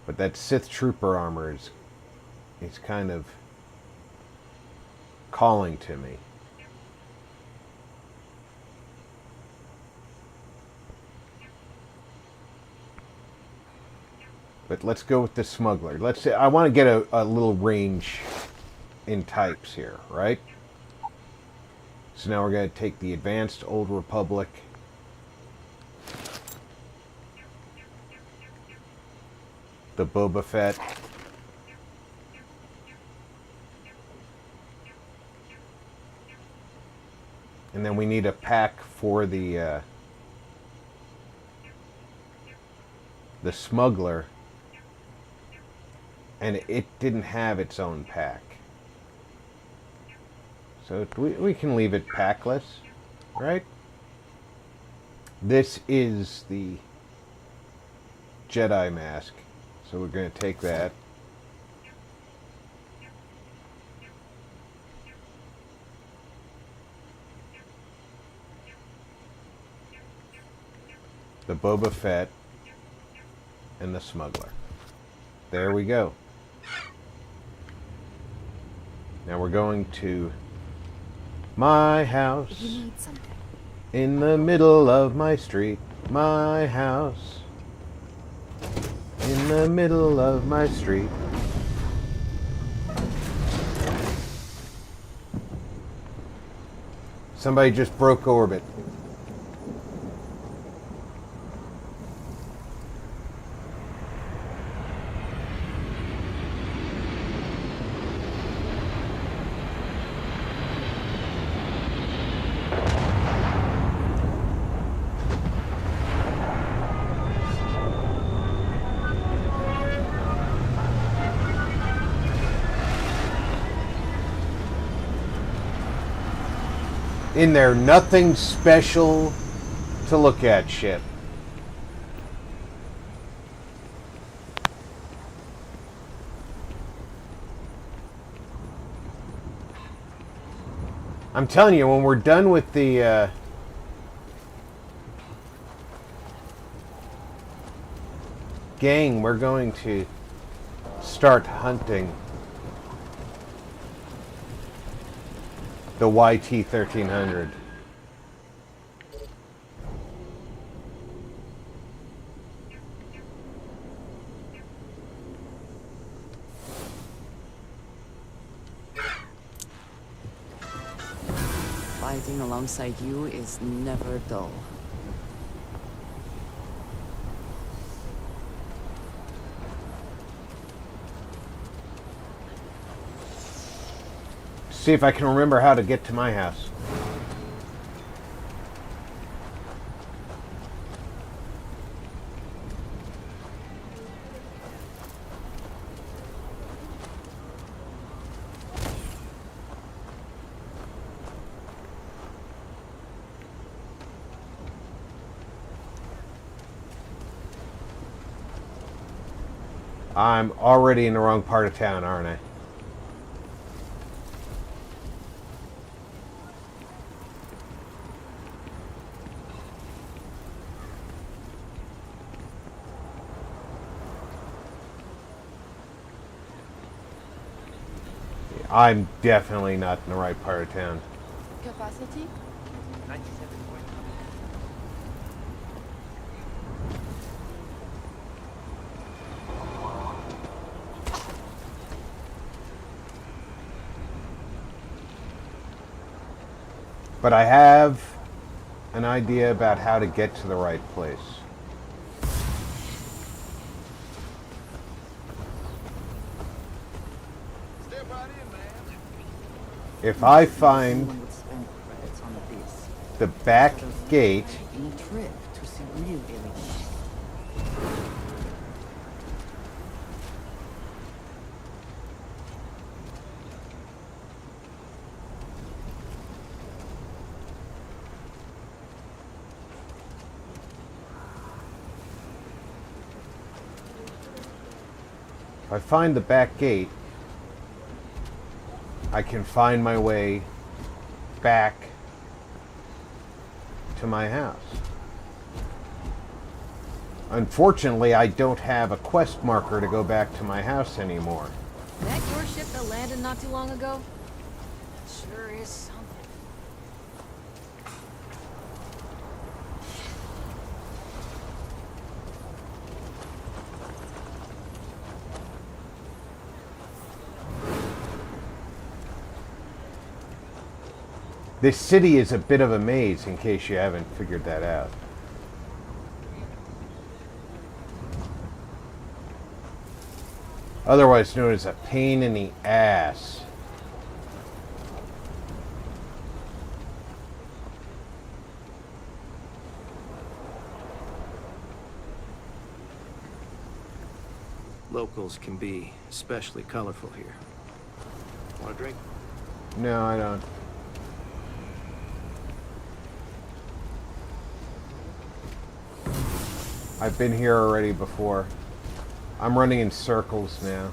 But that Sith Trooper armor is kind of calling to me. But let's go with the smuggler. Let's say I want to get a little range in types here, right? So now we're going to take the advanced Old Republic. The Boba Fett. And then we need a pack for the smuggler. And it didn't have its own pack. So we can leave it packless, right? This is the Jedi mask. So we're going to take that. The Boba Fett and the smuggler. There we go. Now we're going to my house in the middle of my street. My house in the middle of my street. Somebody just broke orbit. In there, nothing special to look at, ship. I'm telling you, when we're done with the gang, we're going to start hunting the YT-1300. Fighting alongside you is never dull. See if I can remember how to get to my house. I'm already in the wrong part of town, aren't I? I'm definitely not in the right part of town. Capacity? 97. But I have an idea about how to get to the right place. If I find the back gate, if I find the back gate, I can find my way back to my house. Unfortunately, I don't have a quest marker to go back to my house anymore. That your ship that landed not too long ago? Sure is something. This city is a bit of a maze, in case you haven't figured that out. Otherwise known as a pain in the ass. Locals can be especially colorful here. Want a drink? No, I don't. I've been here already before. I'm running in circles now.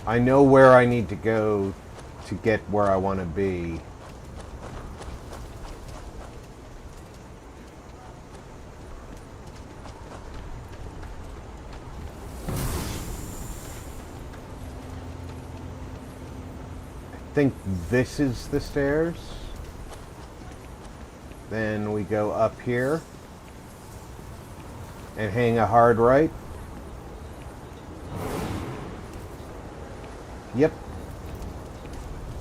I know where I need to go to get where I want to be. I think this is the stairs. Then we go up here and hang a hard right. Yep.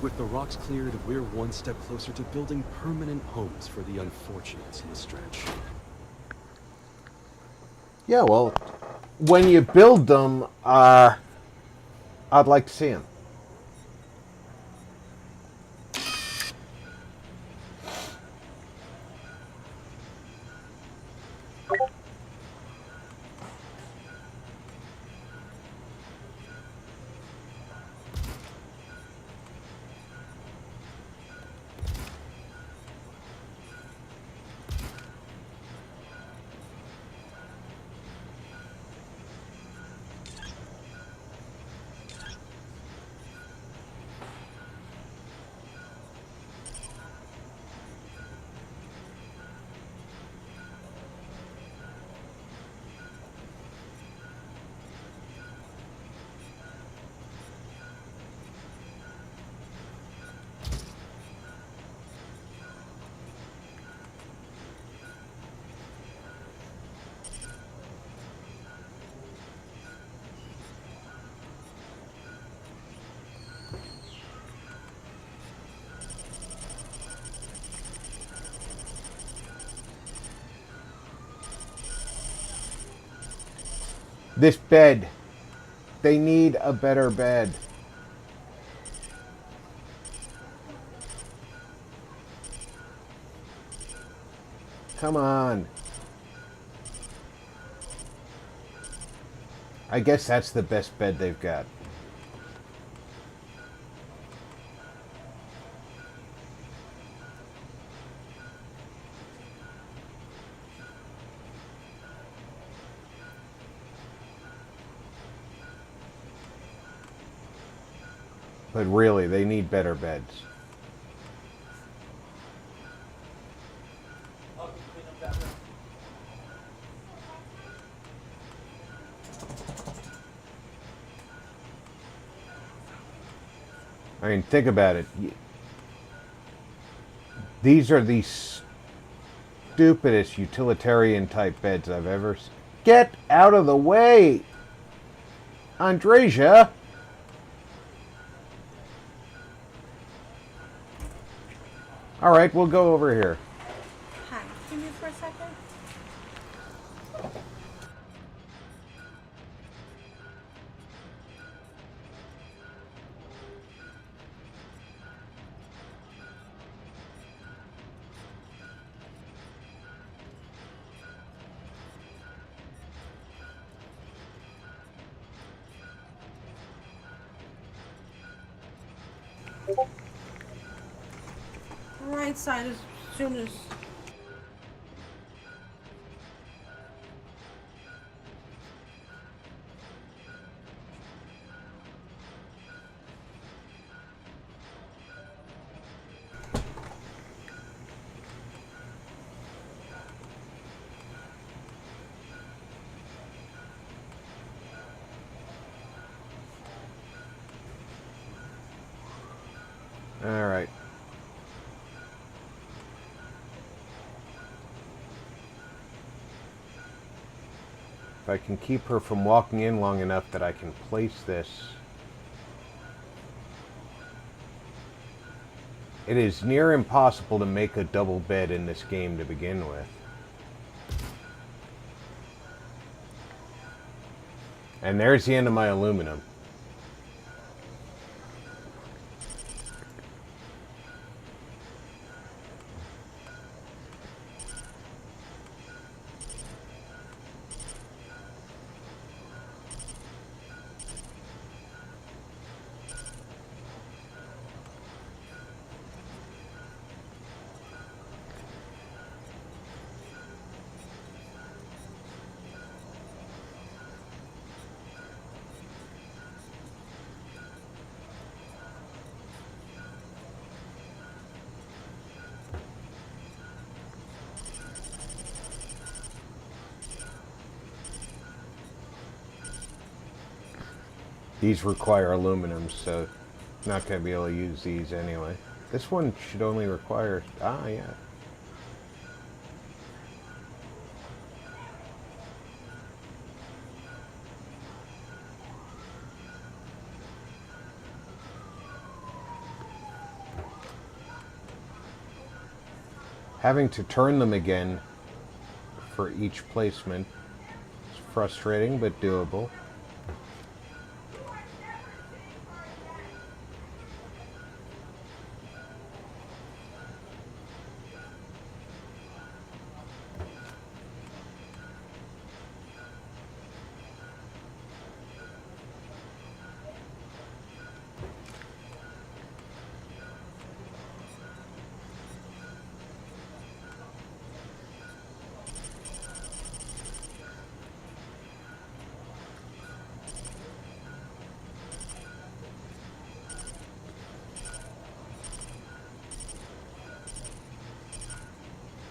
With the rocks cleared, we're one step closer to building permanent homes for the unfortunates in the stretch. Yeah, well, when you build them, I'd like to see them. This bed. They need a better bed. Come on. I guess that's the best bed they've got. But really, they need better beds. I mean, think about it. These are the stupidest utilitarian type beds I've ever seen. Get out of the way! Andresia! Alright, we'll go over here. Hi, can you for a second? Right side as soon as... Alright. If I can keep her from walking in long enough that I can place this. It is near impossible to make a double bed in this game to begin with. And there's the end of my aluminum. These require aluminum, so not going to be able to use these anyway. This one should only require... Ah, yeah. Having to turn them again for each placement is frustrating, but doable.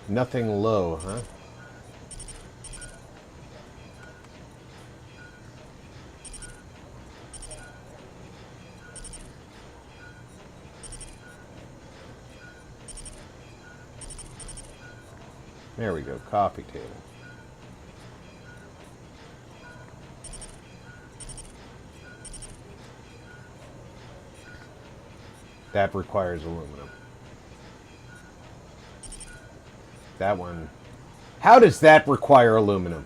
Nothing low, huh? There we go, coffee table. That requires aluminum. That one... How does that require aluminum?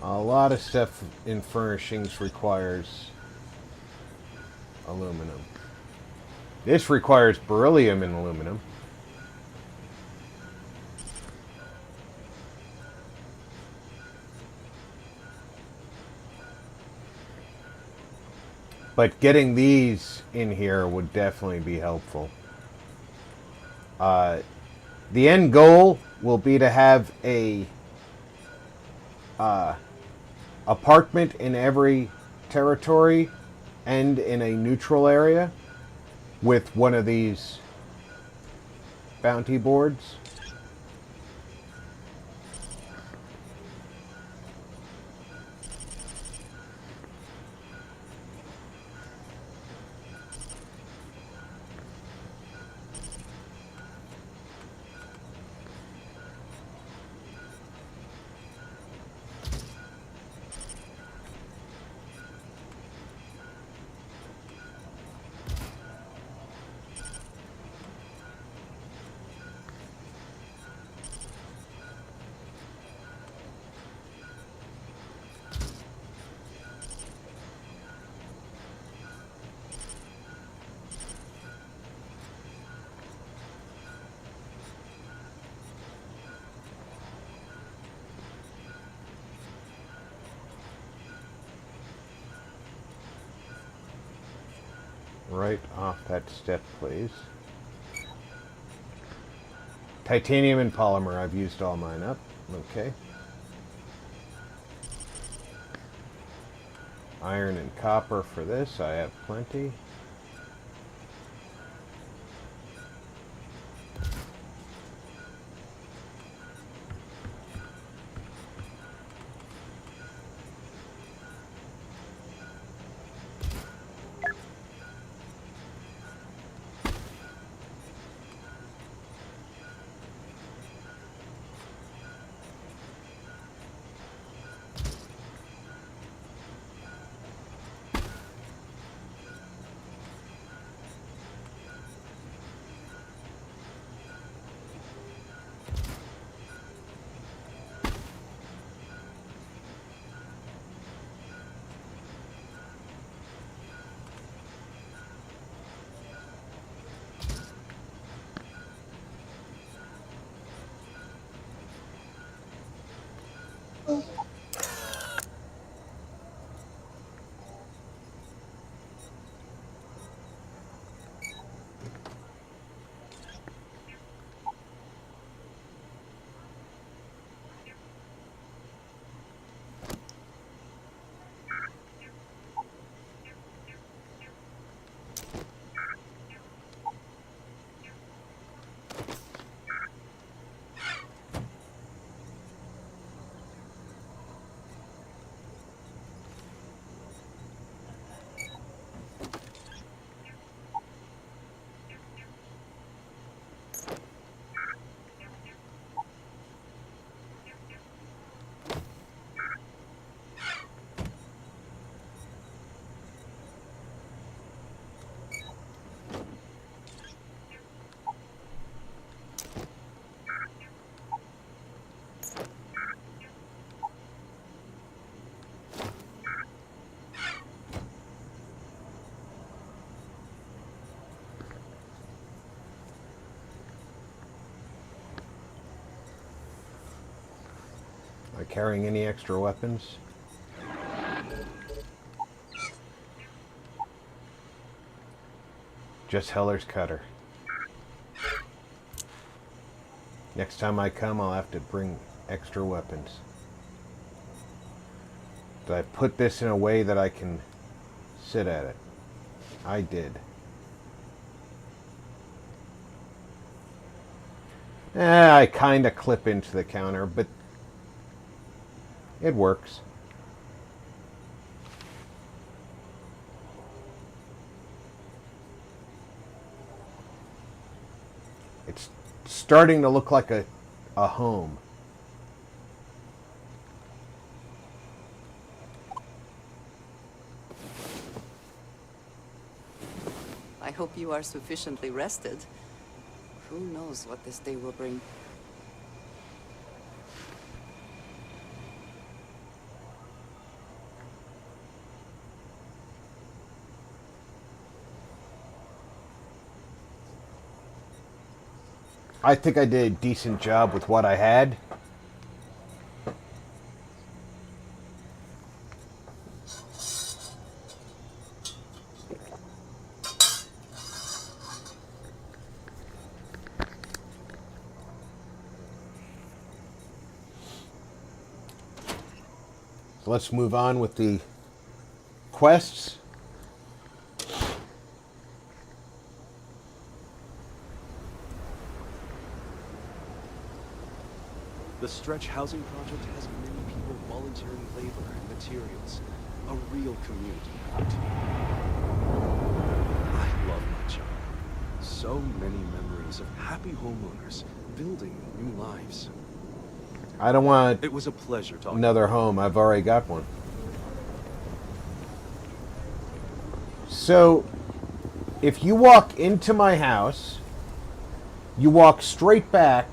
A lot of stuff in furnishings requires aluminum. This requires beryllium and aluminum. But getting these in here would definitely be helpful. The end goal will be to have a apartment in every territory and in a neutral area with one of these bounty boards. Right off that step, please. Titanium and polymer. I've used all mine up. Okay. Iron and copper for this. I have plenty. Am I carrying any extra weapons? Just Heller's cutter. Next time I come, I'll have to bring extra weapons. Did I put this in a way that I can sit at it? I did. I kind of clip into the counter, but it works. It's starting to look like a home. I hope you are sufficiently rested. Who knows what this day will bring? I think I did a decent job with what I had. So let's move on with the quests. The Stretch housing project has many people volunteering labor and materials. A real community effort. I love my job. So many memories of happy homeowners building new lives. I don't want It was a pleasure talking. another home. I've already got one. So, if you walk into my house, you walk straight back,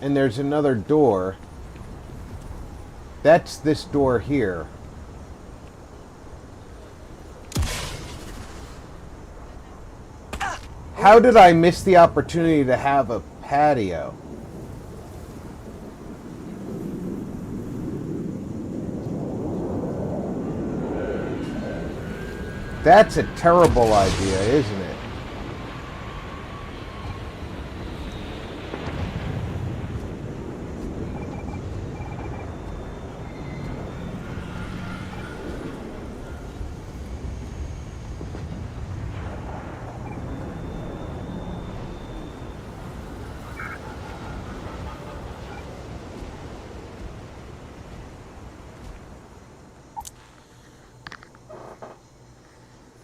and there's another door. That's this door here. How did I miss the opportunity to have a patio? That's a terrible idea, isn't it?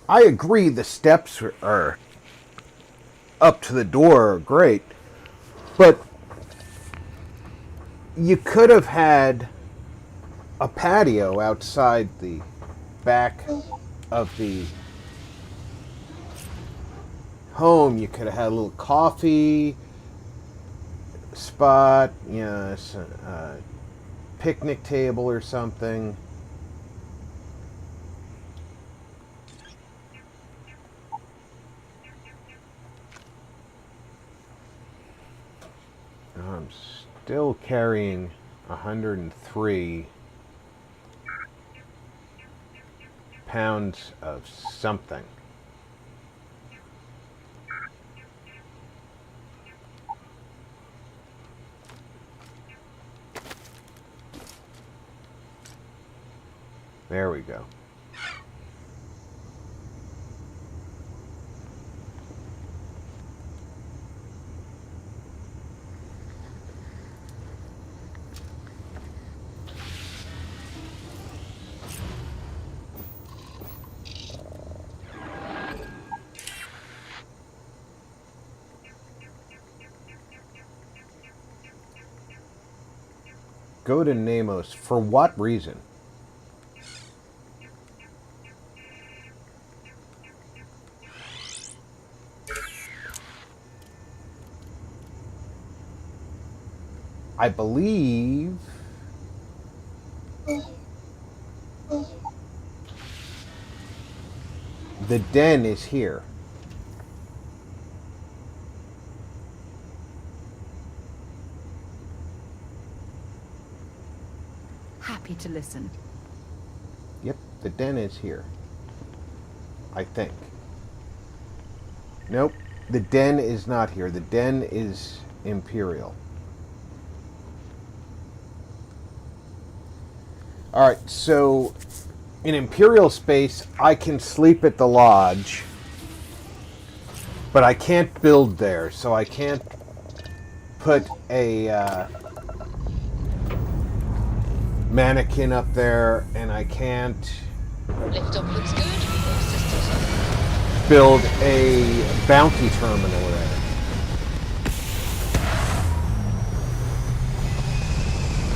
I agree the steps are up to the door are great, but you could have had a patio outside the back of the home. You could have had a little coffee spot, you know, a picnic table or something. I'm still carrying 103 pounds of something. There we go. Go to Namos. For what reason? I believe the den is here. Happy to listen. Yep, the den is here. I think. Nope, the den is not here. The den is Imperial. Alright, so in Imperial space, I can sleep at the lodge, but I can't build there, so I can't put a mannequin up there, and I can't Lift up looks good. All systems up. build a bounty terminal there.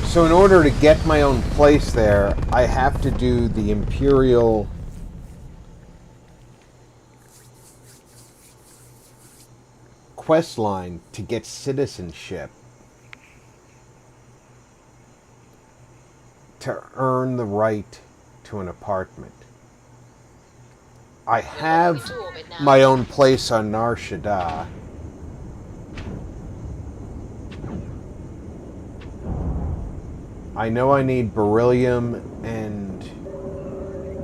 So in order to get my own place there, I have to do the Imperial quest line to get citizenship, to earn the right to an apartment. I have my own place on Nar Shaddaa. I know I need beryllium and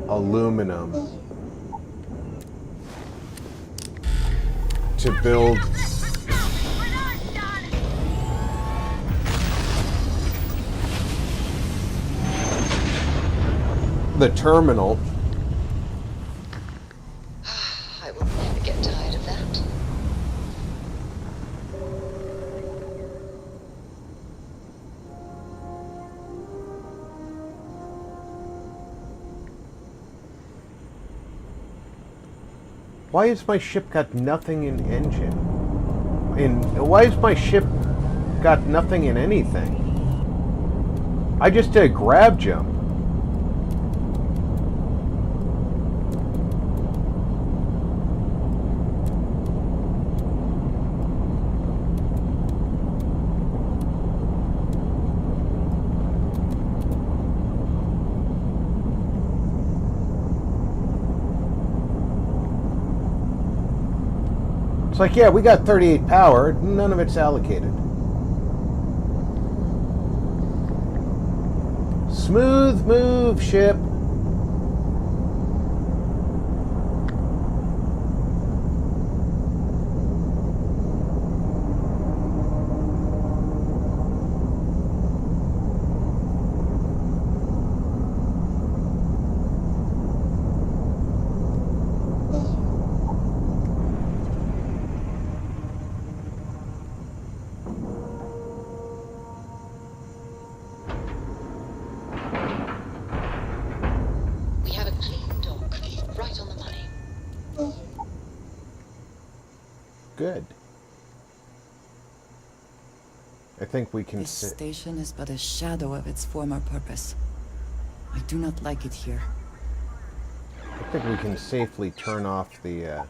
aluminum to build the terminal. I will never get tired of that. Why has my ship got nothing in engine? Why has my ship got nothing in anything? I just did a grab jump. It's like, yeah, we got 38 power, none of it's allocated. Smooth move, ship. We have a clean dock, right on the money. Good. I think we can This sit. station is but a shadow of its former purpose. I do not like it here. I think we can safely turn off the.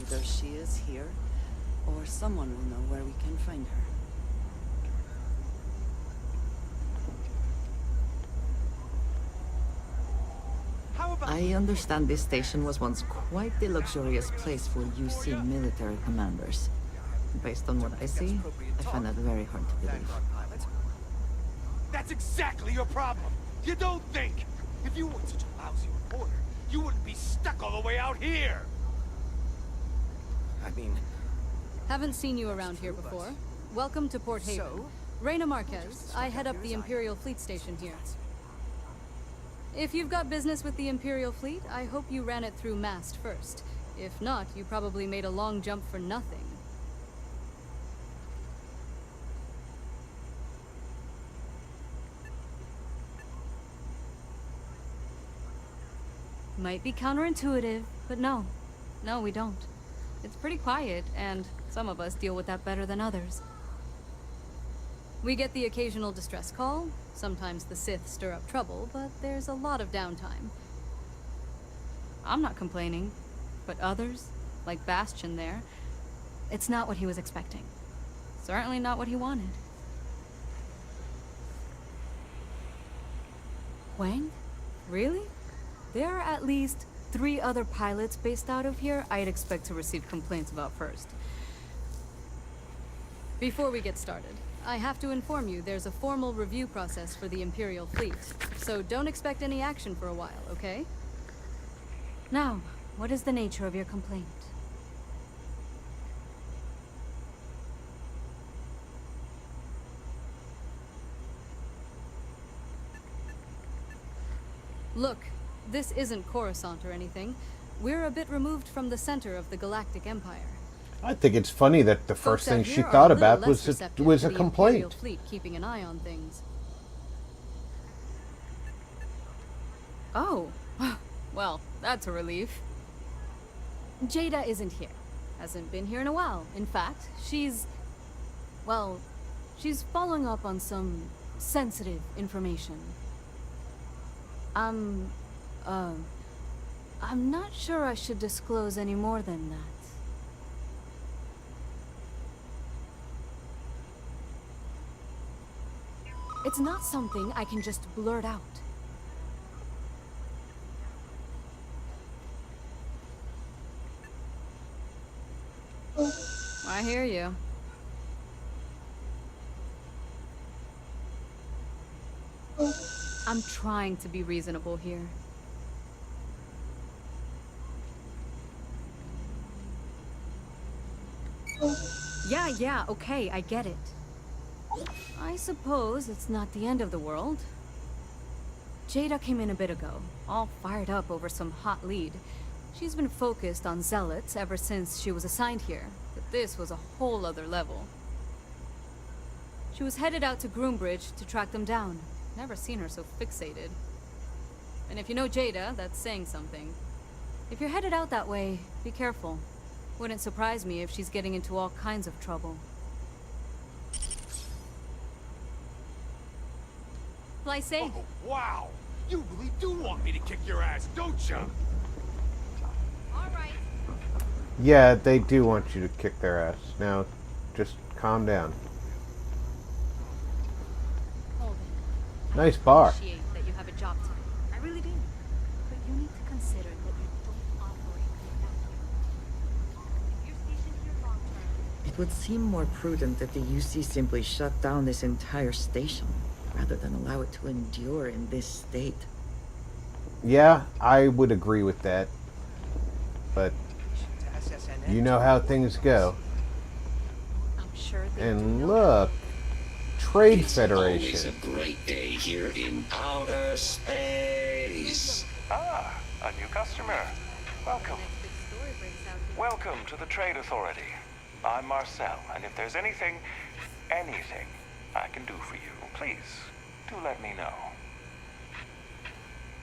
Either she is here, or someone will know where we can find her. I understand this station was once quite the luxurious place for UC military commanders. Based on what I see, I find that very hard to believe. That's exactly your problem. You don't think. If you weren't such a lousy reporter, you wouldn't be stuck all the way out here. I mean... Haven't seen you around here before. Welcome to Port Haven. Reina Marquez, I head up the Imperial Fleet Station here. If you've got business with the Imperial Fleet, I hope you ran it through mast first. If not, you probably made a long jump for nothing. Might be counterintuitive, but no. No, we don't. It's pretty quiet, and some of us deal with that better than others. We get the occasional distress call. Sometimes the Sith stir up trouble, but there's a lot of downtime. I'm not complaining, but others, like Bastion there, it's not what he was expecting. Certainly not what he wanted. Wang? Really? There are at least 3 other pilots based out of here I'd expect to receive complaints about first. Before we get started, I have to inform you there's a formal review process for the Imperial Fleet, so don't expect any action for a while, okay? Now, what is the nature of your complaint? Look, this isn't Coruscant or anything. We're a bit removed from the center of the Galactic Empire. I think it's funny that the first thing Folks out she here are thought a little about less was receptive a to the complaint. Imperial Fleet keeping an eye on things. Oh, well, that's a relief. Jada isn't here. Hasn't been here in a while. In fact, she's following up on some sensitive information. I'm not sure I should disclose any more than that. It's not something I can just blurt out. I hear you. I'm trying to be reasonable here. Yeah, okay, I get it. I suppose it's not the end of the world. Jada came in a bit ago, all fired up over some hot lead. She's been focused on zealots ever since she was assigned here, but this was a whole other level. She was headed out to Groombridge to track them down. Never seen her so fixated. And if you know Jada, that's saying something. If you're headed out that way, be careful. Wouldn't surprise me if she's getting into all kinds of trouble. Fly safe. Oh, wow! You really do want me to kick your ass, don't you? Alright. Yeah, they do want you to kick their ass. Now, just calm down. Nice bar. Appreciate that you have a job tonight. I really do. But you need to consider that you don't operate if you're stationed here long term. It would seem more prudent if the UC simply shut down this entire station, rather than allow it to endure in this state. Yeah, I would agree with that. But you know how things go. I'm sure And look, Trade Federation. It's always a great day here in outer space. Ah, a new customer. Welcome. Welcome to the Trade Authority. I'm Marcel, and if there's anything I can do for you, please do let me know.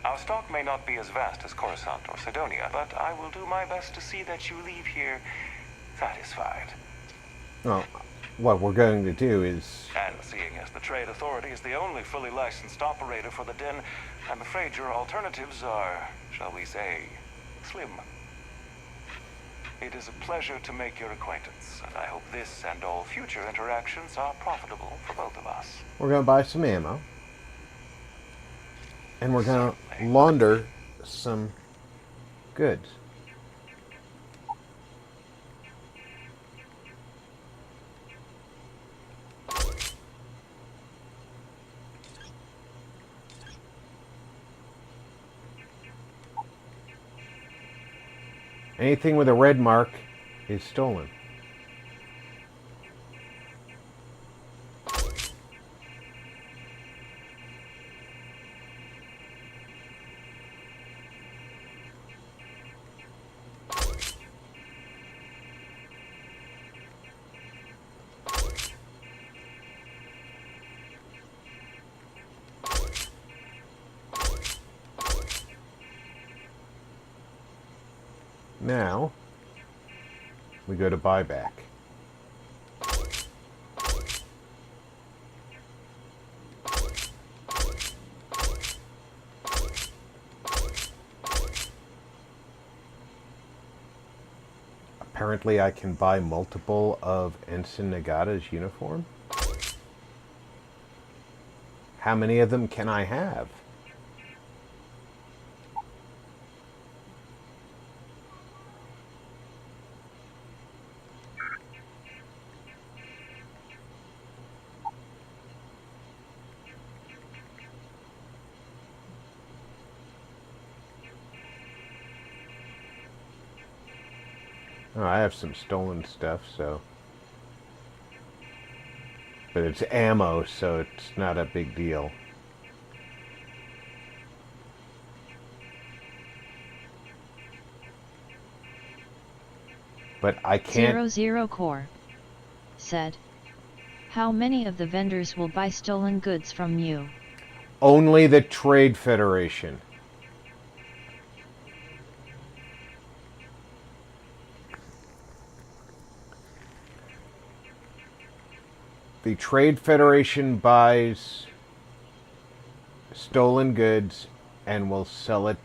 Our stock may not be as vast as Coruscant or Sidonia, but I will do my best to see that you leave here satisfied. Well, what we're going to do is... And seeing as the Trade Authority is the only fully licensed operator for the Den, I'm afraid your alternatives are, shall we say, slim. It is a pleasure to make your acquaintance, and I hope this and all future interactions are profitable for both of us. We're going to buy some ammo. And we're going to launder some goods. Anything with a red mark is stolen. Now, we go to buyback. Apparently I can buy multiple of Ensign Nagata's uniform. How many of them can I have? Oh, I have some stolen stuff, so... But it's ammo, so it's not a big deal. But I can't... 00 Core said, how many of the vendors will buy stolen goods from you? Only the Trade Federation. The Trade Federation buys stolen goods and will sell it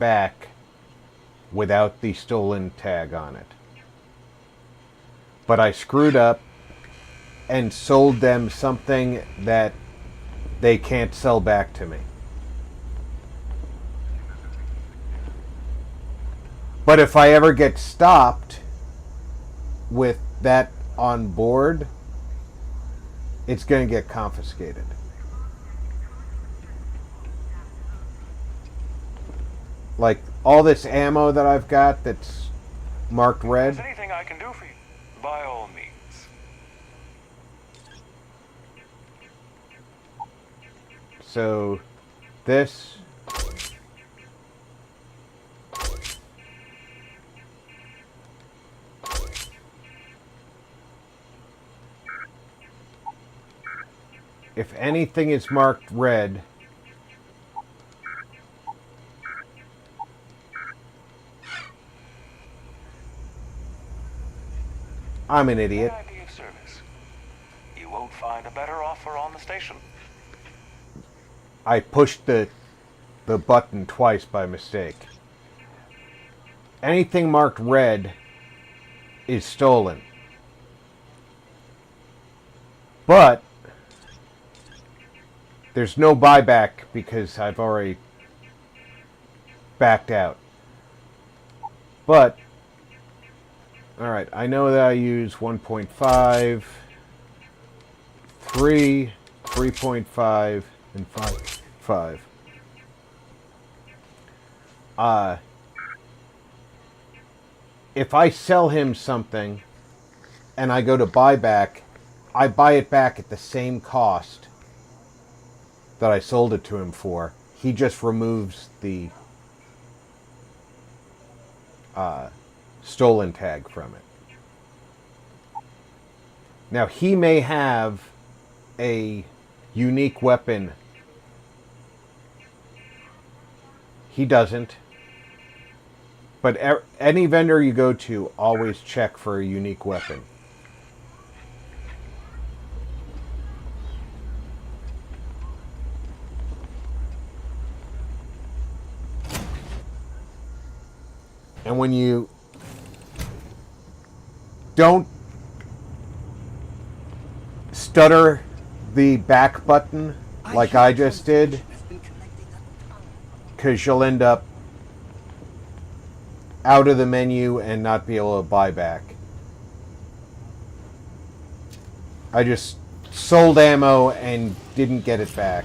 back without the stolen tag on it. But I screwed up and sold them something that they can't sell back to me. But if I ever get stopped with that on board, it's going to get confiscated. Like, all this ammo that I've got that's marked red. Is there anything I can do for you? By all means. So, this... If anything is marked red, I'm an idiot. Good idea of service. You won't find a better offer on the station. I pushed the button twice by mistake. Anything marked red is stolen. But there's no buyback because I've already backed out. But, alright, I know that I use 1.5, 3, 3.5, and 5. If I sell him something and I go to buy back, I buy it back at the same cost that I sold it to him for. He just removes the stolen tag from it. Now, he may have a unique weapon. He doesn't. But any vendor you go to, always check for a unique weapon. And when you don't stutter the back button like I just did, because you'll end up out of the menu and not be able to buy back. I just sold ammo and didn't get it back.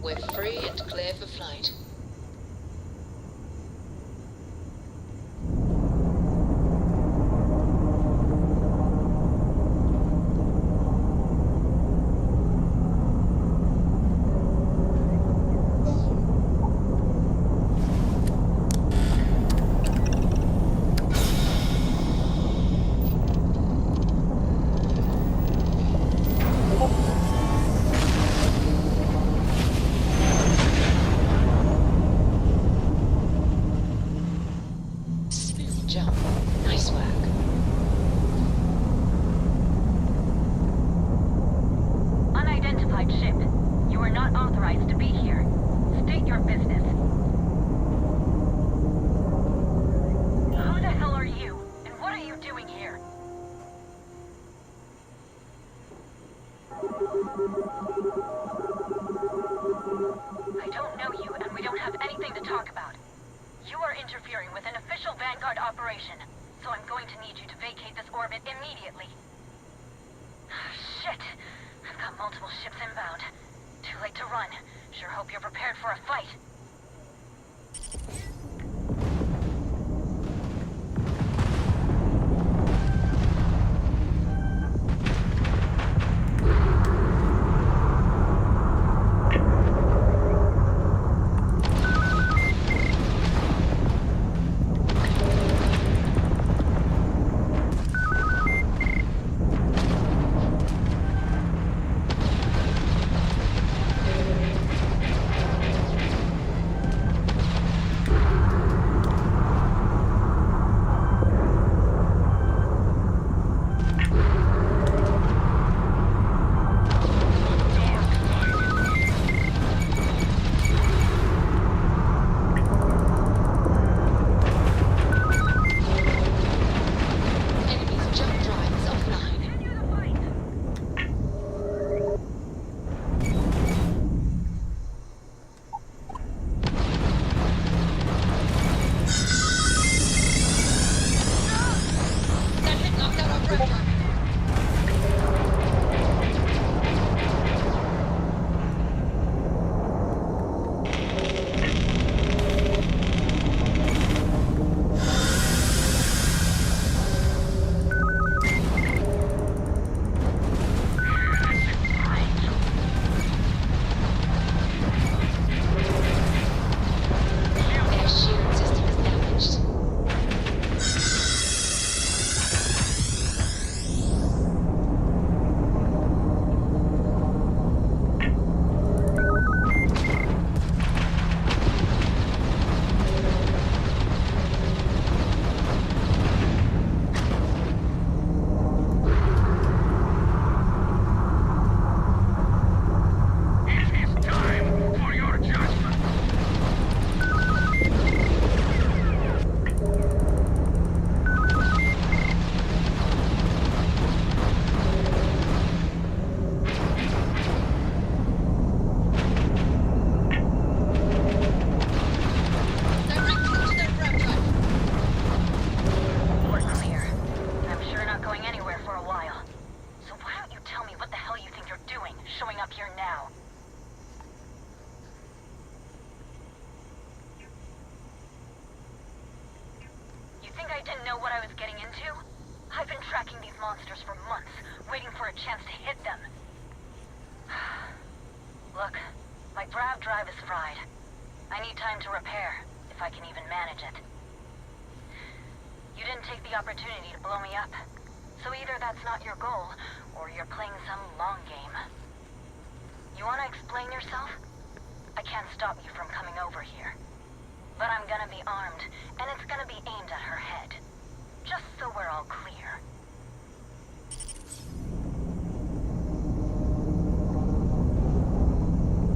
We're free and clear for flight.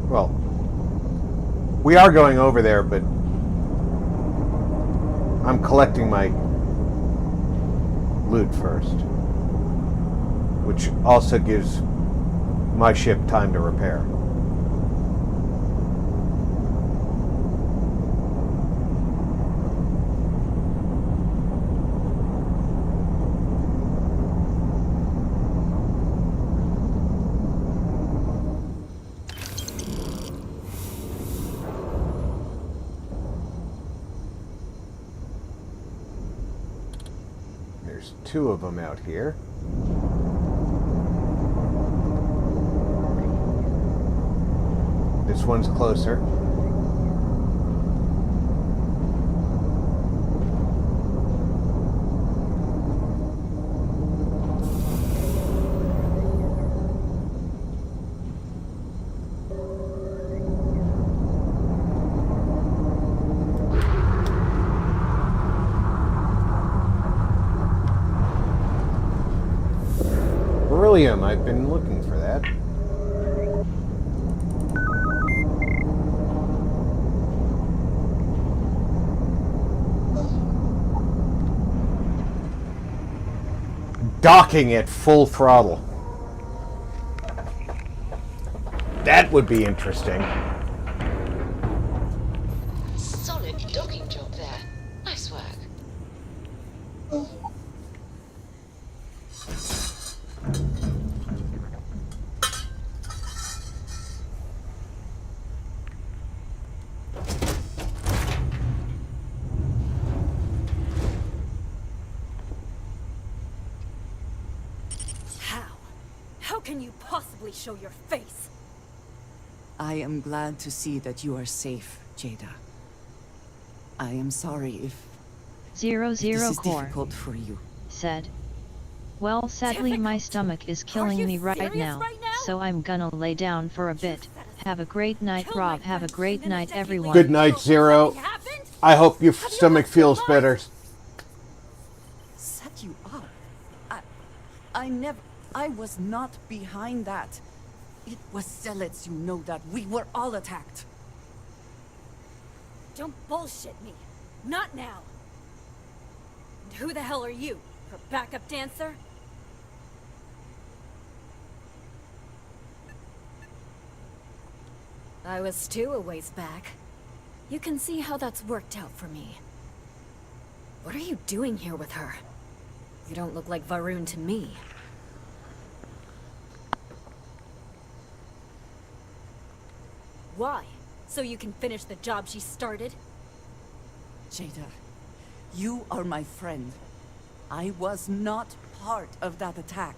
Well, we are going over there, but I'm collecting my loot first, which also gives my ship time to repair. There's two of them out here. This one's closer. Beryllium, I've been looking for that. Docking at full throttle. That would be interesting. Solid docking job there. Nice work. How can you possibly show your face? I am glad to see that you are safe, Jada. I am sorry if this is Core difficult for you. said. Well, sadly my stomach is killing me right now, so I'm gonna lay down for a bit. Have a great night, Rob. Have a great night, everyone. Good night, Zero. I hope your stomach feels better. Set you up? I was not behind that. It was zealots, you know that. We were all attacked. Don't bullshit me. Not now. And who the hell are you? Her backup dancer? I was too a ways back. You can see how that's worked out for me. What are you doing here with her? You don't look like Varun to me. Why? So you can finish the job she started? Jada, you are my friend. I was not part of that attack.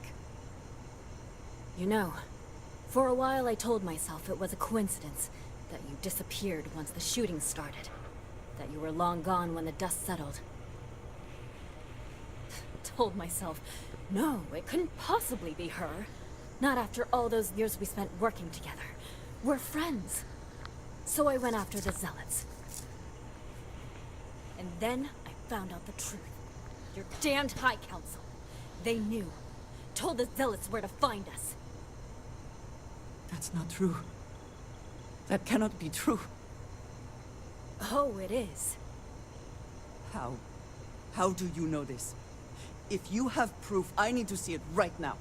You know, for a while I told myself it was a coincidence that you disappeared once the shooting started. That you were long gone when the dust settled. Told myself, no, it couldn't possibly be her. Not after all those years we spent working together. We're friends. So I went after the Zealots. And then I found out the truth. Your damned High Council. They knew. Told the Zealots where to find us. That's not true. That cannot be true. Oh, it is. How? How do you know this? If you have proof, I need to see it right now.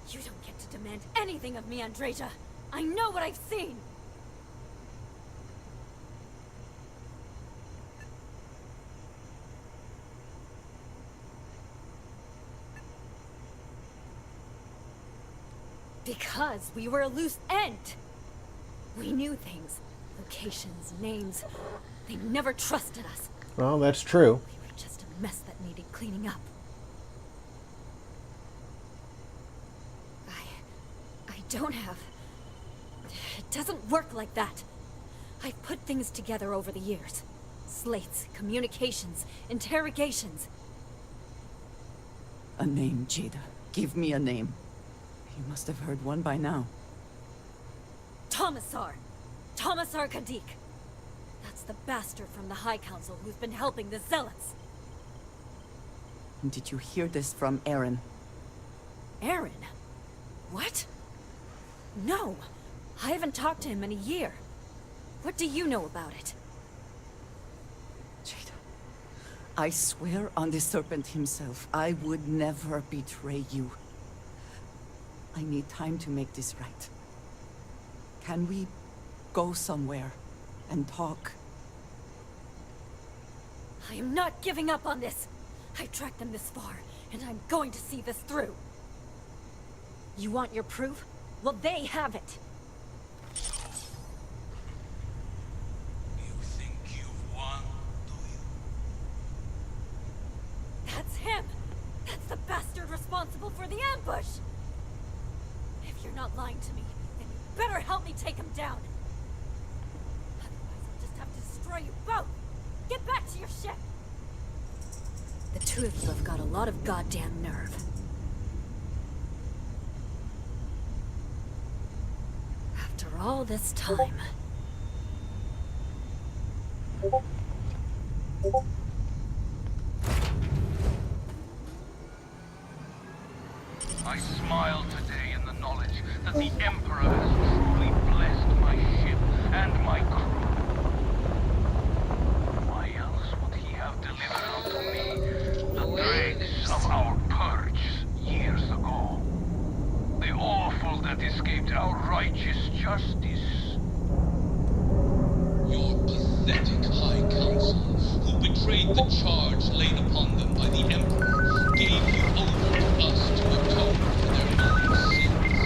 You don't get to demand anything of me, Andreja. I know what I've seen! Because we were a loose end! We knew things. Locations, names. They never trusted us. Well, that's true. We were just a mess that needed cleaning up. I don't have... It doesn't work like that. I've put things together over the years. Slates, communications, interrogations. A name, Jada. Give me a name. You must have heard one by now. Tomasar! Tomasar Kadik! That's the bastard from the High Council who's been helping the Zealots! Did you hear this from Aaron? Aaron? What? No! I haven't talked to him in a year. What do you know about it? Jada, I swear on the Serpent himself, I would never betray you. I need time to make this right. Can we go somewhere and talk? I am not giving up on this! I tracked them this far, and I'm going to see this through. You want your proof? Well, they have it! You think you've won, do you? That's him! That's the bastard responsible for the ambush! If you're not lying to me, then you better help me take him down! Otherwise, I'll just have to destroy you both! Get back to your ship! The two of you have got a lot of goddamn nerve. After all this time... I smile today in the knowledge that the Emperor has truly blessed my ship and my crew. Why else would he have delivered unto me the dregs of our purge years ago? The awful that escaped our righteous justice. Your pathetic High Council, who betrayed the charge laid upon them by the Emperor, gave you over to us to atone for their own sins.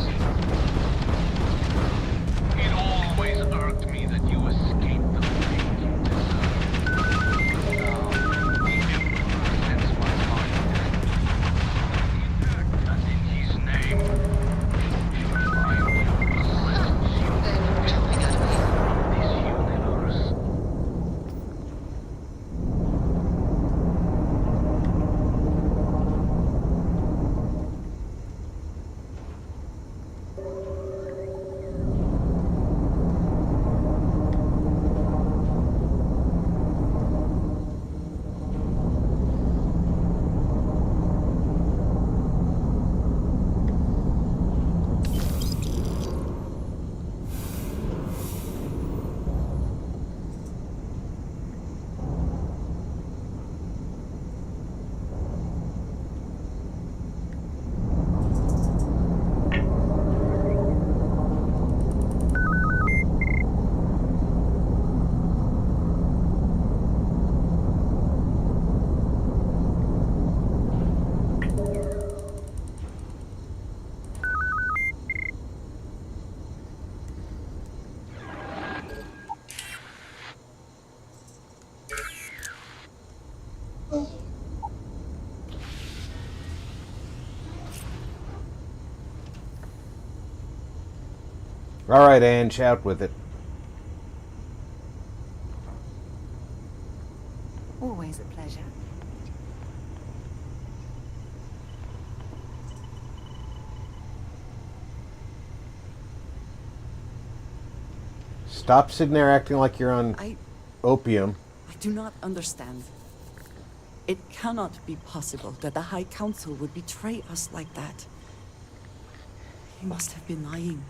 It always irked me that you escaped the fate you deserved. Now, the Emperor sets my mind at ease, and in his name, I will cleanse you from this universe. All right, Ange, out with it. Always a pleasure. Stop sitting there acting like you're on opium. I do not understand. It cannot be possible that the High Council would betray us like that. He must have been lying.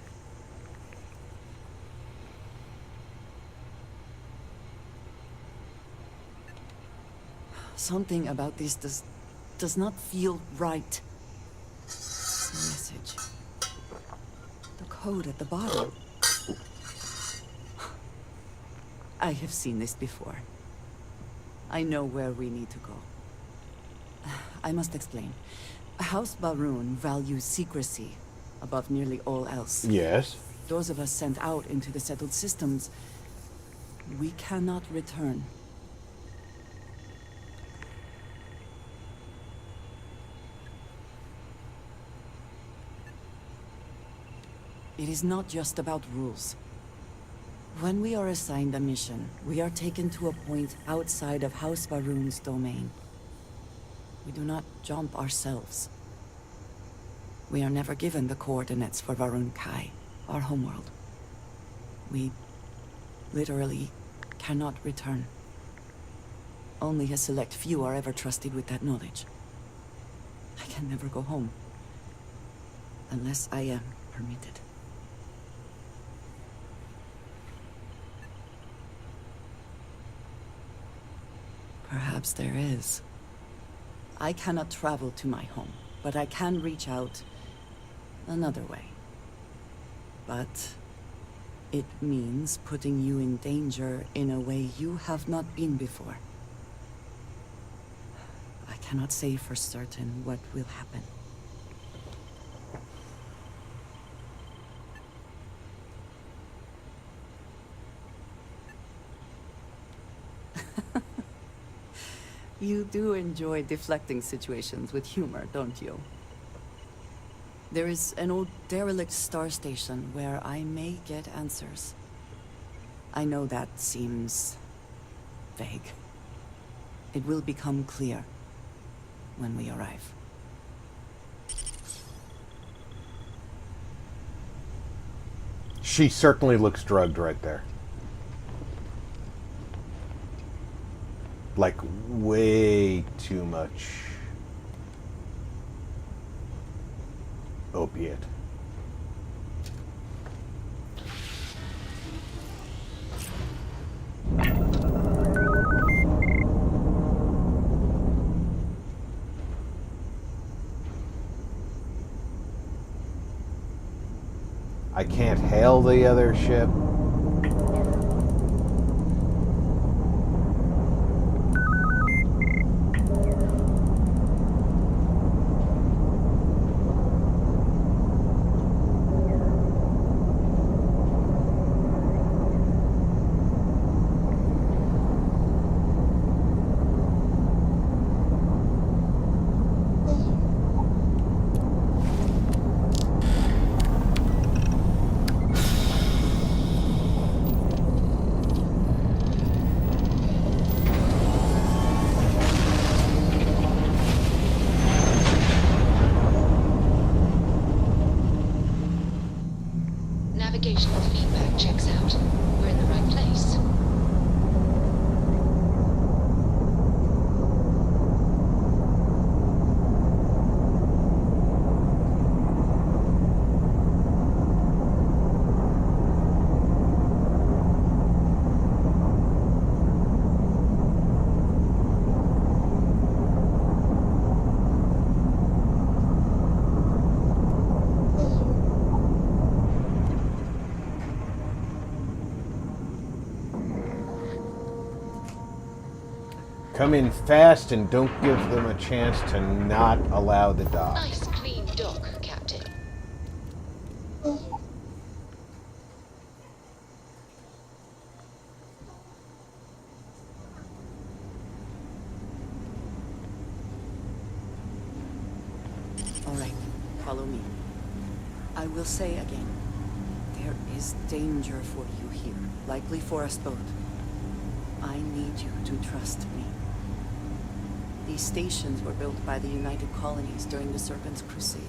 Something about this does not feel right. The message. The code at the bottom. I have seen this before. I know where we need to go. I must explain. House Baroon values secrecy above nearly all else. Yes. Those of us sent out into the settled systems, we cannot return. It is not just about rules. When we are assigned a mission, we are taken to a point outside of House Baroon's domain. We do not jump ourselves. We are never given the coordinates for Varun Kai, our homeworld. We literally cannot return. Only a select few are ever trusted with that knowledge. I can never go home. Unless I am permitted. Perhaps there is. I cannot travel to my home, but I can reach out another way. But it means putting you in danger in a way you have not been before. I cannot say for certain what will happen. You do enjoy deflecting situations with humor, don't you? There is an old derelict star station where I may get answers. I know that seems vague. It will become clear when we arrive. She certainly looks drugged right there. Like, way too much opiate. I can't hail the other ship. Navigational feedback checks out. We're in the right place. Come in fast and don't give them a chance to not allow the dock. Nice clean dock, Captain. All right, follow me. I will say again, There is danger for you here, likely for us both. I need you to trust me. These stations were built by the United Colonies during the Serpent's Crusade.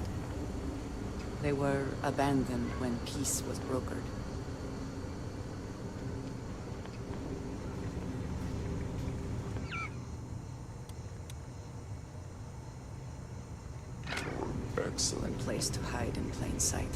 They were abandoned when peace was brokered. Excellent place to hide in plain sight.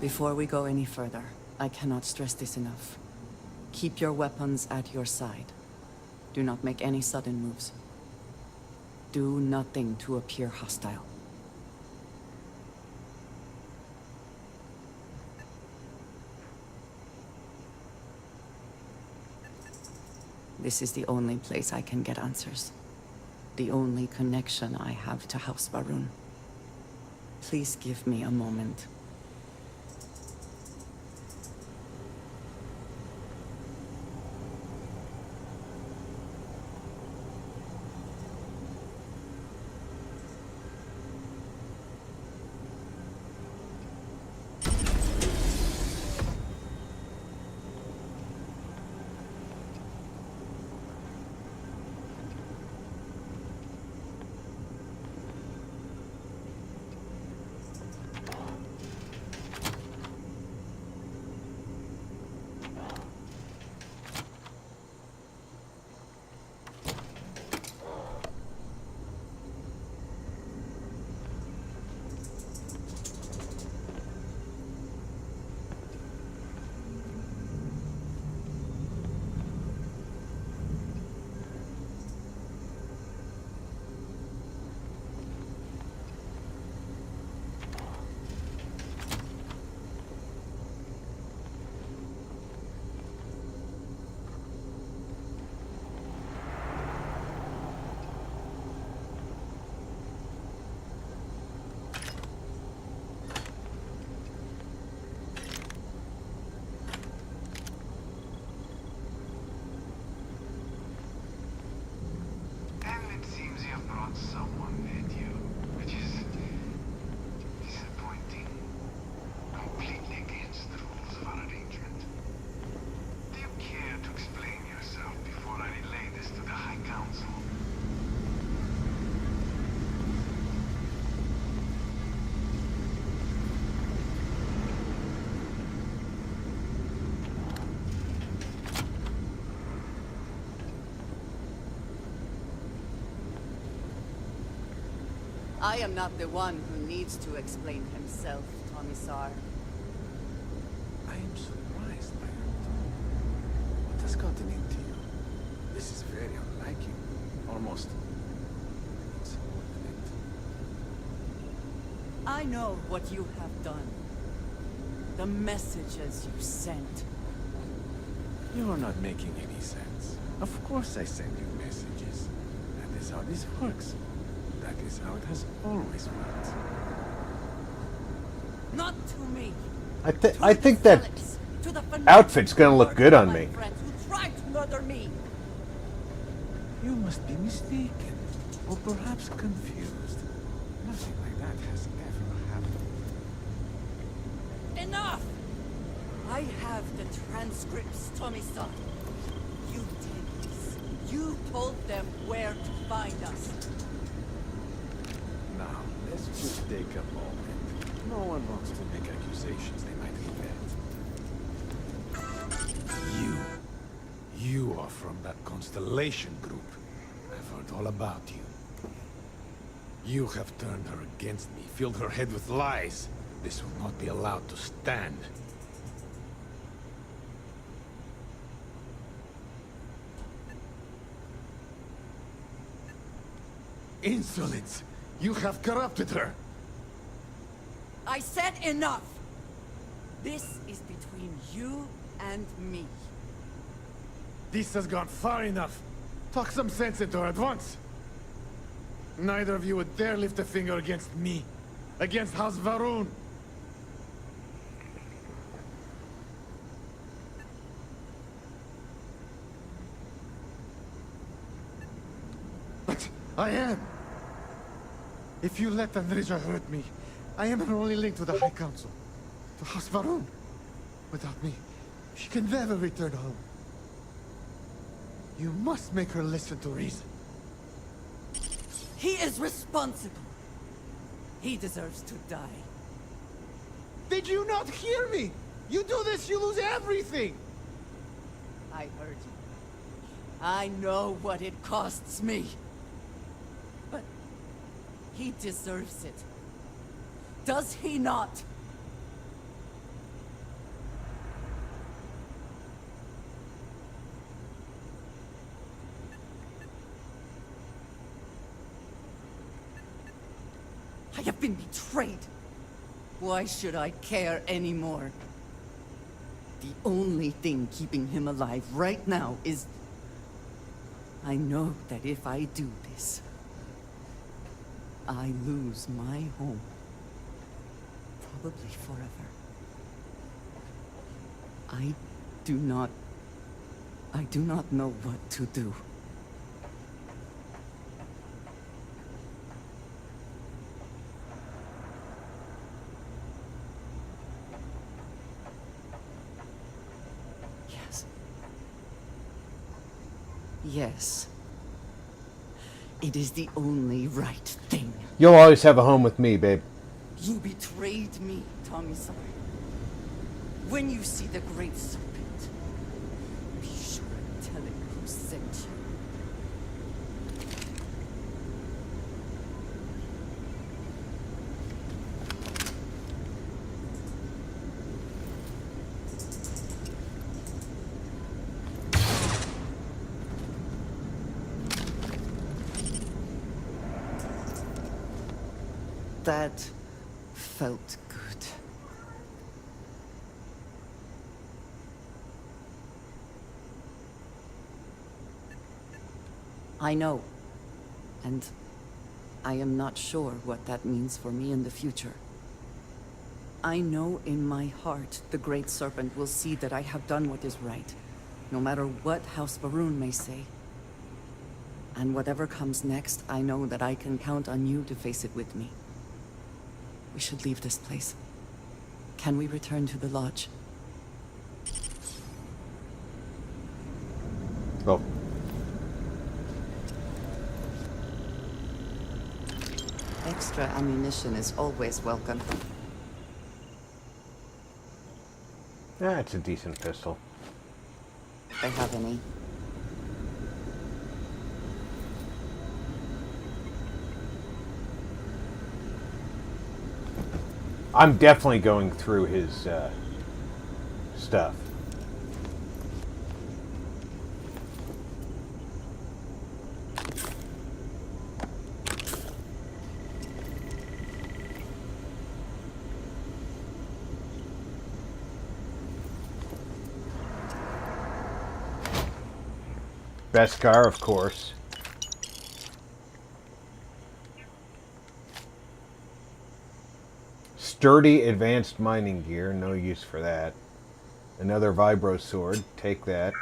Before we go any further, I cannot stress this enough. Keep your weapons at your side. Do not make any sudden moves. Do nothing to appear hostile. This is the only place I can get answers. The only connection I have to House Varun. Please give me a moment. Someone with you, which is disappointing. Completely against the rules of our arrangement. Do you care to explain yourself before I relay this to the High Council? I am not the one who needs to explain himself, Commissar. I am surprised by it. What has gotten into you? This is very unlike you. Almost insubordinate. I know what you have done. The messages you sent. You are not making any sense. Of course I send you messages. That is how this works. That is how it has always worked. Not to me. I think that outfit's gonna look good on me. Who tried to murder me. You must be mistaken, or perhaps confused. Nothing like that has ever happened. Enough! I have the transcripts, Tommy-san. You did this. You told them where to find us. Now, let's just take a moment. No one wants to make accusations they might regret. You are from that Constellation group. I've heard all about you. You have turned her against me, filled her head with lies. This will not be allowed to stand. Insolence! You have corrupted her! I said enough! This is between you and me. This has gone far enough. Talk some sense into her at once. Neither of you would dare lift a finger against me. Against House Varun. But I am. If you let Andrija hurt me, I am her only link to the High Council. To House Varun. Without me, she can never return home. You must make her listen to reason. He is responsible. He deserves to die. Did you not hear me? You do this, you lose everything! I heard you. I know what it costs me. But he deserves it. Does he not? I have been betrayed. Why should I care anymore? The only thing keeping him alive right now is... I know that if I do this, I lose my home. Probably forever. I do not know what to do. Yes. It is the only right thing. You'll always have a home with me, babe. You betrayed me, Tommy-san. When you see the Great Serpent, be sure and tell him who sent you. That felt good. I know. And I am not sure what that means for me in the future. I know in my heart the Great Serpent will see that I have done what is right, no matter what House Varun may say. And whatever comes next, I know that I can count on you to face it with me. We should leave this place. Can we return to the lodge? Go. Extra ammunition is always welcome. Yeah, it's a decent pistol. If they have any. I'm definitely going through his stuff. Best car, of course. Sturdy advanced mining gear, no use for that. Another vibro sword, take that.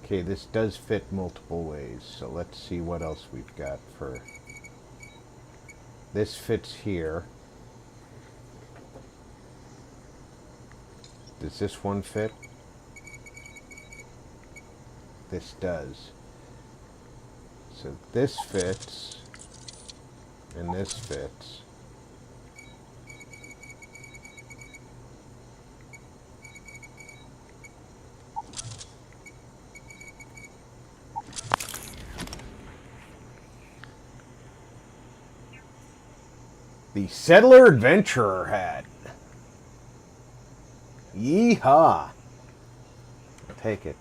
Okay, this does fit multiple ways, so let's see what else we've got for... This fits here. Does this one fit? This does. So this fits, and this fits. The Settler Adventurer hat. Yeehaw. I'll take it.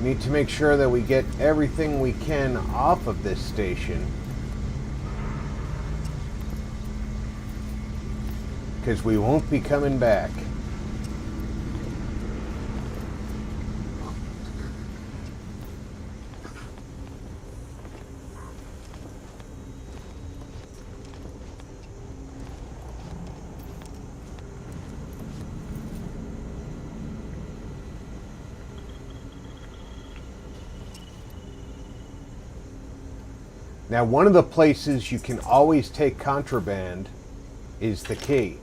We need to make sure that we get everything we can off of this station. Because we won't be coming back. Now, one of the places you can always take contraband is the key.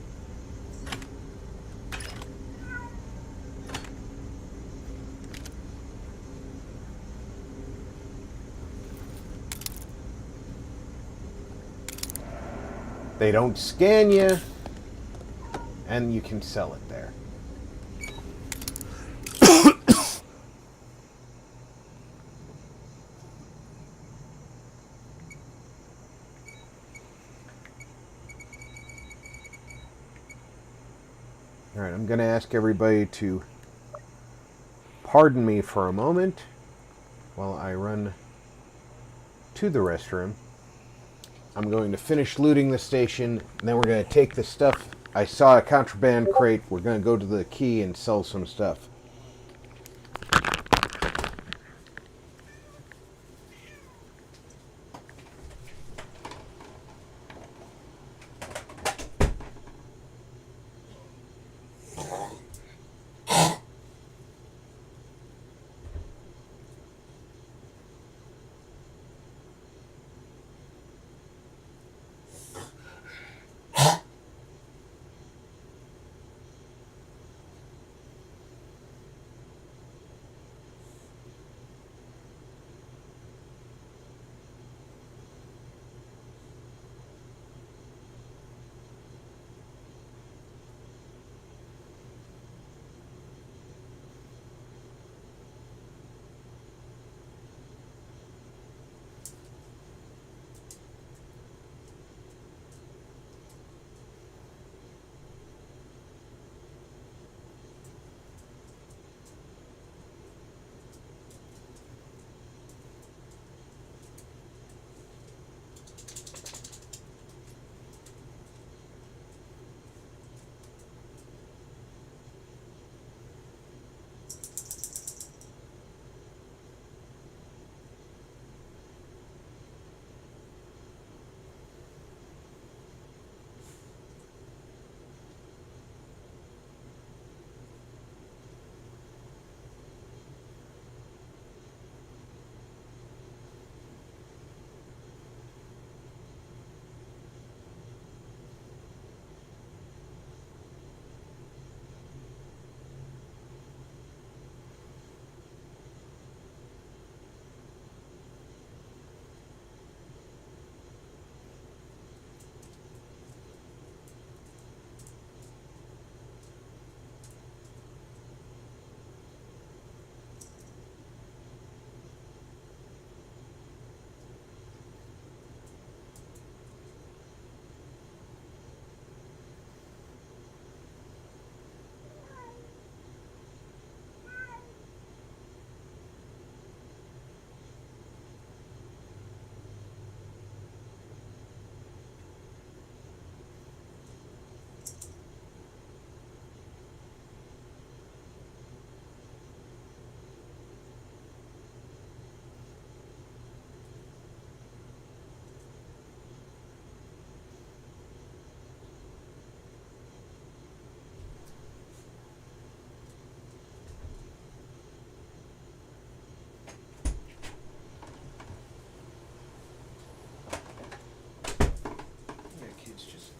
They don't scan you, and you can sell it there. All right, I'm going to ask everybody to pardon me for a moment while I run to the restroom. I'm going to finish looting the station, and then we're going to take the stuff. I saw a contraband crate. We're going to go to the key and sell some stuff.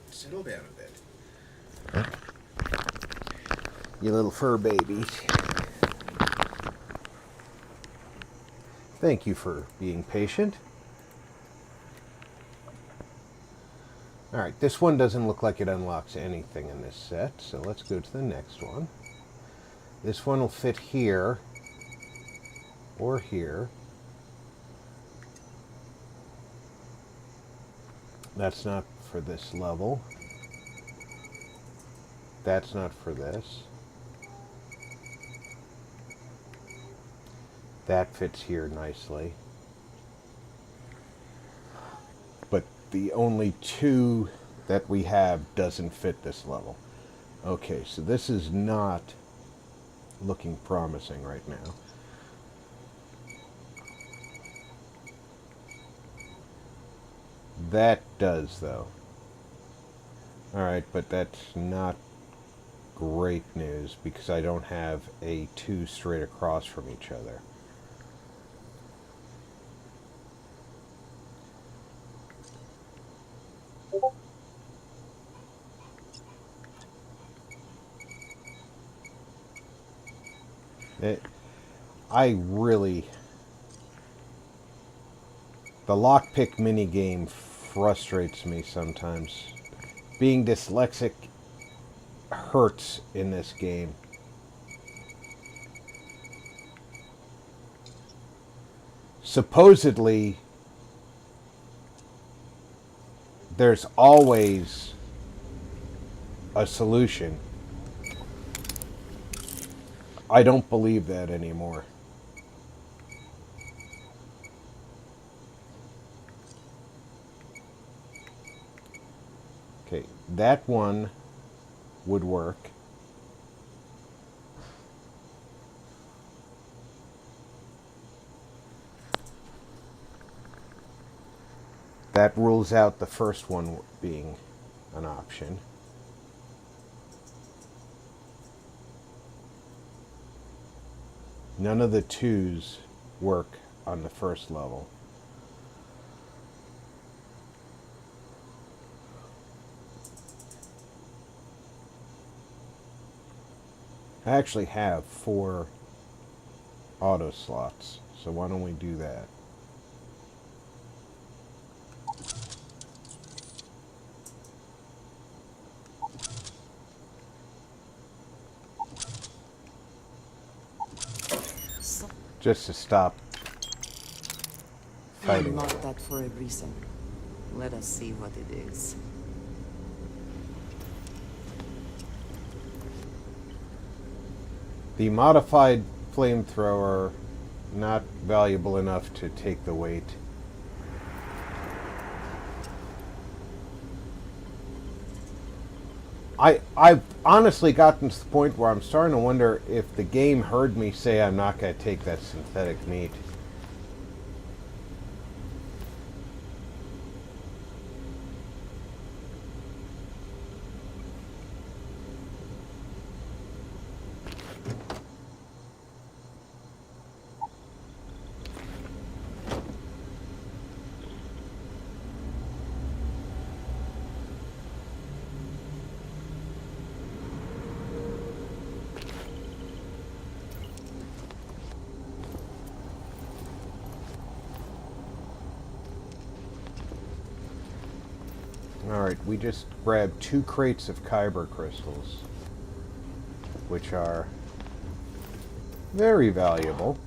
Settle down a bit. You little fur babies. Thank you for being patient. Alright, this one doesn't look like it unlocks anything in this set, so let's go to the next one. This one will fit here, or here. That's not for this level. That's not for this. That fits here nicely. But the only two that we have doesn't fit this level. Okay, so this is not looking promising right now. That does, though. Alright, but that's not great news because I don't have a two straight across from each other. The lockpick minigame frustrates me sometimes. Being dyslexic hurts in this game. Supposedly, there's always a solution. I don't believe that anymore. Okay, that one would work. That rules out the first one being an option. None of the twos work on the first level. I actually have 4 auto slots, so why don't we do that? Just to stop I fighting. marked that for a reason. Let us see what it is. The modified flamethrower, not valuable enough to take the weight. I've honestly gotten to the point where I'm starting to wonder if the game heard me say I'm not going to take that synthetic meat. Alright, we just grabbed 2 crates of Kyber crystals, which are very valuable.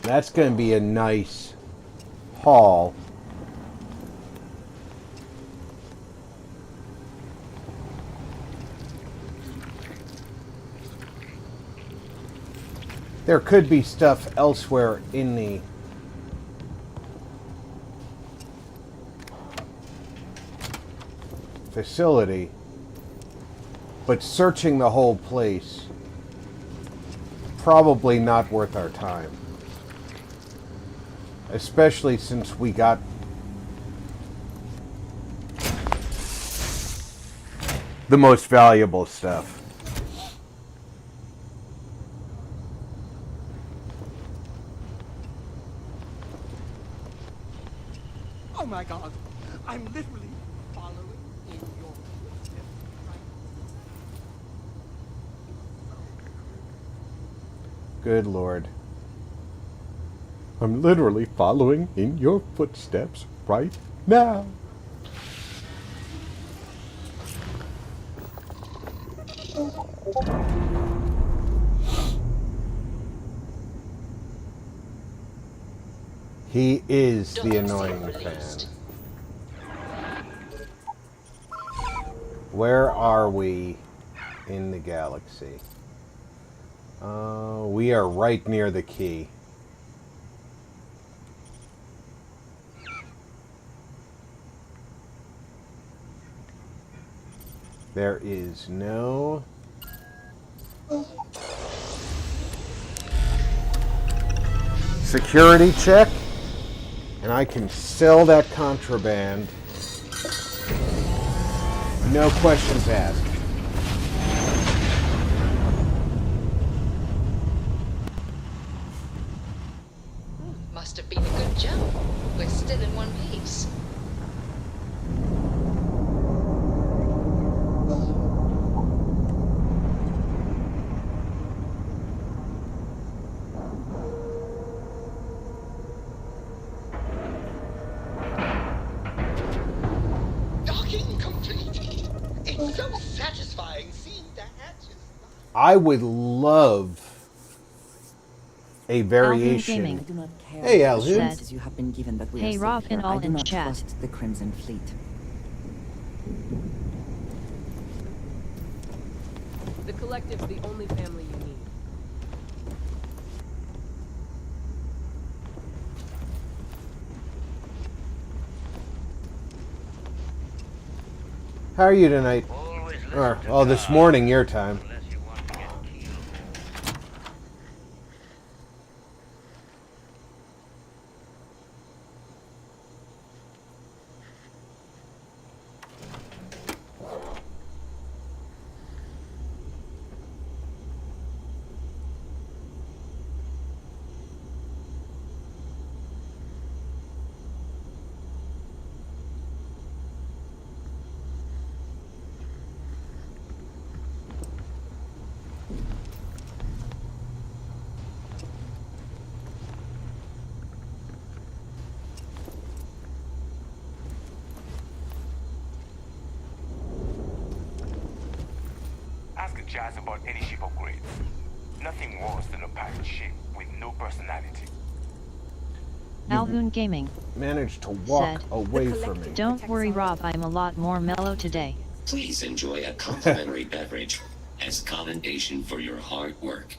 That's going to be a nice haul. There could be stuff elsewhere in the facility, but searching the whole place, probably not worth our time. Especially since we got the most valuable stuff. Oh my god, I'm literally following in your footsteps. Good Lord. I'm literally following in your footsteps right now. He is the annoying fan. Where are we in the galaxy? We are right near the key. There is no security check, and I can sell that contraband. No questions asked. Must have been a good jump. We're still in one piece. Docking complete. It's so satisfying seeing the hatches. I would love a variation. Gaming I do not care Hey, what Alvin. assurances you have been given that we Hey, are safe Rob here. and all I do in not chat. trust the Crimson Fleet. The Collective's the only family you need. How are you tonight? Oh, this morning, your time. Ask a jazz about any ship upgrades. Nothing worse than a pirate ship with no personality. Alvoon Gaming Managed to walk said, away from me. "Don't worry, Rob, I'm a lot more mellow today." Please enjoy a complimentary beverage as commendation for your hard work.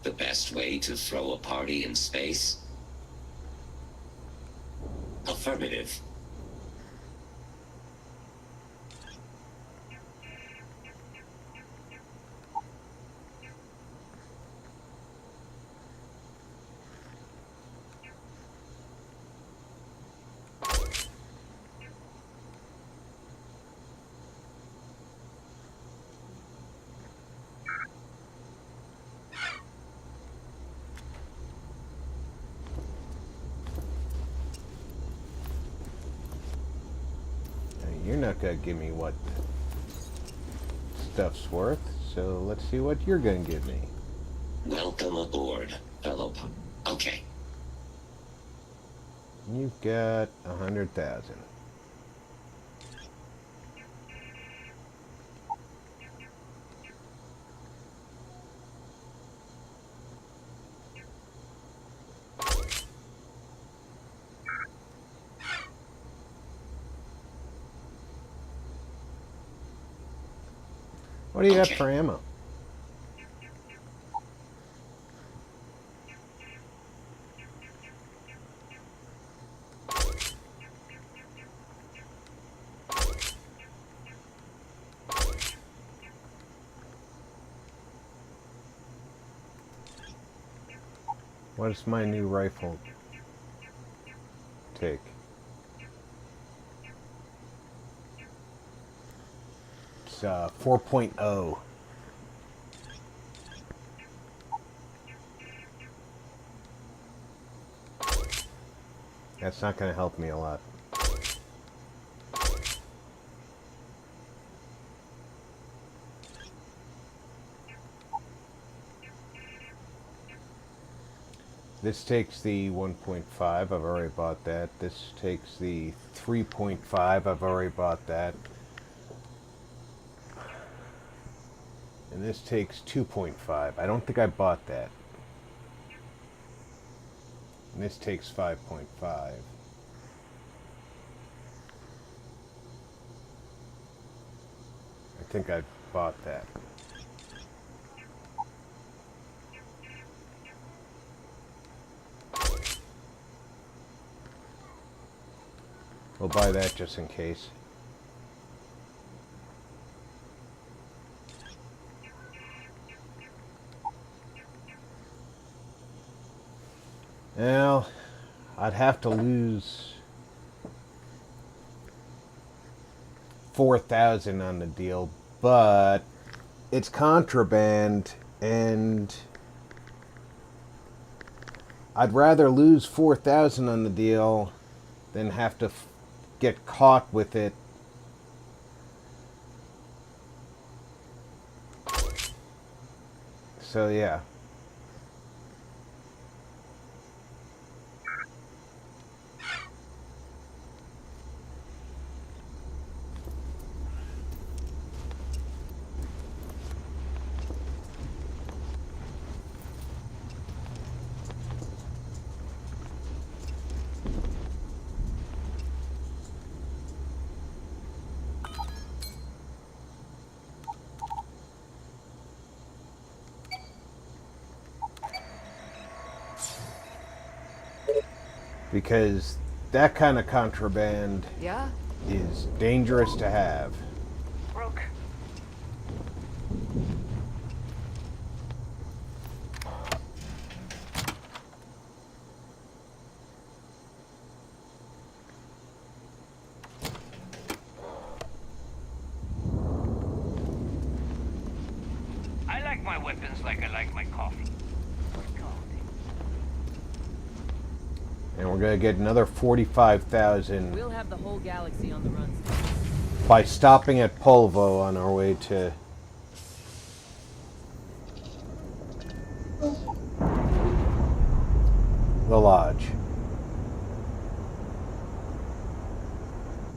The best way to throw a party in space? Affirmative. You're not gonna give me what stuff's worth, so let's see what you're gonna give me. Welcome aboard, fellow. Okay. You've got 100,000. What do you got for ammo? What does my new rifle take? It's 4.0. That's not going to help me a lot. This takes the 1.5, I've already bought that. This takes the 3.5, I've already bought that. And this takes 2.5. I don't think I bought that. And this takes 5.5. I think I bought that. We'll buy that just in case. Well, I'd have to lose 4,000 on the deal, but it's contraband, and I'd rather lose 4,000 on the deal than have to get caught with it. So yeah. Because that kind of contraband is dangerous to have. Rook. I like my weapons like I like my coffee. And we're going to get another 45,000 We'll have the whole galaxy on the run. by stopping at Polvo on our way to the lodge.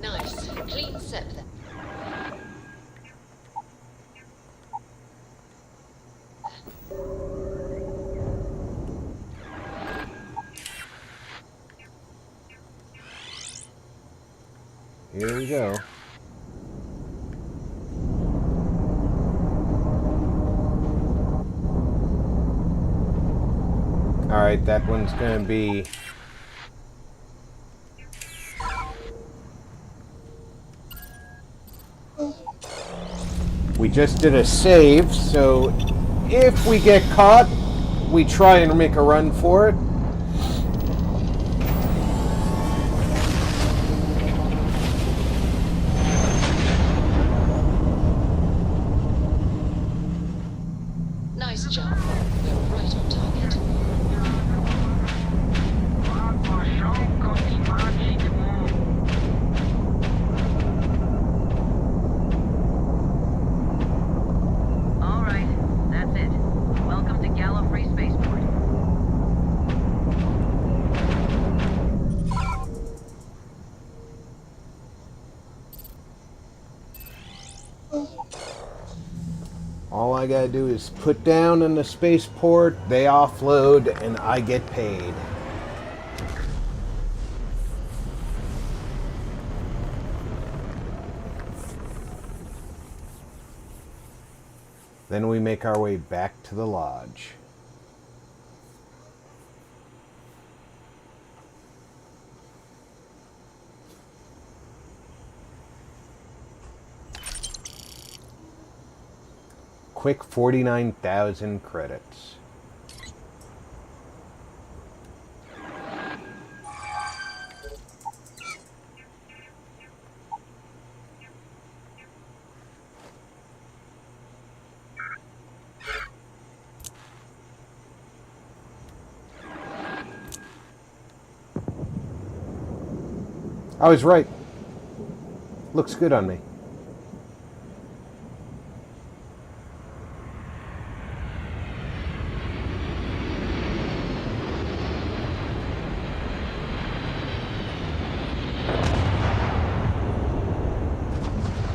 Nice. Clean set then. Here we go. Alright, that one's going to be... We just did a save, so if we get caught, we try and make a run for it. Nice job. We're right on target. All right, that's it. Welcome to Gallo Free Spaceport. All I gotta do is put down in the spaceport, they offload, and I get paid. Then we make our way back to the lodge. Quick 49,000 credits. I was right. Looks good on me.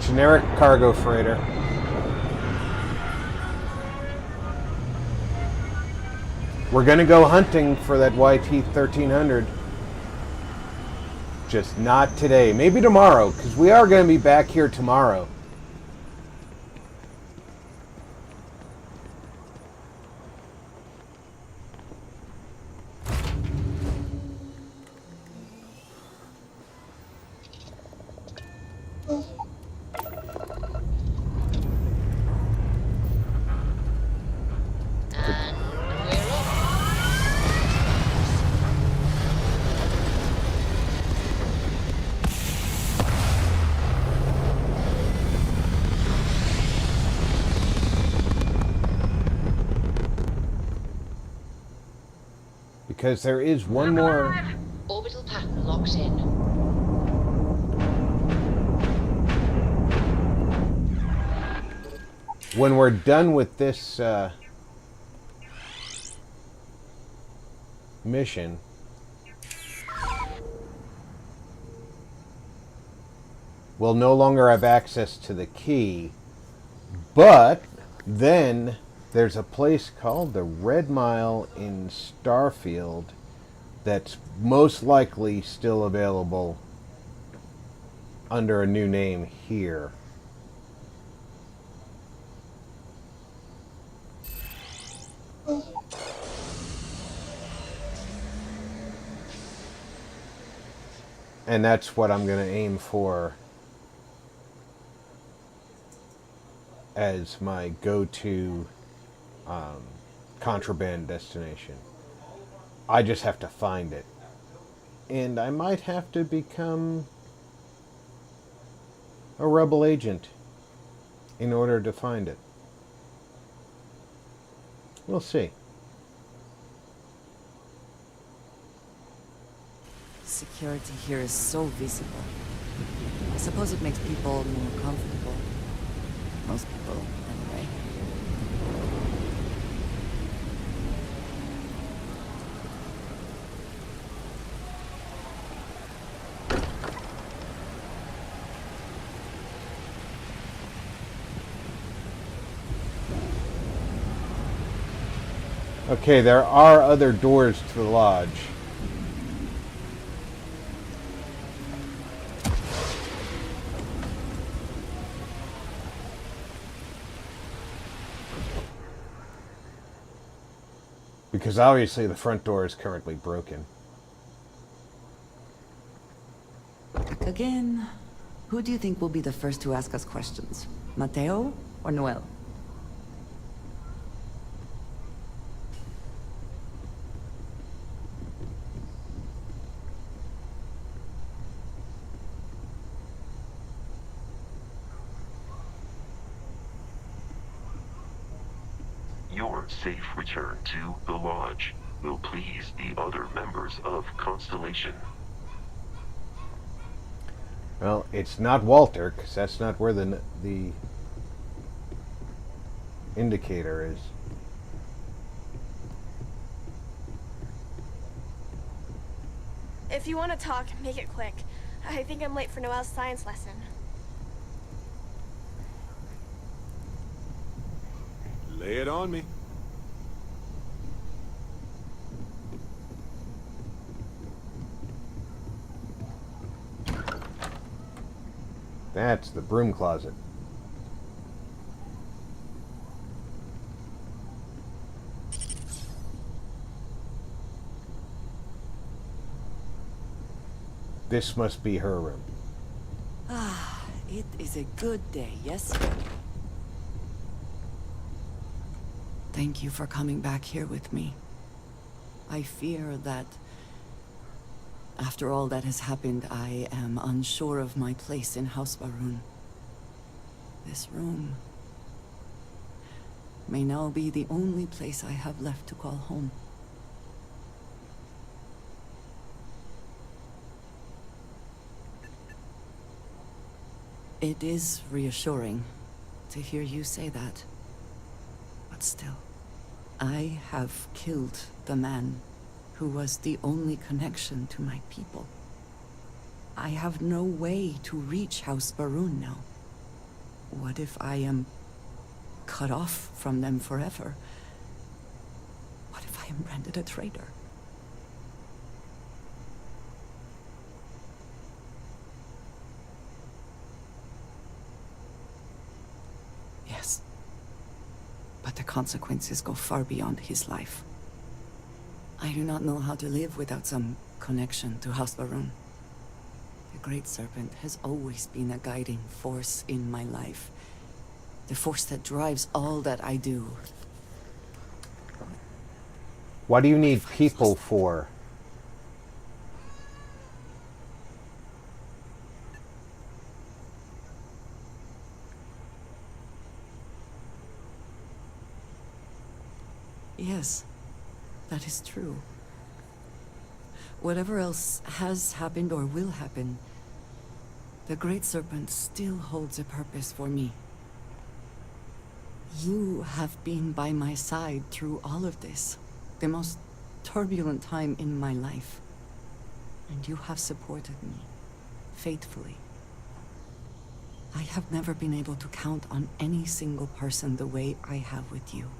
Generic cargo freighter. We're gonna go hunting for that YT-1300. Just not today. Maybe tomorrow, because we are gonna be back here tomorrow. Because there is one more. Orbital pattern locked in. When we're done with this mission, we'll no longer have access to the key, but then there's a place called the Red Mile in Starfield that's most likely still available under a new name here. And that's what I'm going to aim for as my go-to contraband destination. I just have to find it. And I might have to become a rebel agent in order to find it. We'll see. Security here is so visible. I suppose it makes people more comfortable. Most people, anyway. Okay, there are other doors to the lodge. Because obviously the front door is currently broken. Again, who do you think will be the first to ask us questions? Mateo or Noel? Your safe return to the lodge will please the other members of Constellation. Well, it's not Walter, because that's not where the indicator is. If you want to talk, make it quick. I think I'm late for Noel's science lesson. Lay it on me. That's the broom closet. This must be her room. Ah, it is a good day, yes? Thank you for coming back here with me. I fear that after all that has happened, I am unsure of my place in House Barun. This room may now be the only place I have left to call home. It is reassuring to hear you say that. But still, I have killed the man who was the only connection to my people. I have no way to reach House Barun now. What if I am cut off from them forever? What if I am branded a traitor? Yes. But the consequences go far beyond his life. I do not know how to live without some connection to House Barun. The Great Serpent has always been a guiding force in my life. The force that drives all that I do. What do you need people for? Yes, that is true. Whatever else has happened or will happen, the Great Serpent still holds a purpose for me. You have been by my side through all of this, the most turbulent time in my life. And you have supported me, faithfully. I have never been able to count on any single person the way I have with you.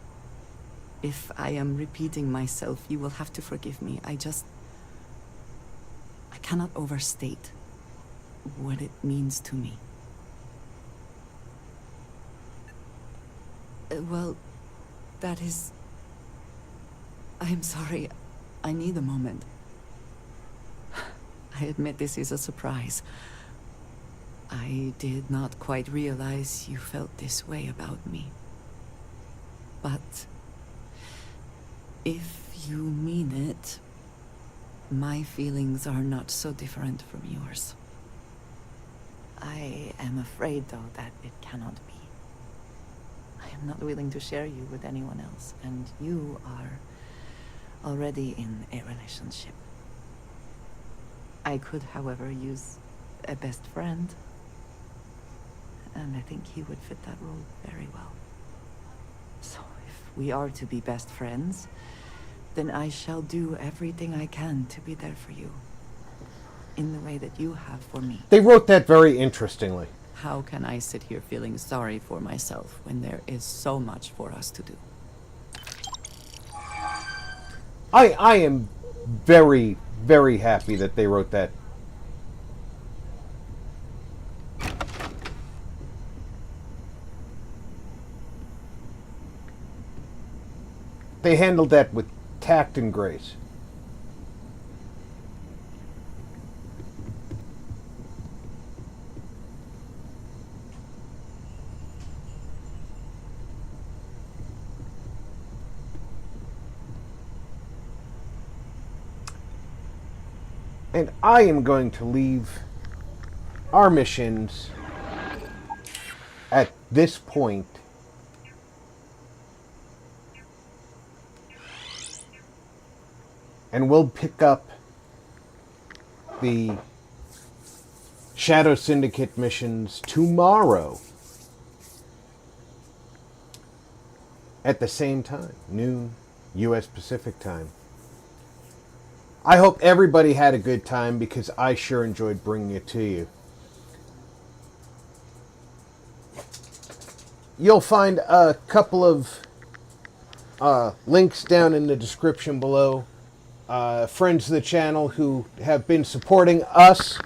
If I am repeating myself, you will have to forgive me. I cannot overstate what it means to me. Well, that is... I am sorry. I need a moment. I admit this is a surprise. I did not quite realize you felt this way about me. But... if you mean it, my feelings are not so different from yours. I am afraid, though, that it cannot be. I am not willing to share you with anyone else, and you are already in a relationship. I could, however, use a best friend, and I think he would fit that role very well. So if we are to be best friends, then I shall do everything I can to be there for you, in the way that you have for me. They wrote that very interestingly. How can I sit here feeling sorry for myself when there is so much for us to do? I am very, very happy that they wrote that. They handled that with tact and grace. And I am going to leave our missions at this point. And we'll pick up the Shadow Syndicate missions tomorrow at the same time, noon, U.S. Pacific time. I hope everybody had a good time, because I sure enjoyed bringing it to you. You'll find a couple of links down in the description below. Friends of the channel who have been supporting us,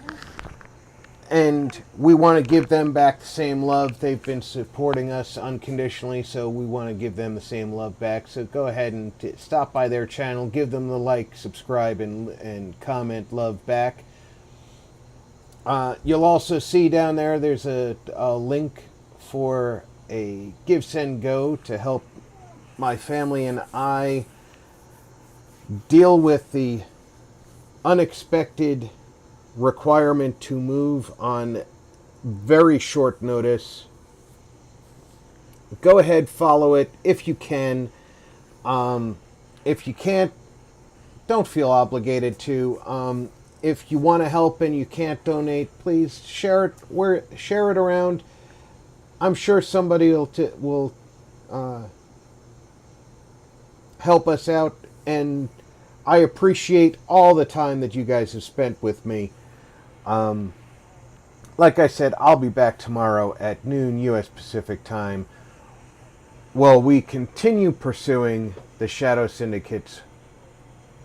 and we want to give them back the same love. They've been supporting us unconditionally, so we want to give them the same love back. So go ahead and stop by their channel, give them the like, subscribe, and comment love back. You'll also see down there, there's a link for a Give, Send, Go to help my family and I deal with the unexpected requirement to move on very short notice. Go ahead, follow it if you can. If you can't, don't feel obligated to. if you want to help and you can't donate, please share it around. I'm sure somebody will help us out, and I appreciate all the time that you guys have spent with me. Like I said, I'll be back tomorrow at noon U.S. Pacific time. While we continue pursuing the Shadow Syndicate's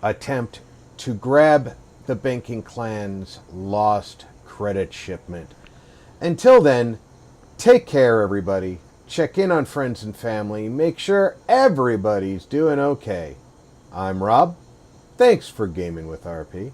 attempt to grab the banking clan's lost credit shipment. Until then, take care, everybody. Check in on friends and family. Make sure everybody's doing okay. I'm Rob. Thanks for gaming with RP.